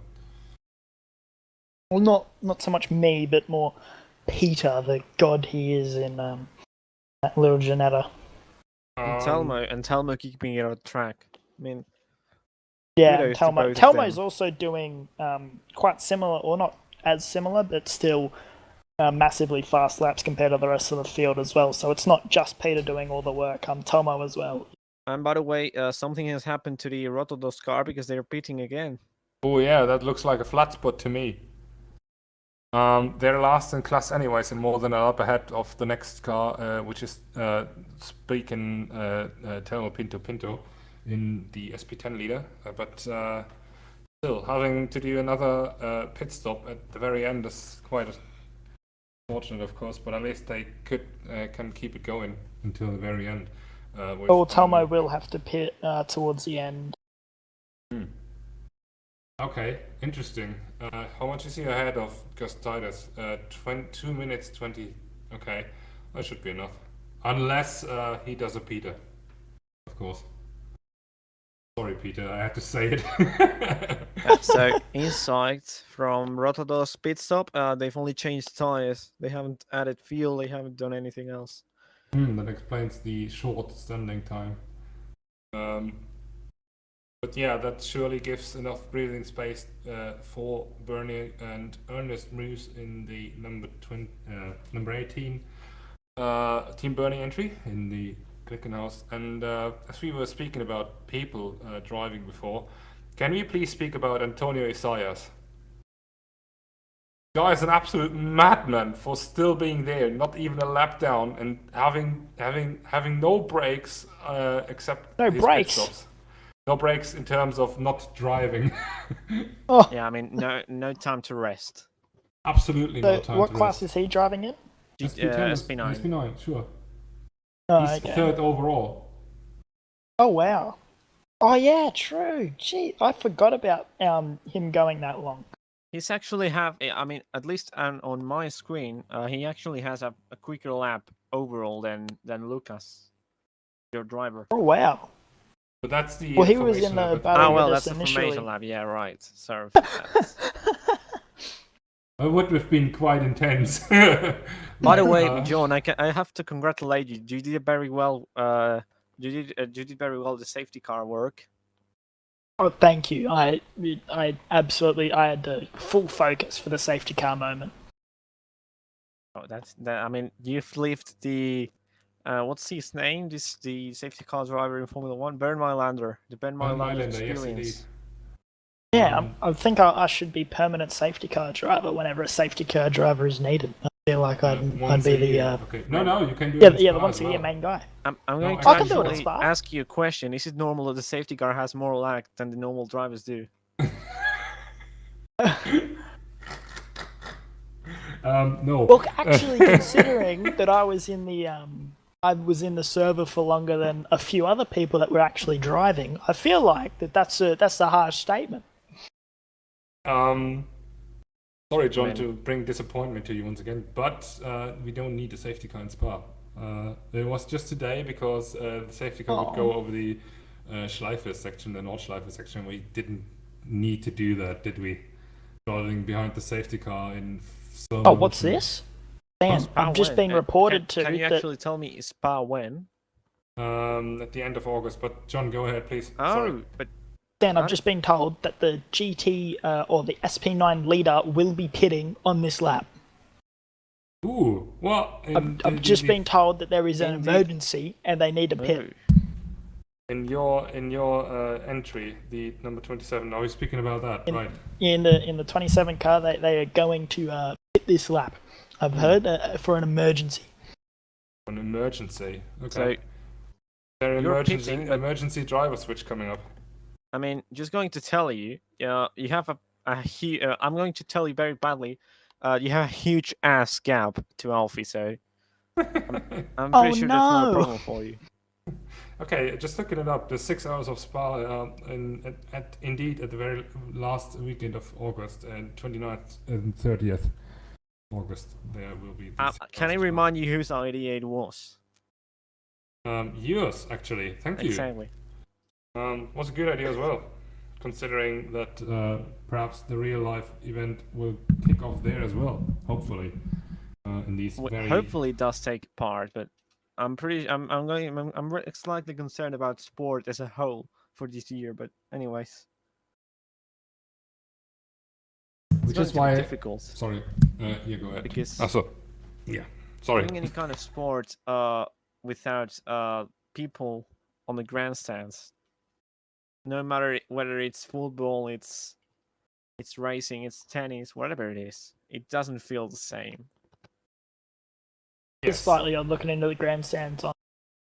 Well, not so much me, but more Peter, the god he is in that little Janetta. And Telmo keeping it on track. I mean, Yeah, kudos and to Telmo. both of Telmo's them. also doing quite similar, or not as similar, but still massively fast laps compared to the rest of the field as well. So it's not just Peter doing all the work. Telmo as well. And by the way, something has happened to the Rotodos car because they're pitting again. Oh yeah, that looks like a flat spot to me. They're last in class anyways, and more than a lap ahead of the next car, which is speaking Telmo Pinto in the SP10 leader. But still, having to do another pit stop at the very end is quite unfortunate, of course. But at least they can keep it going until the very end. Telmo will have to pit towards the end. Okay, interesting. How much is he ahead of Gus Titus? 2 minutes 20. Okay, that should be enough. Unless he does a Peter, of course. Sorry, Peter, I had to say it. So, insight from Rotodos pit stop, they've only changed tires. They haven't added fuel, they haven't done anything else. That explains the short standing time. But yeah, that surely gives enough breathing space for Bernie and Ernest Moose in the number 18 Team Bernie entry in the Glickenhaus. And as we were speaking about people driving before, can we please speak about Antonio Isaias? The guy is an absolute madman for still being there, not even a lap down, and having no brakes except his pit stops. No breaks in terms of not driving. Yeah, I mean, no time to rest. Absolutely no time to rest. What class is he driving in? SP9. SP9, sure. Oh, He's okay. third overall. Oh, wow. Oh, yeah, true. Gee, I forgot about him going that long. He's actually I mean, at least on my screen, he actually has a quicker lap overall than Lucas, your driver. Oh, wow. But that's the he was in the battle with us that's the initially. formation lab. Yeah, right. Sorry for that. It would have been quite intense. By the way, John, I have to congratulate you. You did very well. You did very well the safety car work. Oh, thank you. I absolutely had the full focus for the safety car moment. Oh, I mean, you've lived the. What's his name? The safety car driver in Formula One, Bernd Mailander. The Bernd Mailander experience. Yes, yeah, I think I should be permanent safety car driver whenever a safety car driver is needed. I feel like I'd be the. Okay. No, you can do it. it. Yeah, the once a year main guy. I'm going I to can do it at actually Spa. ask you a question. Is it normal that the safety car has more lag than the normal drivers do? No. Well, actually, considering that I was in the server for longer than a few other people that were actually driving, I feel like that's a harsh statement. Sorry, John, to bring disappointment to you once again, but we don't need a safety car in Spa. It was just today because the safety car would go over the Schleife section, the Nordschleife section. We didn't need to do that, did we? Driving behind the safety car in. What's this? Dan, I'm just being reported to. Can you actually tell me Spa when? At the end of August. But John, go ahead, please. Oh, Sorry. but Dan, I've just been told that the GT or the SP9 leader will be pitting on this lap. Ooh, well, I've just been told that there is an emergency and they need to pit. In your entry, the number 27. Are we speaking about that? Right. In the 27 car, they are going to pit this lap. I've heard for an emergency. An emergency. Okay. So there are emergency driver switch coming up. I mean, just going to tell you, you have I'm going to tell you very badly. You have a huge ass gap to Alfie, so I'm pretty sure that's not a problem for you. Okay, just looking it up, the 6 hours of Spa indeed at the very last weekend of August, and 29th and 30th August, there will be. Can I remind you whose idea it was? Yours, actually. Thank you. Exactly. Was a good idea as well, considering that perhaps the real life event will kick off there as well, hopefully. in these very. Hopefully, it does take part, but I'm slightly concerned about sport as a whole for this year. But anyways, Which going is to be why. difficult. Sorry, you go ahead. Because yeah, sorry. doing any kind of sport without people on the grandstands, no matter whether it's football, it's racing, it's tennis, whatever it is, it doesn't feel the same. It's slightly odd looking into the grandstands on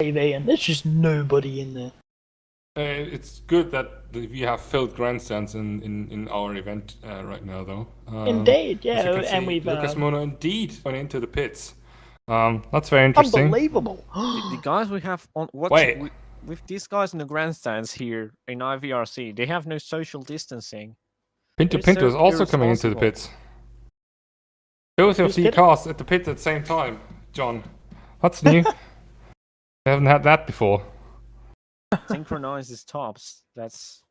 TV, and there's just nobody in there. It's good that we have filled grandstands in our event right now, though. Indeed, as yeah, you can and see, we've Lucas Mono indeed went into the pits. That's very interesting. unbelievable. The guys we have on Wait. with these guys in the grandstands here in IVRC, they have no social distancing. Pinto They're Pinto so is also coming into the irresponsible. pits. Both of Who's the pitting? cars at the pit at the same time, John. That's new. I haven't had that before. Synchronizes tops. That's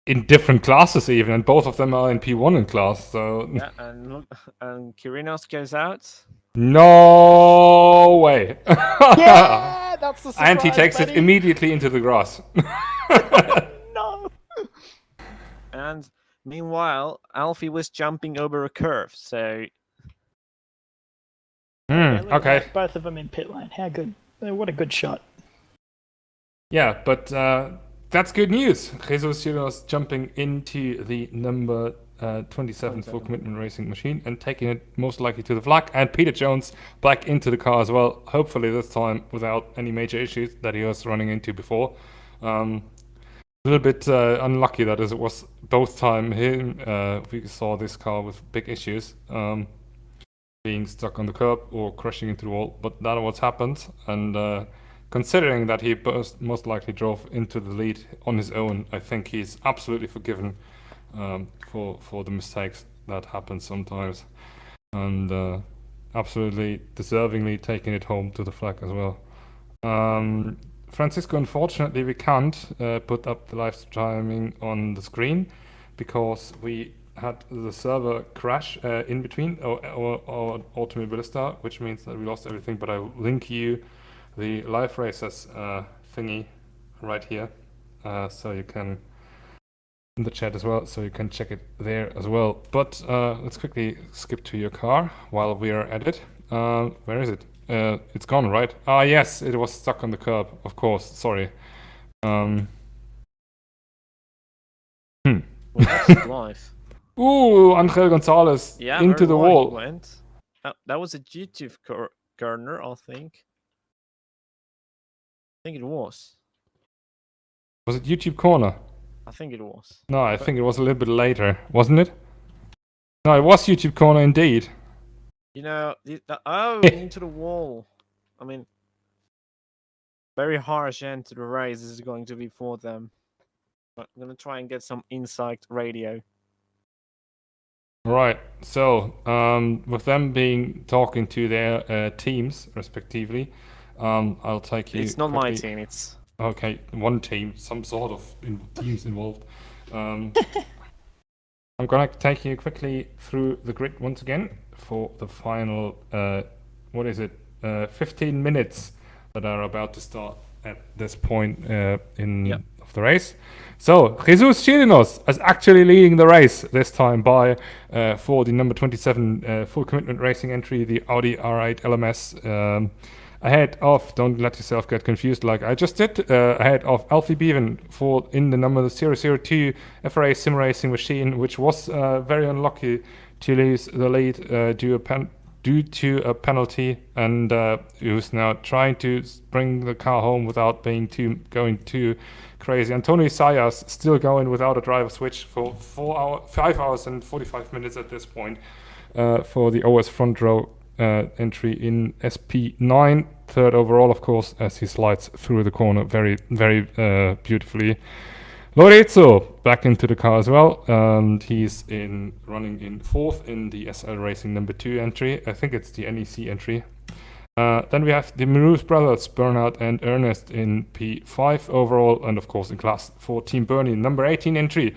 In different classes even, and both of them are in P1 in class, so... yeah, and look, and Kirinos goes out. No way! Yeah, that's the surprise, And he takes it buddy. immediately into the grass. No. And meanwhile, Alfie was jumping over a curve, so Look at okay. that, both of them in pit lane. How good. What a good shot. Yeah, but that's good news. Jesus Chiros jumping into the number 27 full commitment racing machine and taking it most likely to the flag. And Peter Jones back into the car as well. Hopefully this time without any major issues that he was running into before. A little bit unlucky that as it was both time him. We saw this car with big issues. Being stuck on the curb or crashing into the wall. But that what's happened. And considering that he most likely drove into the lead on his own, I think he's absolutely forgiven for the mistakes that happen sometimes, and absolutely deservingly taking it home to the flag as well. Francisco, unfortunately, we can't put up the live streaming on the screen because we had the server crash in between our Automobilista, which means that we lost everything. But I will link you the live races thingy right here, so you can in the chat as well, so you can check it there as well. But let's quickly skip to your car while we are at it. Where is it? It's gone, right? Ah, yes, it was stuck on the curb. Of course, sorry. well, that's live. Ooh, Angel Gonzalez Yeah, into very the well he wall. went. That was a YouTube corner, I think. I think it was. Was it YouTube corner? I think it was. No, I think it was a little bit later, wasn't it? No, it was YouTube corner indeed. You know, into the wall. I mean, very harsh end to the race is going to be for them. But I'm gonna try and get some Insight radio. Right. So, with them talking to their teams respectively, I'll take you. It's not my quickly- team. It's Okay, one team, some sort of teams involved. I'm gonna take you quickly through the grid once again for the final. What is it? 15 minutes that are about to start at this point of the race. So Jesus Chirinos is actually leading the race this time by for the number 27 full commitment racing entry, the Audi R8 LMS. Ahead of, don't let yourself get confused like I just did, ahead of Alfie Bevan for in the number 002 FRA sim racing machine, which was very unlucky to lose the lead due to a penalty, and who's now trying to bring the car home without going too crazy. Antonio Sayas still going without a driver switch for 5 hours and 45 minutes at this point for the OS front row entry in SP9, third overall, of course, as he slides through the corner very, very beautifully. Lorenzo back into the car as well, and he's running in fourth in the SL Racing number 2 entry. I think it's the NEC entry. Then we have the Marous brothers, Bernard and Ernest, in P5 overall, and of course in class 4 Team Bernie, number 18 entry.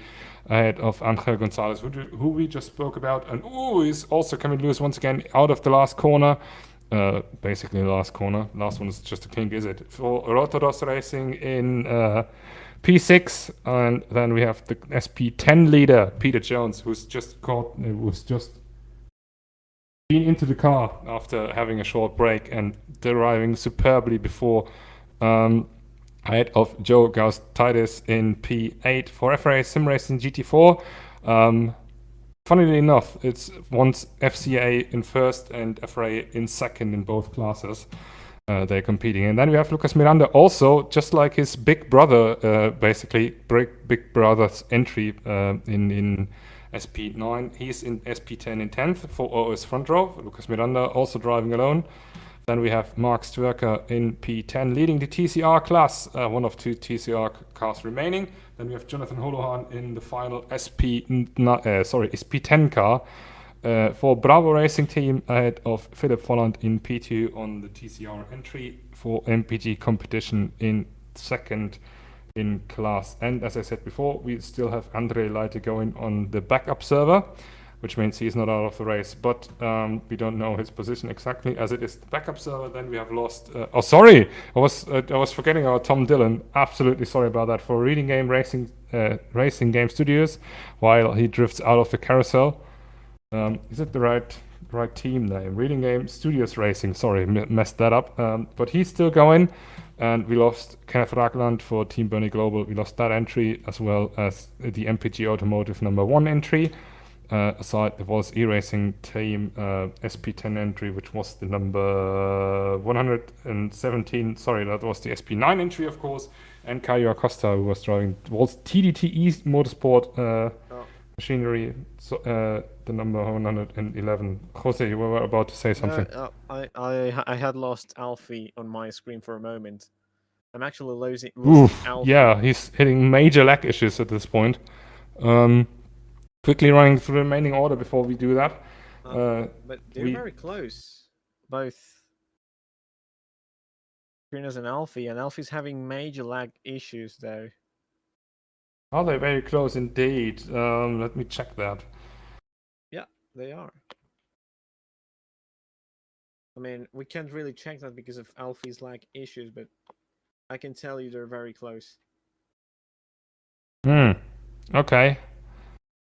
ahead of Angel Gonzalez, who we just spoke about. And he's also coming loose once again out of the last corner. Basically the last corner. Last one is just a kink, is it? For Rotoros Racing in P6. And then we have the SP10 leader, Peter Jones, who's just been into the car after having a short break and deriving superbly before ahead of Joe Gaustidis in P8 for FRA Sim Racing GT4. Funnily enough, it's once FCA in first and FRA in second in both classes. They're competing. And then we have Lucas Miranda also, just like his big brother, basically, big brother's entry in SP9. He's in SP10 in 10th for OS front row. Lucas Miranda also driving alone. Then we have Mark Stwerker in P10 leading the TCR class, one of 2 TCR cars remaining. Then we have Jonathan Holohan in the final SP10 car for Bravo Racing Team ahead of Philip Folland in P2 on the TCR entry for MPG competition in second in class. And as I said before, we still have Andre Leite going on the backup server, which means he's not out of the race, but we don't know his position exactly as it is the backup server. Then we have lost. I was forgetting about Tom Dillon. Absolutely sorry about that for Reading Game Racing Game Studios, while he drifts out of the carousel. Is it the right team name? Reading Game Studios Racing. Sorry, messed that up. But he's still going, and we lost Kenneth Ragland for Team Bernie Global. We lost that entry as well as the MPG Automotive number 1 entry. Aside, there was E-Racing Team SP10 entry, which was the number 117. Sorry, that was the SP9 entry, of course. And Caio Acosta, who was driving, was TDTE Motorsport machinery, so, the number 111. Jose, you were about to say something. I had lost Alfie on my screen for a moment. I'm actually losing Alfie. Yeah, he's hitting major lag issues at this point. Quickly running through the remaining order before we do that. But they're very close, both Krinos and Alfie's having major lag issues though. Are they very close indeed? Let me check that. Yeah, they are. I mean, we can't really check that because of Alfie's lag issues, but I can tell you they're very close. Okay.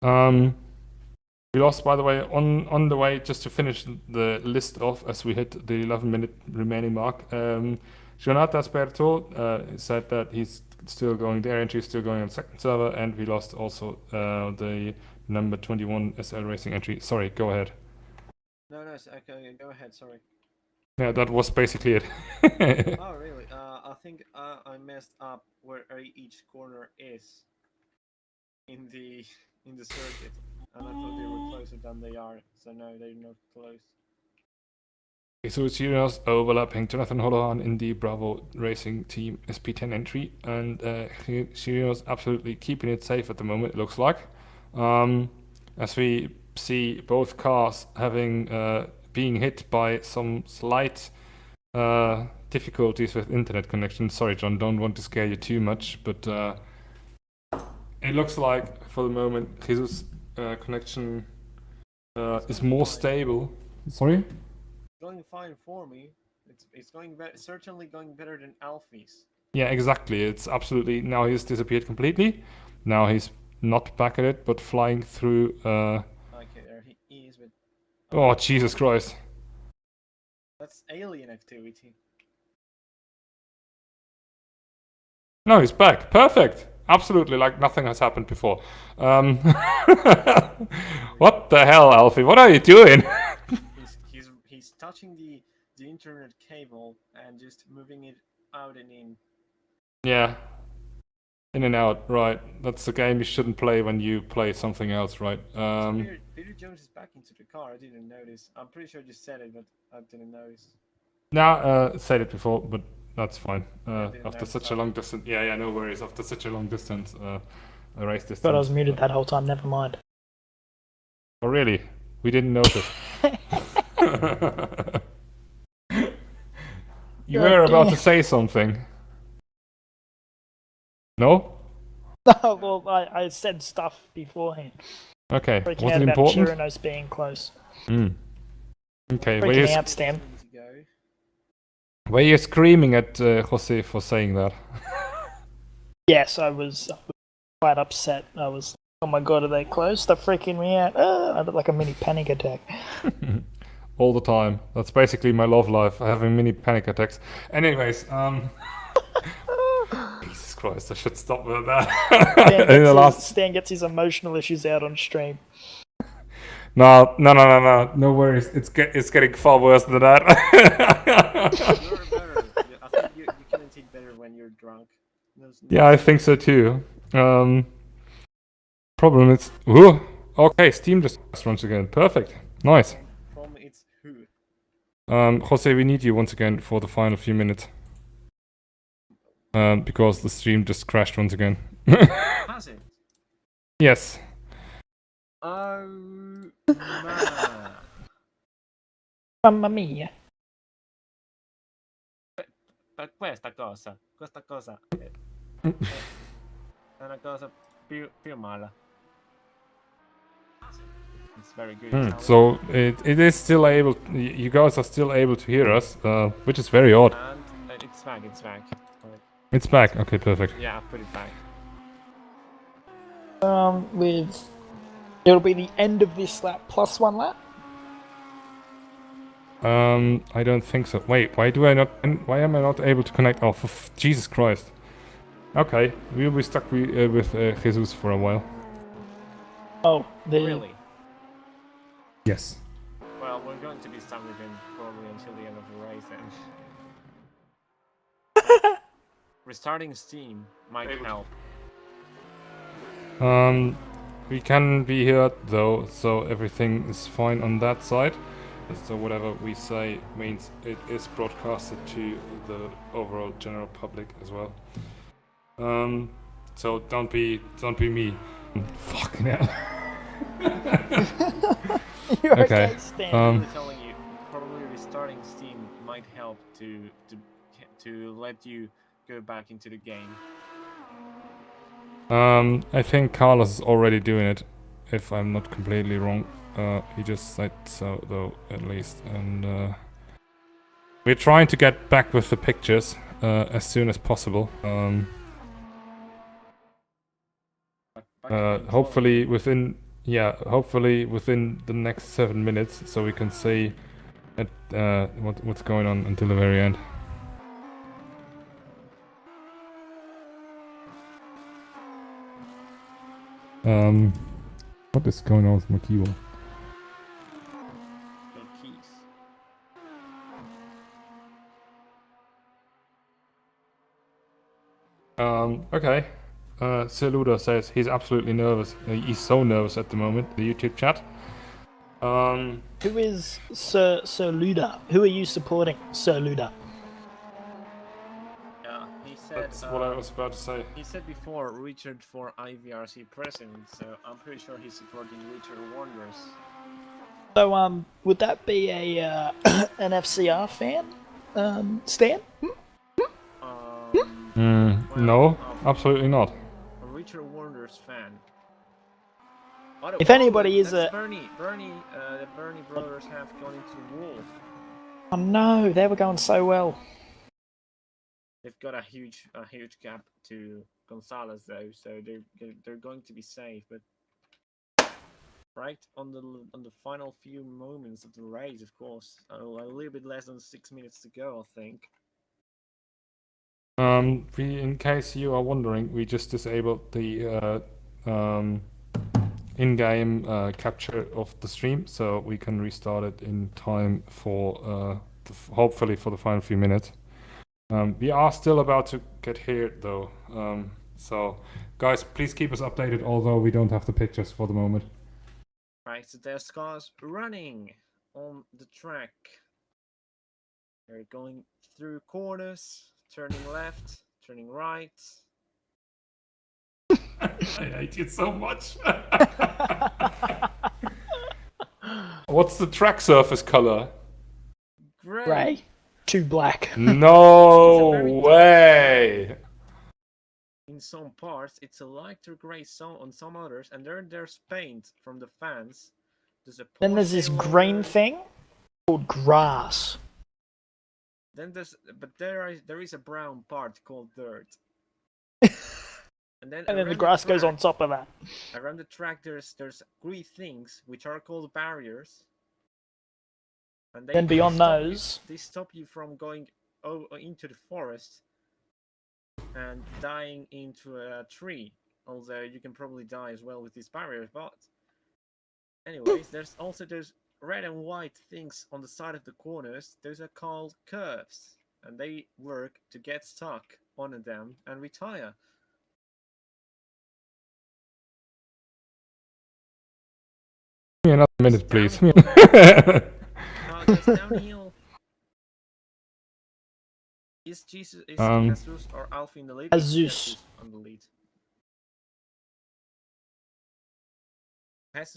We lost, by the way, on the way, just to finish the list off as we hit the 11-minute remaining mark. Jonathan Sperto said that he's still going, their entry is still going on second server, and we lost also the number 21 SL Racing entry. Sorry, go ahead. No, okay, go ahead, sorry. Yeah, that was basically it. Oh, really? I think I messed up where each corner is in the circuit, and I thought they were closer than they are. So no, they're not close. So Sirius overlapping Jonathan Holohan in the Bravo Racing Team SP10 entry, and Sirius absolutely keeping it safe at the moment, it looks like. As we see both cars having being hit by some slight difficulties with internet connection. Sorry, John, don't want to scare you too much, but it looks like for the moment Jesus' connection is more stable. Sorry? Going fine for me. It's going certainly going better than Alfie's. Yeah, exactly. It's absolutely, now he's disappeared completely. Now he's not back at it, but flying through. Okay, there he is. But oh, Jesus Christ! That's alien activity. No, he's back. Perfect. Absolutely, like nothing has happened before. What the hell, Alfie? What are you doing? He's touching the internet cable and just moving it out and in. Yeah. In and out, right. That's a game you shouldn't play when you play something else, right? Peter Jones is back into the car. I didn't notice. I'm pretty sure I just said it, but I didn't notice. Nah, said it before, but that's fine. After such a long distance, yeah, no worries. After such a long distance, a race distance. But I was muted that whole time. Never mind. Oh really? We didn't notice. You were about to say something. No? Well, I said stuff beforehand. Okay, Freaking was out it about important? Chirinos being close. Okay, Freaking out, Stan. were you screaming at Jose for saying that? Yes, I was quite upset. I was, oh my god, are they close? They're freaking me out. I had like a mini panic attack. All the time. That's basically my love life, having mini panic attacks. Anyways, Jesus Christ, I should stop with that. Stan gets his emotional issues out on stream. No worries. It's getting far worse than that. You're better. I think you can take better when you're drunk. Yeah, I think so too. Problem is, ooh, okay, Steam just once again. Perfect, nice. Problem it's who? Jose, we need you once again for the final few minutes. Because the stream just crashed once again. Has it? Yes. Oh man. Mamma mia. Questa cosa è una cosa più mala. It's very good. So it is still able. You guys are still able to hear us, which is very odd. And it's back. Right. It's back. Okay, perfect. Yeah, put it back. It'll be the end of this lap plus one lap. I don't think so. Wait, why am I not able to connect? Oh, Jesus Christ. Okay, we'll be stuck with Jesus for a while. Oh, Really? Yes. Well, we're going to be stuck with him probably until the end of the race then. Restarting Steam might help. We can be heard though, so everything is fine on that side. So whatever we say means it is broadcasted to the overall general public as well. So don't be me. Fucking hell. You're okay. Stan. I'm telling you, probably restarting Steam might help to let you go back into the game. I think Carlos is already doing it, if I'm not completely wrong. He just said so, though, at least. And we're trying to get back with the pictures as soon as possible. Hopefully within the next 7 minutes, so we can see what's going on until the very end. What is going on with my keyboard? Okay. Sir Luda says he's absolutely nervous. He's so nervous at the moment. The YouTube chat. Who is Sir Luda? Who are you supporting, Sir Luda? Yeah, he said. That's what I was about to say. He said before Richard for IVRC president, so I'm pretty sure he's supporting Richard Wonders. So would that be a an FCR fan, Stan? No, absolutely not. A Richard Wonders fan. If anybody is the Bernie brothers have gone into the wall. Oh no, they were going so well. They've got a huge gap to Gonzalez though, so they're going to be safe. But right on the final few moments of the race, of course, a little bit less than 6 minutes to go, I think. In case you are wondering, we just disabled the in-game capture of the stream, so we can restart it in time for hopefully for the final few minutes. We are still about to get here though, so guys, please keep us updated. Although we don't have the pictures for the moment. Right, so there's cars running on the track. They're going through corners. Turning left, turning right. I hate you so much. What's the track surface color? Gray. Too black. No way. in some parts. It's a lighter grey on some others, and then there's paint from the fans. Then there's this green thing called grass. Then there is a brown part called dirt. And then the grass goes on top of that. Around the track, there's green things which are called barriers. And then beyond those, they stop you from going into the forest and dying into a tree. Although you can probably die as well with these barriers. But anyways, there's also those red and white things on the side of the corners. Those are called curves, and they work to get stuck on them and retire. Give me another minute, please. Downhill. Is Jesus or Alfie in the lead? Jesus on the lead.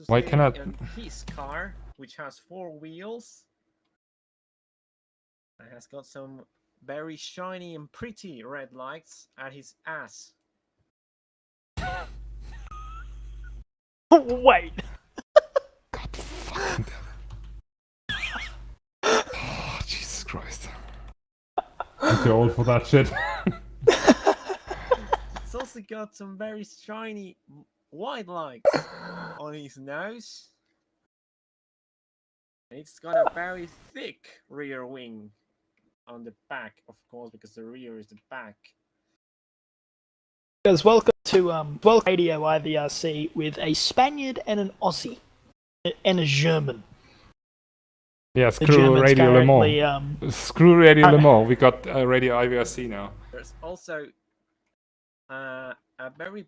Why cannot his car, which has 4 wheels, and has got some very shiny and pretty red lights at his ass. Wait. God fucking oh, Jesus Christ. I'm too old for that shit. It's also got some very shiny white lights on his nose. It's got a very thick rear wing on the back, of course, because the rear is the back. Guys, welcome to Radio IVRC with a Spaniard and an Aussie and a German. Yeah, screw Radio Le Mans. Screw Radio Le Mans. We got Radio IVRC now. There's also a very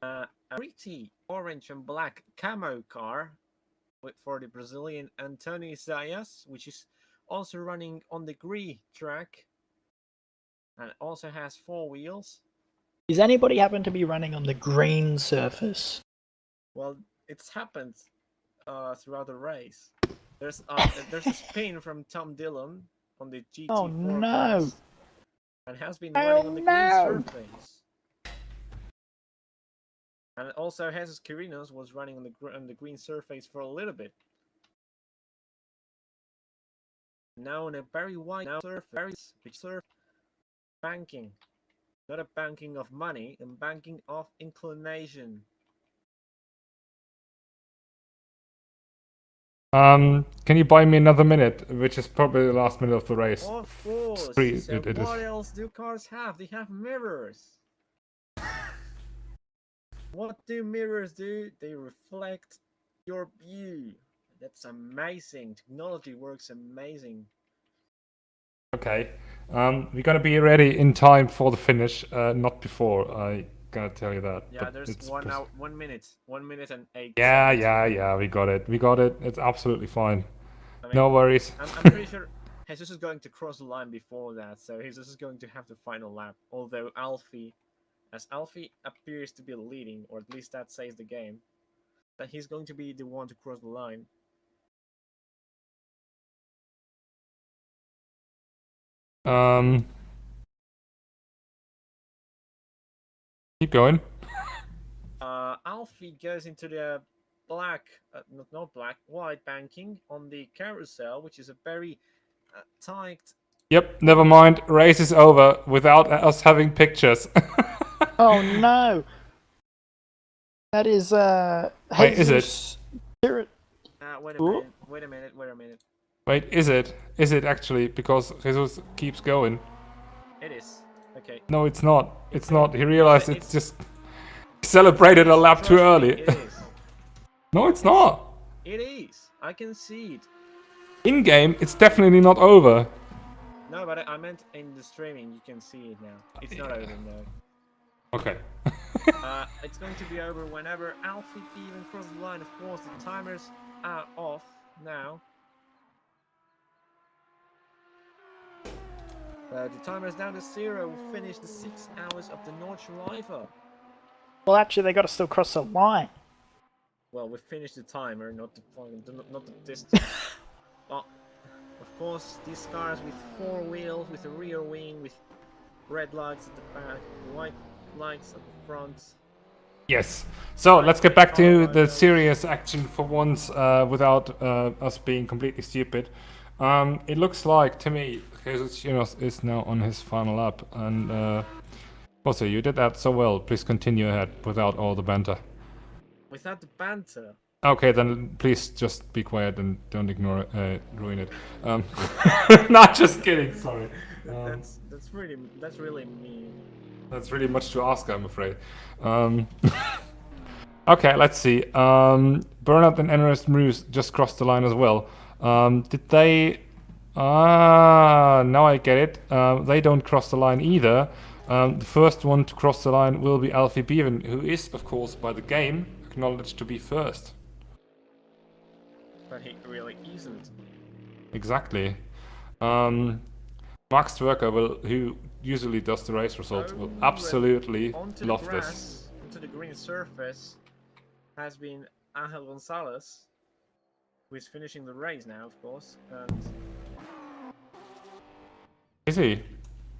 pretty orange and black camo car for the Brazilian Antonio Zayas, which is also running on the green track and also has 4 wheels. Does anybody happen to be running on the green surface? Well, it's happened throughout the race. There's a spin from Tom Dillon on the GT4 Oh no! class, and has been running on the green surface. And also, Jesus Quirinos was running on the green surface for a little bit. Now on a very wide surface, which serves banking. Not a banking of money, a banking of inclination. Can you buy me another minute, which is probably the last minute of the race? Of course. Free, So what else do cars have? They have mirrors. What do mirrors do? They reflect your view. That's amazing. Technology works amazing. Okay. We're gonna be ready in time for the finish, not before. I gotta tell you that. Yeah, there's 1 minute. 1 minute and 8 Yeah, seconds. we got it. We got it. It's absolutely fine. I mean, no worries. I'm pretty sure Jesus is going to cross the line before that, so Jesus is going to have the final lap. Although Alfie appears to be leading, or at least that says the game, that he's going to be the one to cross the line. Keep going. Alfie goes into the white banking on the carousel, which is a very tight. Yep, never mind. Race is over without us having pictures. Oh no! That is Wait, is it? Spirit. Wait a minute. Wait, is it? Is it actually? Because Jesus keeps going. It is. Okay. No, it's not. It's not. He realized it's just celebrated a lap too early. It is. No, it's not. It is. I can see it. In game, it's definitely not over. No, but I meant in the streaming. You can see it now. It's not over now. Okay. It's going to be over whenever Alfie even crosses the line. Of course, the timers are off now. The timer is down to 0. We finished the 6 hours of the Nordschleife. Well, actually, they got to still cross the line. Well, we finished the timer, not the distance. But of course, these cars with 4 wheels, with a rear wing, with red lights at the back, white lights at the front. Yes. So let's get back to the serious action for once, without us being completely stupid. It looks like to me Jesus is now on his final lap, and also you did that so well. Please continue ahead without all the banter. Without the banter. Okay, then please just be quiet and don't ignore ruin it. Not just kidding. Sorry. That's really mean. That's really much to ask, I'm afraid. Okay, let's see. Burnout and Everest Moose just crossed the line as well. Did they? Now I get it. They don't cross the line either. The first one to cross the line will be Alfie Bevan, who is, of course, by the game, acknowledged to be first. But he really isn't. Exactly. Max Twerker who usually does the race results, will absolutely love this. Onto the green surface has been Angel Gonzalez, who is finishing the race now, of course. And is he?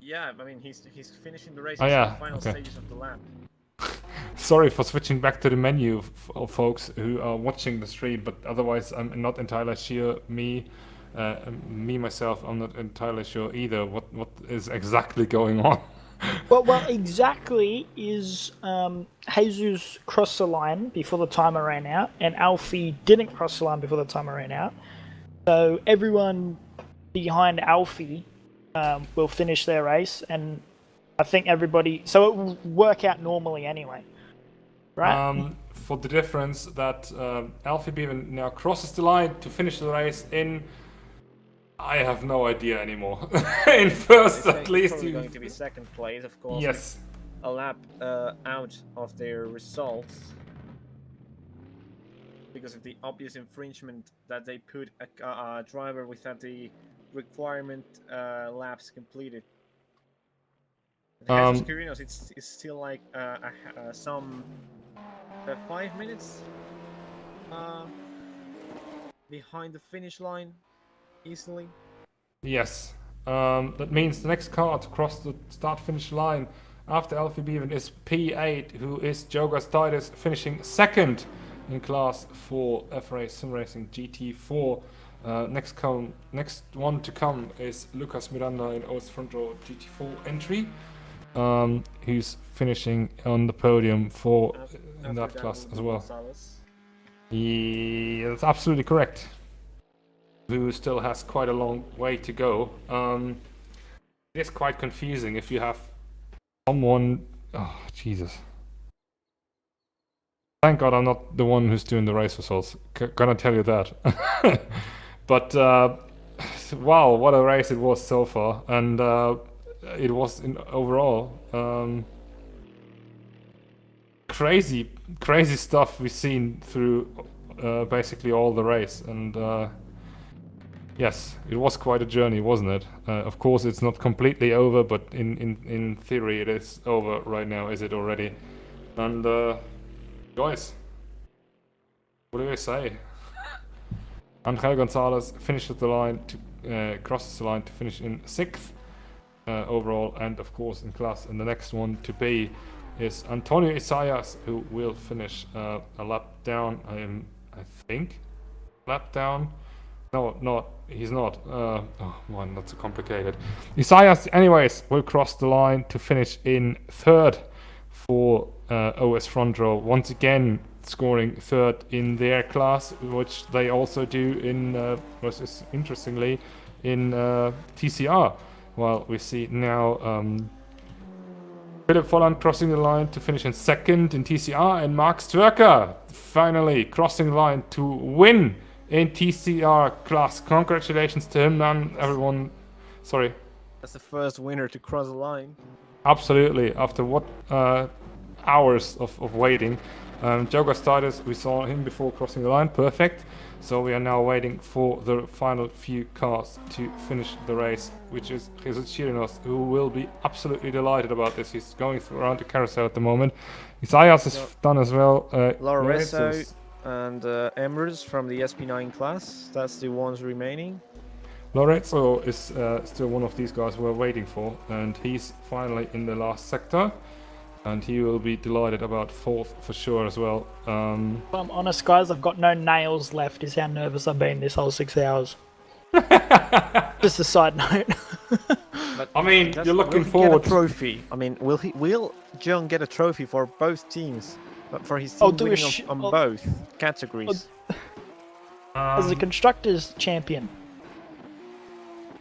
yeah, I mean he's finishing the race Oh, in yeah, the final okay. stages of the lap. Sorry for switching back to the menu, folks who are watching the stream, but otherwise I'm not entirely sure. Myself, I'm not entirely sure either what is exactly going on. Well, exactly is Jesus crossed the line before the timer ran out, and Alfie didn't cross the line before the timer ran out. So everyone behind Alfie will finish their race, and I think everybody. So it will work out normally anyway, right? For the difference that Alfie Bevan now crosses the line to finish the race in. I have no idea anymore. In first, at least. Probably going to be second place, of course. Yes. A lap out of their results because of the obvious infringement that they put a driver without the requirement laps completed. Jesus Kyrinos, it's still like some 5 minutes behind the finish line. Easily. Yes. That means the next car to cross the start-finish line after Alfie Bevan is P8, who is Joe Gastides, finishing second in class for FRA Sim Racing GT4. Next one to come is Lucas Miranda in OS Front Row GT4 entry, who's finishing on the podium for in that class as well. Yeah, that's absolutely correct. Who still has quite a long way to go. It is quite confusing if you have someone. Oh, Jesus. Thank God I'm not the one who's doing the race results. Gonna tell you that. But wow, what a race it was so far, and it was overall crazy stuff we've seen through basically all the race, and. Yes, it was quite a journey, wasn't it? Of course, it's not completely over, but in theory, it is over right now. Is it already? And guys, what do I say? Angel Gonzalez finishes the line crosses the line to finish in 6th overall, and of course in class. And the next one to be is Antonio Isaias, who will finish a lap down. I think lap down. No, he's not. Oh man, that's so complicated. Isaias, anyways, will cross the line to finish in 3rd for OS Front Row. Once again, scoring 3rd in their class, which they also do in, interestingly, in TCR. While we see now Philip Folland crossing the line to finish in 2nd in TCR, and Max Twerker finally crossing the line to win in TCR class. Congratulations to him, man. Everyone, sorry. That's the first winner to cross the line. Absolutely. After what hours of waiting. Joe Gastides, we saw him before crossing the line. Perfect. So we are now waiting for the final few cars to finish the race, which is Jesus Chirinos, who will be absolutely delighted about this. He's going around the carousel at the moment. Isaias is done as well. Lorenzo and Emers from the SP9 class. That's the ones remaining. Lorenzo is still one of these guys we're waiting for, and he's finally in the last sector. and he will be delighted about 4th for sure as well. If I'm honest, guys, I've got no nails left. Is how nervous I've been this whole 6 hours. Just a side note. But I mean, just- you're looking will he forward. Get a trophy. I mean, will John get a trophy for both teams? But for his I'll team do a winning sh- on I'll- both categories. As a constructors champion.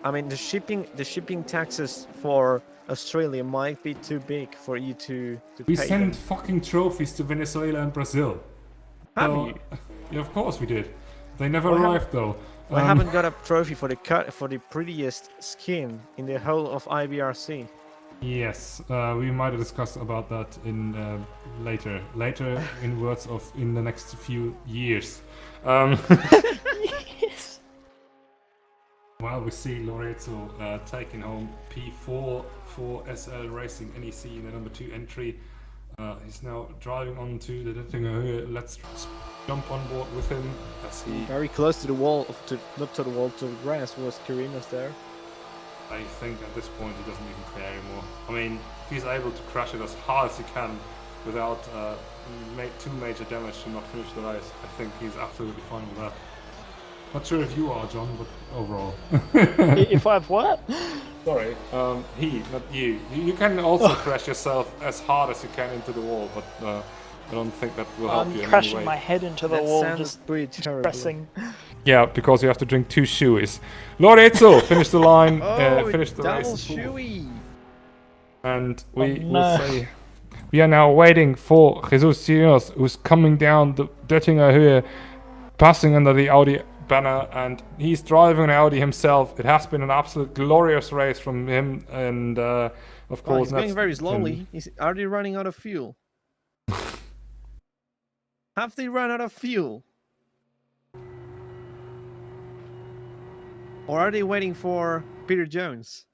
I mean, the shipping taxes for Australia might be too big for you to We pay sent them. fucking trophies to Venezuela and Brazil. Have So- you? Yeah, of course we did. They never Well, arrived though. I haven't got a trophy for the prettiest skin in the whole of IVRC. Yes, we might discuss about that in later in words of in the next few years. Yes. While we see Lorenzo taking home P4 for SL Racing NEC in the number 2 entry. He's now driving on to the Nürburgring. Let's jump on board with him as he. Very close to the wall, not to the wall, to the grass was Kirinos there. I think at this point he doesn't even care anymore. I mean, if he's able to crash it as hard as he can without too major damage to not finish the race, I think he's absolutely fine with that. Not sure if you are, John, but overall. If I've what? Sorry. He, not you. You can also crash yourself as hard as you can into the wall, but I don't think that will help you in any crashing way. my head into the That wall, sounds just pretty terrible. pressing. Yeah, because you have to drink 2 shoeys. Lorenzo finished the line, Oh, finished the double race. shoey. And we Oh, will no. say we are now waiting for Jesus Chinos, who's coming down the Döttinger Höhe, passing under the Audi banner, and he's driving an Audi himself. It has been an absolute glorious race from him, and of Oh, course he's going that's very him. slowly. Are they running out of fuel? Have they run out of fuel? Or are they waiting for Peter Jones?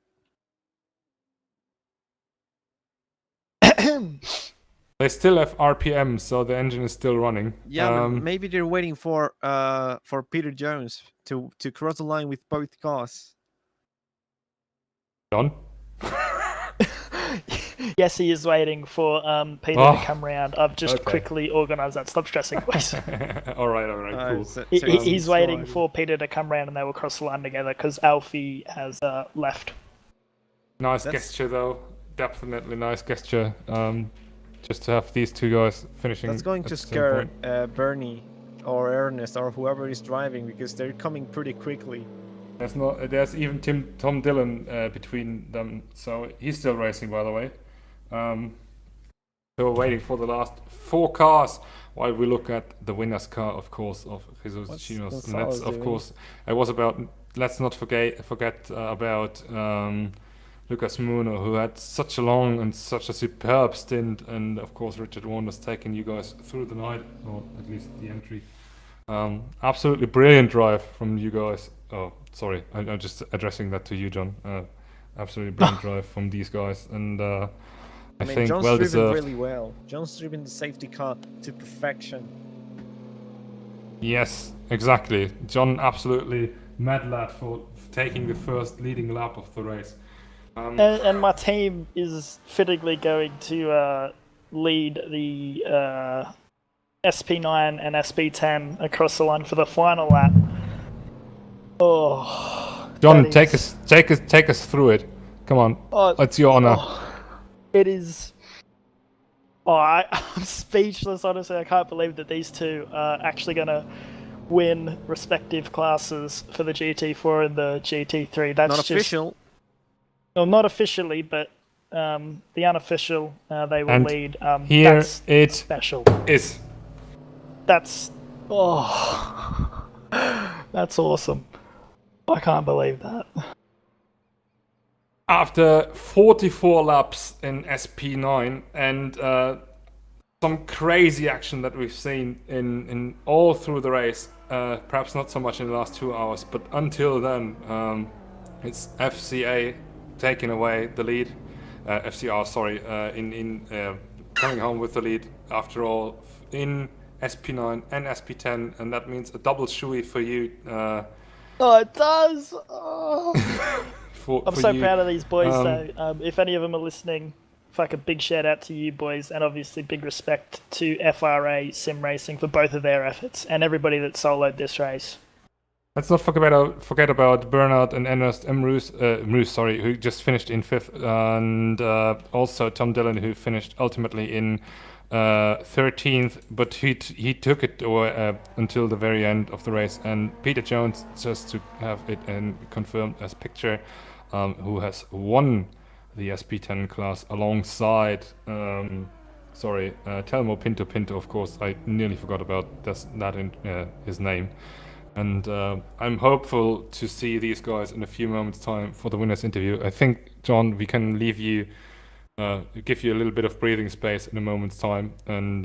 They still have RPM, so the engine is still running. Yeah, but maybe they're waiting for Peter Jones to cross the line with both cars. John? Yes, he is waiting for Peter Oh, to come round. I've just okay. quickly organised that. Stop stressing, please. all right, cool. He's waiting for Peter to come round and they will cross the line together because Alfie has left. Nice gesture, though. Definitely nice gesture. Just to have these two guys finishing. That's going at to the same scare point. Bernie or Ernest or whoever is driving because they're coming pretty quickly. There's even Tom Dillon between them, so he's still racing, by the way. So we're waiting for the last 4 cars while we look at the winner's car, of course, of Jesus What's Chinos. And Gonzalez that's, of doing? course, it was about. Let's not forget about Lucas Muno, who had such a long and such a superb stint, and of course Richard Wander's taking you guys through the night, or at least the entry. Absolutely brilliant drive from you guys. Oh, sorry, I'm just addressing that to you, John. Absolutely brilliant drive from these guys, and I mean, think John's well driven deserved. really well. John's driven the safety car to perfection. Yes, exactly. John absolutely mad lad for taking the first leading lap of the race. And my team is fittingly going to lead the SP9 and SP10 across the line for the final lap. Oh, John, that take is- us through it. Come on, Oh, it's your honor. it is. Oh, I'm speechless. Honestly, I can't believe that these two are actually going to win respective classes for the GT4 and the GT3. That's Not just, official. Well, not officially, but the unofficial they will And lead. Here That's it special. is. That's that's awesome. I can't believe that. After 44 laps in SP9 and some crazy action that we've seen in all through the race, perhaps not so much in the last 2 hours, but until then, it's FCA taking away the lead. FCR, sorry, in coming home with the lead after all in SP9 and SP10, and that means a double shoey for you. Oh, it does. Oh. I'm For so you. proud of these boys, though. If any of them are listening, a big shout out to you boys, and obviously big respect to FRA Sim Racing for both of their efforts and everybody that soloed this race. Let's not forget about Bernard and Ernest Mroos, who just finished in 5th, and also Tom Dillon, who finished ultimately in 13th, but he took it until the very end of the race. And Peter Jones, just to have it confirmed as picture, who has won the SP10 class alongside Telmo Pinto, of course. I nearly forgot about that in his name. And I'm hopeful to see these guys in a few moments' time for the winner's interview. I think, John, we can leave you, give you a little bit of breathing space in a moment's time, and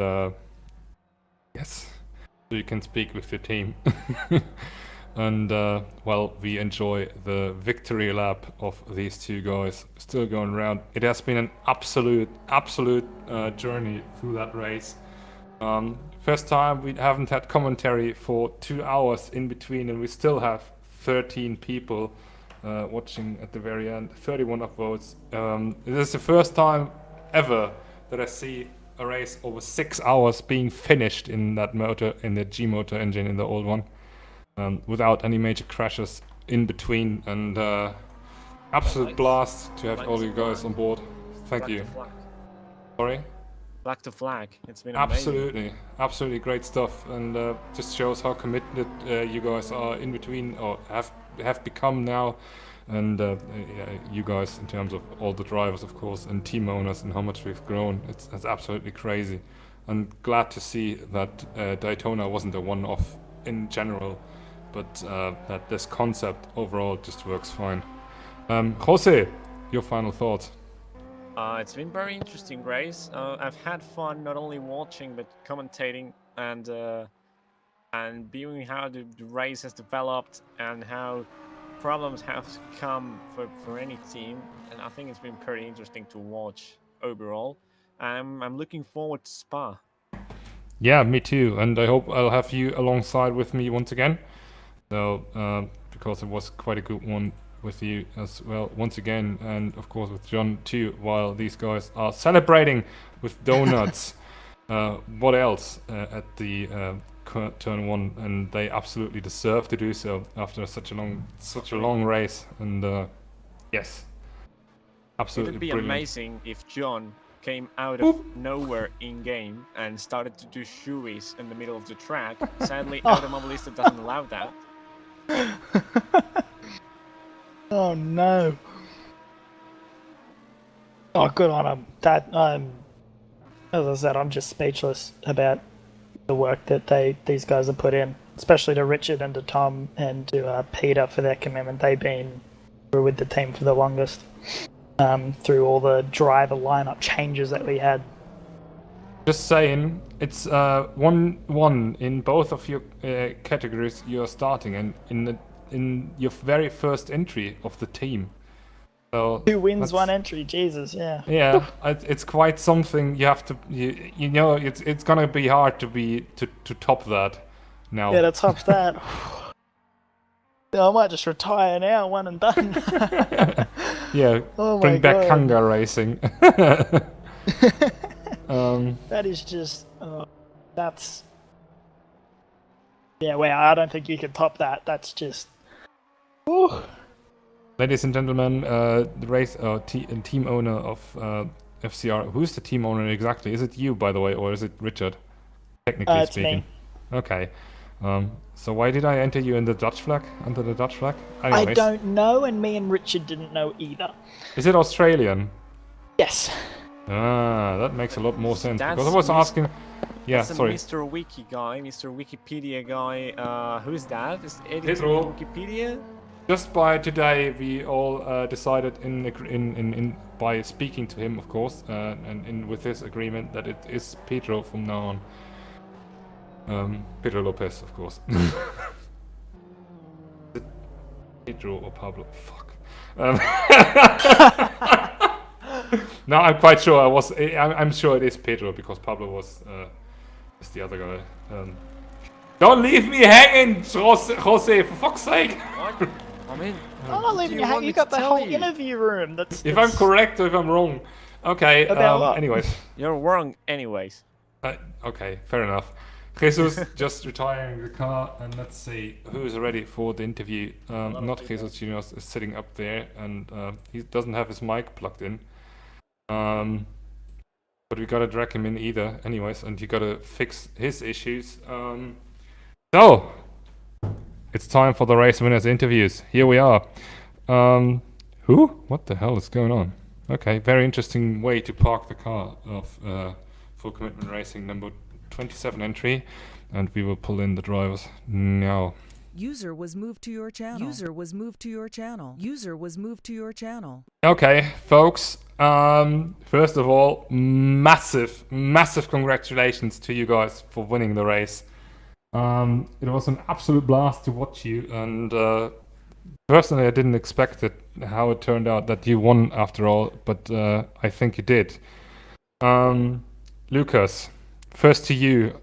yes, so you can speak with your team. And well, we enjoy the victory lap of these two guys still going around. It has been an absolute journey through that race. First time we haven't had commentary for 2 hours in between, and we still have 13 people watching at the very end, 31 upvotes. This is the first time ever that I see a race over 6 hours being finished in that motor, in the G motor engine, in the old one, without any major crashes in between, and absolute blast to have all you guys on board. Thank you. Sorry? Flag to flag. It's been amazing. Absolutely great stuff, and just shows how committed you guys are in between, or have become now, and you guys in terms of all the drivers, of course, and team owners, and how much we've grown. It's absolutely crazy. I'm glad to see that Daytona wasn't a one-off in general, but that this concept overall just works fine. Jose, your final thoughts? It's been very interesting race. I've had fun not only watching but commentating and viewing how the race has developed and how problems have come for any team. And I think it's been pretty interesting to watch overall. I'm looking forward to Spa. Yeah, me too. And I hope I'll have you alongside with me once again. So because it was quite a good one with you as well once again, and of course with John too, while these guys are celebrating with donuts. What else at the turn one, and they absolutely deserve to do so after such a long race. And yes, absolutely. It would be brilliant. Amazing if John came out of nowhere in game and started to do shoeies in the middle of the track. Sadly, Automobilista doesn't allow that. Oh no! Oh, good on him. That as I said, I'm just speechless about the work that these guys have put in, especially to Richard and to Tom and to Peter for their commitment. They've been with the team for the longest, through all the driver lineup changes that we had. Just saying, it's 1-1 in both of your categories you're starting, and in your very first entry of the team. So 2 wins, 1 entry. Jesus, yeah. Yeah, it's quite something. You have to, you know, it's gonna be hard to top that now. Yeah, to top that. I might just retire now, one and done. Yeah, oh bring back God. Kanga racing. That is just, that's, yeah. Well, I don't think you can top that. That's just. Whew. Ladies and gentlemen, the race team owner of FCR. Who's the team owner exactly? Is it you, by the way, or is it Richard? Technically It's speaking. me. Okay. So why did I enter you in the Dutch flag? Under the Dutch flag? Anyways. I don't know, and me and Richard didn't know either. Is it Australian? Yes. Ah, that makes a lot more sense. Because I was asking. Yeah, that's sorry. Mr. Wiki guy, Mr. Wikipedia guy. Who's that? Is editing Pedro. Wikipedia? Just by today, we all decided by speaking to him, of course, and with this agreement that it is Pedro from now on. Pedro Lopez, of course. Pedro or Pablo? Fuck. No, I'm quite sure I'm sure it is Pedro, because Pablo was is the other guy. Don't leave me hanging, Jose, for fuck's sake! What? I mean, I'm not what do leaving you you hanging. want me You to got the tell whole you? interview room. That's If I'm correct or if I'm wrong. Okay, About what? anyways. You're wrong, anyways. Okay, fair enough. Jesus just retiring the car, and let's see who's ready for the interview. Not Jesus Junior is sitting up there, and he doesn't have his mic plugged in. But we gotta drag him in either, anyways, and you gotta fix his issues. So it's time for the race winners interviews. Here we are. Who? What the hell is going on? Okay, very interesting way to park the car of Full Commitment Racing number 27 entry, and we will pull in the drivers now. User was moved to your channel. User was moved to your channel. User was moved to your channel. Okay, folks. First of all, massive congratulations to you guys for winning the race. It was an absolute blast to watch you, and personally, I didn't expect it, how it turned out that you won after all, but I think you did. Lucas, first to you.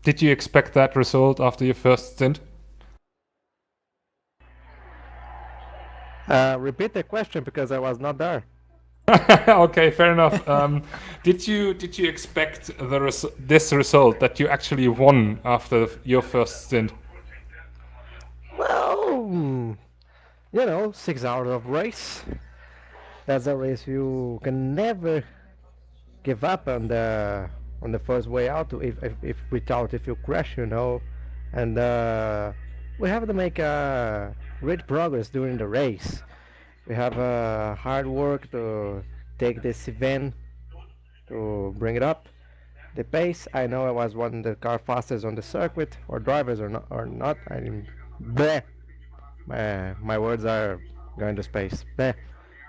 Did you expect that result after your first stint? Repeat the question because I was not there. Okay, fair enough. Did you expect this result, that you actually won after your first stint? Well, 6 hours of race. That's a race you can never give up on the first way out. If you crash, and we have to make great progress during the race. We have hard work to take this event to bring it up. The pace, I know I was one of the car fastest on the circuit, or drivers or not. Bleh. My words are going to space. Bleh.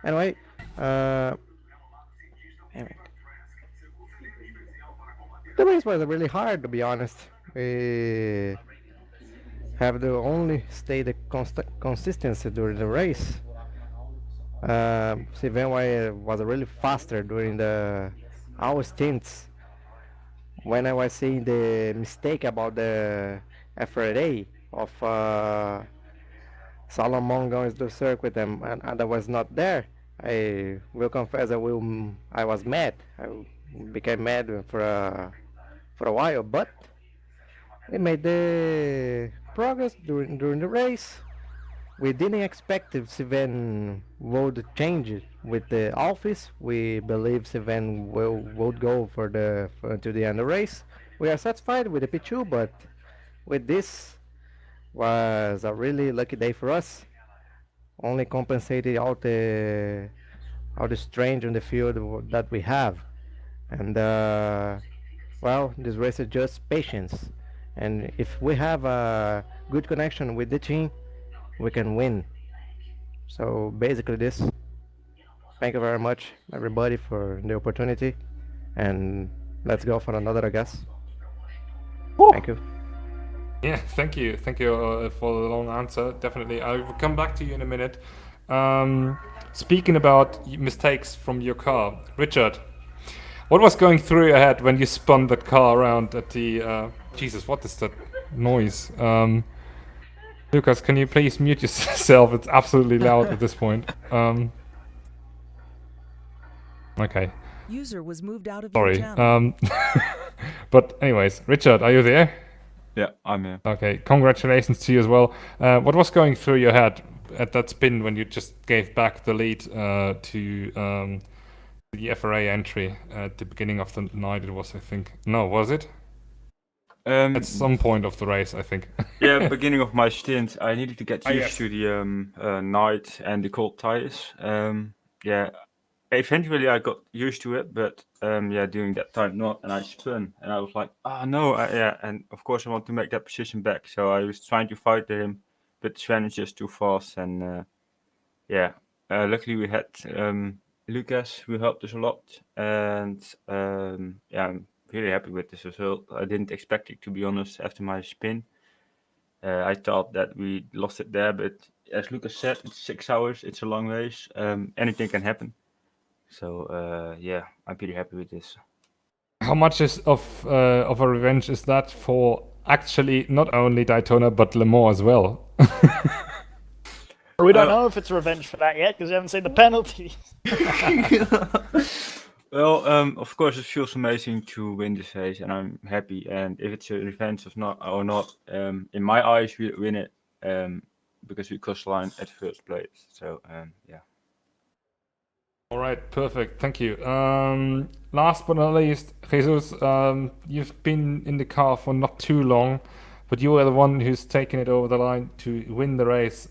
Anyway, the race was really hard, to be honest. We have to only stay the consistency during the race. Sylvain was really faster during our stints. When I was seeing the mistake about the FRA of Solomon going to the circuit and I was not there, I will confess I was mad. I became mad for a while, but we made the progress during the race. We didn't expect Sylvain would change it with the office. We believe Sylvain would go to the end of the race. We are satisfied with the P2, but with this was a really lucky day for us. Only compensated all the strange in the field that we have, and this race is just patience. And if we have a good connection with the team, we can win. So basically this. Thank you very much, everybody, for the opportunity, and let's go for another, I guess. Woo. Thank you. Yeah, thank you for the long answer. Definitely, I will come back to you in a minute. Speaking about mistakes from your car, Richard, what was going through your head when you spun that car around at the? Jesus, what is that noise? Lucas, can you please mute yourself? It's absolutely loud at this point. Okay. User was moved out of your Sorry. channel. But anyways, Richard, are you there? Yeah, I'm here. Okay, congratulations to you as well. What was going through your head at that spin when you just gave back the lead to the FRA entry at the beginning of the night? It was, I think. No, was it? At some point of the race, I think. Yeah, beginning of my stint, I needed to get used to the night and the cold tires. Yeah, eventually I got used to it, but during that time not, and I spun, and I was like, no, and of course I want to make that position back, so I was trying to fight him, but Sven is just too fast, and luckily we had Lucas, who helped us a lot, and I'm really happy with this result. I didn't expect it, to be honest, after my spin. I thought that we lost it there, but as Lucas said, it's 6 hours, it's a long race, anything can happen. So I'm pretty happy with this. How much of a revenge is that for actually not only Daytona but Le Mans as well? We don't know if it's revenge for that yet because we haven't seen the penalties. Well, of course, it feels amazing to win this race, and I'm happy. And if it's a revenge or not, in my eyes, we win it because we crossed the line at first place. So, yeah. All right, perfect. Thank you. Last but not least, Jesus, you've been in the car for not too long, but you are the one who's taken it over the line to win the race.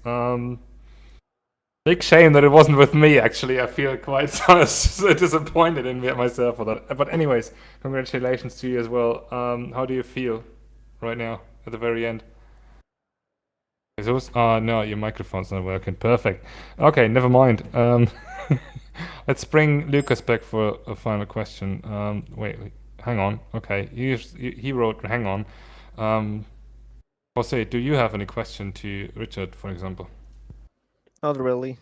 Big shame that it wasn't with me, actually. I feel quite so disappointed in myself for that. But anyways, congratulations to you as well. How do you feel right now at the very end? Jesus? Oh, no, your microphone's not working. Perfect. Okay, never mind. Let's bring Lucas back for a final question. Wait, hang on. Okay, he wrote, hang on. Jose, do you have any question to Richard, for example? Not really.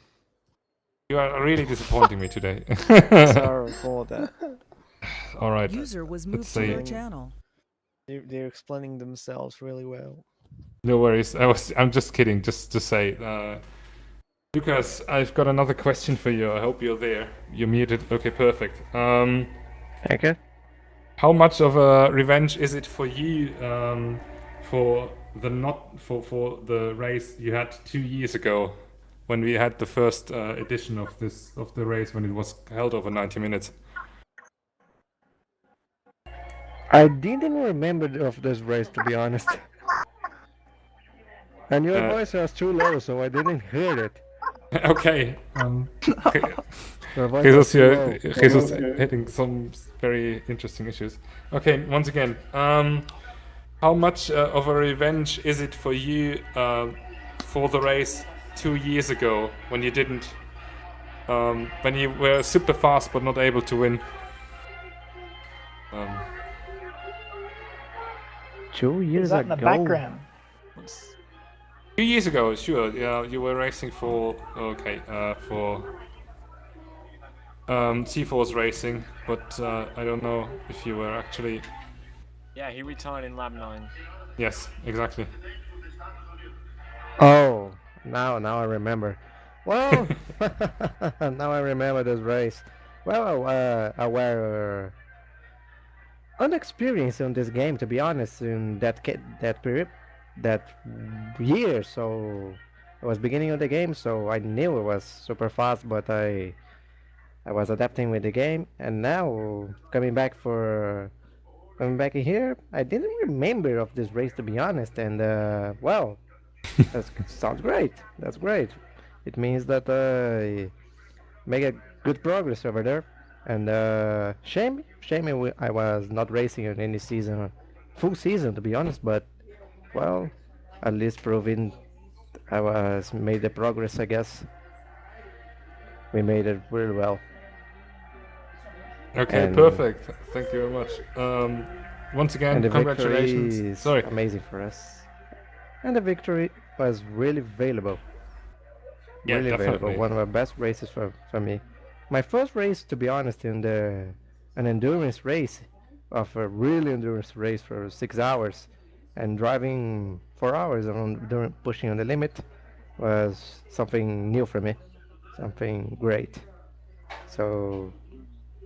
You are really disappointing me today. Sorry for that. All right. User was moved to your channel. They're explaining themselves really well. No worries. I'm just kidding. Just to say, Lucas, I've got another question for you. I hope you're there. You're muted. Okay, perfect. Okay. How much of a revenge is it for you for the race you had 2 years ago, when we had the first edition of the race, when it was held over 90 minutes? I didn't remember of this race, to be honest. And your voice was too low, so I didn't hear it. Okay. Your voice Jesus was too low. Jesus hitting some very interesting issues. Okay, once again, how much of a revenge is it for you for the race 2 years ago, when you didn't, when you were super fast but not able to win? 2 years Is that ago. in the background? 2 years ago, sure. Yeah, you were racing for C-Force Racing, but I don't know if you were actually. Yeah, he retired in lap 9. Yes, exactly. Oh, now I remember. Well, now I remember this race. Well, I were unexperienced in this game, to be honest, in that period, that year. So I was beginning of the game, so I knew it was super fast, but I was adapting with the game, and now coming back in here, I didn't remember of this race, to be honest, and well, that sounds great. That's great. It means that I make a good progress over there. And shame I was not racing in any season, full season, to be honest. But well, at least proving I was made the progress. I guess we made it really well. Okay, And perfect. Thank you very much. Once again, and the congratulations. victory is Sorry. amazing for us. And the victory was really valuable. Yeah, Really definitely. valuable. One of the best races for me. My first race, to be honest, in an endurance race, of a really endurance race for 6 hours, and driving 4 hours on pushing on the limit, was something new for me, something great. So,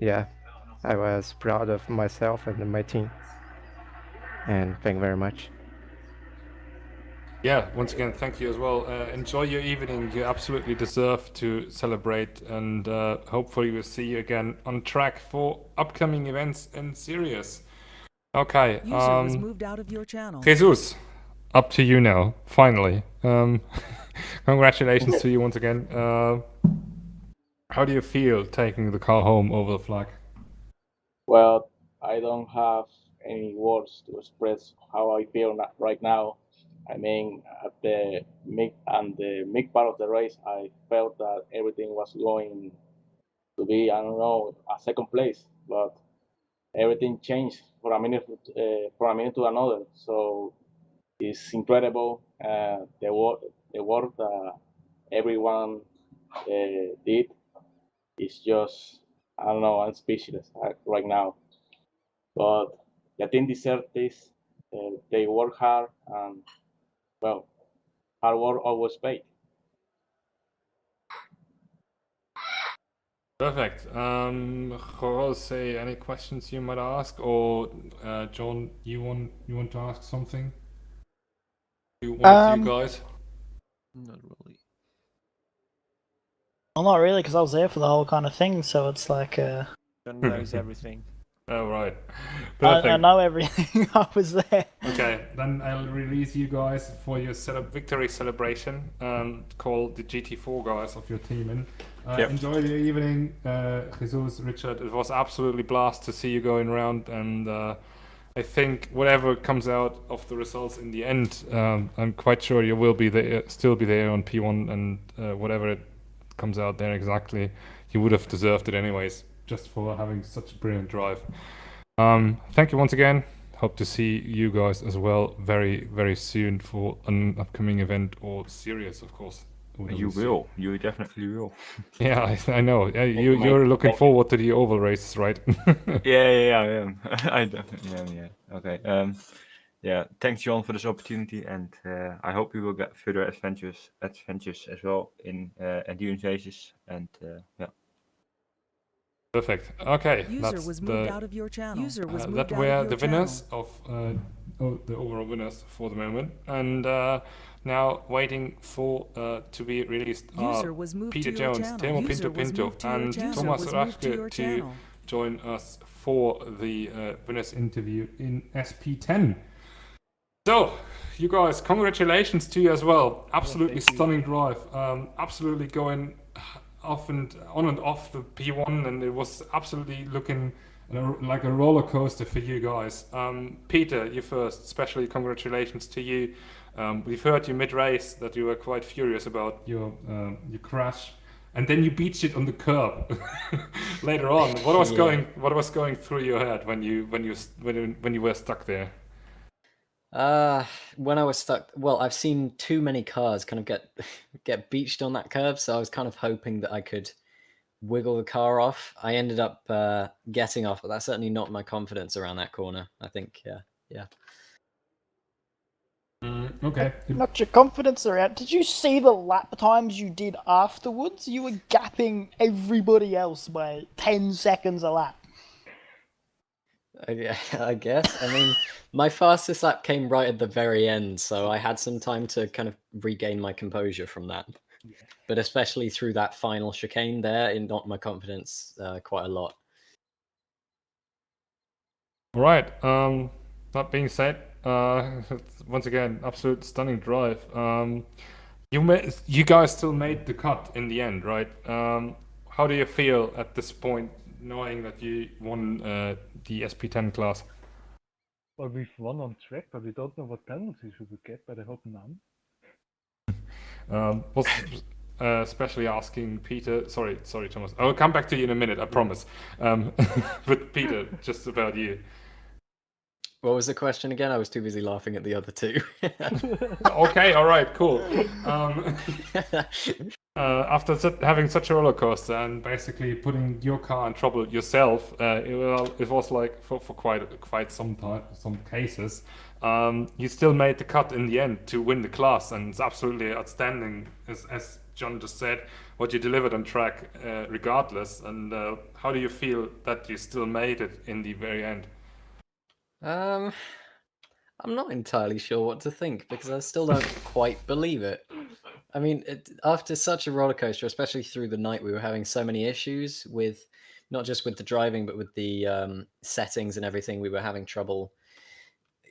yeah, I was proud of myself and my team. And thank you very much. Yeah, once again, thank you as well. Enjoy your evening. You absolutely deserve to celebrate, and hopefully we'll see you again on track for upcoming events in Sirius. Okay. User was moved out of your channel. Jesus, up to you now. Finally. Congratulations to you once again. How do you feel taking the car home over the flag? Well, I don't have any words to express how I feel right now. I mean, at the mid part of the race, I felt that everything was going to be, I don't know, a second place, but everything changed for a minute to another. So it's incredible. The work that everyone did is just, I don't know, I'm speechless right now. But the team deserves this. They work hard, and well, hard work always pays. Perfect. Jose, any questions you might ask, or John, you want to ask something? One of you guys? Not really. Well, not really, because I was there for the whole kind of thing, so it's like. John knows everything. Oh, right. I Perfect. know everything. I was there. Okay, then I'll release you guys for your victory celebration. Call the GT4 guys of your team in. Yep. Enjoy the evening, Jesus, Richard. It was absolutely blast to see you going around, and I think whatever comes out of the results in the end, I'm quite sure you will be there, still be there on P1, and whatever it comes out there exactly, you would have deserved it anyways, just for having such a brilliant drive. Thank you once again. Hope to see you guys as well very, very soon for an upcoming event or series, of course. You will. You definitely will. Yeah, I know. You're looking forward to the oval races, right? Yeah, I am. I definitely am. Yeah. Okay. Yeah. Thanks, John, for this opportunity, and I hope we will get further adventures as well in endurance races, and yeah. Perfect. Okay, User that's was moved out of your channel. User was moved that out were of the your winners channel. of the overall winners for the moment, and now waiting for to be released User was moved Peter to your Jones, channel. Temo User Pinto was Pinto, moved to your and channel. Thomas User was moved to your Raschke to channel. join us for the winners interview in SP10. So, you guys, congratulations to you as well. Absolutely stunning drive. Absolutely going off and on and off the P1, and it was absolutely looking like a roller coaster for you guys. Peter, you first. Especially congratulations to you. We've heard you mid-race that you were quite furious about your crash, and then you beached it on the curb later on. What was going through your head when you were stuck there? When I was stuck, well, I've seen too many cars kind of get beached on that curb, so I was kind of hoping that I could wiggle the car off. I ended up getting off, but that's certainly not my confidence around that corner. I think, yeah. Okay. Not your confidence around. Did you see the lap times you did afterwards? You were gapping everybody else by 10 seconds a lap. I guess. I mean, my fastest lap came right at the very end, so I had some time to kind of regain my composure from that. Yeah. But especially through that final chicane there, it knocked my confidence quite a lot. All right. That being said, once again, absolute stunning drive. You guys still made the cut in the end, right? How do you feel at this point, knowing that you won the SP10 class? Well, we've won on track, but we don't know what penalties we would get, but I hope none. Was especially asking Peter. Sorry, Thomas. I'll come back to you in a minute. I promise. But Peter, just about you. What was the question again? I was too busy laughing at the other two. Okay, all right, cool. After having such a roller coaster and basically putting your car in trouble yourself, it was like for quite some time, some cases, you still made the cut in the end to win the class, and it's absolutely outstanding, as John just said, what you delivered on track, regardless. And how do you feel that you still made it in the very end? I'm not entirely sure what to think because I still don't quite believe it. I mean, after such a roller coaster, especially through the night, we were having so many issues with not just with the driving, but with the settings and everything. We were having trouble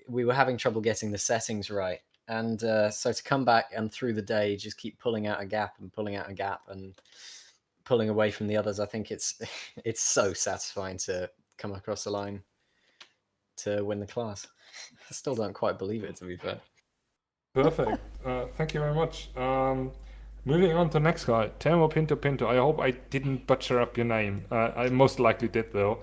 getting the settings right. And so to come back and through the day, just keep pulling out a gap and pulling away from the others, I think it's so satisfying to come across the line to win the class. I still don't quite believe it, to be fair. Perfect. Thank you very much. Moving on to the next guy, Temo Pinto Pinto. I hope I didn't butcher up your name. I most likely did, though.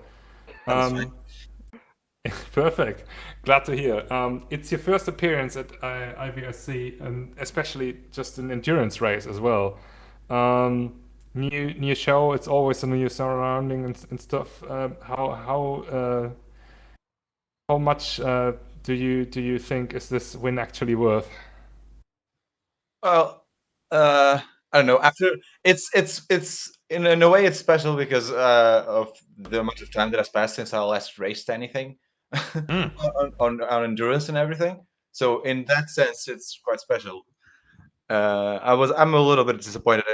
Perfect. Glad to hear. It's your first appearance at IVRC, and especially just an endurance race as well. New show. It's always a new surrounding and stuff. How much do you think is this win actually worth? Well, I don't know. After it's in a way, it's special because of the amount of time that has passed since I last raced anything on endurance and everything. So in that sense, it's quite special. I'm a little bit disappointed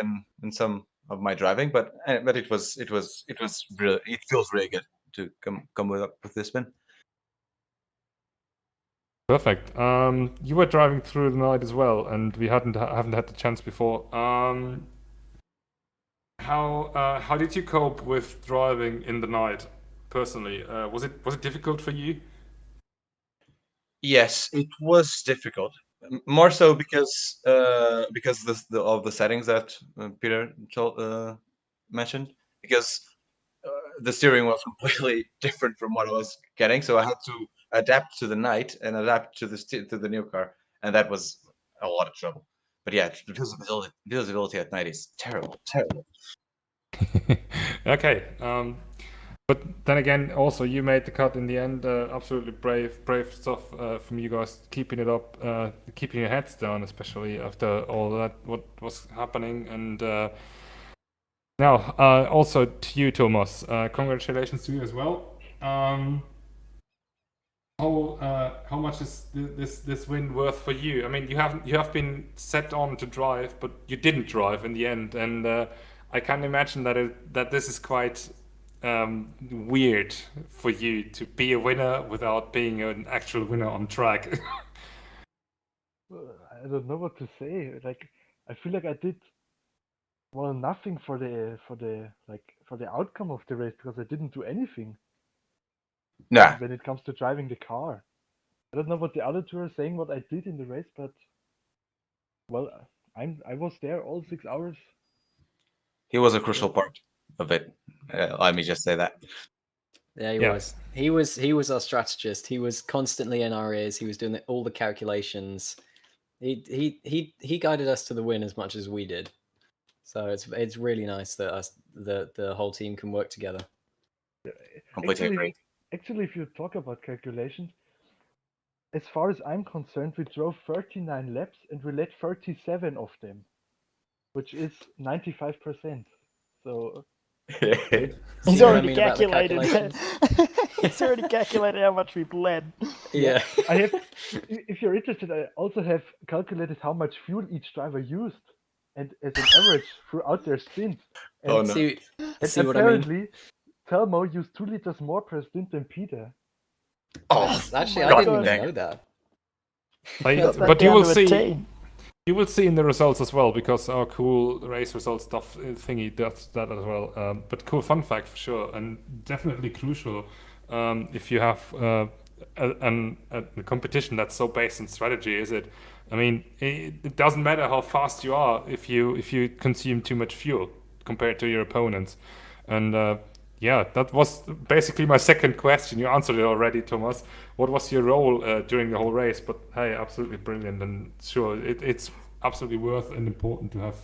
in some of my driving, but it was really, it feels really good to come with this win. Perfect. You were driving through the night as well, and we haven't had the chance before. How did you cope with driving in the night? Personally, was it difficult for you? Yes, it was difficult. More so because of the settings that Peter mentioned. Because the steering was completely different from what I was getting, so I had to adapt to the night and adapt to the new car, and that was a lot of trouble. But yeah, the visibility at night is terrible, terrible. Okay. But then again, also you made the cut in the end. Absolutely brave stuff from you guys, keeping it up, keeping your heads down, especially after all that what was happening. And now, also to you, Thomas. Congratulations to you as well. How much is this win worth for you? I mean, you have been set on to drive, but you didn't drive in the end, and I can imagine that this is quite weird for you to be a winner without being an actual winner on track. I don't know what to say. Like, I feel like I did nothing for the outcome of the race because I didn't do anything. Nah. When it comes to driving the car, I don't know what the other two are saying. What I did in the race, but well, I was there all 6 hours. He was a crucial part of it. Let me just say that. Yeah, he was. He was our strategist. He was constantly in our ears. He was doing all the calculations. He guided us to the win as much as we did. So it's really nice that the whole team can work together. Completely agree. Actually, if you talk about calculations, as far as I'm concerned, we drove 39 laps and we led 37 of them, which is 95%. So he's already calculated. He's already calculated how much we've led. Yeah. I have. If you're interested, I also have calculated how much fuel each driver used, and as an average throughout their stint. And, oh no! See what apparently, I mean? Telmo used 2 liters more per stint than Peter. Oh, actually, I didn't even know that. But you will see. You will see in the results as well, because our cool race results stuff thingy does that as well. But cool fun fact for sure, and definitely crucial if you have a competition that's so based on strategy. Is it? I mean, it doesn't matter how fast you are if you consume too much fuel compared to your opponents. And yeah, that was basically my second question. You answered it already, Thomas. What was your role during the whole race? But hey, absolutely brilliant, and sure, it's absolutely worth and important to have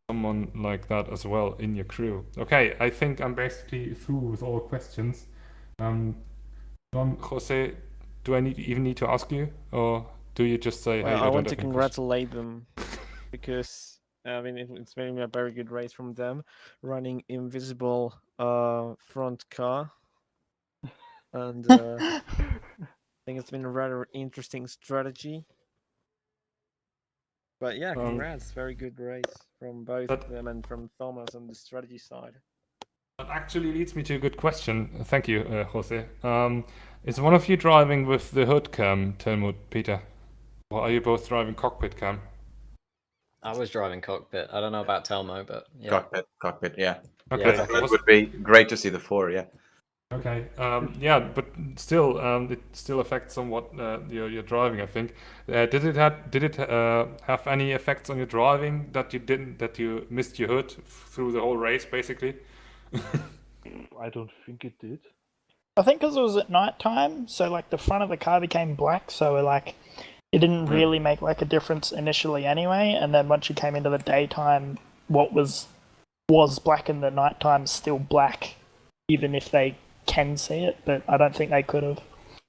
someone like that as well in your crew. Okay, I think I'm basically through with all questions. Don, Jose, do I even need to ask you, or do you just say, well, hey, I want to congratulate them because I mean, it's been a very good race from them, running invisible front car, and I think it's been a rather interesting strategy. But yeah, congrats! Very good race from both of them and from Thomas on the strategy side. That actually leads me to a good question. Thank you, Jose. Is one of you driving with the hood cam, Telmut, Peter? Or are you both driving cockpit cam? I was driving cockpit. I don't know about Telmo, but yeah. Cockpit, yeah. Okay. Yeah, it would be great to see the 4, yeah. Okay. Yeah, but still, it still affects somewhat your driving, I think. Did it have any effects on your driving that you missed your hood through the whole race, basically? I don't think it did. I think because it was at night time, so like the front of the car became black, so like it didn't really make like a difference initially anyway, and then once you came into the daytime, what was black in the nighttime is still black, even if they can see it, but I don't think they could have.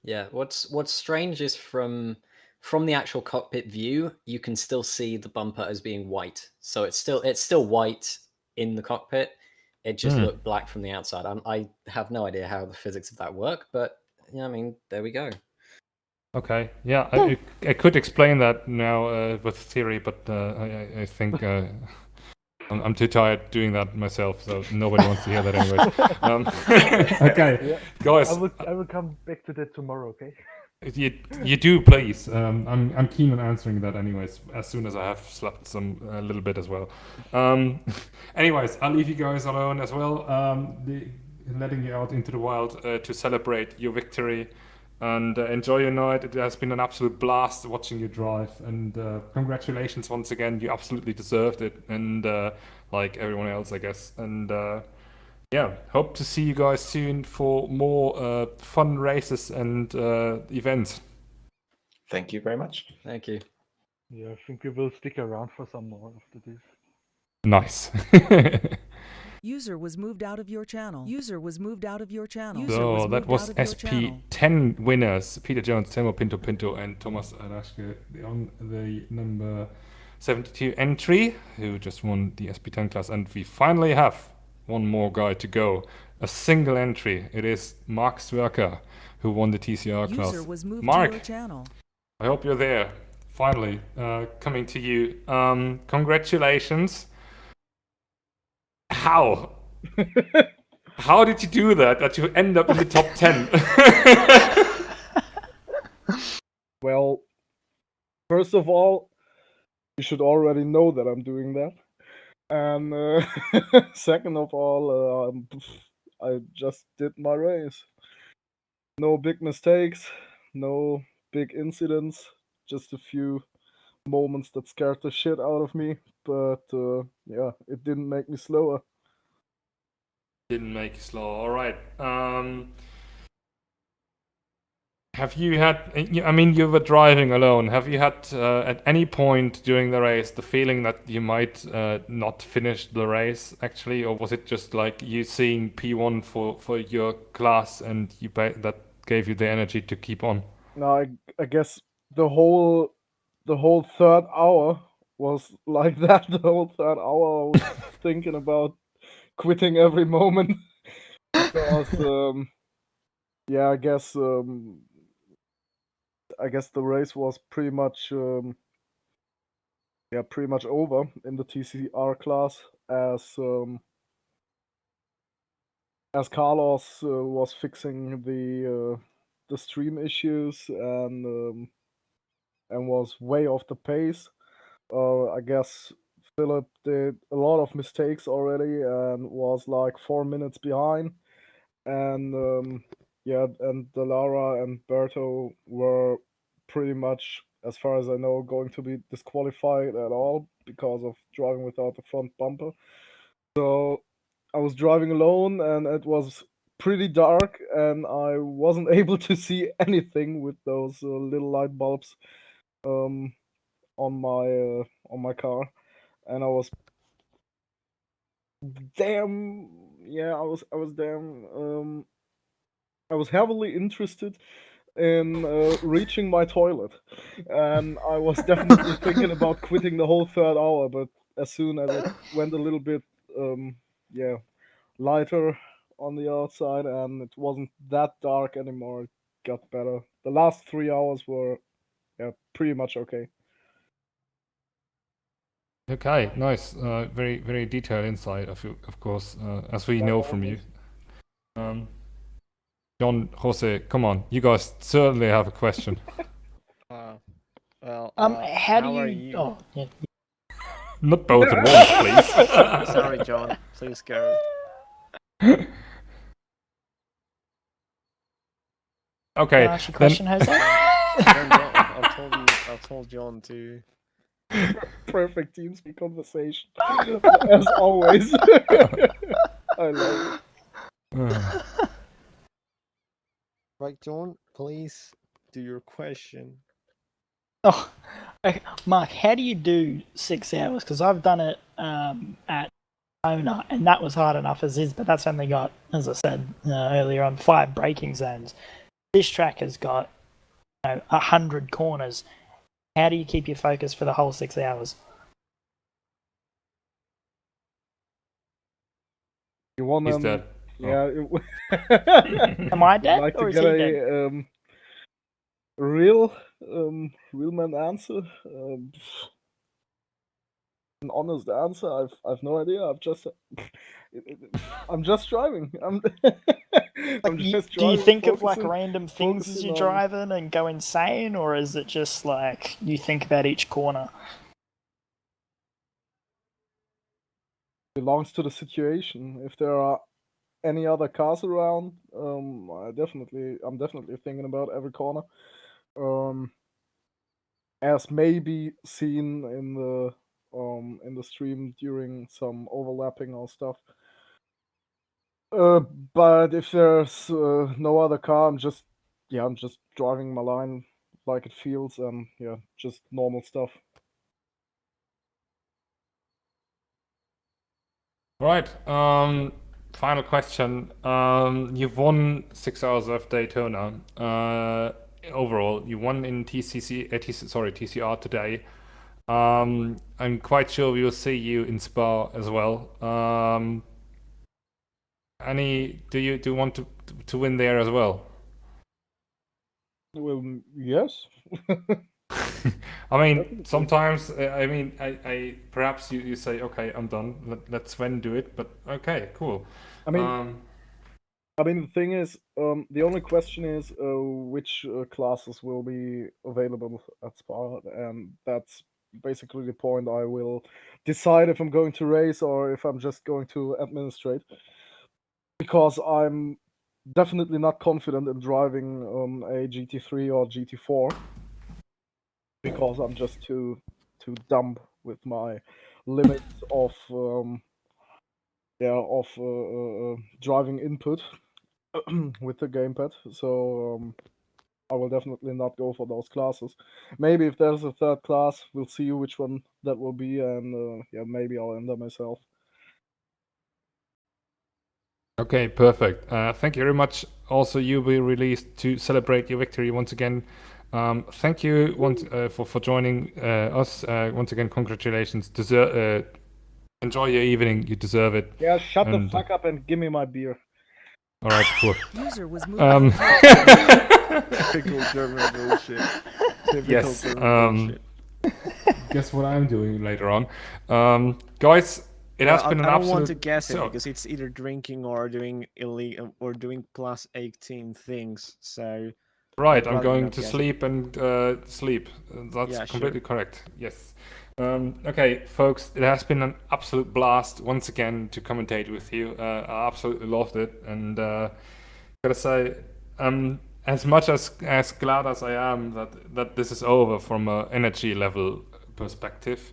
Yeah, what's strange is from the actual cockpit view, you can still see the bumper as being white. So it's still white in the cockpit. it just looked black from the outside. I have no idea how the physics of that work, but yeah, I mean, there we go. Okay, yeah, I could explain that now with theory, but I think I'm too tired doing that myself, so nobody wants to hear that anyways. Okay, Yeah, guys. I will come back to that tomorrow, okay? You do, please. I'm keen on answering that anyways, as soon as I have slept a little bit as well. Anyways, I'll leave you guys alone as well. Letting you out into the wild to celebrate your victory and enjoy your night. It has been an absolute blast watching you drive, and congratulations once again. You absolutely deserved it, and like everyone else, I guess. And yeah, hope to see you guys soon for more fun races and events. Thank you very much. Thank you. Yeah, I think we will stick around for some more after this. Nice. User was moved out of your channel. User was moved out of your channel. So that was SP10 winners: Peter Jones, Temo Pinto, and Thomas Araschke on the number 72 entry, who just won the SP10 class. And we finally have one more guy to go. A single entry. It is Mark Swerker, who won the TCR class. User was moved Mark, to your channel. I hope you're there. Finally, coming to you. Congratulations. How? How did you do that? That you end up in the top 10? Well, first of all, you should already know that I'm doing that. And second of all, I just did my race. No big mistakes, no big incidents, just a few moments that scared the shit out of me. But yeah, it didn't make me slower. Didn't make you slow. All right. Have you had? I mean, you were driving alone. Have you had at any point during the race the feeling that you might not finish the race actually, or was it just like you seeing P1 for your class and that gave you the energy to keep on? No, I guess the whole third hour was like that. The whole third hour I was thinking about quitting every moment because yeah, I guess the race was pretty much pretty much over in the TCR class as Carlos was fixing the stream issues and was way off the pace. I guess Philip did a lot of mistakes already and was like 4 minutes behind. And yeah, and Delara and Berto were pretty much, as far as I know, going to be disqualified at all because of driving without the front bumper. So I was driving alone and it was pretty dark and I wasn't able to see anything with those little light bulbs on my car, and I was I was heavily interested in reaching my toilet, and I was definitely thinking about quitting the whole third hour, but as soon as it went a little bit lighter on the outside and it wasn't that dark anymore, it got better. The last 3 hours were pretty much okay. Okay, nice. Very, very detailed insight, of course, as we know from you. John, Jose, come on. You guys certainly have a question. Well, how do you... Oh, yeah. Not both at once, please. Sorry, John. Please go. Okay. Can I ask you a question, Jose? I told John to... Perfect TeamSpeak conversation, as always. I love it. Right, John, please do your question. Oh, okay. Mark, how do you do 6 hours? Because I've done it at Ona, and that was hard enough as is, but that's only got, as I said earlier on, 5 braking zones. This track has got 100 corners. How do you keep your focus for the whole 6 hours? You want He's dead. Yeah. Am I Would dead like to or is get he dead? a real man answer. An honest answer. I've no idea. I'm just driving. I'm Like, just do you driving. think of like focusing- random things as focusing you're on- driving and go insane, or is it just like you think about each corner? Belongs to the situation. If there are any other cars around, I'm definitely thinking about every corner. As maybe seen in the stream during some overlapping or stuff. But if there's no other car, I'm just driving my line like it feels, and just normal stuff. Right. Final question. You've won 6 hours of Daytona. Overall, you won in TCR today. I'm quite sure we will see you in Spa as well. Do you want to win there as well? Well, yes. I mean, sometimes I perhaps you say, okay, I'm done. Let Sven do it. But okay, cool. I mean, the thing is, the only question is which classes will be available at Spa, and that's basically the point. I will decide if I'm going to race or if I'm just going to administrate, because I'm definitely not confident in driving a GT3 or GT4, because I'm just too dumb with my limits of driving input with the gamepad. So I will definitely not go for those classes. Maybe if there's a third class, we'll see which one that will be, and maybe I'll enter myself. Okay, perfect. Thank you very much. Also, you will be released to celebrate your victory once again. Thank you for joining us. Once again, congratulations. Enjoy your evening. You deserve it. Yeah, shut the fuck up and give me my beer. All right, cool. User was Typical German bullshit. Yes. German bullshit. Guess what I'm doing later on, guys. It has been an absolute. I don't want to guess it because it's either drinking or doing illegal or doing plus 18 things. So. Right, I'm going to sleep and sleep. That's completely sure. correct. Yes. Okay, folks, it has been an absolute blast once again to commentate with you. I absolutely loved it, and gotta say, as much as glad as I am that this is over from an energy level perspective,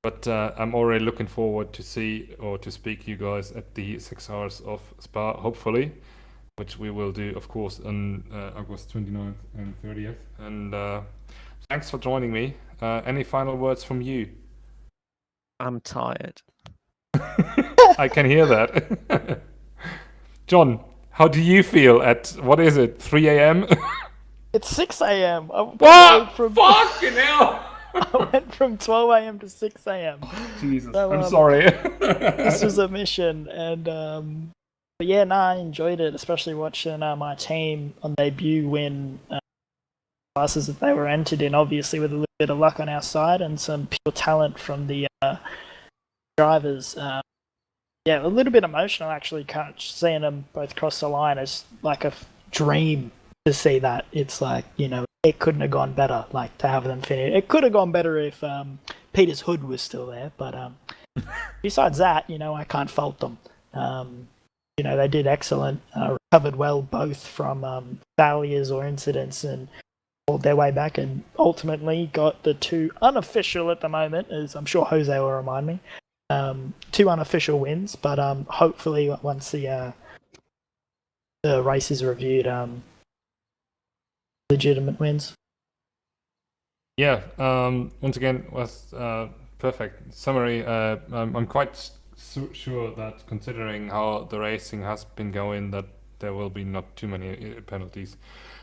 but I'm already looking forward to see or to speak to you guys at the 6 hours of Spa, hopefully, which we will do, of course, on August 29th and 30th. And thanks for joining me. Any final words from you? I'm tired. I can hear that. John, how do you feel at, what is it, 3 a.m.? It's 6 a.m. What? Fucking hell! I went from 12 a.m. to 6 a.m. Jesus, So, I'm sorry. This was a mission, and but yeah, I enjoyed it, especially watching my team on debut win classes that they were entered in, obviously with a little bit of luck on our side and some pure talent from the drivers. Yeah, a little bit emotional actually, seeing them both cross the line. It's like a dream to see that. It's like, it couldn't have gone better, like to have them finish. It could have gone better if Peter's hood was still there, but besides that, I can't fault them. They did excellent, recovered well both from failures or incidents and pulled their way back, and ultimately got the two unofficial at the moment, as I'm sure Jose will remind me, two unofficial wins, but hopefully once the race is reviewed, legitimate wins. Yeah, once again, was perfect summary. I'm quite sure that considering how the racing has been going, that there will be not too many penalties.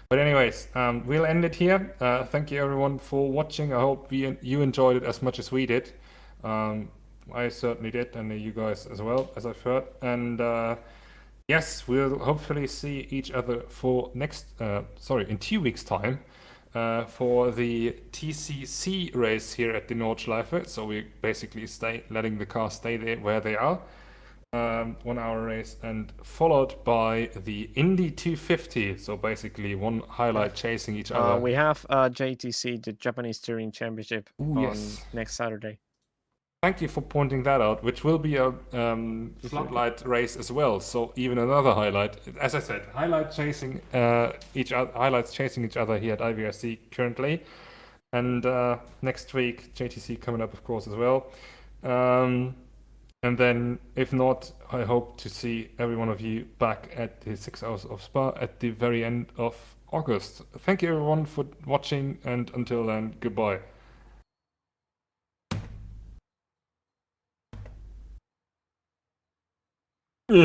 But anyways, we'll end it here. Thank you everyone for watching. I hope you enjoyed it as much as we did. I certainly did, and you guys as well, as I've heard. And yes, we'll hopefully see each other for in 2 weeks' time for the TCC race here at the Nordschleife. So we basically letting the cars stay there where they are. 1 hour race, and followed by the Indy 250. So basically one highlight chasing each other. We have JTC, the Japanese Touring Championship, on next Saturday. Thank you for pointing that out, which will be a floodlight race as well. So even another highlight. As I said, highlights chasing each other here at IVRC currently, and next week JTC coming up, of course, as well. And then, if not, I hope to see every one of you back at the 6 Hours of Spa at the very end of August. Thank you everyone for watching, and until then, goodbye.